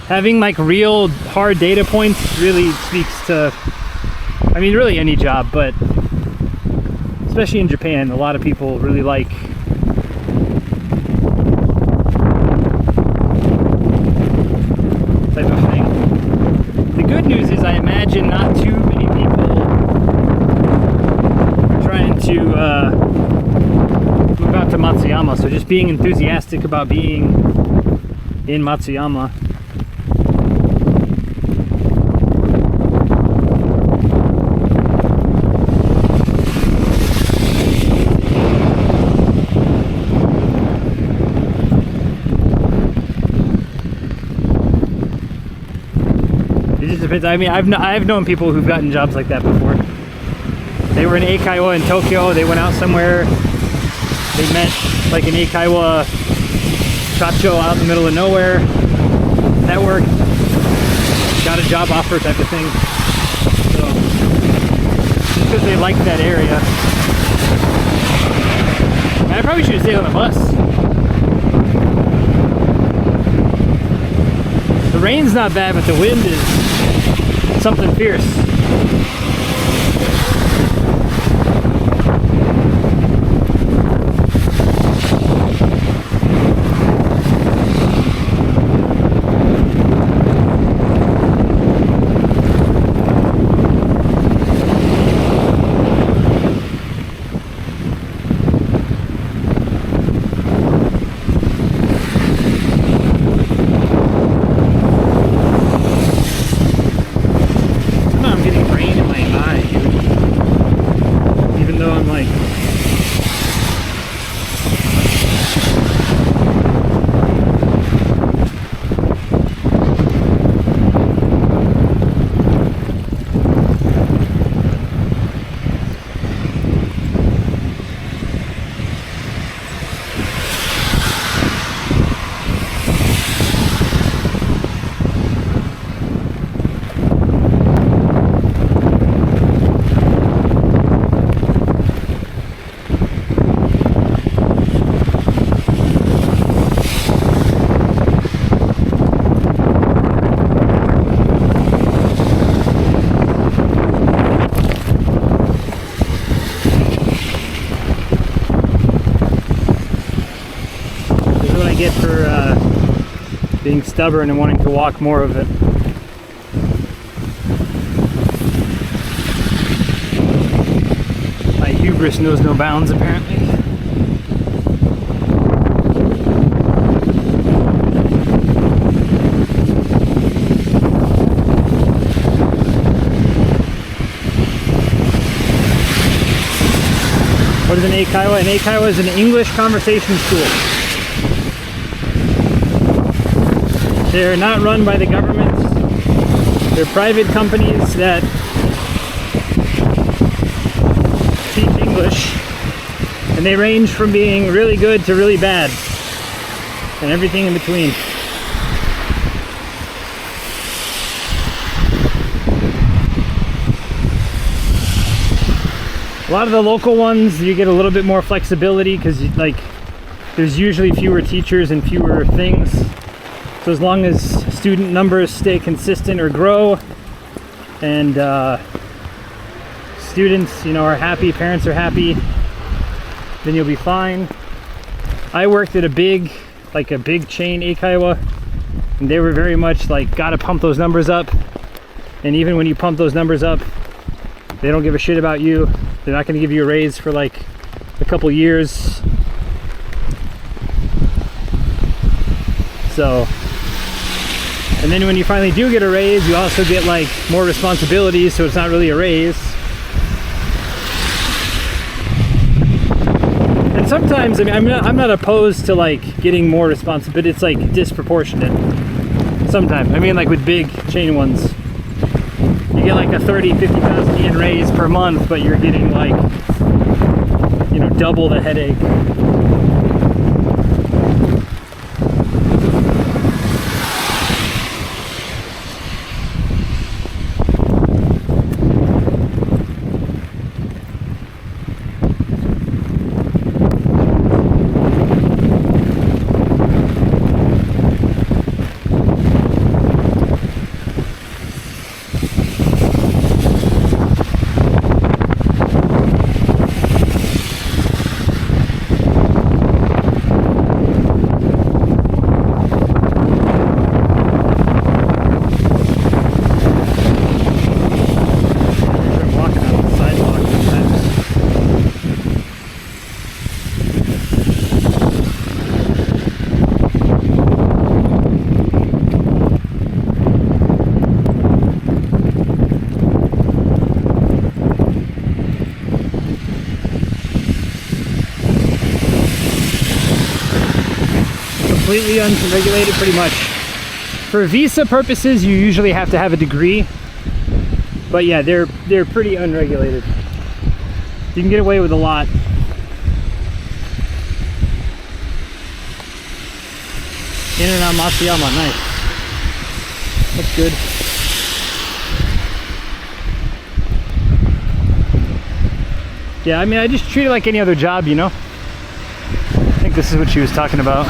Having like real hard data points really speaks to, I mean, really any job, but especially in Japan, a lot of people really like type of thing. The good news is I imagine not too many people trying to move out to Matsuyama, so just being enthusiastic about being in Matsuyama. I mean, I've known people who've gotten jobs like that before. They were in Eikaiwa in Tokyo, they went out somewhere, they met like an Eikaiwa chacho out in the middle of nowhere, networked, got a job offer type of thing. So, just because they liked that area. I probably should have stayed on the bus. The rain's not bad, but the wind is something fierce. Get for being stubborn and wanting to walk more of it. My hubris knows no bounds, apparently. What is an Eikaiwa? An Eikaiwa is an English conversation school. They're not run by the government. They're private companies that teach English, and they range from being really good to really bad, and everything in between. A lot of the local ones, you get a little bit more flexibility because like there's usually fewer teachers and fewer things. So as long as student numbers stay consistent or grow, and students, are happy, parents are happy, then you'll be fine. I worked at a big chain Eikaiwa, and they were very much like, gotta pump those numbers up. And even when you pump those numbers up, they don't give a shit about you. They're not gonna give you a raise for like a couple years. So And then when you finally do get a raise, you also get like more responsibilities, so it's not really a raise. And sometimes, I mean, I'm not opposed to like getting more responsibility, but it's like disproportionate. Sometimes, I mean, like with big chain ones, you get like a 30, 50,000 yen raise per month, but you're getting like, you know, double the headache. Completely unregulated, pretty much. For visa purposes, you usually have to have a degree, but yeah, they're pretty unregulated. You can get away with a lot. In and out Matsuyama, nice. That's good. Yeah, I mean, I just treat it like any other job, you know? I think this is what she was talking about.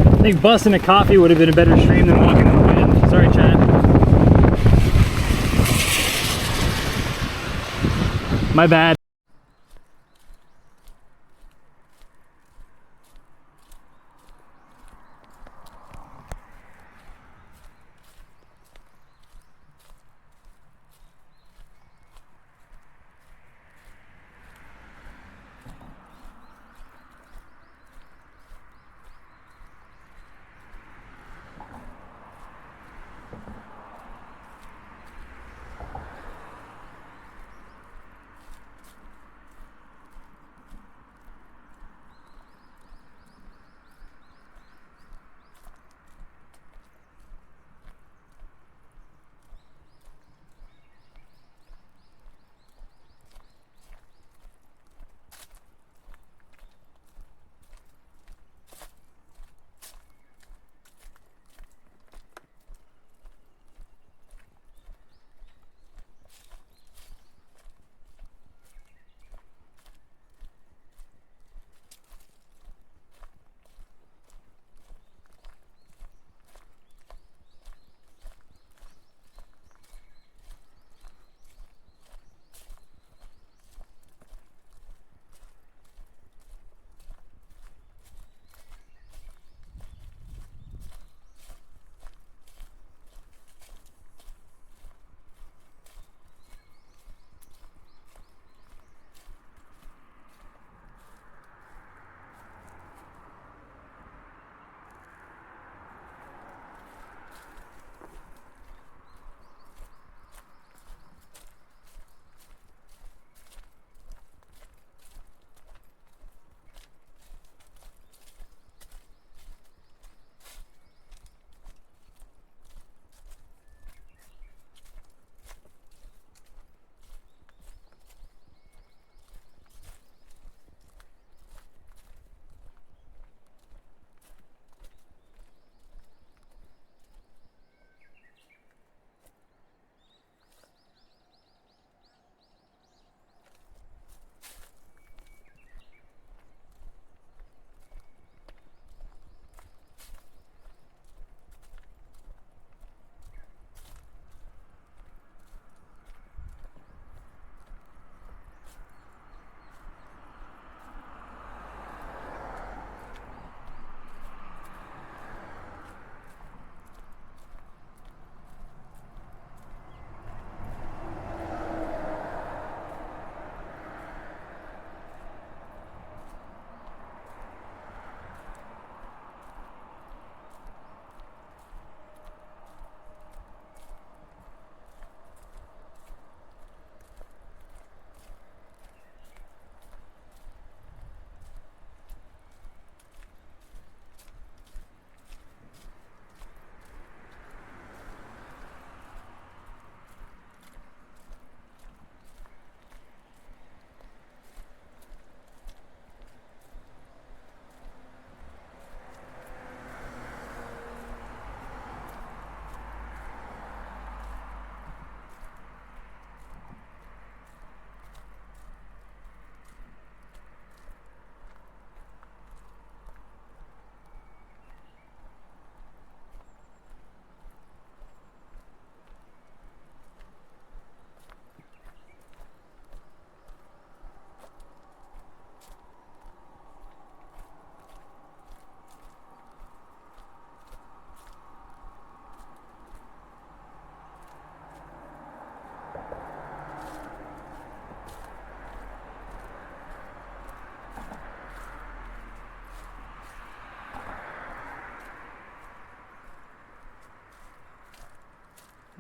I think busting a coffee would have been a better stream than walking in the wind. Sorry, Chad. My bad.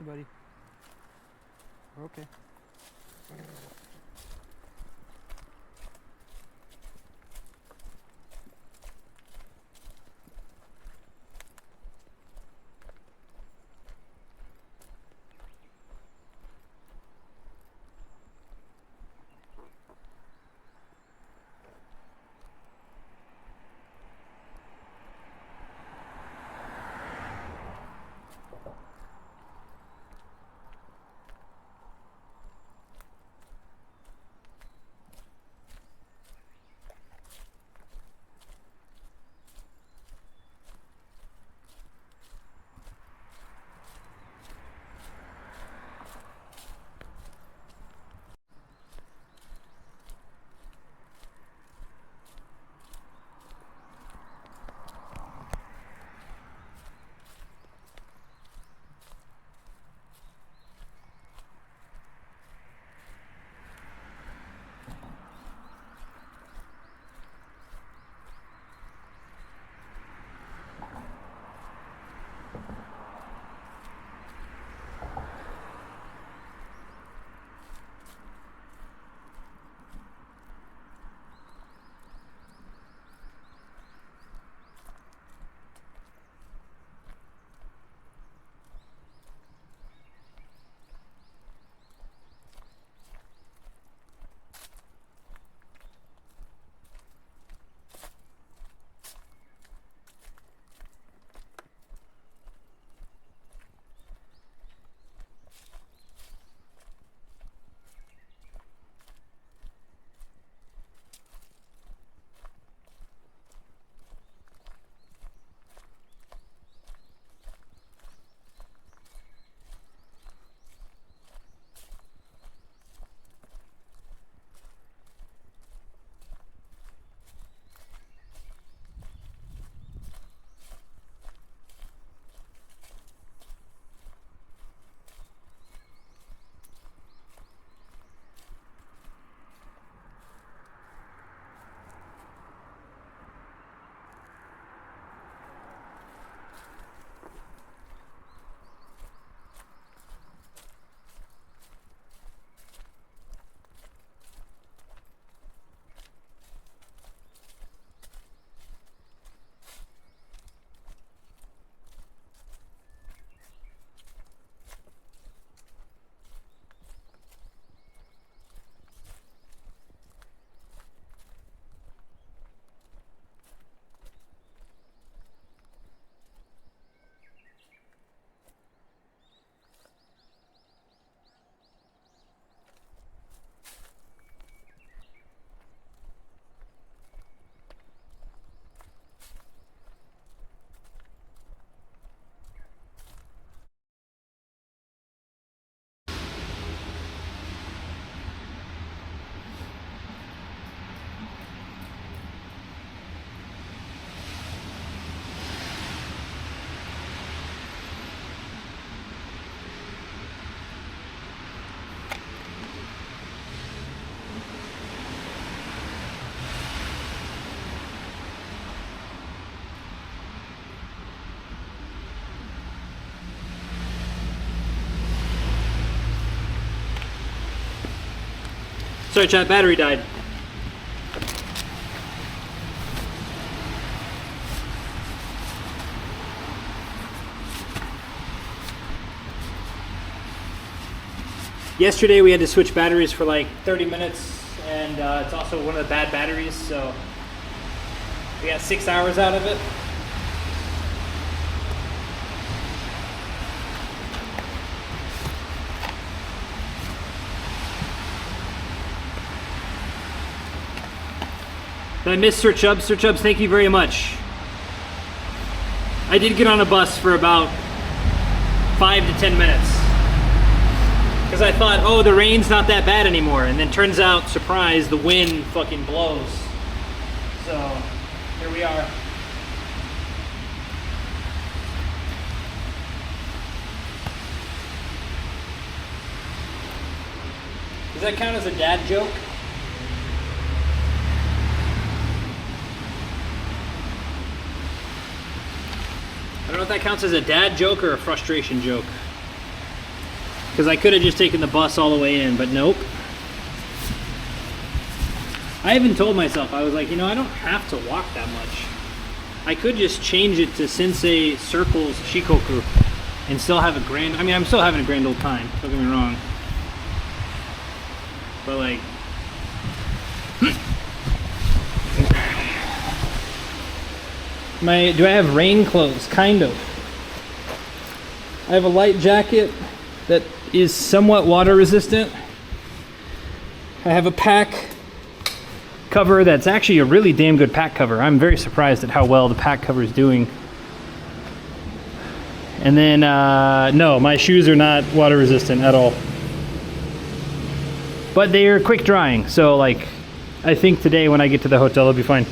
buddy. We're okay. Sorry, chat, battery died. Yesterday we had to switch batteries for like 30 minutes, and it's also one of the bad batteries, so we got 6 hours out of it. Did I miss Sir Chubbs? Sir Chubbs, thank you very much. I did get on a bus for about 5 to 10 minutes. Because I thought, oh, the rain's not that bad anymore. And then turns out, surprise, the wind fucking blows. So, here we are. Does that count as a dad joke? I don't know if that counts as a dad joke or a frustration joke. Because I could have just taken the bus all the way in, but nope. I even told myself, I was like, you know, I don't have to walk that much. I could just change it to Sensei Circles Shikoku and still have a grand, I mean, I'm still having a grand old time, don't get me wrong. But like, do I have rain clothes? Kind of. I have a light jacket that is somewhat water resistant. I have a pack cover that's actually a really damn good pack cover. I'm very surprised at how well the pack cover is doing. And then, no, my shoes are not water resistant at all. But they are quick drying, so like, I think today when I get to the hotel, it'll be fine.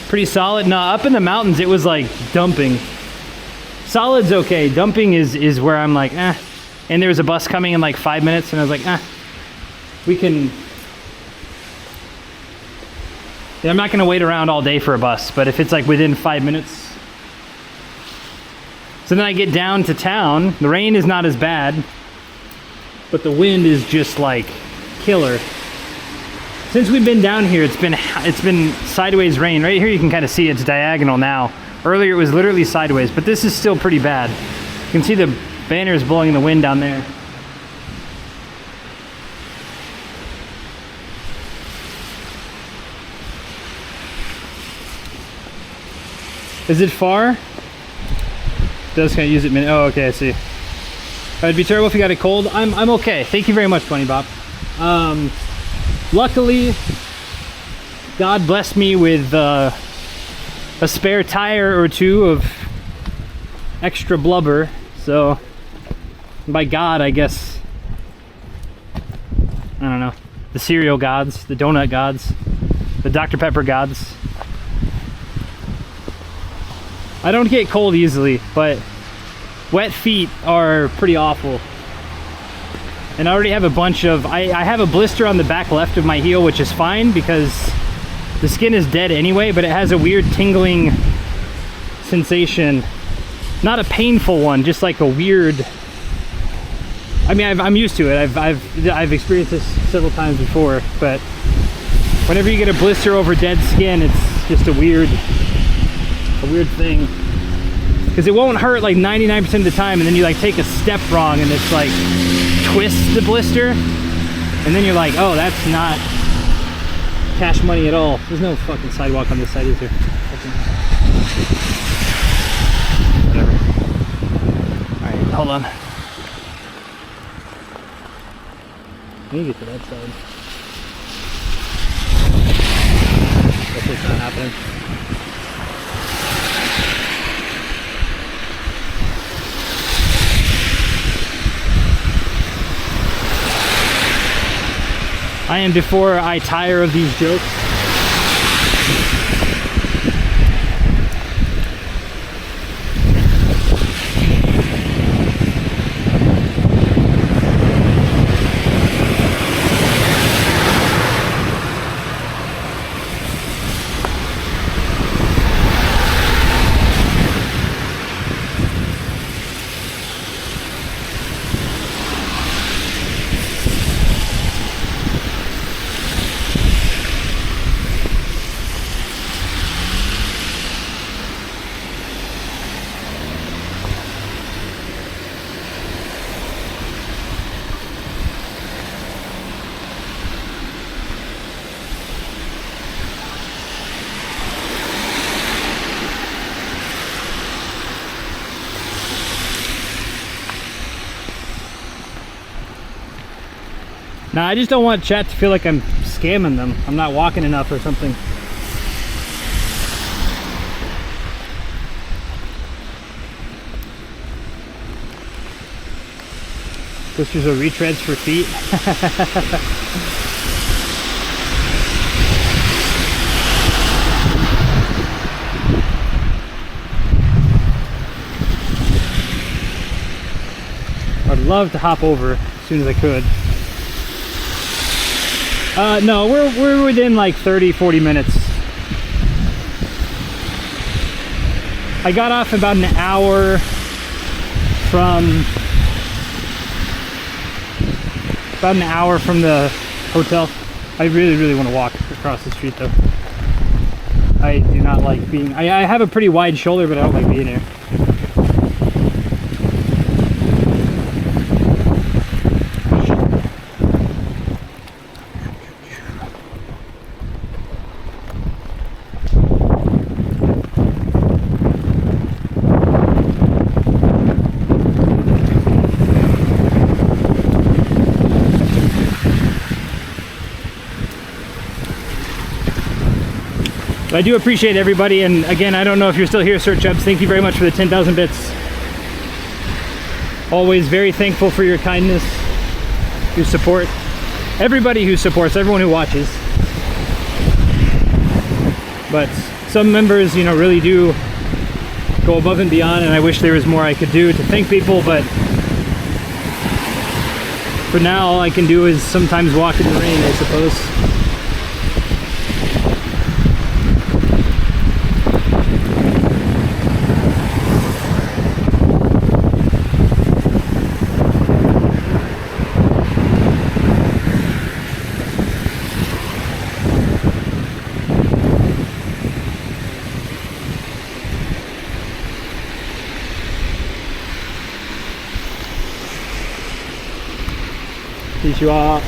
Pretty solid. No, up in the mountains, it was like dumping. Solid's okay. Dumping is where I'm like, eh. And there was a bus coming in like 5 minutes, and I was like, eh. We can. Yeah, I'm not gonna wait around all day for a bus, but if it's like within 5 minutes. So then I get down to town. The rain is not as bad, but the wind is just like killer. Since we've been down here, it's been sideways rain. Right here you can kind of see it's diagonal now. Earlier it was literally sideways, but this is still pretty bad. You can see the banners blowing in the wind down there. Is it far? It does kind of use it. Oh, okay, I see. It'd be terrible if you got a cold. I'm okay. Thank you very much, Bunny Bop. Luckily, God blessed me with a spare tire or two of extra blubber. So, by God, I guess, I don't know, the cereal gods, the donut gods, the Dr. Pepper gods. I don't get cold easily, but wet feet are pretty awful. And I already have a bunch of, I have a blister on the back left of my heel, which is fine because the skin is dead anyway, but it has a weird tingling sensation. Not a painful one, just like a weird, I mean, I'm used to it. I've experienced this several times before, but whenever you get a blister over dead skin, it's just a weird thing. Because it won't hurt like 99% of the time, and then you like take a step wrong and it's like twists the blister, and then you're like, oh, that's not cash money at all. There's no fucking sidewalk on this side, is there? Whatever. Alright, hold on. I need to get to that side. Guess it's not happening. I am before I tire of these jokes. Now, I just don't want chat to feel like I'm scamming them. I'm not walking enough or something. Blisters are retreads for feet. I'd love to hop over as soon as I could. No, we're within like 30-40 minutes. I got off about an hour from the hotel. I really want to walk across the street though. I do not like being, I have a pretty wide shoulder, but I don't like being here. But I do appreciate everybody, and again, I don't know if you're still here, Search Ups. Thank you very much for the 10,000 bits. Always very thankful for your kindness, your support. Everybody who supports, everyone who watches. But some members, you know, really do go above and beyond, and I wish there was more I could do to thank people, but for now, all I can do is sometimes walk in the rain, I suppose. Konnichiwa.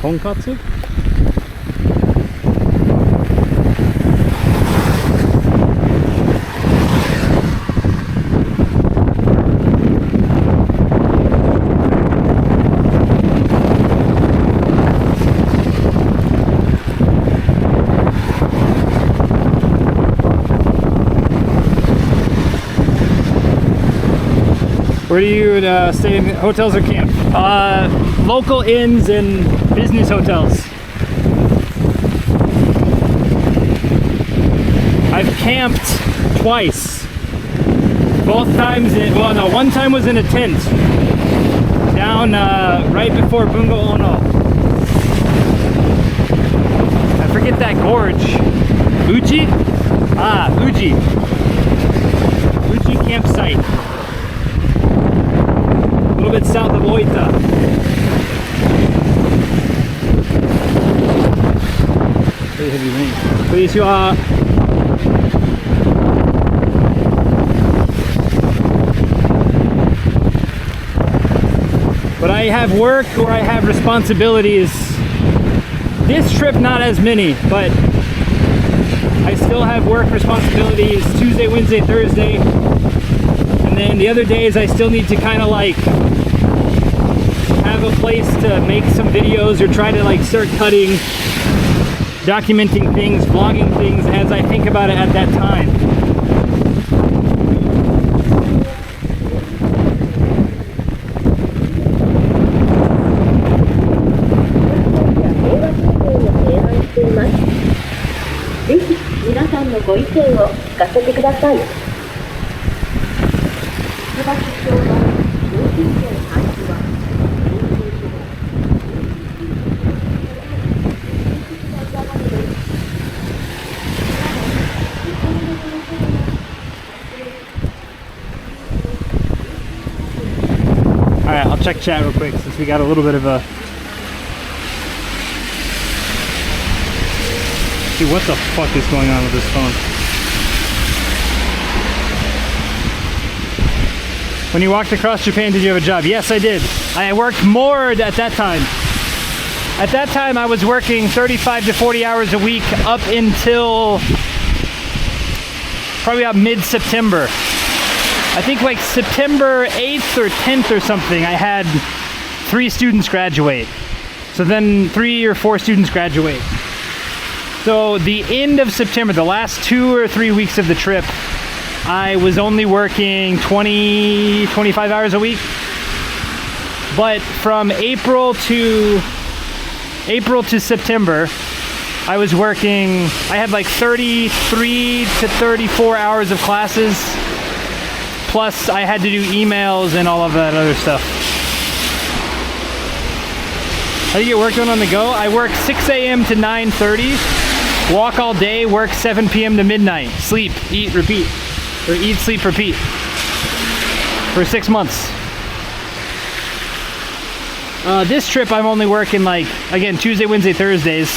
Tonkatsu? Where do you stay in hotels or camp? Local inns and business hotels. I've camped twice. Both times, one time was in a tent. Down right before Bungo Ono. I forget that gorge. Uji? Ah, Uji. Uji campsite. A little bit south of Oita. Very heavy rain. Konnichiwa. But I have work or I have responsibilities. This trip, not as many, but I still have work responsibilities Tuesday, Wednesday, Thursday. And then the other days I still need to kind of like have a place to make some videos or try to like start cutting, documenting things, vlogging things as I think about it at that time. Alright, I'll check chat real quick since we got a little bit of a... Dude, what the fuck is going on with this phone? When you walked across Japan, did you have a job? Yes, I did. I worked more at that time. At that time, I was working 35 to 40 hours a week up until probably about mid-September. I think like September 8th or 10th or something, I had 3 students graduate. So then 3 or 4 students graduate. So the end of September, the last 2 or 3 weeks of the trip, I was only working 20, 25 hours a week. But from April to September, I was working, I had like 33 to 34 hours of classes, plus I had to do emails and all of that other stuff. How do you get work done on the go? I work 6 a.m. to 9:30, walk all day, work 7 p.m. to midnight, sleep, eat, repeat. Or eat, sleep, repeat. For 6 months. This trip I'm only working like, again, Tuesday, Wednesday, Thursdays,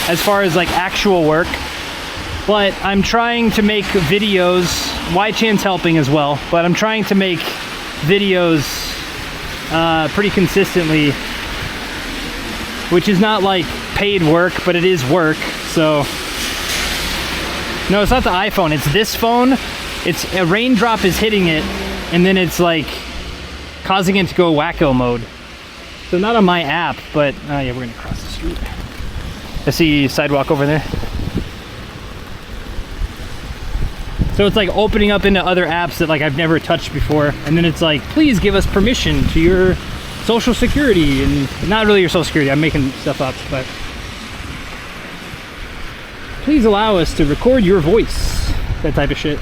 as far as like actual work. But I'm trying to make videos, Y-Chan's helping as well, but I'm trying to make videos pretty consistently, which is not like paid work, but it is work, so. No, it's not the iPhone, it's this phone. It's a raindrop is hitting it, and then it's like causing it to go wacko mode. So not on my app, but yeah, we're gonna cross the street. I see sidewalk over there. So it's like opening up into other apps that like I've never touched before, and then it's like, please give us permission to your social security, and not really your social security, I'm making stuff up, but please allow us to record your voice, that type of shit.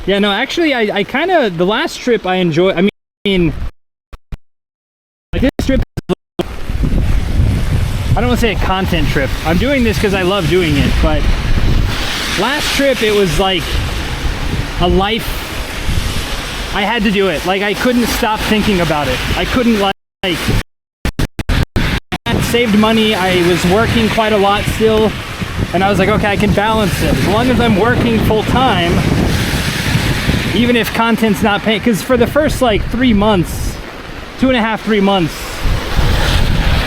Yeah, no, actually, I kind of, the last trip I enjoyed, I mean, like this trip, I don't want to say a content trip. I'm doing this because I love doing it, but last trip it was like a life, I had to do it. Like I couldn't stop thinking about it. I couldn't like I had saved money, I was working quite a lot still, and I was like, okay, I can balance it. As long as I'm working full time, even if content's not paying, because for the first like 3 months, 2.5, 3 months,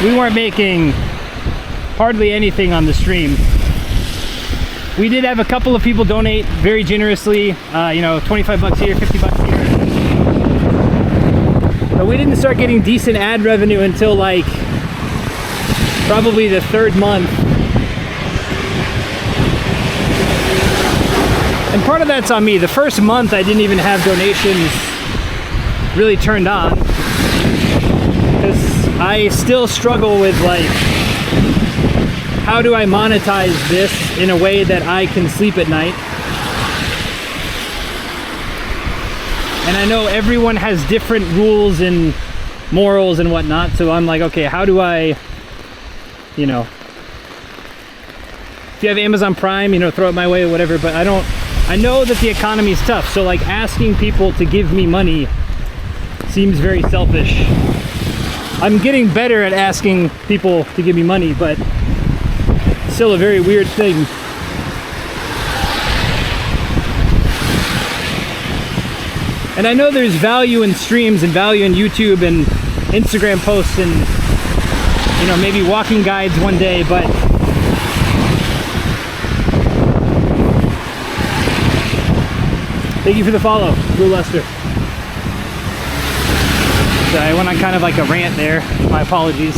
we weren't making hardly anything on the stream. We did have a couple of people donate very generously, you know, 25 bucks here, 50 bucks here. But we didn't start getting decent ad revenue until like probably the 3rd month. And part of that's on me. The first month I didn't even have donations really turned on, because I still struggle with like, how do I monetize this in a way that I can sleep at night? And I know everyone has different rules and morals and whatnot, so I'm like, okay, how do I, you know, if you have Amazon Prime, you know, throw it my way or whatever, but I know that the economy is tough, so like asking people to give me money seems very selfish. I'm getting better at asking people to give me money, but it's still a very weird thing. And I know there's value in streams and value in YouTube and Instagram posts and, you know, maybe walking guides one day, but thank you for the follow, Blue Lester. So I went on kind of like a rant there. My apologies.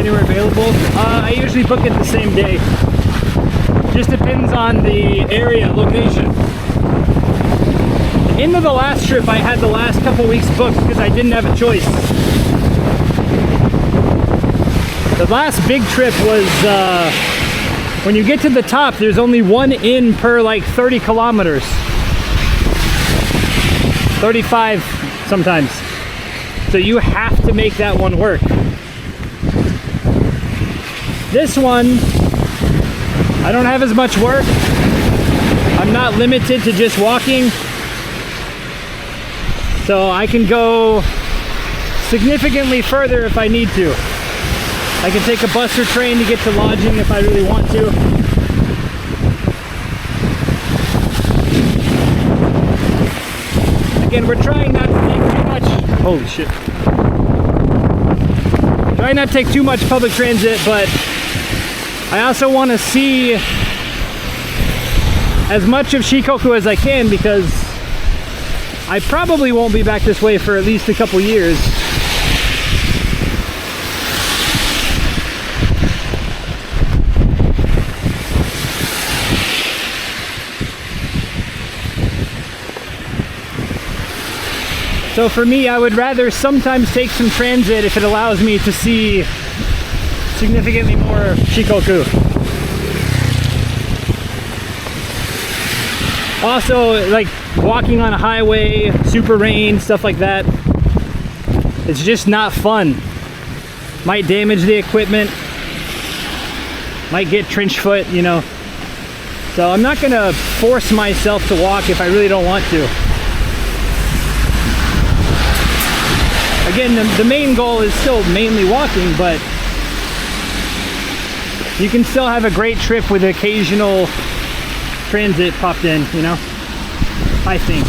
anywhere available. I usually book it the same day. Just depends on the area, location. Into the last trip, I had the last couple weeks booked because I didn't have a choice. The last big trip was when you get to the top, there's only one inn per like 30 kilometers. 35 sometimes. So you have to make that one work. This one, I don't have as much work. I'm not limited to just walking. So I can go significantly further if I need to. I can take a bus or train to get to lodging if I really want to. Again, we're trying not to take too much. Holy shit. Try not to take too much public transit, but I also want to see as much of Shikoku as I can because I probably won't be back this way for at least a couple years. So for me, I would rather sometimes take some transit if it allows me to see significantly more Shikoku. Also, like walking on a highway, super rain, stuff like that, it's just not fun. Might damage the equipment, might get trench foot, you know. So I'm not gonna force myself to walk if I really don't want to. Again, the main goal is still mainly walking, but you can still have a great trip with occasional transit popped in, you know, I think.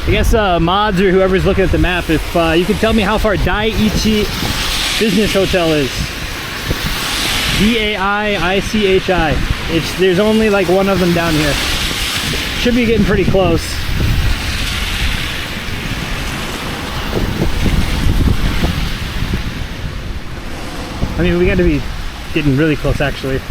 I guess mods or whoever's looking at the map, if you can tell me how far Daiichi Business Hotel is. D-A-I-I-C-H-I. There's only like one of them down here. Should be getting pretty close. I mean, we got to be getting really close actually.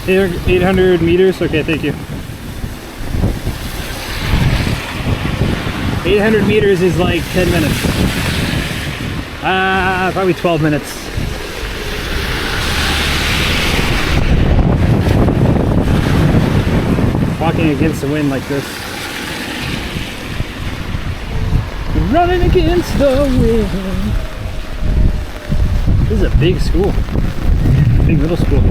Eight 800 meters? Okay, thank you. 800 meters is like 10 minutes. Probably 12 minutes. Walking against the wind like this. Running against the wind. This is a big school. Big middle school.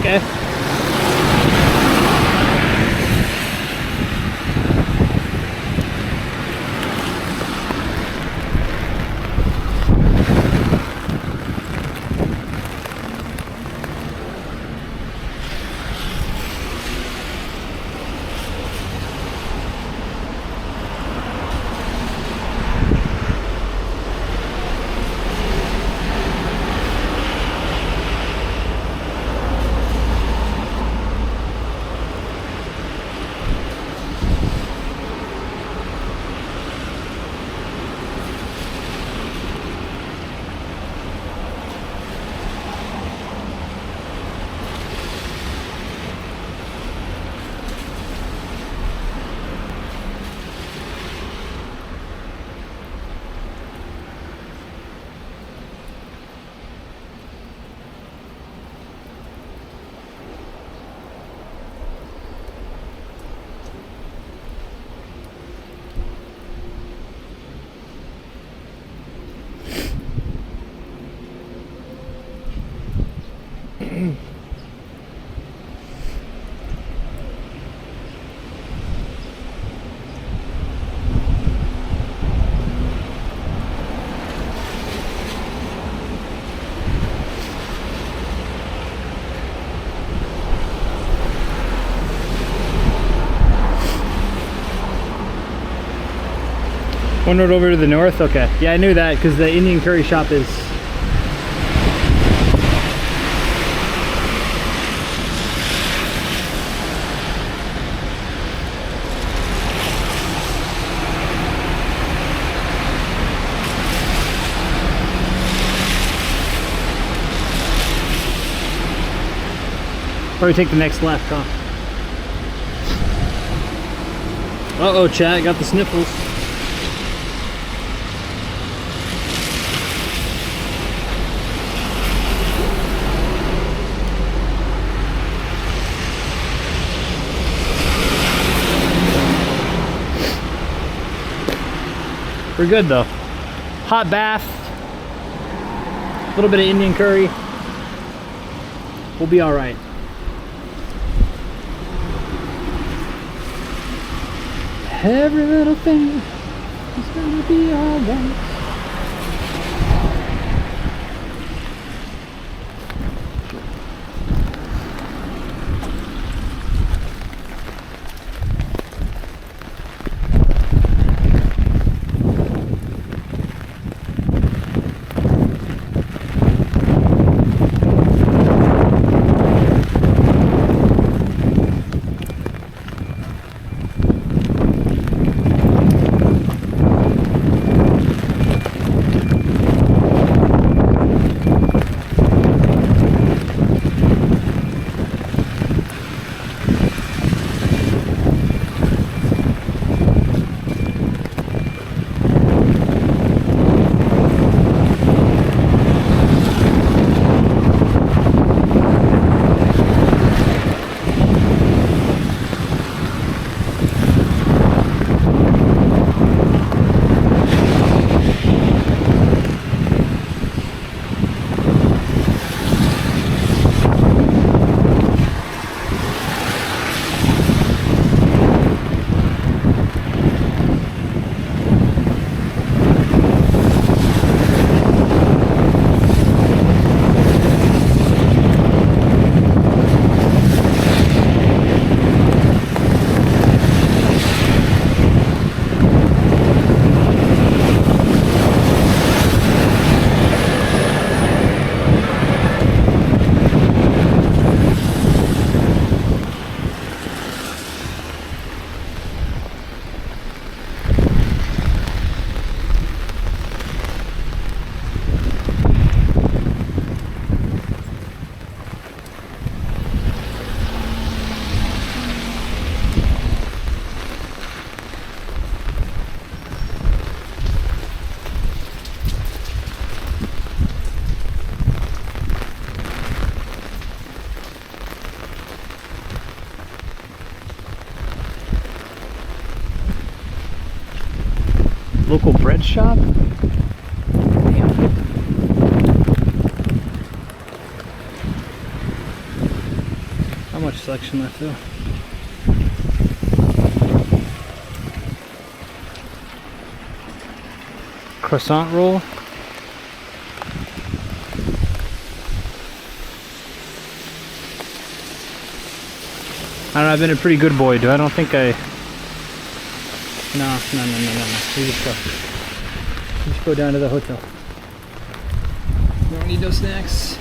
Okay. One road over to the north? Okay. Yeah, I knew that because the Indian curry shop is... Probably take the next left, huh? Uh-oh, chat, got the sniffles. We're good though. Hot bath, a little bit of Indian curry. We'll be all right. Every little thing is gonna be all right. Local bread shop? Damn. 「selection left though. Croissant roll. I don't know, I've been a pretty good boy, dude. I don't think I... No. We just go. We just go down to the hotel. We don't need those snacks.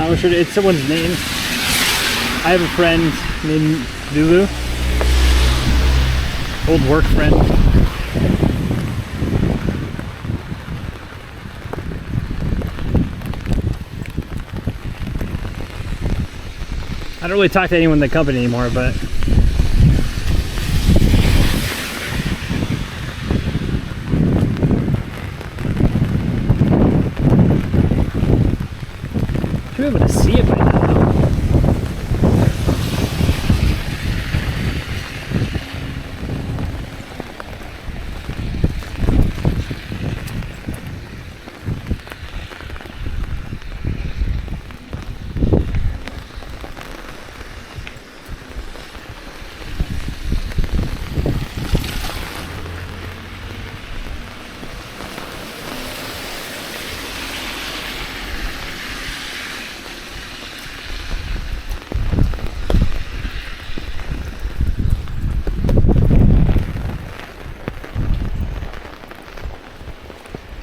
I'm sure it's someone's name. I have a friend named Lulu. Old work friend. I don't really talk to anyone in the company anymore, but should be able to see it by now.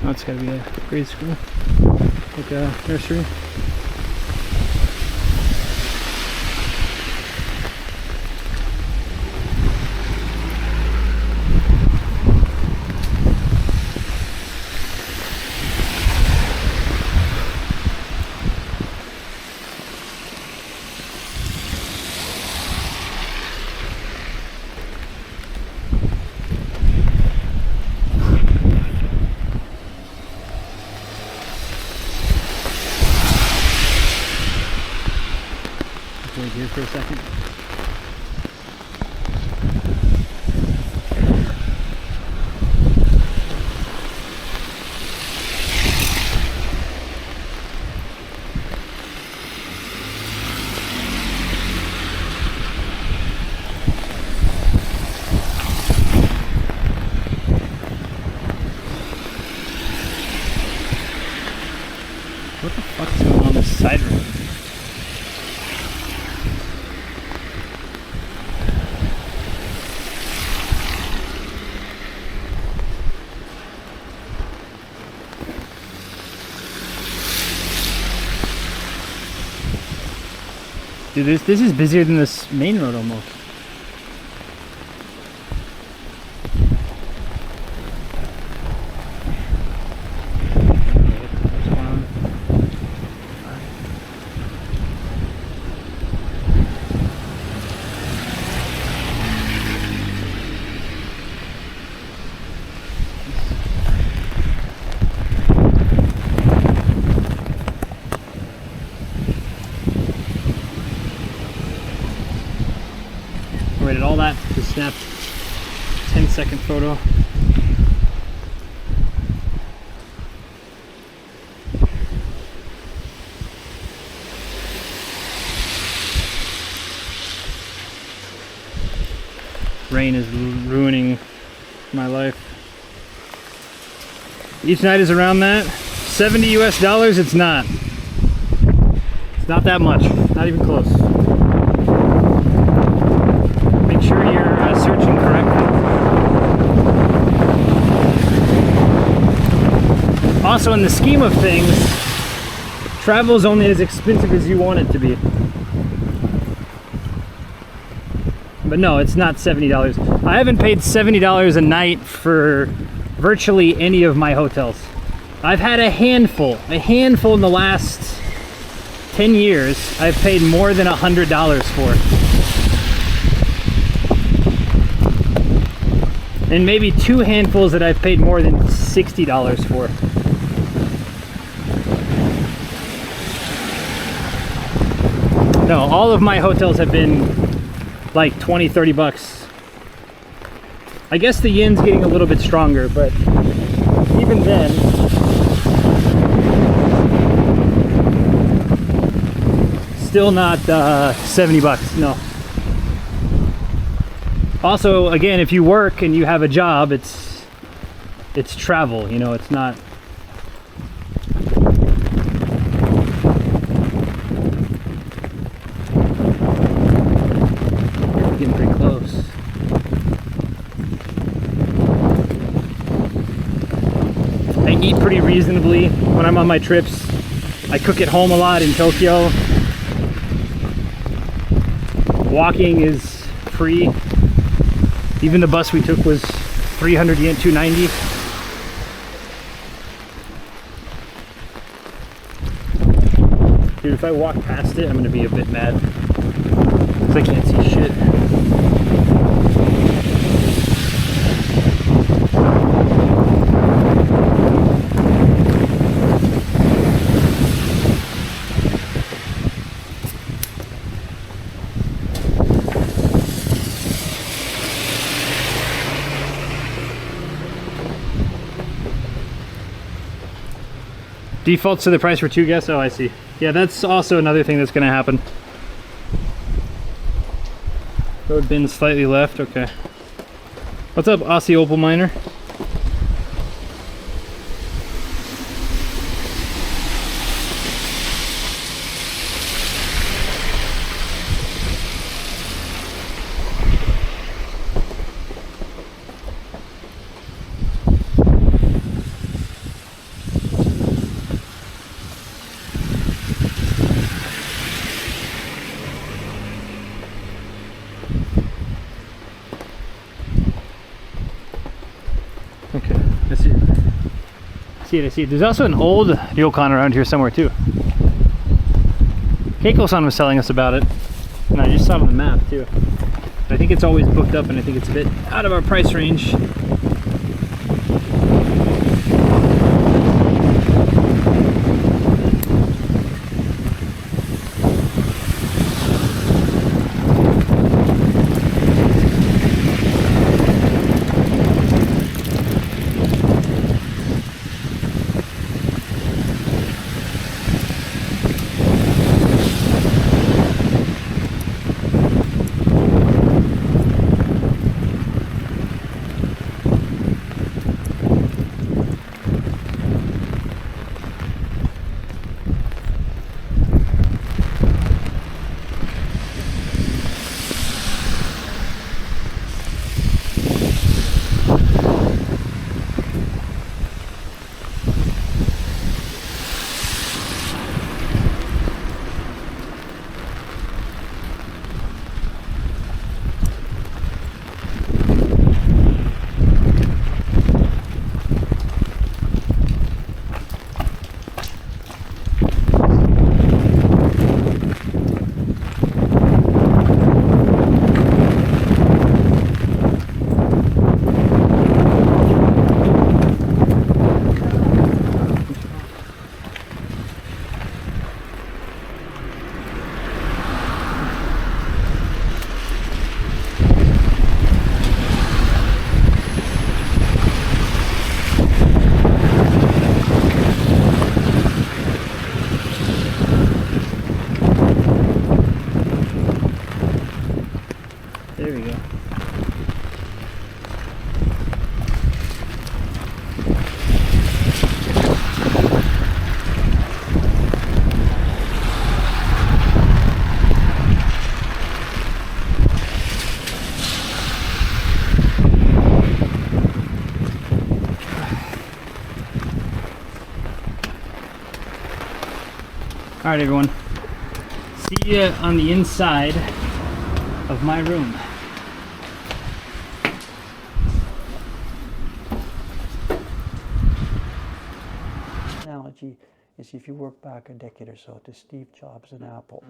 Oh, it's gotta be a grade school, like a nursery. Wait here for a second. side room. Dude, this is busier than this main road almost. Rated all that to snap 10-second photo. Rain is ruining my life. Each night is around that. $70 US, it's not. It's not that much, not even close. Make sure you're searching correctly. Also, in the scheme of things, travel is only as expensive as you want it to be. But no, it's not $70. I haven't paid $70 a night for virtually any of my hotels. I've had a handful in the last 10 years. I've paid more than $100 for. And maybe 2 handfuls that I've paid more than $60 for. No, all of my hotels have been like 20-30 bucks. I guess the yen's getting a little bit stronger, but even then, still not 70 bucks, no. Also, again, if you work and you have a job, it's travel, you know, it's not. Getting pretty close. I eat pretty reasonably when I'm on my trips. I cook at home a lot in Tokyo. Walking is free. Even the bus we took was 300 yen, 290. Dude, if I walk past it, I'm gonna be a bit mad. Because I can't see shit. Defaults to the price for 2 guests? Oh, I see. Yeah, that's also another thing that's gonna happen. Road bin slightly left, okay. What's up, Aussie Opal Miner? Okay, I see it. I see it. There's also an old ryokan around here somewhere too. Keiko-san was telling us about it, and I just saw it on the map too. But I think it's always booked up, and I think it's a bit out of our price range. There we go. All right, everyone. See you on the inside of my room. Analogy is if you work back a decade or so to Steve Jobs and Apple,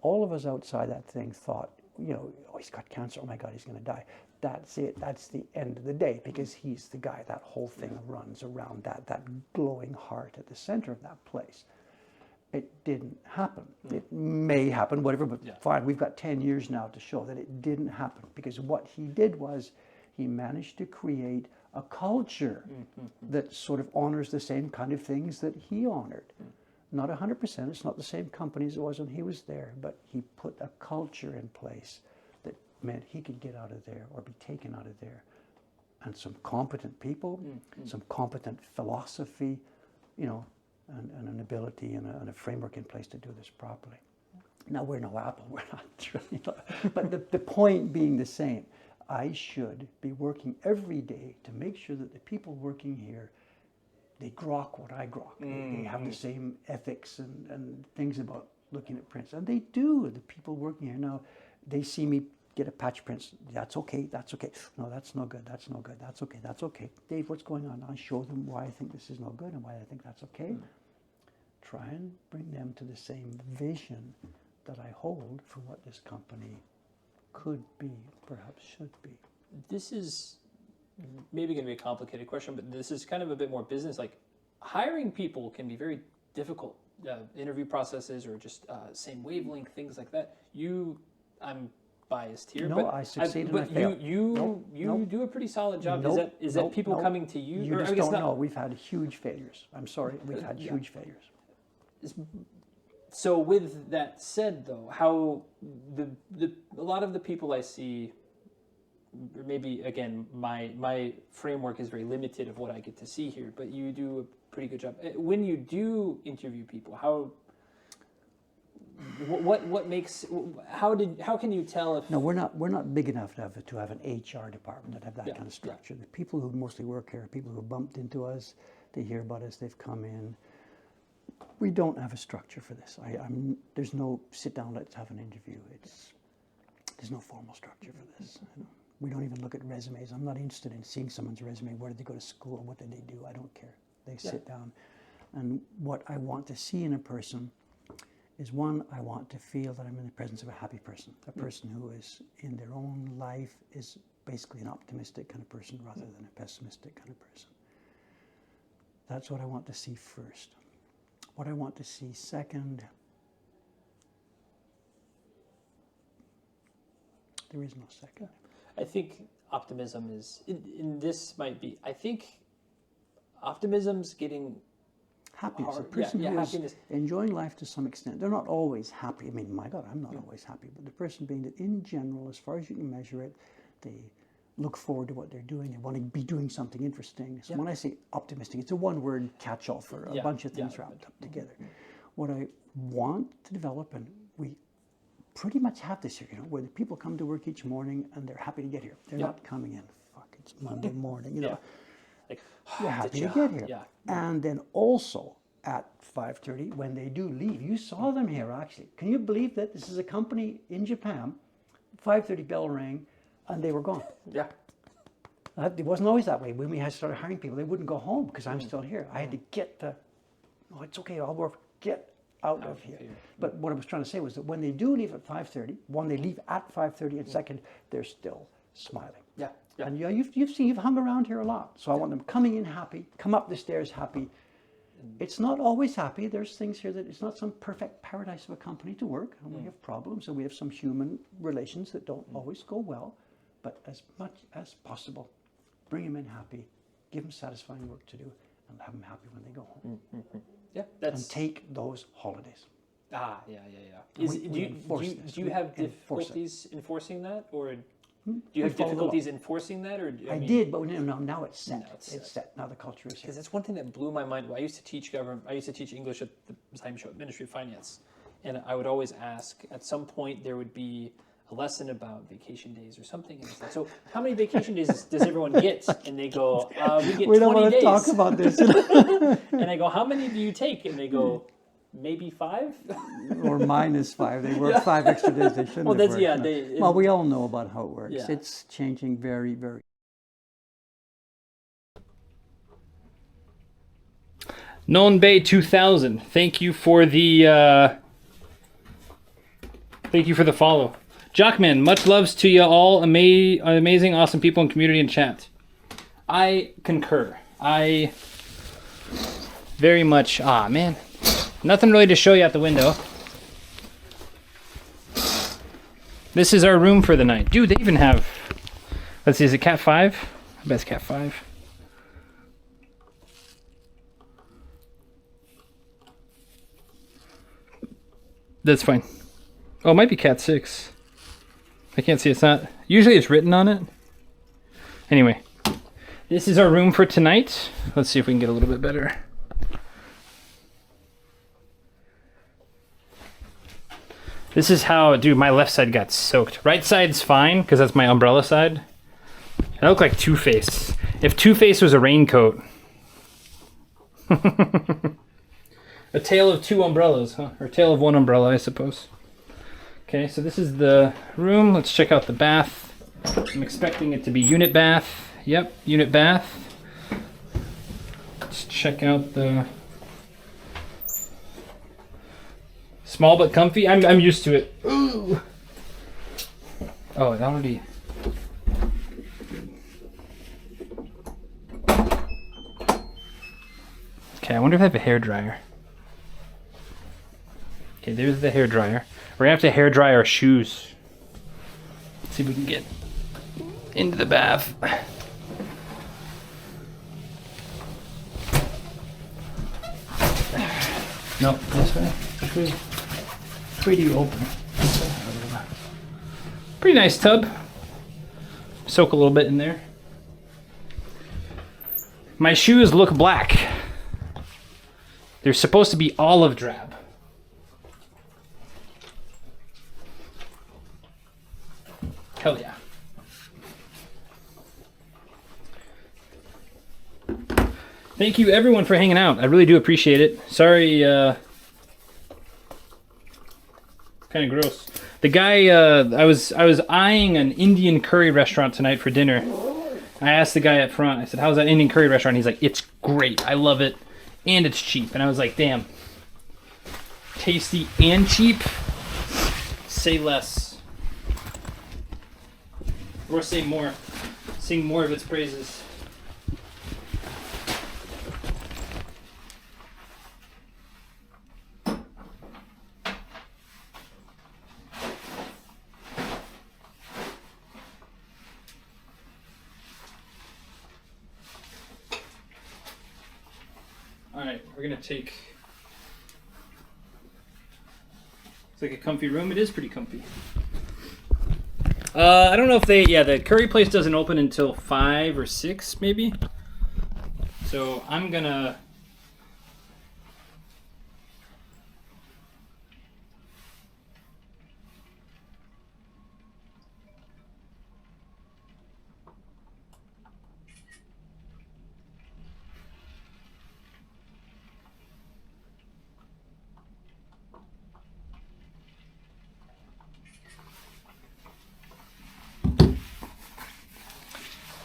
all of us outside that thing thought, you know, oh, he's got cancer, oh my God, he's going to die. That's it, that's the end of the day, because he's the guy. That whole thing runs around that glowing heart at the center of that place. It didn't happen. It may happen, whatever, but fine, we've got 10 years now to show that it didn't happen, because what he did was he managed to create a culture that sort of honors the same kind of things that he honored. Not 100%, it's not the same company as it was when he was there, but he put a culture in place that meant he could get out of there or be taken out of there. And some competent people, some competent philosophy, you know, and an ability and a framework in place to do this properly. Now, we're no Apple, we're not really, but the point being the same. I should be working every day to make sure that the people working here, they grok what I grok. They have the same ethics and things about looking at prints. And they do, the people working here. Now, they see me get a patch print. That's okay, that's okay. No, that's no good, that's no good. That's okay, that's okay. Dave, what's going on? I show them why I think this is no good and why I think that's okay. Try and bring them to the same vision that I hold for what this company could be, perhaps should be. This is maybe going to be a complicated question, but this is kind of a bit more business. Like, hiring people can be very difficult. Interview processes or just same wavelength, things like that. I'm biased here, no, but I succeed but and I fail. You do a pretty solid job. Is that people coming to you? You just don't know. We've had huge failures. I'm sorry, we've had huge failures. So with that said, though, how a lot of the people I see, or maybe again my framework is very limited of what I get to see here, but you do a pretty good job. When you do interview people, what makes how can you tell if? No, we're not big enough to have an HR department that have that kind of structure. The people who mostly work here are people who bumped into us. They hear about us. They've come in. We don't have a structure for this. There's no sit down, let's have an interview. There's no formal structure for this. We don't even look at resumes. I'm not interested in seeing someone's resume. Where did they go to school? What did they do? I don't care. They sit down. And what I want to see in a person is, one, I want to feel that I'm in the presence of a happy person, a person who is in their own life is basically an optimistic kind of person rather than a pessimistic kind of person. That's what I want to see first. What I want to see second, there is no second. I think optimism is, in this might be, I think optimism's getting happiness. hard. A person who is enjoying life to some extent. They're not always happy. I mean, my God, I'm not always happy. But the person being that in general, as far as you can measure it, they look forward to what they're doing. They want to be doing something interesting. So when I say optimistic, it's a one-word catch-all for a bunch of things wrapped up together. What I want to develop, and we pretty much have this here, where the people come to work each morning and they're happy to get here. They're not coming in, fuck, it's Monday morning, Like, they're happy to get here. And then also at 5:30, when they do leave, you saw them here actually. Can you believe that this is a company in Japan, 5:30 bell rang, and they were gone. It wasn't always that way. When we started hiring people, they wouldn't go home because I'm still here. I had to get it's okay, I'll work, get out of here. But what I was trying to say was that when they do leave at 5:30, one, they leave at 5:30, and second, they're still smiling. And you've hung around here a lot. So I want them coming in happy, come up the stairs happy. It's not always happy. There's things here that it's not some perfect paradise of a company to work. And we have problems, and we have some human relations that don't always go well. But as much as possible, bring them in happy, give them satisfying work to do, and have them happy when they go home. And take those holidays. Do you have difficulties enforcing that, or? Do you have difficulties enforcing that, or I did, but no, now it's set. No, it's set. Now the culture is set. Because that's one thing that blew my mind. I used to teach government. I used to teach English at the Ministry of Finance, and I would always ask. At some point, there would be a lesson about vacation days or something. And it's like, so how many vacation days does everyone get? And they go, we get 20 days. We don't want to talk about this. And I go, how many do you take? And they go, maybe 5? Or -5. They work 5 extra days they shouldn't have worked. Well, we all know about how it works. Yeah. It's changing very, very. Nonbei 2000. Thank you for the follow. Jockman, much loves to you all. Amazing, awesome people in community and chat. I concur. I very much. Ah, man. Nothing really to show you out the window. This is our room for the night. Dude, they even have. Let's see, is it Cat 5? I bet it's Cat 5. That's fine. Oh, it might be Cat 6. I can't see, it's not. Usually it's written on it. Anyway, this is our room for tonight. Let's see if we can get a little bit better. This is how, dude, my left side got soaked. Right side's fine, because that's my umbrella side. I look like Two-Face. If Two-Face was a raincoat. A tale of 2 umbrellas, huh? Or tale of 1 umbrella, I suppose. Okay, so this is the room. Let's check out the bath. I'm expecting it to be unit bath. Yep, unit bath. Let's check out the small but comfy. I'm used to it. Ooh. Oh, it already. Okay, I wonder if I have a hairdryer. Okay, there's the hairdryer. We're gonna have to hair dry our shoes. Let's see if we can get into the bath. No, this way. Which way do you open? Pretty nice tub. Soak a little bit in there. My shoes look black. They're supposed to be olive drab. Hell yeah. Thank you everyone for hanging out. I really do appreciate it. Sorry, kind of gross. The guy, I was eyeing an Indian curry restaurant tonight for dinner. I asked the guy up front, I said, how's that Indian curry restaurant? He's like, it's great. I love it. And it's cheap. And I was like, damn. Tasty and cheap? Say less. Or say more. Sing more of its praises. Alright, we're gonna take. It's like a comfy room. It is pretty comfy. I don't know if they, the curry place doesn't open until 5 or 6 maybe. So I'm gonna,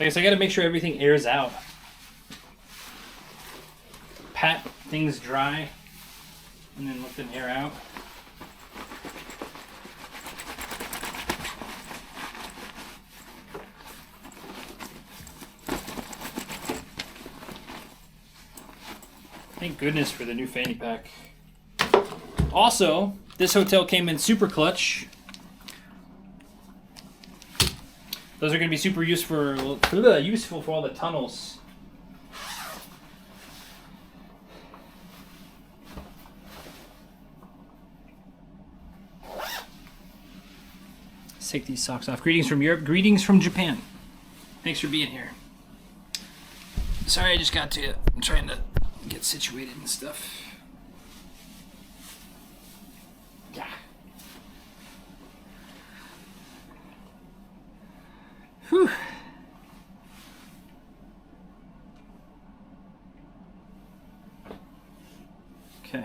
I guess I gotta make sure everything airs out. Pat things dry and then let them air out. Thank goodness for the new fanny pack. Also, this hotel came in super clutch. Those are going to be super useful for all the tunnels. Let's take these socks off. Greetings from Europe. Greetings from Japan. Thanks for being here. Sorry, I just got to it. I'm trying to get situated and stuff. Yeah. Whew. Okay.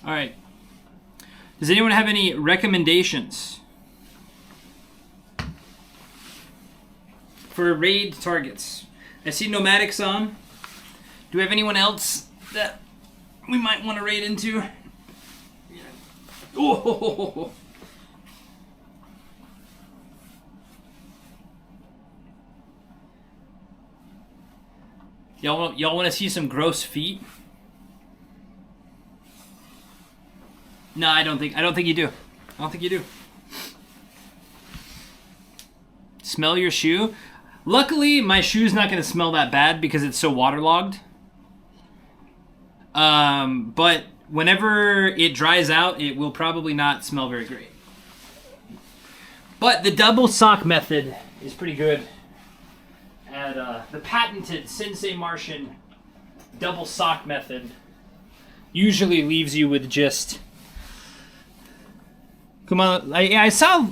All right. Does anyone have any recommendations for raid targets? I see Nomadic's on. Do we have anyone else that we might want to raid into? Oh! Y'all want to see some gross feet? No, I don't think you do. I don't think you do. Smell your shoe? Luckily, my shoe's not going to smell that bad because it's so waterlogged. But whenever it dries out, it will probably not smell very great. But the double sock method is pretty good. And the patented Sensei Martian double sock method usually leaves you with just... Kuma, I saw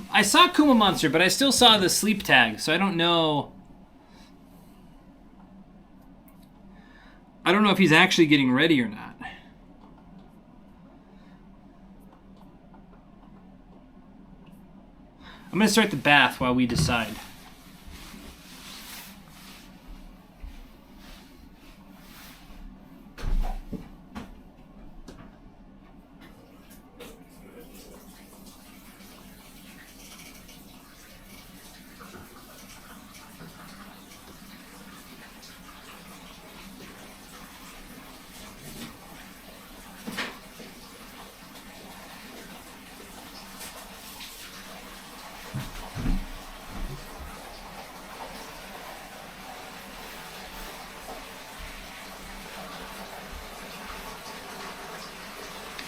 Kuma Monster, but I still saw the sleep tag, so I don't know. I don't know if he's actually getting ready or not. I'm gonna start the bath while we decide.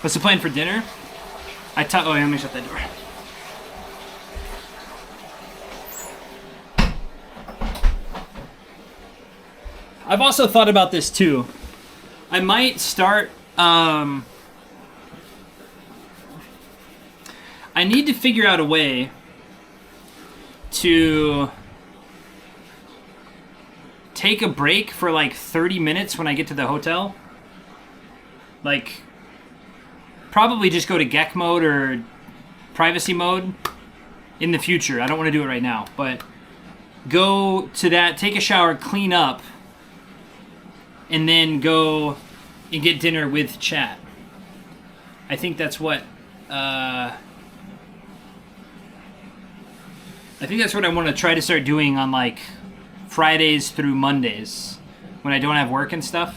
What's the plan for dinner? Oh, let me shut that door. I've also thought about this too. I might start, I need to figure out a way to take a break for like 30 minutes when I get to the hotel. Like, probably just go to GEC mode or privacy mode in the future. I don't want to do it right now, but go to that, take a shower, clean up, and then go and get dinner with chat. I think that's what I want to try to start doing on like Fridays through Mondays when I don't have work and stuff.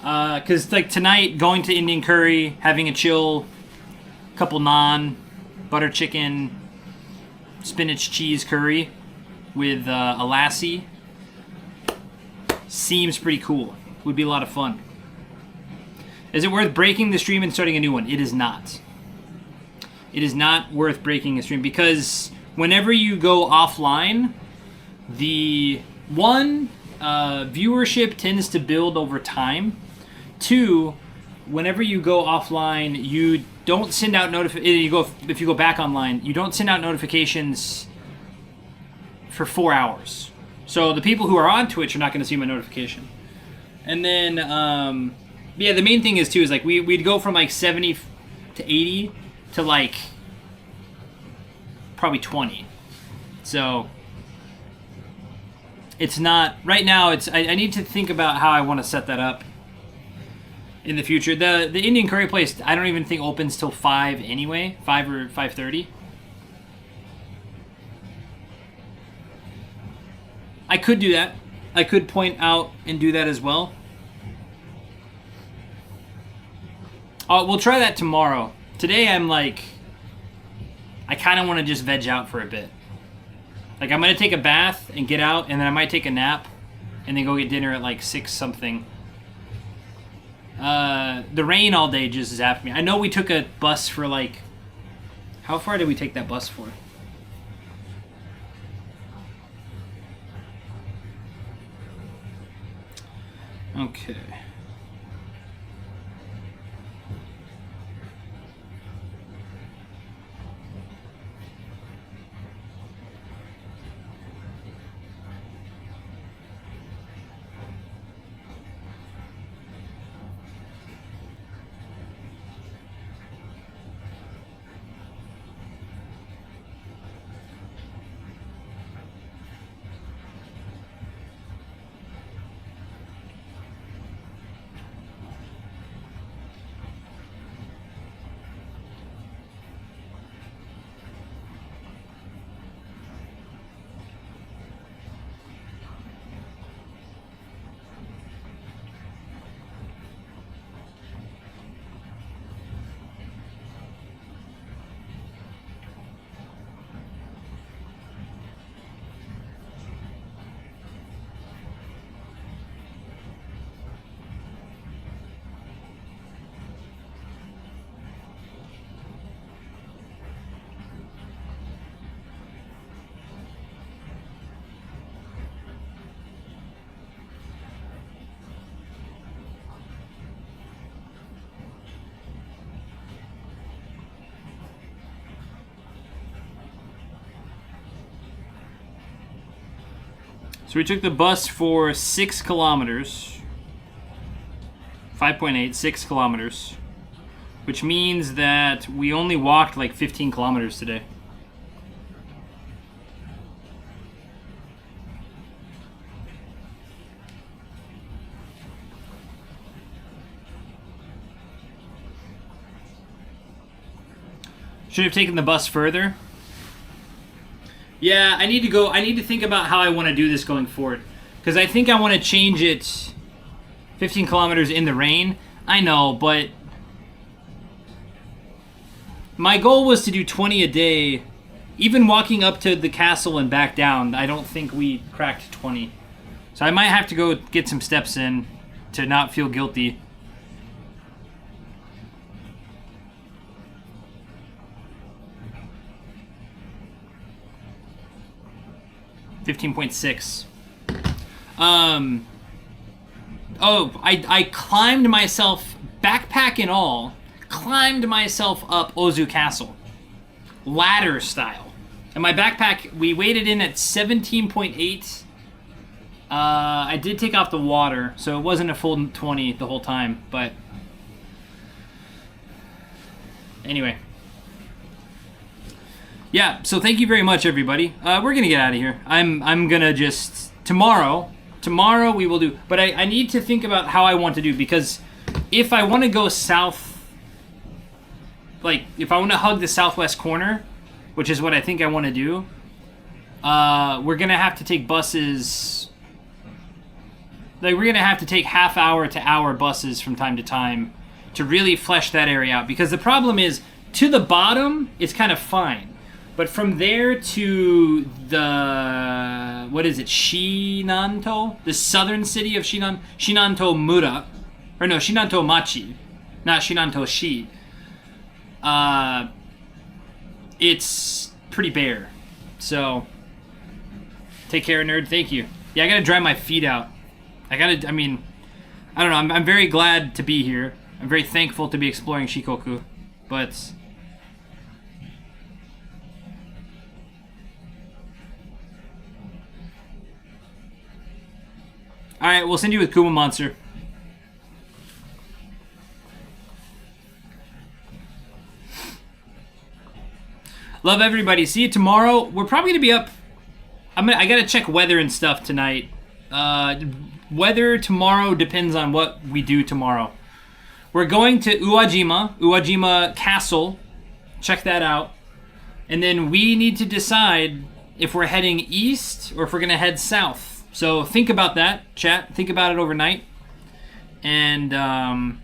Because like tonight, going to Indian curry, having a chill, couple naan, butter chicken, spinach cheese curry with a lassi seems pretty cool. Would be a lot of fun. Is it worth breaking the stream and starting a new one? It is not. It is not worth breaking a stream because whenever you go offline, the viewership tends to build over time. 2, whenever you go offline, you don't send out if you go back online, you don't send out notifications for 4 hours. So the people who are on Twitch are not going to see my notification. And then, yeah, the main thing is too is like we'd go from like 70 to 80 to like probably 20. So it's not right now. I need to think about how I want to set that up in the future. The Indian curry place, I don't even think opens till 5 anyway, 5 or 5:30. I could do that. I could point out and do that as well. We'll try that tomorrow. Today I'm like, I kind of want to just veg out for a bit. Like I'm going to take a bath and get out, and then I might take a nap and then go get dinner at like 6 something. The rain all day just zapped me. I know we took a bus for like, how far did we take that bus for? Okay. So we took the bus for 6 kilometers, 5.8, 6 kilometers, which means that we only walked like 15 kilometers today. Should have taken the bus further. Yeah, I need to think about how I want to do this going forward. Because I think I want to change it 15 kilometers in the rain. I know, but my goal was to do 20 a day. Even walking up to the castle and back down, I don't think we cracked 20. So I might have to go get some steps in to not feel guilty. $15.6. I climbed myself, backpack and all, climbed myself up OZU Castle, ladder style. And my backpack, we waded in at 17.8. I did take off the water, so it wasn't a full 20 the whole time, but anyway. Yeah, so thank you very much, everybody. We're gonna get out of here. I'm gonna just tomorrow we will do. But I need to think about how I want to do, because if I want to go south, like if I want to hug the southwest corner, which is what I think I want to do, we're gonna have to take buses. Like we're gonna have to take half-hour to hour buses from time to time to really flesh that area out. Because the problem is, to the bottom, it's kind of fine. But from there to the, what is it, Shinanto? The southern city of Shinanto Mura. Or no, Shinanto Machi. Not Shinanto Shi. It's pretty bare. So, take care, nerd. Thank you. Yeah, I gotta dry my feet out. I don't know. I'm very glad to be here. I'm very thankful to be exploring Shikoku. But alright, we'll send you with Kuma Monster. Love everybody. See you tomorrow. We're probably gonna be up. I gotta check weather and stuff tonight. Weather tomorrow depends on what we do tomorrow. We're going to Uwajima Castle. Check that out. And then we need to decide if we're heading east or if we're gonna head south. So think about that, chat. Think about it overnight. And I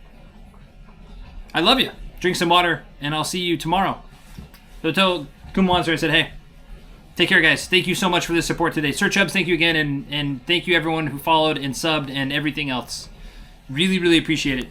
love you. Drink some water, and I'll see you tomorrow. So tell Kumonster I said, hey, take care, guys. Thank you so much for the support today. Sir Chubbs, thank you again, and thank you everyone who followed and subbed and everything else. Really, really appreciate it.